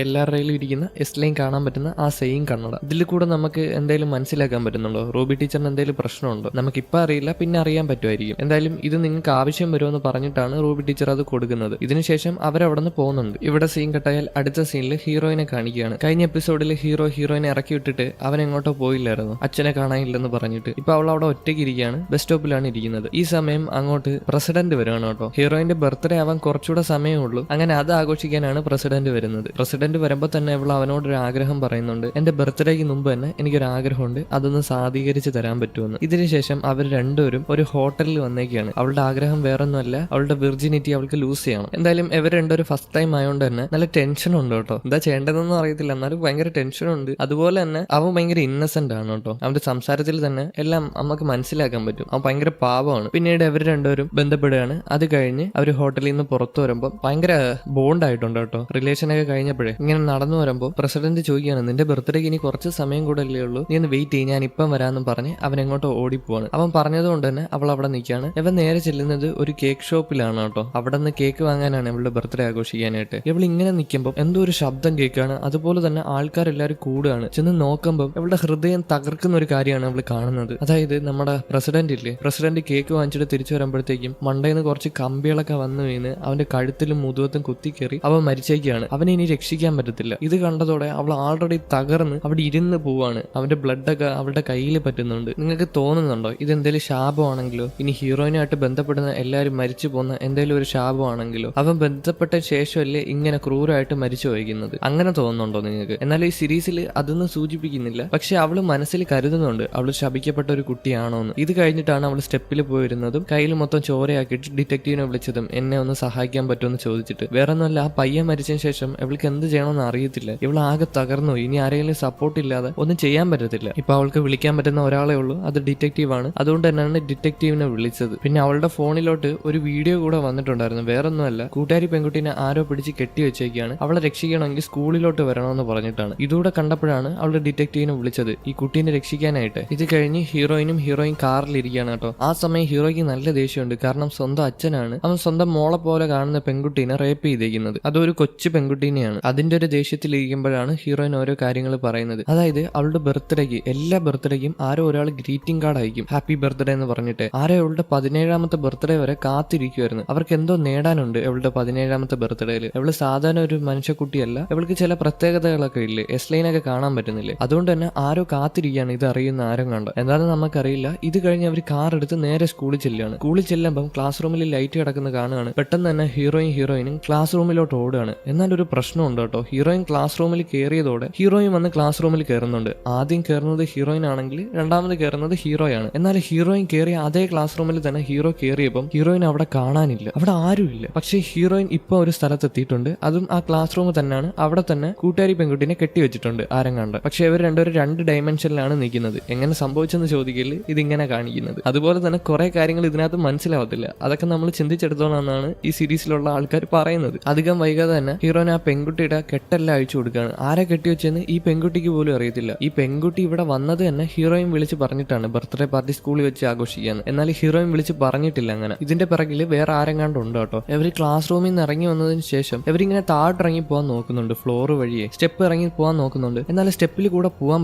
എല്ലാവരുടെയിലും ഇരിക്കുന്ന ലൈൻ കാണാൻ പറ്റുന്ന ആ സെയിം കണ്ണട. ഇതിൽ കൂടെ നമുക്ക് എന്തെങ്കിലും മനസ്സിലാക്കാൻ പറ്റുന്നുണ്ടോ? റൂബി ടീച്ചറിന് എന്തെങ്കിലും പ്രശ്നമുണ്ടോ? നമുക്കിപ്പോൾ അറിയില്ല, പിന്നെ അറിയാൻ പറ്റുമായിരിക്കും. എന്തായാലും ഇത് നിങ്ങൾക്ക് ആവശ്യം വരുമെന്ന് പറഞ്ഞിട്ടാണ് റൂബി ടീച്ചർ അത് കൊടുക്കുന്നത്. ഇതിനുശേഷം അവരവിടെ നിന്ന് പോകുന്നുണ്ട്. ഇവിടെ സീൻ കട്ടായാൽ അടുത്ത സീനിൽ ഹീറോയിനെ കാണിക്കുകയാണ്. കഴിഞ്ഞ എപ്പിസോഡിൽ ഹീറോയിനെ ഇറക്കി വിട്ടിട്ട് അവൻ എങ്ങോട്ടോ പോയില്ലായിരുന്നു, അച്ഛനെ കാണാനില്ലെന്ന് പറഞ്ഞിട്ട്. ഇപ്പൊ അവൾ അവിടെ ഒറ്റയ്ക്ക് ഇരിക്കുകയാണ്, ബസ് സ്റ്റോപ്പിലാണ് ഇരിക്കുന്നത്. ഈ സമയം അങ്ങോട്ട് പ്രസിഡന്റ് വരുവാണ് കേട്ടോ. ഹീറോയിന്റെ ബർത്ത്ഡേ ആവാൻ കുറച്ചുകൂടെ സമയമുള്ളൂ. അങ്ങനെ അത് ആഘോഷിക്കാനാണ് പ്രസിഡന്റ് വരുന്നത്. പ്രസിഡന്റ് വരുമ്പോൾ തന്നെ അവൾ അവനോടൊരു ആഗ്രഹം പറയുന്നുണ്ട്, എന്റെ ബർത്ത്ഡേക്ക് മുമ്പ് തന്നെ എനിക്കൊരു ആഗ്രഹമുണ്ട്, അതൊന്ന് സാധീകരിച്ച് തരാൻ പറ്റുമെന്ന്. ഇതിനുശേഷം അവർ രണ്ടുപേരും ഒരു ഹോട്ടലിൽ വന്നേക്കാണ്. അവളുടെ ആഗ്രഹം വേറൊന്നുമല്ല, അവളുടെ വിർജിനിറ്റി അവൾക്ക് ലൂസ് ചെയ്യണം. എന്തായാലും ഇവർ രണ്ടുപേരും ഫസ്റ്റ് ടൈം ആയതുകൊണ്ട് തന്നെ നല്ല ടെൻഷൻ ഉണ്ട് കേട്ടോ. എന്താ ചെയ്യേണ്ടതെന്നും അറിയത്തില്ല, എന്നാലും ഭയങ്കര ടെൻഷനുണ്ട്. അതുപോലെ തന്നെ അവൻ ഭയങ്കര ഇന്നസെന്റ് ആണ് കേട്ടോ. അവന്റെ സംസാരത്തിൽ തന്നെ എല്ലാം നമുക്ക് മനസ്സിലാക്കാൻ പറ്റും. അവൻ ഭയങ്കര പാവമാണ്. പിന്നീട് അവർ രണ്ടുപേരും ബന്ധപ്പെടുകയാണ്. അത് കഴിഞ്ഞ് അവർ ഹോട്ടലിൽ നിന്ന് പുറത്തു വരുമ്പോൾ ഭയങ്കര ബോണ്ട് ആയിട്ടുണ്ട് കേട്ടോ. റിലേഷനൊക്കെ കഴിഞ്ഞപ്പോഴേ ഇങ്ങനെ നടന്നു വരുമ്പോൾ പ്രസിഡന്റ് ചോദിക്കുകയാണ്, നിന്റെ ബർത്ത്ഡേക്ക് ഇനി കുറച്ച് സമയം കൂടെ അല്ലേ ഉള്ളൂ, നീ ഒന്ന് വെയിറ്റ് ചെയ്യും, ഞാൻ ഇപ്പം വരാമെന്ന് പറഞ്ഞ് അവൻ എങ്ങോട്ടോ ഓടിപ്പോവാണ്. അവൻ പറഞ്ഞതുകൊണ്ട് തന്നെ അവൾ അവിടെ നിൽക്കുകയാണ്. ഇവൻ നേരെ ചെല്ലുന്നത് ഒരു കേക്ക് ഷോപ്പിലാണ് കേട്ടോ. അവിടെ നിന്ന് കേക്ക് വാങ്ങാനാണ് ഇവളുടെ ബർത്ത്ഡേ ആഘോഷിക്കാനായിട്ട്. ഇവൾ ഇങ്ങനെ നിൽക്കുമ്പോൾ എന്തോ ഒരു ശബ്ദം കേൾക്കുകയാണ്. അതുപോലെ തന്നെ ആൾക്കാരെല്ലാവരും കൂടുകയാണ്. ചെന്ന് നോക്കുമ്പോൾ അവളുടെ ഹൃദയം തകർക്കുന്ന ഒരു കാര്യമാണ് അവൾ കാണുന്നത്. അതായത് നമ്മുടെ പ്രസിഡന്റ് കേക്ക് വാങ്ങിച്ചിട്ട് തിരിച്ചു വരുമ്പോഴത്തേക്കും മണ്ടേന്ന് കുറച്ച് കമ്പികളൊക്കെ വന്നു വീണ് അവന്റെ കഴുത്തിലും മുതുകത്തും കുത്തിക്കേറി അവൻ മരിച്ചേക്കാണ്. അവനെ ഇനി രക്ഷിക്കാൻ പറ്റത്തില്ല. ഇത് കണ്ടതോടെ അവൾ ആൾറെഡി തകർന്ന് അവിടെ ഇരുന്ന് പോവാണ്. അവന്റെ ബ്ലഡൊക്കെ അവളുടെ കയ്യിൽ പറ്റുന്നുണ്ട്. നിങ്ങൾക്ക് തോന്നുന്നുണ്ടോ ഇതെന്തേലും ശാപമാണെങ്കിലോ, ഇനി ഹീറോയിനായിട്ട് ബന്ധപ്പെടുന്ന എല്ലാവരും മരിച്ചു പോകുന്ന എന്തെങ്കിലും ഒരു ശാപമാണെങ്കിലോ, അവൻ ബന്ധപ്പെട്ട ശേഷമല്ലേ ഇങ്ങനെ ക്രൂരമായിട്ട് മരിച്ചു വയ്ക്കുന്നത്? അങ്ങനെ തോന്നുന്നുണ്ടോ നിങ്ങൾക്ക്? എന്നാൽ ഈ സീരീസിൽ അതൊന്നും സൂചിപ്പിക്കുന്നില്ല. പക്ഷെ അവള് മനസ്സിൽ കരുതുന്നുണ്ട് അവള് ശപിക്കപ്പെട്ട ഒരു കുട്ടിയാണോന്ന്. ഇത് കഴിഞ്ഞിട്ടാണ് അവൾ സ്റ്റെപ്പിൽ പോയിരുന്നതും കയ്യിൽ മൊത്തം ചോരയാക്കിയിട്ട് ഡിറ്റക്റ്റീവിനെ വിളിച്ചതും എന്നെ ഒന്ന് സഹായിക്കാൻ പറ്റുമെന്ന് ചോദിച്ചിട്ട്. വേറെ ഒന്നുമല്ല, ആ പയ്യൻ മരിച്ചതിന് ശേഷം അവൾക്ക് എന്ത് ചെയ്യണമെന്ന് അറിയത്തില്ല. ഇവൾ ആകെ തകർന്നു. ഇനി ആരെങ്കിലും സപ്പോർട്ട് ഇല്ലാതെ ഒന്നും ചെയ്യാൻ പറ്റത്തില്ല. ഇപ്പൊ അവൾക്ക് വിളിക്കാൻ പറ്റുന്ന ഒരാളെ ഉള്ളൂ, അത് ഡിറ്റക്റ്റീവ് ആണ്. അതുകൊണ്ട് തന്നെയാണ് ഡിറ്റക്റ്റീവിനെ വിളിച്ചത്. പിന്നെ അവളുടെ ഫോണിലോട്ട് ഒരു വീഡിയോ കൂടെ വന്നിട്ടുണ്ടായിരുന്നു. വേറൊന്നുമല്ല, കൂട്ടുകാരി പെൺകുട്ടീനെ ആരോ പിടിച്ച് കെട്ടി വെച്ചേക്കാണ്. അവളെ രക്ഷിക്കണമെങ്കിൽ സ്കൂളിലോട്ട് വരണമെന്ന് പറഞ്ഞിട്ടാണ്. ഇതുകൂടെ കണ്ടപ്പോഴാണ് അവളുടെ ഡിറ്റക്റ്റീവിനെ വിളിച്ചത് ഈ കുട്ടീനെ രക്ഷിക്കാനായിട്ട്. ഇത് കഴിഞ്ഞ് ഹീറോയിൻ കാറിലിരിക്കുകയാണ് കേട്ടോ. ആ സമയം ഹീറോയ്ക്ക് നല്ല ദേഷ്യമുണ്ട്. കാരണം സ്വന്തം അച്ഛനാണ് അവൻ സ്വന്തം മോളെ പോലെ കാണുന്ന പെൺകുട്ടീനെ റേപ്പ് ചെയ്തേക്കുന്നത്. അതൊരു കൊച്ചു പെൺകുട്ടീനെയാണ്. അതിന്റെ ഒരു ദേഷ്യത്തിലിരിക്കുമ്പോഴാണ് ഹീറോയിൻ ഓരോ കാര്യങ്ങൾ പറയുന്നത്. അതായത് അവളുടെ ബർത്ത്ഡേക്ക്, എല്ലാ ബർത്ത്ഡേക്കും ആരോ ഒരാൾ ഗ്രീറ്റിംഗ് കാർഡ് അയക്കും, ഹാപ്പി ബർത്ത്ഡേ എന്ന് പറഞ്ഞിട്ട്. ആരോ അവളുടെ 17ാമത്തെ ബർത്ത്ഡേ വരെ കാത്തിരിക്കുമായിരുന്നു. അവർക്ക് എന്തോ നേടാനുണ്ട് അവളുടെ 17ാമത്തെ ബർത്ത്ഡേയിൽ. അവള് സാധാരണ ഒരു മനുഷ്യക്കുട്ടിയല്ല. അവൾക്ക് ചില പ്രത്യേകതകളൊക്കെ ഇല്ലേ, എസ്ലൈനൊക്കെ കാണാൻ പറ്റുന്നില്ലേ. അതുകൊണ്ട് തന്നെ ആരോ കാത്തിരിക്കുകയാണ് ഇത് അറിയുന്ന ആരും കണ്ടോ എന്താണെന്ന് നമുക്കറിയില്ല. ഇത് കഴിഞ്ഞ് അവർ കാർ എടുത്ത് നേരെ സ്കൂളിൽ ചെല്ലുകയാണ്. സ്കൂളിൽ ചെല്ലുമ്പം ക്ലാസ് റൂമിൽ ലൈറ്റ് കിടക്കുന്ന കാണുകയാണ്. പെട്ടെന്ന് തന്നെ ഹീറോയിനും ക്ലാസ് റൂമിലോട്ട് ഓടുകയാണ്. എന്നാൽ ഒരു പ്രശ്നമുണ്ട് കേട്ടോ. ഹീറോയിൻ ക്ലാസ് റൂമിൽ കയറിയതോടെ ഹീറോയിൻ വന്ന് ക്ലാസ് റൂമിൽ കയറുന്നുണ്ട്. ആദ്യം കയറുന്നത് ഹീറോയിൻ ആണെങ്കിൽ രണ്ടാമത് കയറുന്നത് ഹീറോയാണ്. എന്നാൽ ഹീറോയിൻ കയറിയ അതേ ക്ലാസ് റൂമിൽ തന്നെ ഹീറോ കയറിയപ്പം ഹീറോയിൻ അവിടെ കാണാനില്ല, അവിടെ ആരുമില്ല. പക്ഷേ ഹീറോയിൻ ഇപ്പൊ ഒരു സ്ഥലത്തെത്തിയിട്ടുണ്ട്. അതും ആ ക്ലാസ് റൂം തന്നെയാണ്. അവിടെ തന്നെ കൂട്ടുകാരി പെൺകുട്ടിനെ കെട്ടിവെച്ചിട്ടുണ്ട് ആരും കണ്ട്. പക്ഷെ ഇവർ രണ്ടുപേരും 2 ഡയമെൻഷനിലാണ് നിൽക്കുന്നത്. എങ്ങനെ സംഭവിച്ചെന്ന് ചോദിക്കല് ഇതിങ്ങനെ കാണിക്കുന്നത്. അതുപോലെ തന്നെ കുറെ കാര്യങ്ങൾ ഇതിനകത്ത് മനസ്സിലാവത്തില്ല. അതൊക്കെ നമ്മൾ ചിന്തിച്ചെടുത്തോളാന്നാണ് ഈ സീരീസിലുള്ള ആൾക്കാർ പറയുന്നത്. അധികം വൈകാതെ തന്നെ ഹീറോയിൻ ആ പെൺകുട്ടിയുടെ കെട്ടെല്ലാം അഴിച്ചു കൊടുക്കുകയാണ്. ആരെ കെട്ടിവെച്ചെന്ന് ഈ പെൺകുട്ടിക്ക് പോലും അറിയത്തില്ല. ഈ പെൺകുട്ടി ഇവിടെ വന്നത് തന്നെ ഹീറോയിൻ വിളിച്ച് പറഞ്ഞിട്ടാണ് ബർത്ത്ഡേ പാർട്ടി സ്കൂളിൽ വെച്ച് ആഘോഷിക്കാന്ന്. എന്നാൽ ഹീറോയിൻ വിളിച്ച് പറഞ്ഞിട്ടില്ല അങ്ങനെ. ഇതിന്റെ പിറകിൽ വേറെ ആരെങ്ങാണ്ടുണ്ട് കേട്ടോ. ഇവർ ക്ലാസ് റൂമിൽ നിന്ന് ഇറങ്ങി വന്നതിന് ശേഷം ഇവരിങ്ങനെ താഴോട്ടിറങ്ങി പോകാൻ നോക്കുന്നുണ്ട്. ഫ്ലോർ വഴിയെ സ്റ്റെപ്പ് ഇറങ്ങി പോകാൻ നോക്കുന്നുണ്ട്. എന്നാൽ സ്റ്റെപ്പിൽ കൂടെ പോകാൻ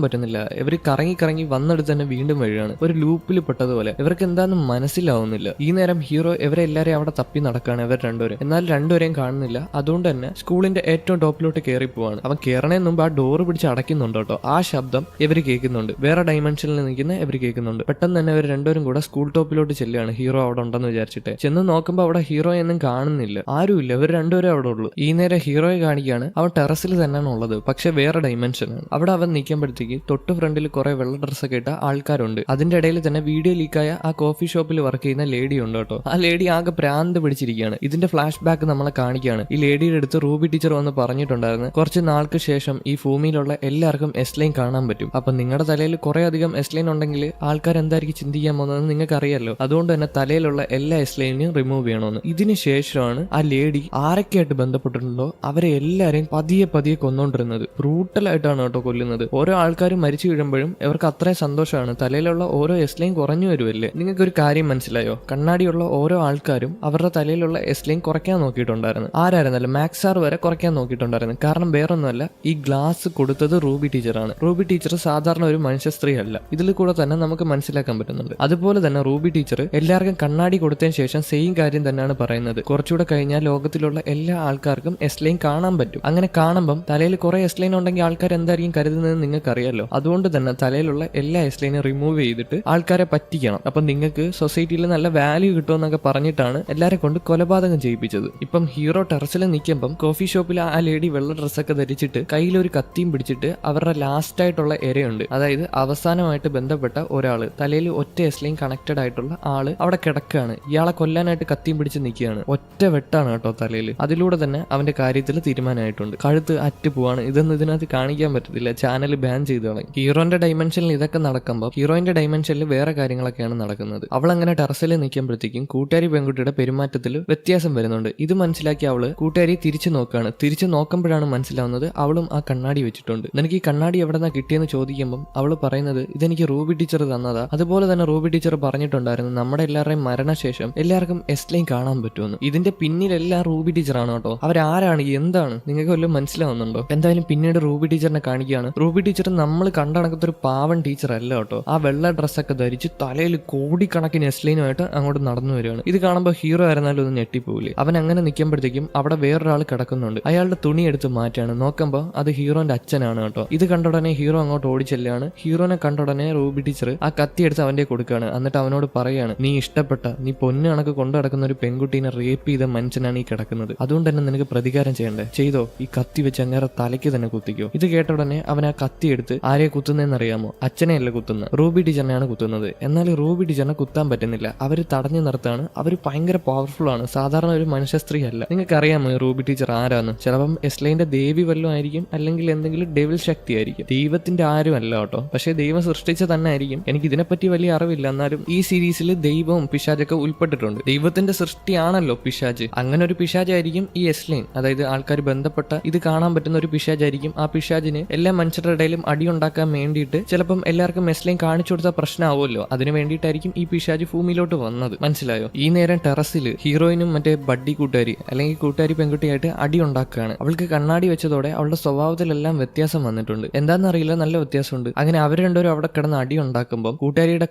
പറ്റുന്നില്ല. ഇവർ കറങ്ങി വന്നെടുത്ത് തന്നെ വീണ്ടും വഴിയാണ്. ഒരു ലൂപ്പിൽ പെട്ടതുപോലെ. ഇവർക്ക് എന്താണെന്ന് മനസ്സിലാവുന്നില്ല. ഈ നേരം ഹീറോ ഇവരെ എല്ലാരെയും അവിടെ തപ്പി നടക്കുകയാണ് ഇവർ രണ്ടുപേരും. എന്നാൽ രണ്ടുപേരെയും കാണുന്നില്ല. അതുകൊണ്ട് തന്നെ സ്കൂളിന്റെ ഏറ്റവും ടോപ്പിലോട്ട് കയറി പോവാണ്. അവൻ കയറണേ മുമ്പ് ആ ഡോറ് പിടിച്ച് അടയ്ക്കുന്നുണ്ട് കേട്ടോ. ആ ശബ്ദം ഇവർ കേൾക്കുന്നുണ്ട്. വേറെ ഡയമെൻഷനിൽ നിൽക്കുന്ന ഇവർ കേൾക്കുന്നുണ്ട്. പെട്ടെന്ന് തന്നെ ഇവർ രണ്ടുപേരും കൂടെ സ്കൂൾ ടോപ്പിലോട്ട് ചെല്ലുകയാണ്. ഹീറോ അവിടെ ഉണ്ടെന്ന് വിചാരിച്ചിട്ട് ചെന്ന് നോക്കുമ്പോൾ അവിടെ ഹീറോ ഒന്നും കാണുന്നില്ല, ആരുമില്ല. ഇവർ രണ്ടുപേരും അവിടെ ഉള്ളൂ. ഈ നേരം ഹീറോയെ കാണിക്കുകയാണ്. അവൻ ടെറസിൽ തന്നെയാണ് ഉള്ളത്, പക്ഷെ വേറെ ഡയമെൻഷനാണ്. അവിടെ അവൻ നിൽക്കുമ്പോഴത്തേക്ക് തൊട്ട് ഫ്രണ്ടിൽ കുറെ വെള്ള ഡ്രസ്സൊക്കെ ഇട്ട ആൾക്കാരുണ്ട്. അതിന്റെ ഇടയിൽ തന്നെ വീഡിയോ ലീക്കായ ആ കോഫി ഷോപ്പിൽ വർക്ക് ചെയ്യുന്ന ലേഡി ഉണ്ട് കേട്ടോ. ആ ലേഡി ആകെ പ്രാന്ത് പിടിച്ചിരിക്കുകയാണ്. ഇതിന്റെ ഫ്ലാഷ് ബാക്ക് നമ്മളെ കാണിക്കുകയാണ്. ഈ ലേഡിയുടെ അടുത്ത് റൂബി ടീച്ചർ വന്ന് പറഞ്ഞിട്ടുണ്ടായിരുന്നു കുറച്ച് നാൾക്ക് ശേഷം ഈ ഭൂമിയിലുള്ള എല്ലാവർക്കും എസ്ലൈൻ കാണാൻ പറ്റും. അപ്പൊ നിങ്ങളുടെ തലയിൽ കുറെ അധികം എസ്ലൈൻ ഉണ്ടെങ്കിൽ ആൾക്കാർ എന്തായിരിക്കും ചിന്തിക്കാൻ പോകുന്നതെന്ന് നിങ്ങൾക്ക് അറിയാലോ. അതുകൊണ്ട് തന്നെ തലയിലുള്ള എല്ലാ എസ്ലൈനെയും റിമൂവ് ചെയ്യണമെന്ന്. ഇതിന് ശേഷമാണ് ആ ലേഡി ആരൊക്കെയായിട്ട് ബന്ധപ്പെട്ടിട്ടുണ്ടോ അവരെ എല്ലാരെയും പതിയെ കൊന്നോണ്ടിരുന്നത്. ബ്രൂട്ടലായിട്ടാണ് കേട്ടോ കൊല്ലുന്നത്. ഓരോ ആൾക്കാരും മരിച്ചു വീഴുമ്പോഴും ഇവർക്ക് അത്രയും സന്തോഷമാണ്. തലയിലുള്ള ഓരോ എസ്ലൈൻ കുറഞ്ഞു വരുമല്ലേ. നിങ്ങൾക്ക് ഒരു കാര്യം മനസ്സിലായോ? കണ്ണാടിയുള്ള ഓരോ ആൾക്കാരും അവരുടെ തലയിലുള്ള എസ്ലൈൻ കുറയ്ക്കാൻ നോക്കിയിട്ടുണ്ടായിരുന്നു. ആരായിരുന്നല്ലോ, മാക്സ് സാർ വരെ കുറയ്ക്കാൻ നോക്കിയിട്ടുണ്ടായിരുന്നു. കാരണം വേറൊന്നുമല്ല, ഈ ഗ്ലാസ് കൊടുത്തത് റൂബി ടീച്ചറാണ്. റൂബി ടീച്ചർ സാധാരണ ഒരു മനുഷ്യ സ്ത്രീ അല്ല. ഇതിൽ കൂടെ തന്നെ നമുക്ക് മനസ്സിലാക്കാൻ പറ്റുന്നുണ്ട്. അതുപോലെ തന്നെ റൂബി ടീച്ചർ എല്ലാവർക്കും കണ്ണാടി കൊടുത്തതിന് ശേഷം സെയിം കാര്യം തന്നെയാണ് പറയുന്നത്. കുറച്ചുകൂടെ കഴിഞ്ഞാൽ ലോകത്തിലുള്ള എല്ലാ ആൾക്കാർക്കും എസ്ലൈൻ കാണാൻ പറ്റും. അങ്ങനെ കാണുമ്പം തലയിൽ കുറെ എസ്ലൈൻ ഉണ്ടെങ്കിൽ ആൾക്കാർ എന്തായിരിക്കും കരുതുന്നത് നിങ്ങൾക്ക് അറിയാലോ. അതുകൊണ്ട് തന്നെ തലയിലുള്ള എല്ലാ എസ്ലൈനും റിമൂവ് ചെയ്തിട്ട് ആൾക്കാരെ പറ്റിക്കണം. അപ്പൊ നിങ്ങൾക്ക് സൊസൈറ്റിയിൽ നല്ല വാല്യൂ കിട്ടുമെന്നൊക്കെ പറഞ്ഞിട്ടാണ് എല്ലാരെ കൊണ്ട് കൊലപാതകം ചെയ്യിപ്പിച്ചത്. ഇപ്പം ഹീറോ ടെറസിൽ നിൽക്കുമ്പം കോഫി ഷോപ്പിൽ ആ ലേഡി വെള്ള ഡ്രസ്സൊക്കെ ധരിച്ചിട്ട് കയ്യിലൊരു കത്തിയും പിടിച്ചിട്ട് അവരുടെ ലാസ്റ്റ് ആയിട്ടുള്ള എരയുണ്ട്, അതായത് അവസാനമായിട്ട് ബന്ധപ്പെട്ട ഒരാള്, തലയിൽ ഒറ്റ എസ്ലൈൻ കണക്റ്റഡ് ആയിട്ടുള്ള ആള് അവിടെ കിടക്കുകയാണ്. ഇയാളെ കൊല്ലാനായിട്ട് കത്തിയും പിടിച്ച് നിൽക്കുകയാണ്. ഒറ്റ വെട്ടാണ് കേട്ടോ തലയിൽ. അതിലൂടെ തന്നെ അവന്റെ കാര്യത്തിൽ തീരുമാനമായിട്ടുണ്ട്. കഴുത്ത് അറ്റ് പോവാണ്. ഇതൊന്നും ഇതിനകത്ത് കാണിക്കാൻ പറ്റത്തില്ല, ചാനൽ ബാൻ ചെയ്തു കളയും. ഹീറോന്റെ ഡയമെൻഷനിൽ ഇതൊക്കെ നടക്കുമ്പോൾ ഹീറോയിന്റെ ഡയമെൻഷനിൽ വേറെ കാര്യങ്ങളൊക്കെയാണ് നടക്കുന്നത്. അവൾ അങ്ങനെ ടെറസിൽ നിൽക്കുമ്പോഴത്തേക്കും കൂട്ടുകാരി പെൺകുട്ടിയുടെ പെരുമാറ്റത്തിൽ വ്യത്യാസം വരുന്നുണ്ട്. ഇത് മനസ്സിലാക്കി അവള് കൂട്ടുകാരി തിരിച്ചു നോക്കുകയാണ്. തിരിച്ചു നോക്കുമ്പോഴാണ് മനസ്സിലാവുന്നത് അവളും ആ കണ്ണാടി വെച്ചിട്ടുണ്ട്. നിനക്ക് ഈ കണ്ണാടി എവിടെന്നാ കിട്ടിയെന്ന് ചോദിക്കുമ്പോൾ അവള് പറയുന്നത് ഇതെനിക്ക് റൂബി ടീച്ചർ തന്നതാ. അതുപോലെ തന്നെ റൂബി ടീച്ചർ പറഞ്ഞിട്ടുണ്ടായിരുന്നു നമ്മുടെ എല്ലാവരുടെയും മരണശേഷം എല്ലാവർക്കും എസ്ലൈൻ കാണാൻ പറ്റുമെന്ന്. ഇതിന്റെ പിന്നിലെല്ലാം റൂബി ടീച്ചറാണ് കേട്ടോ. അവരാരാണ്, എന്താണ് നിങ്ങൾക്ക് വല്ലതും മനസ്സിലാവുന്നുണ്ടോ? എന്തായാലും പിന്നീട് റൂബി ടീച്ചറിനെ കാണിക്കുകയാണ്. പറയുകയാണ്, റൂബി ടീച്ചർ നമ്മൾ കണ്ടണക്കത്തൊരു പാവൻ ടീച്ചർ അല്ല കേട്ടോ. ആ വെള്ള ഡ്രസ്സൊക്കെ ധരിച്ച് തലയിൽ കോടിക്കണക്കിന് എസ്ലൈനുമായിട്ട് അങ്ങോട്ട് നടന്നു വരികയാണ്. ഇത് കാണുമ്പോൾ ഹീറോ ആയിരുന്നാലും ഒന്ന് ഞെട്ടിപ്പോവില്ലേ. അവൻ അങ്ങനെ നിൽക്കുമ്പോഴത്തേക്കും അവിടെ വേറൊരാൾ കിടക്കുന്നുണ്ട്. അയാളുടെ തുണി എടുത്ത് മാറ്റാണ്. നോക്കുമ്പോൾ അത് ഹീറോന്റെ അച്ഛനാണ് കേട്ടോ. ഇത് കണ്ട ഉടനെ ഹീറോ അങ്ങോട്ട് ഓടിച്ചെല്ലാണ്. ഹീറോനെ കണ്ട ഉടനെ റൂബി ടീച്ചർ ആ കത്തി എടുത്ത് അവന്റെ കൊടുക്കുകയാണ്. എന്നിട്ട് അവനോട് പറയാണ്, നീ ഇഷ്ടപ്പെട്ട, നീ പൊന്നു കണക്ക് കൊണ്ടു നടക്കുന്ന ഒരു പെൺകുട്ടീനെ റേപ്പ് ചെയ്ത മനുഷ്യനാണ് ഈ കിടക്കുന്നത്. അതുകൊണ്ട് തന്നെ നിനക്ക് പ്രതികാരം ചെയ്യണ്ടേ, ചെയ്തോ, ഈ കത്തി വെച്ച് അങ്ങേറെ തലയ്ക്ക് തന്നെ കുത്തിക്കോ. ഇത് കേട്ട ഉടനെ അവൻ ആ കത്തി എടുത്ത് ആരെയെ കുത്തുന്നതെന്ന് അറിയാമോ? അച്ഛനെയല്ല കുത്തുന്നത്, റൂബി ടീച്ചറിനെയാണ് കുത്തുന്നത്. എന്നാൽ റൂബി ടീച്ചറിനെ കുത്താൻ പറ്റുന്നില്ല. അവര് തടഞ്ഞു നിർത്താണ്. അവർ ഭയങ്കര പവർഫുൾ ആണ്. സാധാരണ ഒരു മനുഷ്യ സ്ത്രീ അല്ല. നിങ്ങൾക്ക് അറിയാമോ റൂബി ടീച്ചർ ആരാന്ന്? ചിലപ്പം എസ്ലൈന്റെ ദേവി വല്ലതും ആയിരിക്കും, അല്ലെങ്കിൽ എന്തെങ്കിലും ഡെവിൽ ശക്തി ആയിരിക്കും. ദൈവത്തിന്റെ ആരും അല്ല കേട്ടോ. പക്ഷെ ദൈവം സൃഷ്ടിച്ച തന്നെ ആയിരിക്കും. എനിക്ക് ഇതിനെപ്പറ്റി വലിയ അറിവില്ല. എന്നാലും ഈ സീരീസിൽ ദൈവവും പിശാചൊക്കെ ഉൾപ്പെട്ടിട്ടുണ്ട്. ദൈവത്തിന്റെ സൃഷ്ടിയാണല്ലോ പിശാജ്. അങ്ങനെ ഒരു പിശാചായിരിക്കും ഈ എസ്ലൈൻ. അതായത് ആൾക്കാർ ബന്ധപ്പെട്ട ഇത് കാണാൻ പറ്റുന്ന ഒരു പിശാചായിരിക്കും. ആ പിശാചിന് എല്ലാ മനുഷ്യരുടെ ഇടയിലും അടിയുണ്ടാക്കാൻ വേണ്ടിയിട്ട് ചിലപ്പം എല്ലാവർക്കും എസ്ലൈൻ കാണിച്ചു കൊടുത്ത പ്രശ്നമാവുമല്ലോ. അതിന് വേണ്ടിയിട്ടായിരിക്കും ഈ പിശാജ് ഭൂമിയിലോട്ട് വന്നത്. മനസ്സിലായോ? ഈ നേരം ടെറസിൽ ഹീറോയിനും മറ്റേ ബഡ്ഡി കൂട്ടുകാരി അല്ലെങ്കിൽ കൂട്ടുകാരി പെൺകുട്ടിയായിട്ട് അടി ഉണ്ടാക്കുകയാണ്. അവൾക്ക് കണ്ണാടി വെച്ചതോടെ അവളുടെ സ്വഭാവത്തിലെല്ലാം വ്യത്യാസം വന്നിട്ടുണ്ട്. എന്താണെന്നറിയില്ല, നല്ല വ്യത്യാസമുണ്ട്. അങ്ങനെ അവർ രണ്ടുപേരും അവിടെ കിടന്ന് അടി ഉണ്ടാക്കുമ്പോൾ കൂട്ടുകാരിയുടെ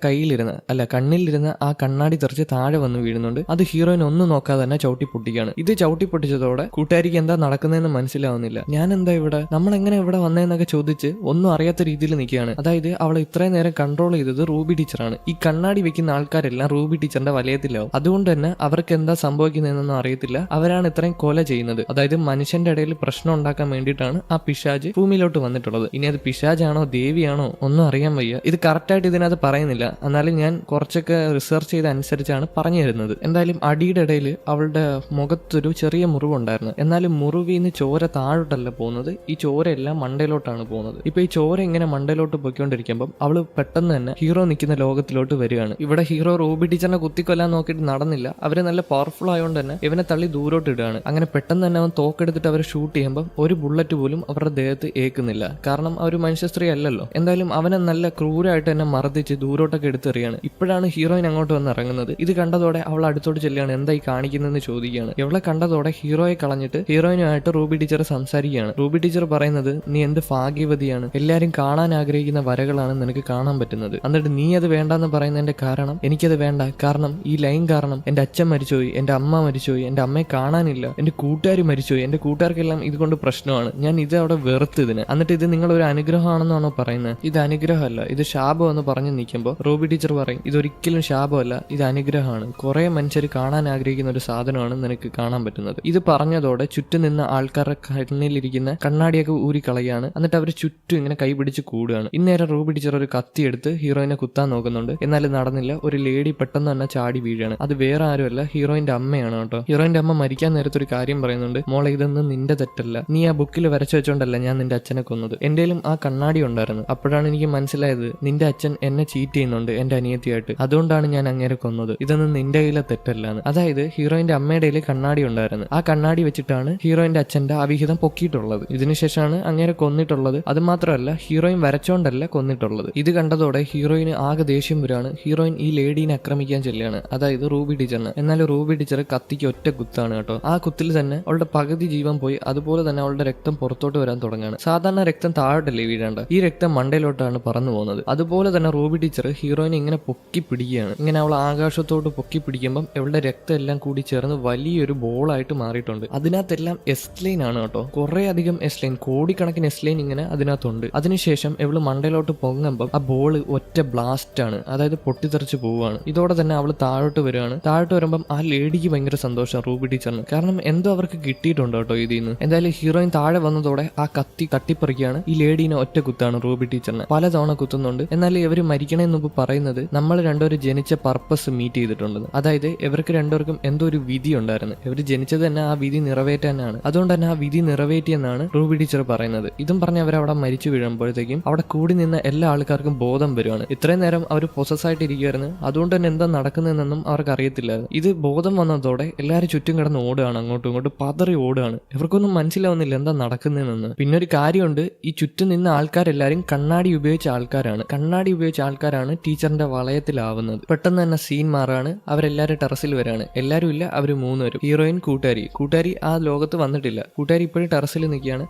കണ്ണിലിരുന്ന് ആ കണ്ണാടി തെറിച്ച് താഴെ വന്ന് വീഴുന്നുണ്ട്. അത് ഹീറോയിൻ ഒന്നും നോക്കാതെ തന്നെ ചവിട്ടി പൊട്ടിക്കുകയാണ്. ഇത് ചവിട്ടി പൊട്ടിച്ചതോടെ കൂട്ടുകാരിക്ക് എന്താ നടക്കുന്നതെന്ന് മനസ്സിലാവുന്നില്ല. ഞാൻ എന്താ ഇവിടെ, നമ്മൾ എങ്ങനെ ഇവിടെ വന്നതെന്നൊക്കെ ചോദിച്ച് ഒന്നും അറിയാത്ത രീതിയിൽ നിൽക്കുകയാണ്. അതായത് അവളെ ഇത്രയും നേരം കൺട്രോൾ ചെയ്തത് റൂബി ടീച്ചറാണ്. ഈ കണ്ണാടി വെക്കുന്ന ആൾക്കാരെല്ലാം റൂബി ടീച്ചറിന്റെ വലയത്തിലാവും. അതുകൊണ്ട് തന്നെ അവർക്ക് എന്താ സംഭവിക്കുന്നതെന്നൊന്നും അറിയത്തില്ല. അവരാണ് ഇത്രയും കൊല ചെയ്യുന്നത്. അതായത് മനുഷ്യന്റെ ഇടയിൽ പ്രശ്നം ഉണ്ടാക്കാൻ വേണ്ടിയിട്ടാണ് ആ പിശാജ് ഭൂമിയിലോട്ട് വന്നിട്ടുള്ളത്. ഇനി അത് പിശാജാണോ ദേവിയാണോ ഒന്നും അറിയാൻ വയ്യ. ഇത് കറക്റ്റായിട്ട് ഇതിനകത്ത് പറയുന്നില്ല. എന്നാലും ഞാൻ കുറച്ചൊക്കെ റിസർച്ച് ചെയ്ത അനുസരിച്ചാണ് പറഞ്ഞു തരുന്നത്. എന്തായാലും അടിയുടെ ഇടയിൽ അവളുടെ മുഖത്തൊരു ചെറിയ മുറിവുണ്ടായിരുന്നു. എന്നാലും മുറിവിന്ന് ചോര താഴോട്ടല്ല പോകുന്നത്, ഈ ചോരയെല്ലാം മണ്ടയിലോട്ടാണ് പോകുന്നത്. ഇപ്പൊ ഈ ചോര ഇങ്ങനെ മണ്ടയിലോട്ട് പോയിക്കൊണ്ടിരിക്കുമ്പോൾ അവള് പെട്ടെന്ന് തന്നെ ഹീറോ നിൽക്കുന്ന ലോകത്തിലോട്ട് വരികയാണ്. ഇവിടെ ഹീറോ റൂബി ടീച്ചറിനെ കുത്തിക്കൊല്ലാൻ നോക്കിയിട്ട് നടന്നില്ല. അവര് നല്ല പവർഫുൾ ആയതുകൊണ്ട് തന്നെ ഇവനെ തള്ളി ദൂരോട്ട് ഇടുകയാണ്. അങ്ങനെ പെട്ടെന്ന് തന്നെ അവൻ തോക്കെടുത്തിട്ട് അവർ ഷൂട്ട് ചെയ്യുമ്പോൾ ഒരു ബുള്ളറ്റ് പോലും അവരുടെ ദേഹത്ത് ഏൽക്കുന്നില്ല. കാരണം അവർ മനുഷ്യ സ്ത്രീ അല്ലല്ലോ. എന്തായാലും അവനെ നല്ല ക്രൂരമായിട്ട് തന്നെ മർദ്ദിച്ച് ദൂരോട്ടൊക്കെ എടുത്തെറിയാണ്. ഇപ്പോഴാണ് ഹീറോയിൻ അങ്ങോട്ട് വന്ന് ഇറങ്ങുന്നത്. ഇത് കണ്ടതോടെ അവൾ അടുത്തോട്ട് ചെല്ലുകയാണ്. എന്തായി കാണിക്കുന്നതെന്ന് ചോദിക്കുകയാണ്. ഇവളെ കണ്ടതോടെ ഹീറോയെ കളഞ്ഞിട്ട് ഹീറോയിനുമായിട്ട് റൂബി ടീച്ചർ സംസാരിക്കുകയാണ്. റൂബി ടീച്ചർ പറയുന്നത്, നീ എന്ത് ഭാഗ്യവതിയാണ്, എല്ലാരും കാണാൻ ആഗ്രഹിക്കുന്ന വരകളാണ് നിനക്ക് കാണാൻ പറ്റുന്നത്. എന്നിട്ട് നീ അത് വേണ്ടെന്ന് പറയുന്നതിന്റെ കാരണം, എനിക്കത് വേണ്ട, കാരണം ഈ ലൈൻ കാരണം എന്റെ അച്ഛൻ മരിച്ചുപോയി, എന്റെ അമ്മ മരിച്ചുപോയി, എന്റെ അമ്മയെ കാണാനില്ല, എന്റെ കൂട്ടുകാർ മരിച്ചുപോയി, എന്റെ കൂട്ടുകാർക്കെല്ലാം ഇതുകൊണ്ട് പ്രശ്നമാണ്, ഞാൻ ഇത് അവിടെ വെറുത്ത് ഇതിന്. എന്നിട്ട് ഇത് നിങ്ങളൊരു അനുഗ്രഹമാണെന്നാണോ പറയുന്നത്? ഇത് അനുഗ്രഹമല്ല, ഇത് ശാപം എന്ന് പറഞ്ഞു നിൽക്കുമ്പോൾ റൂബി ടീച്ചർ പറയും, ഇതൊരിക്കലും ശാപമല്ല, ഇത് അനുഗ്രഹമാണ്. കുറെ മനുഷ്യർ കാണാൻ ആഗ്രഹിക്കുന്ന ഒരു സാധനമാണ് നിനക്ക് കാണാൻ പറ്റുന്നത്. ഇത് പറഞ്ഞതോടെ ചുറ്റും നിന്ന ആൾക്കാരുടെ കണ്ണിലിരിക്കുന്ന കണ്ണാടിയൊക്കെ ഊരി കളയാണ്. എന്നിട്ട് അവർ ചുറ്റും ഇങ്ങനെ കൈ പിടിച്ച് കൂടുകയാണ്. ഇന്നേരം റൂബി ടീച്ചർ ഒരു കത്തി എടുത്ത് ഹീറോയിനെ കുത്താൻ നോക്കുന്നുണ്ട്. എന്നാലും നടന്നില്ല. ഒരു ലേഡി പെട്ടെന്ന് തന്നെ ചാടി വീഴാണ്. അത് വേറെ ആരുമല്ല, ഹീറോയിന്റെ അമ്മയാണ് കേട്ടോ. ഹീറോയിന്റെ അമ്മ മരിക്കാൻ നേരത്തെ ഒരു കാര്യം പറയുന്നുണ്ട്, മോളെ ഇതൊന്നും നിന്റെ തെറ്റല്ല, നീ ആ ബുക്കിൽ വരച്ചു വെച്ചോണ്ടല്ല ഞാൻ നിന്റെ അച്ഛനെ കൊന്നത്, എന്റെയിലും ആ കണ്ണാടി ഉണ്ടായിരുന്നു. അപ്പോഴാണ് എനിക്ക് മനസ്സിലായത് നിന്റെ അച്ഛൻ എന്നെ ചീറ്റ് ചെയ്യുന്നുണ്ട് എന്റെ അനിയത്തിയായിട്ട്, അതുകൊണ്ടാണ് ഞാൻ അങ്ങേരെ കൊന്നത്, ഇതൊന്നും നിന്റെ കയ്യിലെ തെറ്റല്ലാന്ന്. അതായത് ഹീറോയിന്റെ അമ്മയുടെ കയ്യിൽ കണ്ണാടി ഉണ്ടായിരുന്നു. ആ കണ്ണാടി വെച്ചിട്ടാണ് ഹീറോയിന്റെ അച്ഛന്റെ അവിഹിതം പൊക്കിയിട്ടുള്ളത്. ഇതിനുശേഷമാണ് അങ്ങേരെ കൊന്നിട്ടുള്ളത്. അത് മാത്രമല്ല ഹീറോയിൻ വരച്ചോണ്ടല്ല കൊന്നിട്ടുള്ളത്. ഇത് കണ്ടതോടെ ഹീറോയിന് ആകെ ദേഷ്യം വരാണ്. ഹീറോയിൻ ഈ ലേഡീനെ ആക്രമിക്കാൻ ചെല്ലുകയാണ്, അതായത് റൂബി ടീച്ചറിന്. എന്നാൽ റൂബി ടീച്ചർ കത്തിക്ക് ഒറ്റ കുത്താണ് കേട്ടോ. ആ കുത്തിൽ തന്നെ അവളുടെ പകുതി ജീവൻ പോയി. അതുപോലെ തന്നെ അവളുടെ രക്തം പുറത്തോട്ട് വരാൻ തുടങ്ങുകയാണ്. സാധാരണ രക്തം താഴോട്ടല്ലേ വീഴേണ്ട, ഈ രക്തം മണ്ടയിലോട്ടാണ് പറന്നു പോകുന്നത്. അതുപോലെ തന്നെ റൂബി ടീച്ചർ ഹീറോയിനെ ഇങ്ങനെ പൊക്കി പിടിക്കുകയാണ്. ഇങ്ങനെ അവൾ ആകാശത്തോട്ട് പൊക്കി പിടിക്കുമ്പോൾ അവളുടെ രക്തം എല്ലാം കൂടി ചേർന്ന് വലിയൊരു ബോളായിട്ട് മാറിയിട്ടുണ്ട്. അതിനകത്തെല്ലാം എസ്ലൈൻ ആണ് കേട്ടോ. കുറെ അധികം എസ്ലൈൻ, കോടിക്കണക്കിന് എസ്ലൈൻ ഇങ്ങനെ അതിനകത്തുണ്ട്. അതിനുശേഷം ഇവള് മണ്ടയിലോട്ട് പൊങ്ങുമ്പോൾ ആ ബോള് ഒറ്റ ബ്ലാസ്റ്റ് ആണ്, അതായത് പൊട്ടിത്തെറിച്ച് പോവുകയാണ്. ഇതോടെ തന്നെ അവള് താഴോട്ട് വരികയാണ്. താഴോട്ട് വരുമ്പം ആ ലേഡിക്ക് ഭയങ്കര സന്തോഷം, റൂബി ടീച്ചറിന്. കാരണം എന്തോ അവർക്ക് കിട്ടിയിട്ടുണ്ട് കേട്ടോ ഇതിന്ന്. എന്തായാലും ഹീറോയിൻ താഴെ വന്നതോടെ ആ കത്തി തട്ടിപ്പറിക്കുകയാണ്. ഈ ലേഡീനെ ഒറ്റ കുത്താണ് റൂബി ടീച്ചറിനെ. പലതവണ കുത്തുന്നുണ്ട്. എന്നാൽ ഇവർ മരിക്കണേന്ന് മുമ്പ് പറയുന്നത് നമ്മൾ രണ്ടുപേരും ജനിച്ച പർപ്പസ് മീറ്റ് ചെയ്തിട്ടുണ്ടെന്ന്. അതായത് ഇവർക്ക് രണ്ടുപേർക്കും എന്തോ ഒരു വിധി ഉണ്ടായിരുന്നു. ഇവർ ജനിച്ചത് തന്നെ ആ വിധി നിറവേറ്റാനാണ്. അതുകൊണ്ട് തന്നെ ആ വിധി നിറവേറ്റിയെന്നാണ് റൂബി ടീച്ചർ പറയുന്നത്. ഇതും പറഞ്ഞ് അവരവിടെ മരിച്ചു വീഴുമ്പോഴത്തേക്കും അവിടെ കൂടി നിന്ന എല്ലാ ആൾക്കാർക്കും ബോധം വരുവാണ്. ഇത്രയും നേരം അവർ പൊസസ്സായിട്ട് ഇരിക്കുവായിരുന്നു. അതുകൊണ്ട് തന്നെ എന്താ നടക്കുന്നതെന്നൊന്നും അവർക്ക് അറിയത്തില്ലായിരുന്നു. ഇത് ബോധം വന്നതോടെ എല്ലാവരും ചുറ്റും കിടന്ന് ഓടുകയാണ്, അങ്ങോട്ടും ഇങ്ങോട്ടും പതറി ഓടുകയാണ്. ഇവർക്കൊന്നും മനസ്സിലാവുന്നില്ല എന്താ നടക്കുന്നതെന്ന്. പിന്നെ ഒരു കാര്യമുണ്ട്, ഈ ചുറ്റും നിന്ന ആൾക്കാരെല്ലാരും കണ്ണാടി ഉപയോഗിച്ച ആൾക്കാരാണ്. കണ്ണാടി ഉപയോഗിച്ച ആൾക്കാരാണ് ടീച്ചറിന്റെ വളയത്തിലാവുന്നത്. പെട്ടെന്ന് തന്നെ സീൻ മാറാണ്. അവരെല്ലാരും ടെറസിൽ വരാണ്. എല്ലാരും ഇല്ല, അവര് മൂന്നുപേരും. ഹീറോയിൻ, കൂട്ടുകാരി ആ ലോകത്ത് വന്നിട്ടില്ല. കൂട്ടുകാരി ഇപ്പോഴും ടെറസിൽ നിൽക്കുകയാണ്.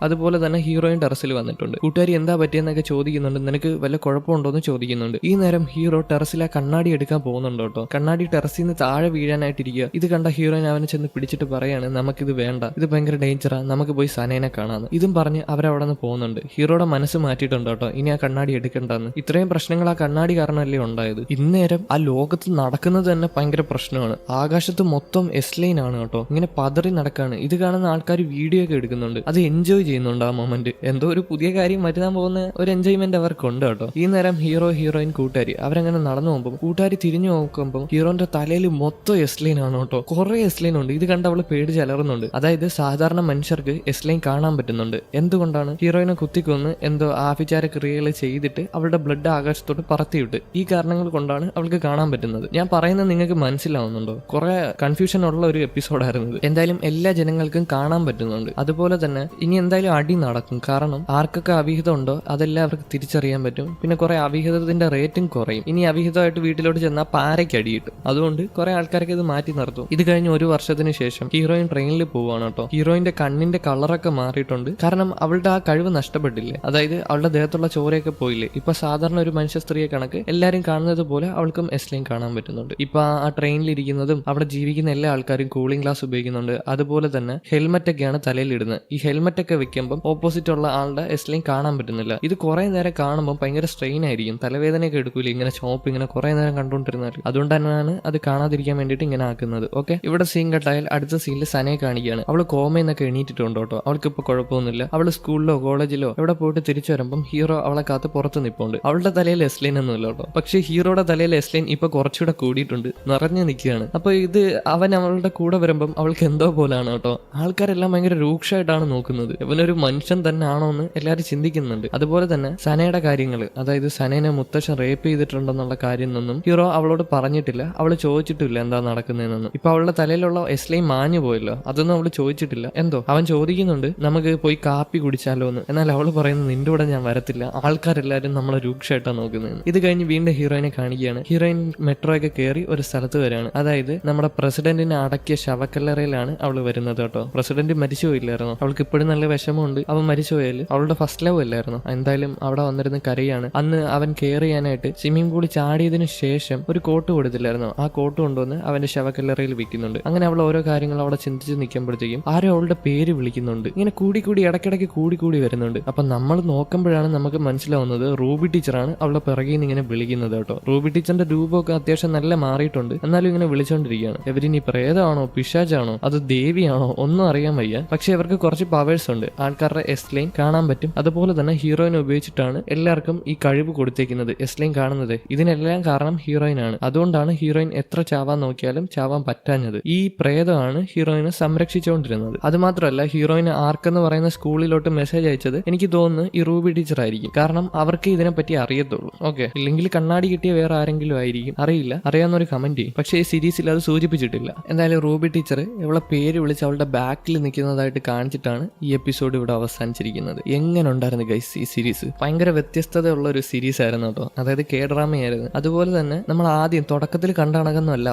അതുപോലെ തന്നെ ഹീറോയിൻ ടെറസിൽ വന്നിട്ടുണ്ട്. വന്നിട്ടുണ്ട്. കൂട്ടുകാരി എന്താ പറ്റിയെന്നൊക്കെ ചോദിക്കുന്നുണ്ട്. നിനക്ക് വല്ല കുഴപ്പമുണ്ടോന്ന് ചോദിക്കുന്നുണ്ട്. ഈ നേരം ഹീറോ ടെറസിൽ ആ കണ്ണാടി എടുക്കാൻ പോകുന്നുണ്ട് കേട്ടോ. കണ്ണാടി ടെറസിൽ നിന്ന് താഴെ വീഴാനായിട്ടിരിക്കുക. ഇത് കണ്ട ഹീറോയിൻ അവനെ ചെന്ന് പിടിച്ചിട്ട് പറയാണ്, നമുക്കിത് വേണ്ട, ഇത് ഭയങ്കര ഡേഞ്ചറാ, നമുക്ക് പോയി സനേനെ കാണാന്ന്. ഇതും പറഞ്ഞ് അവരവിടെ നിന്ന് പോകുന്നുണ്ട്. ഹീറോയുടെ മനസ്സ് മാറ്റിയിട്ടുണ്ട് കേട്ടോ, ഇനി ആ കണ്ണാടി എടുക്കണ്ടെന്ന്. ഇത്രയും പ്രശ്നങ്ങൾ ആ കണ്ണാടി കാരണമല്ലേ ഉണ്ടായത്. ഇന്നേരം ആ ലോകത്ത് നടക്കുന്നത് തന്നെ ഭയങ്കര പ്രശ്നമാണ്. ആകാശത്ത് മൊത്തം എസ്ലൈൻ ആണ് കേട്ടോ, ഇങ്ങനെ പതറി നടക്കാണ്. ഇത് കാണുന്ന ആൾക്കാർ വീഡിയോ ഒക്കെ എടുക്കുന്നുണ്ട്, അത് എൻജോയ് ചെയ്യുന്നുണ്ട് ആ മൊമെന്റ്. എന്തോ ഒരു പുതിയ കാര്യം വരുത്താൻ പോകുന്ന ഒരു എൻജോയ്മെന്റ് അവർക്കുണ്ട് കേട്ടോ. ഈ നേരം ഹീറോ, ഹീറോയിൻ, കൂട്ടുകാരി അവരങ്ങനെ നടന്നു പോകുമ്പോൾ കൂട്ടുകാരി തിരിഞ്ഞു നോക്കുമ്പോൾ ഹീറോന്റെ തലയിൽ മൊത്തം എസ്ലൈൻ ആണ് കേട്ടോ. കുറെ എസ്ലൈൻ ഉണ്ട്. ഇത് കണ്ട് അവള് പേടിച്ച് അലറുന്നുണ്ട്. അതായത് സാധാരണ മനുഷ്യർക്ക് എസ്ലൈൻ കാണാൻ പറ്റുന്നുണ്ട്. എന്തുകൊണ്ടാണ്? ഹീറോയിനെ കുത്തിക്കൊന്ന് എന്തോ ആഭിചാര ക്രിയകൾ ചെയ്തിട്ട് അവളുടെ ബ്ലഡ് ആകാശത്തോട്ട് പറത്തിവിട്ട്. ഈ കാരണങ്ങൾ കൊണ്ടാണ് അവൾക്ക് കാണാൻ പറ്റുന്നത്. ഞാൻ പറയുന്നത് നിങ്ങൾക്ക് മനസ്സിലാവുന്നുണ്ടോ? കുറെ കൺഫ്യൂഷൻ ഉള്ള ഒരു എപ്പിസോഡായിരുന്നു. എന്തായാലും എല്ലാ ജനങ്ങൾക്കും കാണാൻ പറ്റുന്നുണ്ട്. അതുപോലെ തന്നെ ഇനി എന്തായാലും അടി നടക്കും. കാരണം ആർക്കൊക്കെ അവിഹിതം ഉണ്ടോ അതെല്ലാം അവർക്ക് തിരിച്ചറിയാൻ പറ്റും. പിന്നെ കുറെ അവിഹിതത്തിന്റെ റേറ്റും കുറയും. ഇനി അവിഹിതമായിട്ട് വീട്ടിലോട്ട് ചെന്നാൽ പാരയ്ക്ക് അടി കിട്ടും. അതുകൊണ്ട് കുറെ ആൾക്കാർക്ക് ഇത് മാറ്റി നിർത്തും. ഇത് കഴിഞ്ഞ് 1 വർഷത്തിന് ശേഷം ഹീറോയിൻ ട്രെയിനിൽ പോവാണ് കേട്ടോ. ഹീറോയിന്റെ കണ്ണിന്റെ കളറൊക്കെ മാറിയിട്ടുണ്ട്. കാരണം അവളുടെ ആ കഴിവ് നഷ്ടപ്പെട്ടില്ലേ. അതായത് അവളുടെ ദേഹത്തുള്ള ചോരയൊക്കെ പോയില്ലേ. ഇപ്പൊ സാധാരണ ഒരു മനുഷ്യ സ്ത്രീയെ കണക്ക് എല്ലാരും കാണുന്നത് പോലെ അവൾക്കും എസ്ലൈൻ കാണാൻ പറ്റുന്നുണ്ട്. ഇപ്പൊ ആ ട്രെയിനിൽ ഇരിക്കുന്നതും അവിടെ ജീവിക്കുന്ന എല്ലാ ആൾക്കാരും കൂളിംഗ് ഗ്ലാസ് ഉപയോഗിക്കുന്നുണ്ട്. അതുപോലെ തന്നെ ഹെൽമെറ്റ് ഒക്കെയാണ് തലയിൽ ഇടുന്നത്. ഈ ഹെൽമെറ്റ് ഒക്കെ വെക്കുമ്പോൾ ഓപ്പോസിറ്റ് ഉള്ള ആളുടെ എസ്ലൈൻ കാണാൻ പറ്റുന്നില്ല. ഇത് കുറെ നേരം കാണുമ്പോൾ ഭയങ്കര സ്ട്രെയിൻ ആയിരിക്കും. തലവേദനയൊക്കെ എടുക്കൂല ഇങ്ങനെ ചോപ്പ് ഇങ്ങനെ കുറെ നേരം കണ്ടുകൊണ്ടിരുന്നാൽ. അതുകൊണ്ട് തന്നെയാണ് അത് കാണാതിരിക്കാൻ വേണ്ടിയിട്ട് ഇങ്ങനെ ആക്കുന്നത്. ഓക്കെ, ഇവിടെ സീൻ കട്ടായാൽ അടുത്ത സീനിൽ സനയെ കാണിക്കുകയാണ്. അവള് കോമയെന്നൊക്കെ എണീറ്റിട്ടുണ്ട് കേട്ടോ. അവൾക്ക് ഇപ്പൊ കുഴപ്പമൊന്നുമില്ല. അവള് സ്കൂളിലോ കോളേജിലോ എവിടെ പോയിട്ട് തിരിച്ചു വരുമ്പം ഹീറോ അവളെ കാത്ത് പുറത്ത് നിൽപ്പുണ്ട്. അവളുടെ തലയിൽ എസ്ലൈൻ ഒന്നുമില്ല കേട്ടോ. പക്ഷേ ഹീറോയുടെ തലയിൽ എസ്ലൈൻ ഇപ്പൊ കുറച്ചുകൂടെ കൂടിയിട്ടുണ്ട്, നിറഞ്ഞു നിൽക്കുകയാണ്. അപ്പൊ ഇത് അവൻ അവളുടെ കൂടെ വരുമ്പം അവൾക്ക് എന്തോ പോലാണ് കേട്ടോ. ആൾക്കാരെല്ലാം ഭയങ്കര രൂക്ഷമായിട്ടാണ് നോക്കുന്നത്. ഇവനൊരു മനുഷ്യൻ തന്നെ ആണോ എന്ന് എല്ലാവരും ചിന്തിക്കുന്നുണ്ട്. അതുപോലെ തന്നെ സനയുടെ കാര്യങ്ങൾ, അതായത് സനേനെ മുത്തശ്ശൻ റേപ്പ് ചെയ്തിട്ടുണ്ടെന്നുള്ള കാര്യം ഒന്നും ഹീറോ അവളോട് പറഞ്ഞിട്ടില്ല. അവള് ചോദിച്ചിട്ടില്ല എന്താ നടക്കുന്നതെന്നൊന്നും. ഇപ്പൊ അവളുടെ തലയിലുള്ള എസ്ലൈൻ മാഞ്ഞു പോയല്ലോ, അതൊന്നും അവള് ചോദിച്ചിട്ടില്ല. എന്തോ അവൻ ചോദിക്കുന്നുണ്ട് നമുക്ക് പോയി കാപ്പി കുടിച്ചാലോ എന്ന്. എന്നാൽ അവള് പറയുന്നത് നിന്റെ കൂടെ ഞാൻ വരത്തില്ല, ആൾക്കാരെല്ലാരും നമ്മളെ രൂക്ഷമായിട്ടാണ് നോക്കുന്നത്. ഇത് കഴിഞ്ഞ് വീണ്ടും ഹീറോയിനെ കാണിക്കുകയാണ്. ഹീറോയിൻ മെട്രോ ഒക്കെ കയറി ഒരു സ്ഥലത്ത് വരാണ്. അതായത് നമ്മുടെ പ്രസിഡന്റിനെ അടക്കിയ ശവക്കല്ലറയിലാണ് അവള് വരുന്നത് കേട്ടോ. പ്രസിഡന്റ് മരിച്ചുപോയില്ലായിരുന്നു. അവൾക്ക് ഇപ്പോഴും നല്ല വിഷമമുണ്ട്. അവൻ മരിച്ചുപോയാൽ അവളുടെ ഫസ്റ്റ് ലവ് അല്ലായിരുന്നു. എന്തായാലും അവിടെ വന്നിരുന്ന് കരയാണ്. അന്ന് അവൻ കെയർ ചെയ്യാനായിട്ട് സ്വിമ്മിംഗ് പൂളിൽ ചാടിയതിനു ശേഷം ഒരു കോട്ട് കൊടുത്തില്ലായിരുന്നു. ആ കോട്ട് കൊണ്ടുവന്ന് അവന്റെ ശവക്കല്ലറയിൽ വിൽക്കുന്നുണ്ട്. അങ്ങനെ അവൾ ഓരോ കാര്യങ്ങൾ അവിടെ ചിന്തിച്ച് നിൽക്കുമ്പോഴത്തേക്കും ആരോ അവളുടെ പേര് വിളിക്കുന്നുണ്ട്. ഇങ്ങനെ കൂടി ഇടയ്ക്കിടയ്ക്ക് കൂടി വരുന്നുണ്ട്. അപ്പൊ നമ്മൾ നോക്കുമ്പോഴാണ് നമുക്ക് മനസ്സിലാവുന്നത് റൂബി ടീച്ചറാണ് അവളുടെ പിറകിൽ നിന്ന് ഇങ്ങനെ വിളിക്കുന്നത് കേട്ടോ. റൂബി ടീച്ചറിന്റെ രൂപമൊക്കെ അത്യാവശ്യം നല്ല മാറിയിട്ടുണ്ട്. എന്നാലും ഇങ്ങനെ വിളിച്ചോണ്ടിരിക്കുകയാണ്. ഇവരിനി പ്രേതമാണോ പിശാചാണോ അത് ദേവിയാണോ ഒന്നും അറിയാൻ വയ്യ. പക്ഷെ ഇവർക്ക് കുറച്ച് പവേഴ്സ് ഉണ്ട്. ആൾക്കാരുടെ എസ്ലൈൻ കാണാൻ പറ്റും. അതുപോലെ തന്നെ ഹീറോയിനെ ഉപയോഗിച്ചിട്ടാണ് എല്ലാവർക്കും ഈ കഴിവ് കൊടുത്തേക്കുന്നത്, എസ്ലൈൻ കാണുന്നത്. ഇതിനെല്ലാം കാരണം ഹീറോയിൻ ആണ്. അതുകൊണ്ടാണ് ഹീറോയിൻ എത്ര ചാവാൻ നോക്കിയാലും ചാവാൻ പറ്റാഞ്ഞത്. ഈ പ്രേതമാണ് ഹീറോയിനെ സംരക്ഷിച്ചുകൊണ്ടിരുന്നത്. അത് മാത്രമല്ല ഹീറോയിന് ആർക്കെന്ന് പറയുന്ന സ്കൂളിലോട്ട് മെസ്സേജ് അയച്ചത് എനിക്ക് തോന്നുന്നു ഈ റൂബി ടീച്ചർ ആയിരിക്കും. കാരണം അവർക്ക് ഇതിനെപ്പറ്റി അറിയത്തുള്ളൂ. ഓക്കെ, ഇല്ലെങ്കിൽ കണ്ണാടി കിട്ടിയ വേറെ ആരെങ്കിലും ആയിരിക്കും. അറിയില്ല, അറിയാവുന്നൊരു കമന്റ് ചെയ്യും. പക്ഷേ ഈ സീരീസിൽ അത് സൂചിപ്പിച്ചിട്ടില്ല. എന്തായാലും റൂബി ടീച്ചർ ഇവളെ പേര് വിളിച്ച് അവളുടെ ബാക്കിൽ നിൽക്കുന്നതായിട്ട് കാണിച്ചിട്ടാണ് ഈ എപ്പിസോഡ് ഇവിടെ അവസാനിച്ചിരിക്കുന്നത്. എങ്ങനെ ഉണ്ടായിരുന്നു ഗൈസ് ഈ സീരീസ്? ഭയങ്കര വ്യത്യസ്തതയുള്ള ഒരു സീരീസ് ആയിരുന്നു കേട്ടോ. അതായത് കെ-ഡ്രാമയായിരുന്നു. അതുപോലെ തന്നെ നമ്മൾ ആദ്യം തുടക്കത്തിൽ കണ്ടണകൊന്നുമല്ല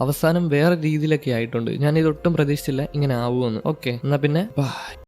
അവസാനം വേറെ രീതിയിലൊക്കെ ആയിട്ടുണ്ട്. ഞാൻ ഇതൊട്ടും പ്രതീക്ഷിച്ചില്ല ഇങ്ങനെ ആവുമെന്ന്. ഓക്കെ, എന്നാ പിന്നെ ബൈ.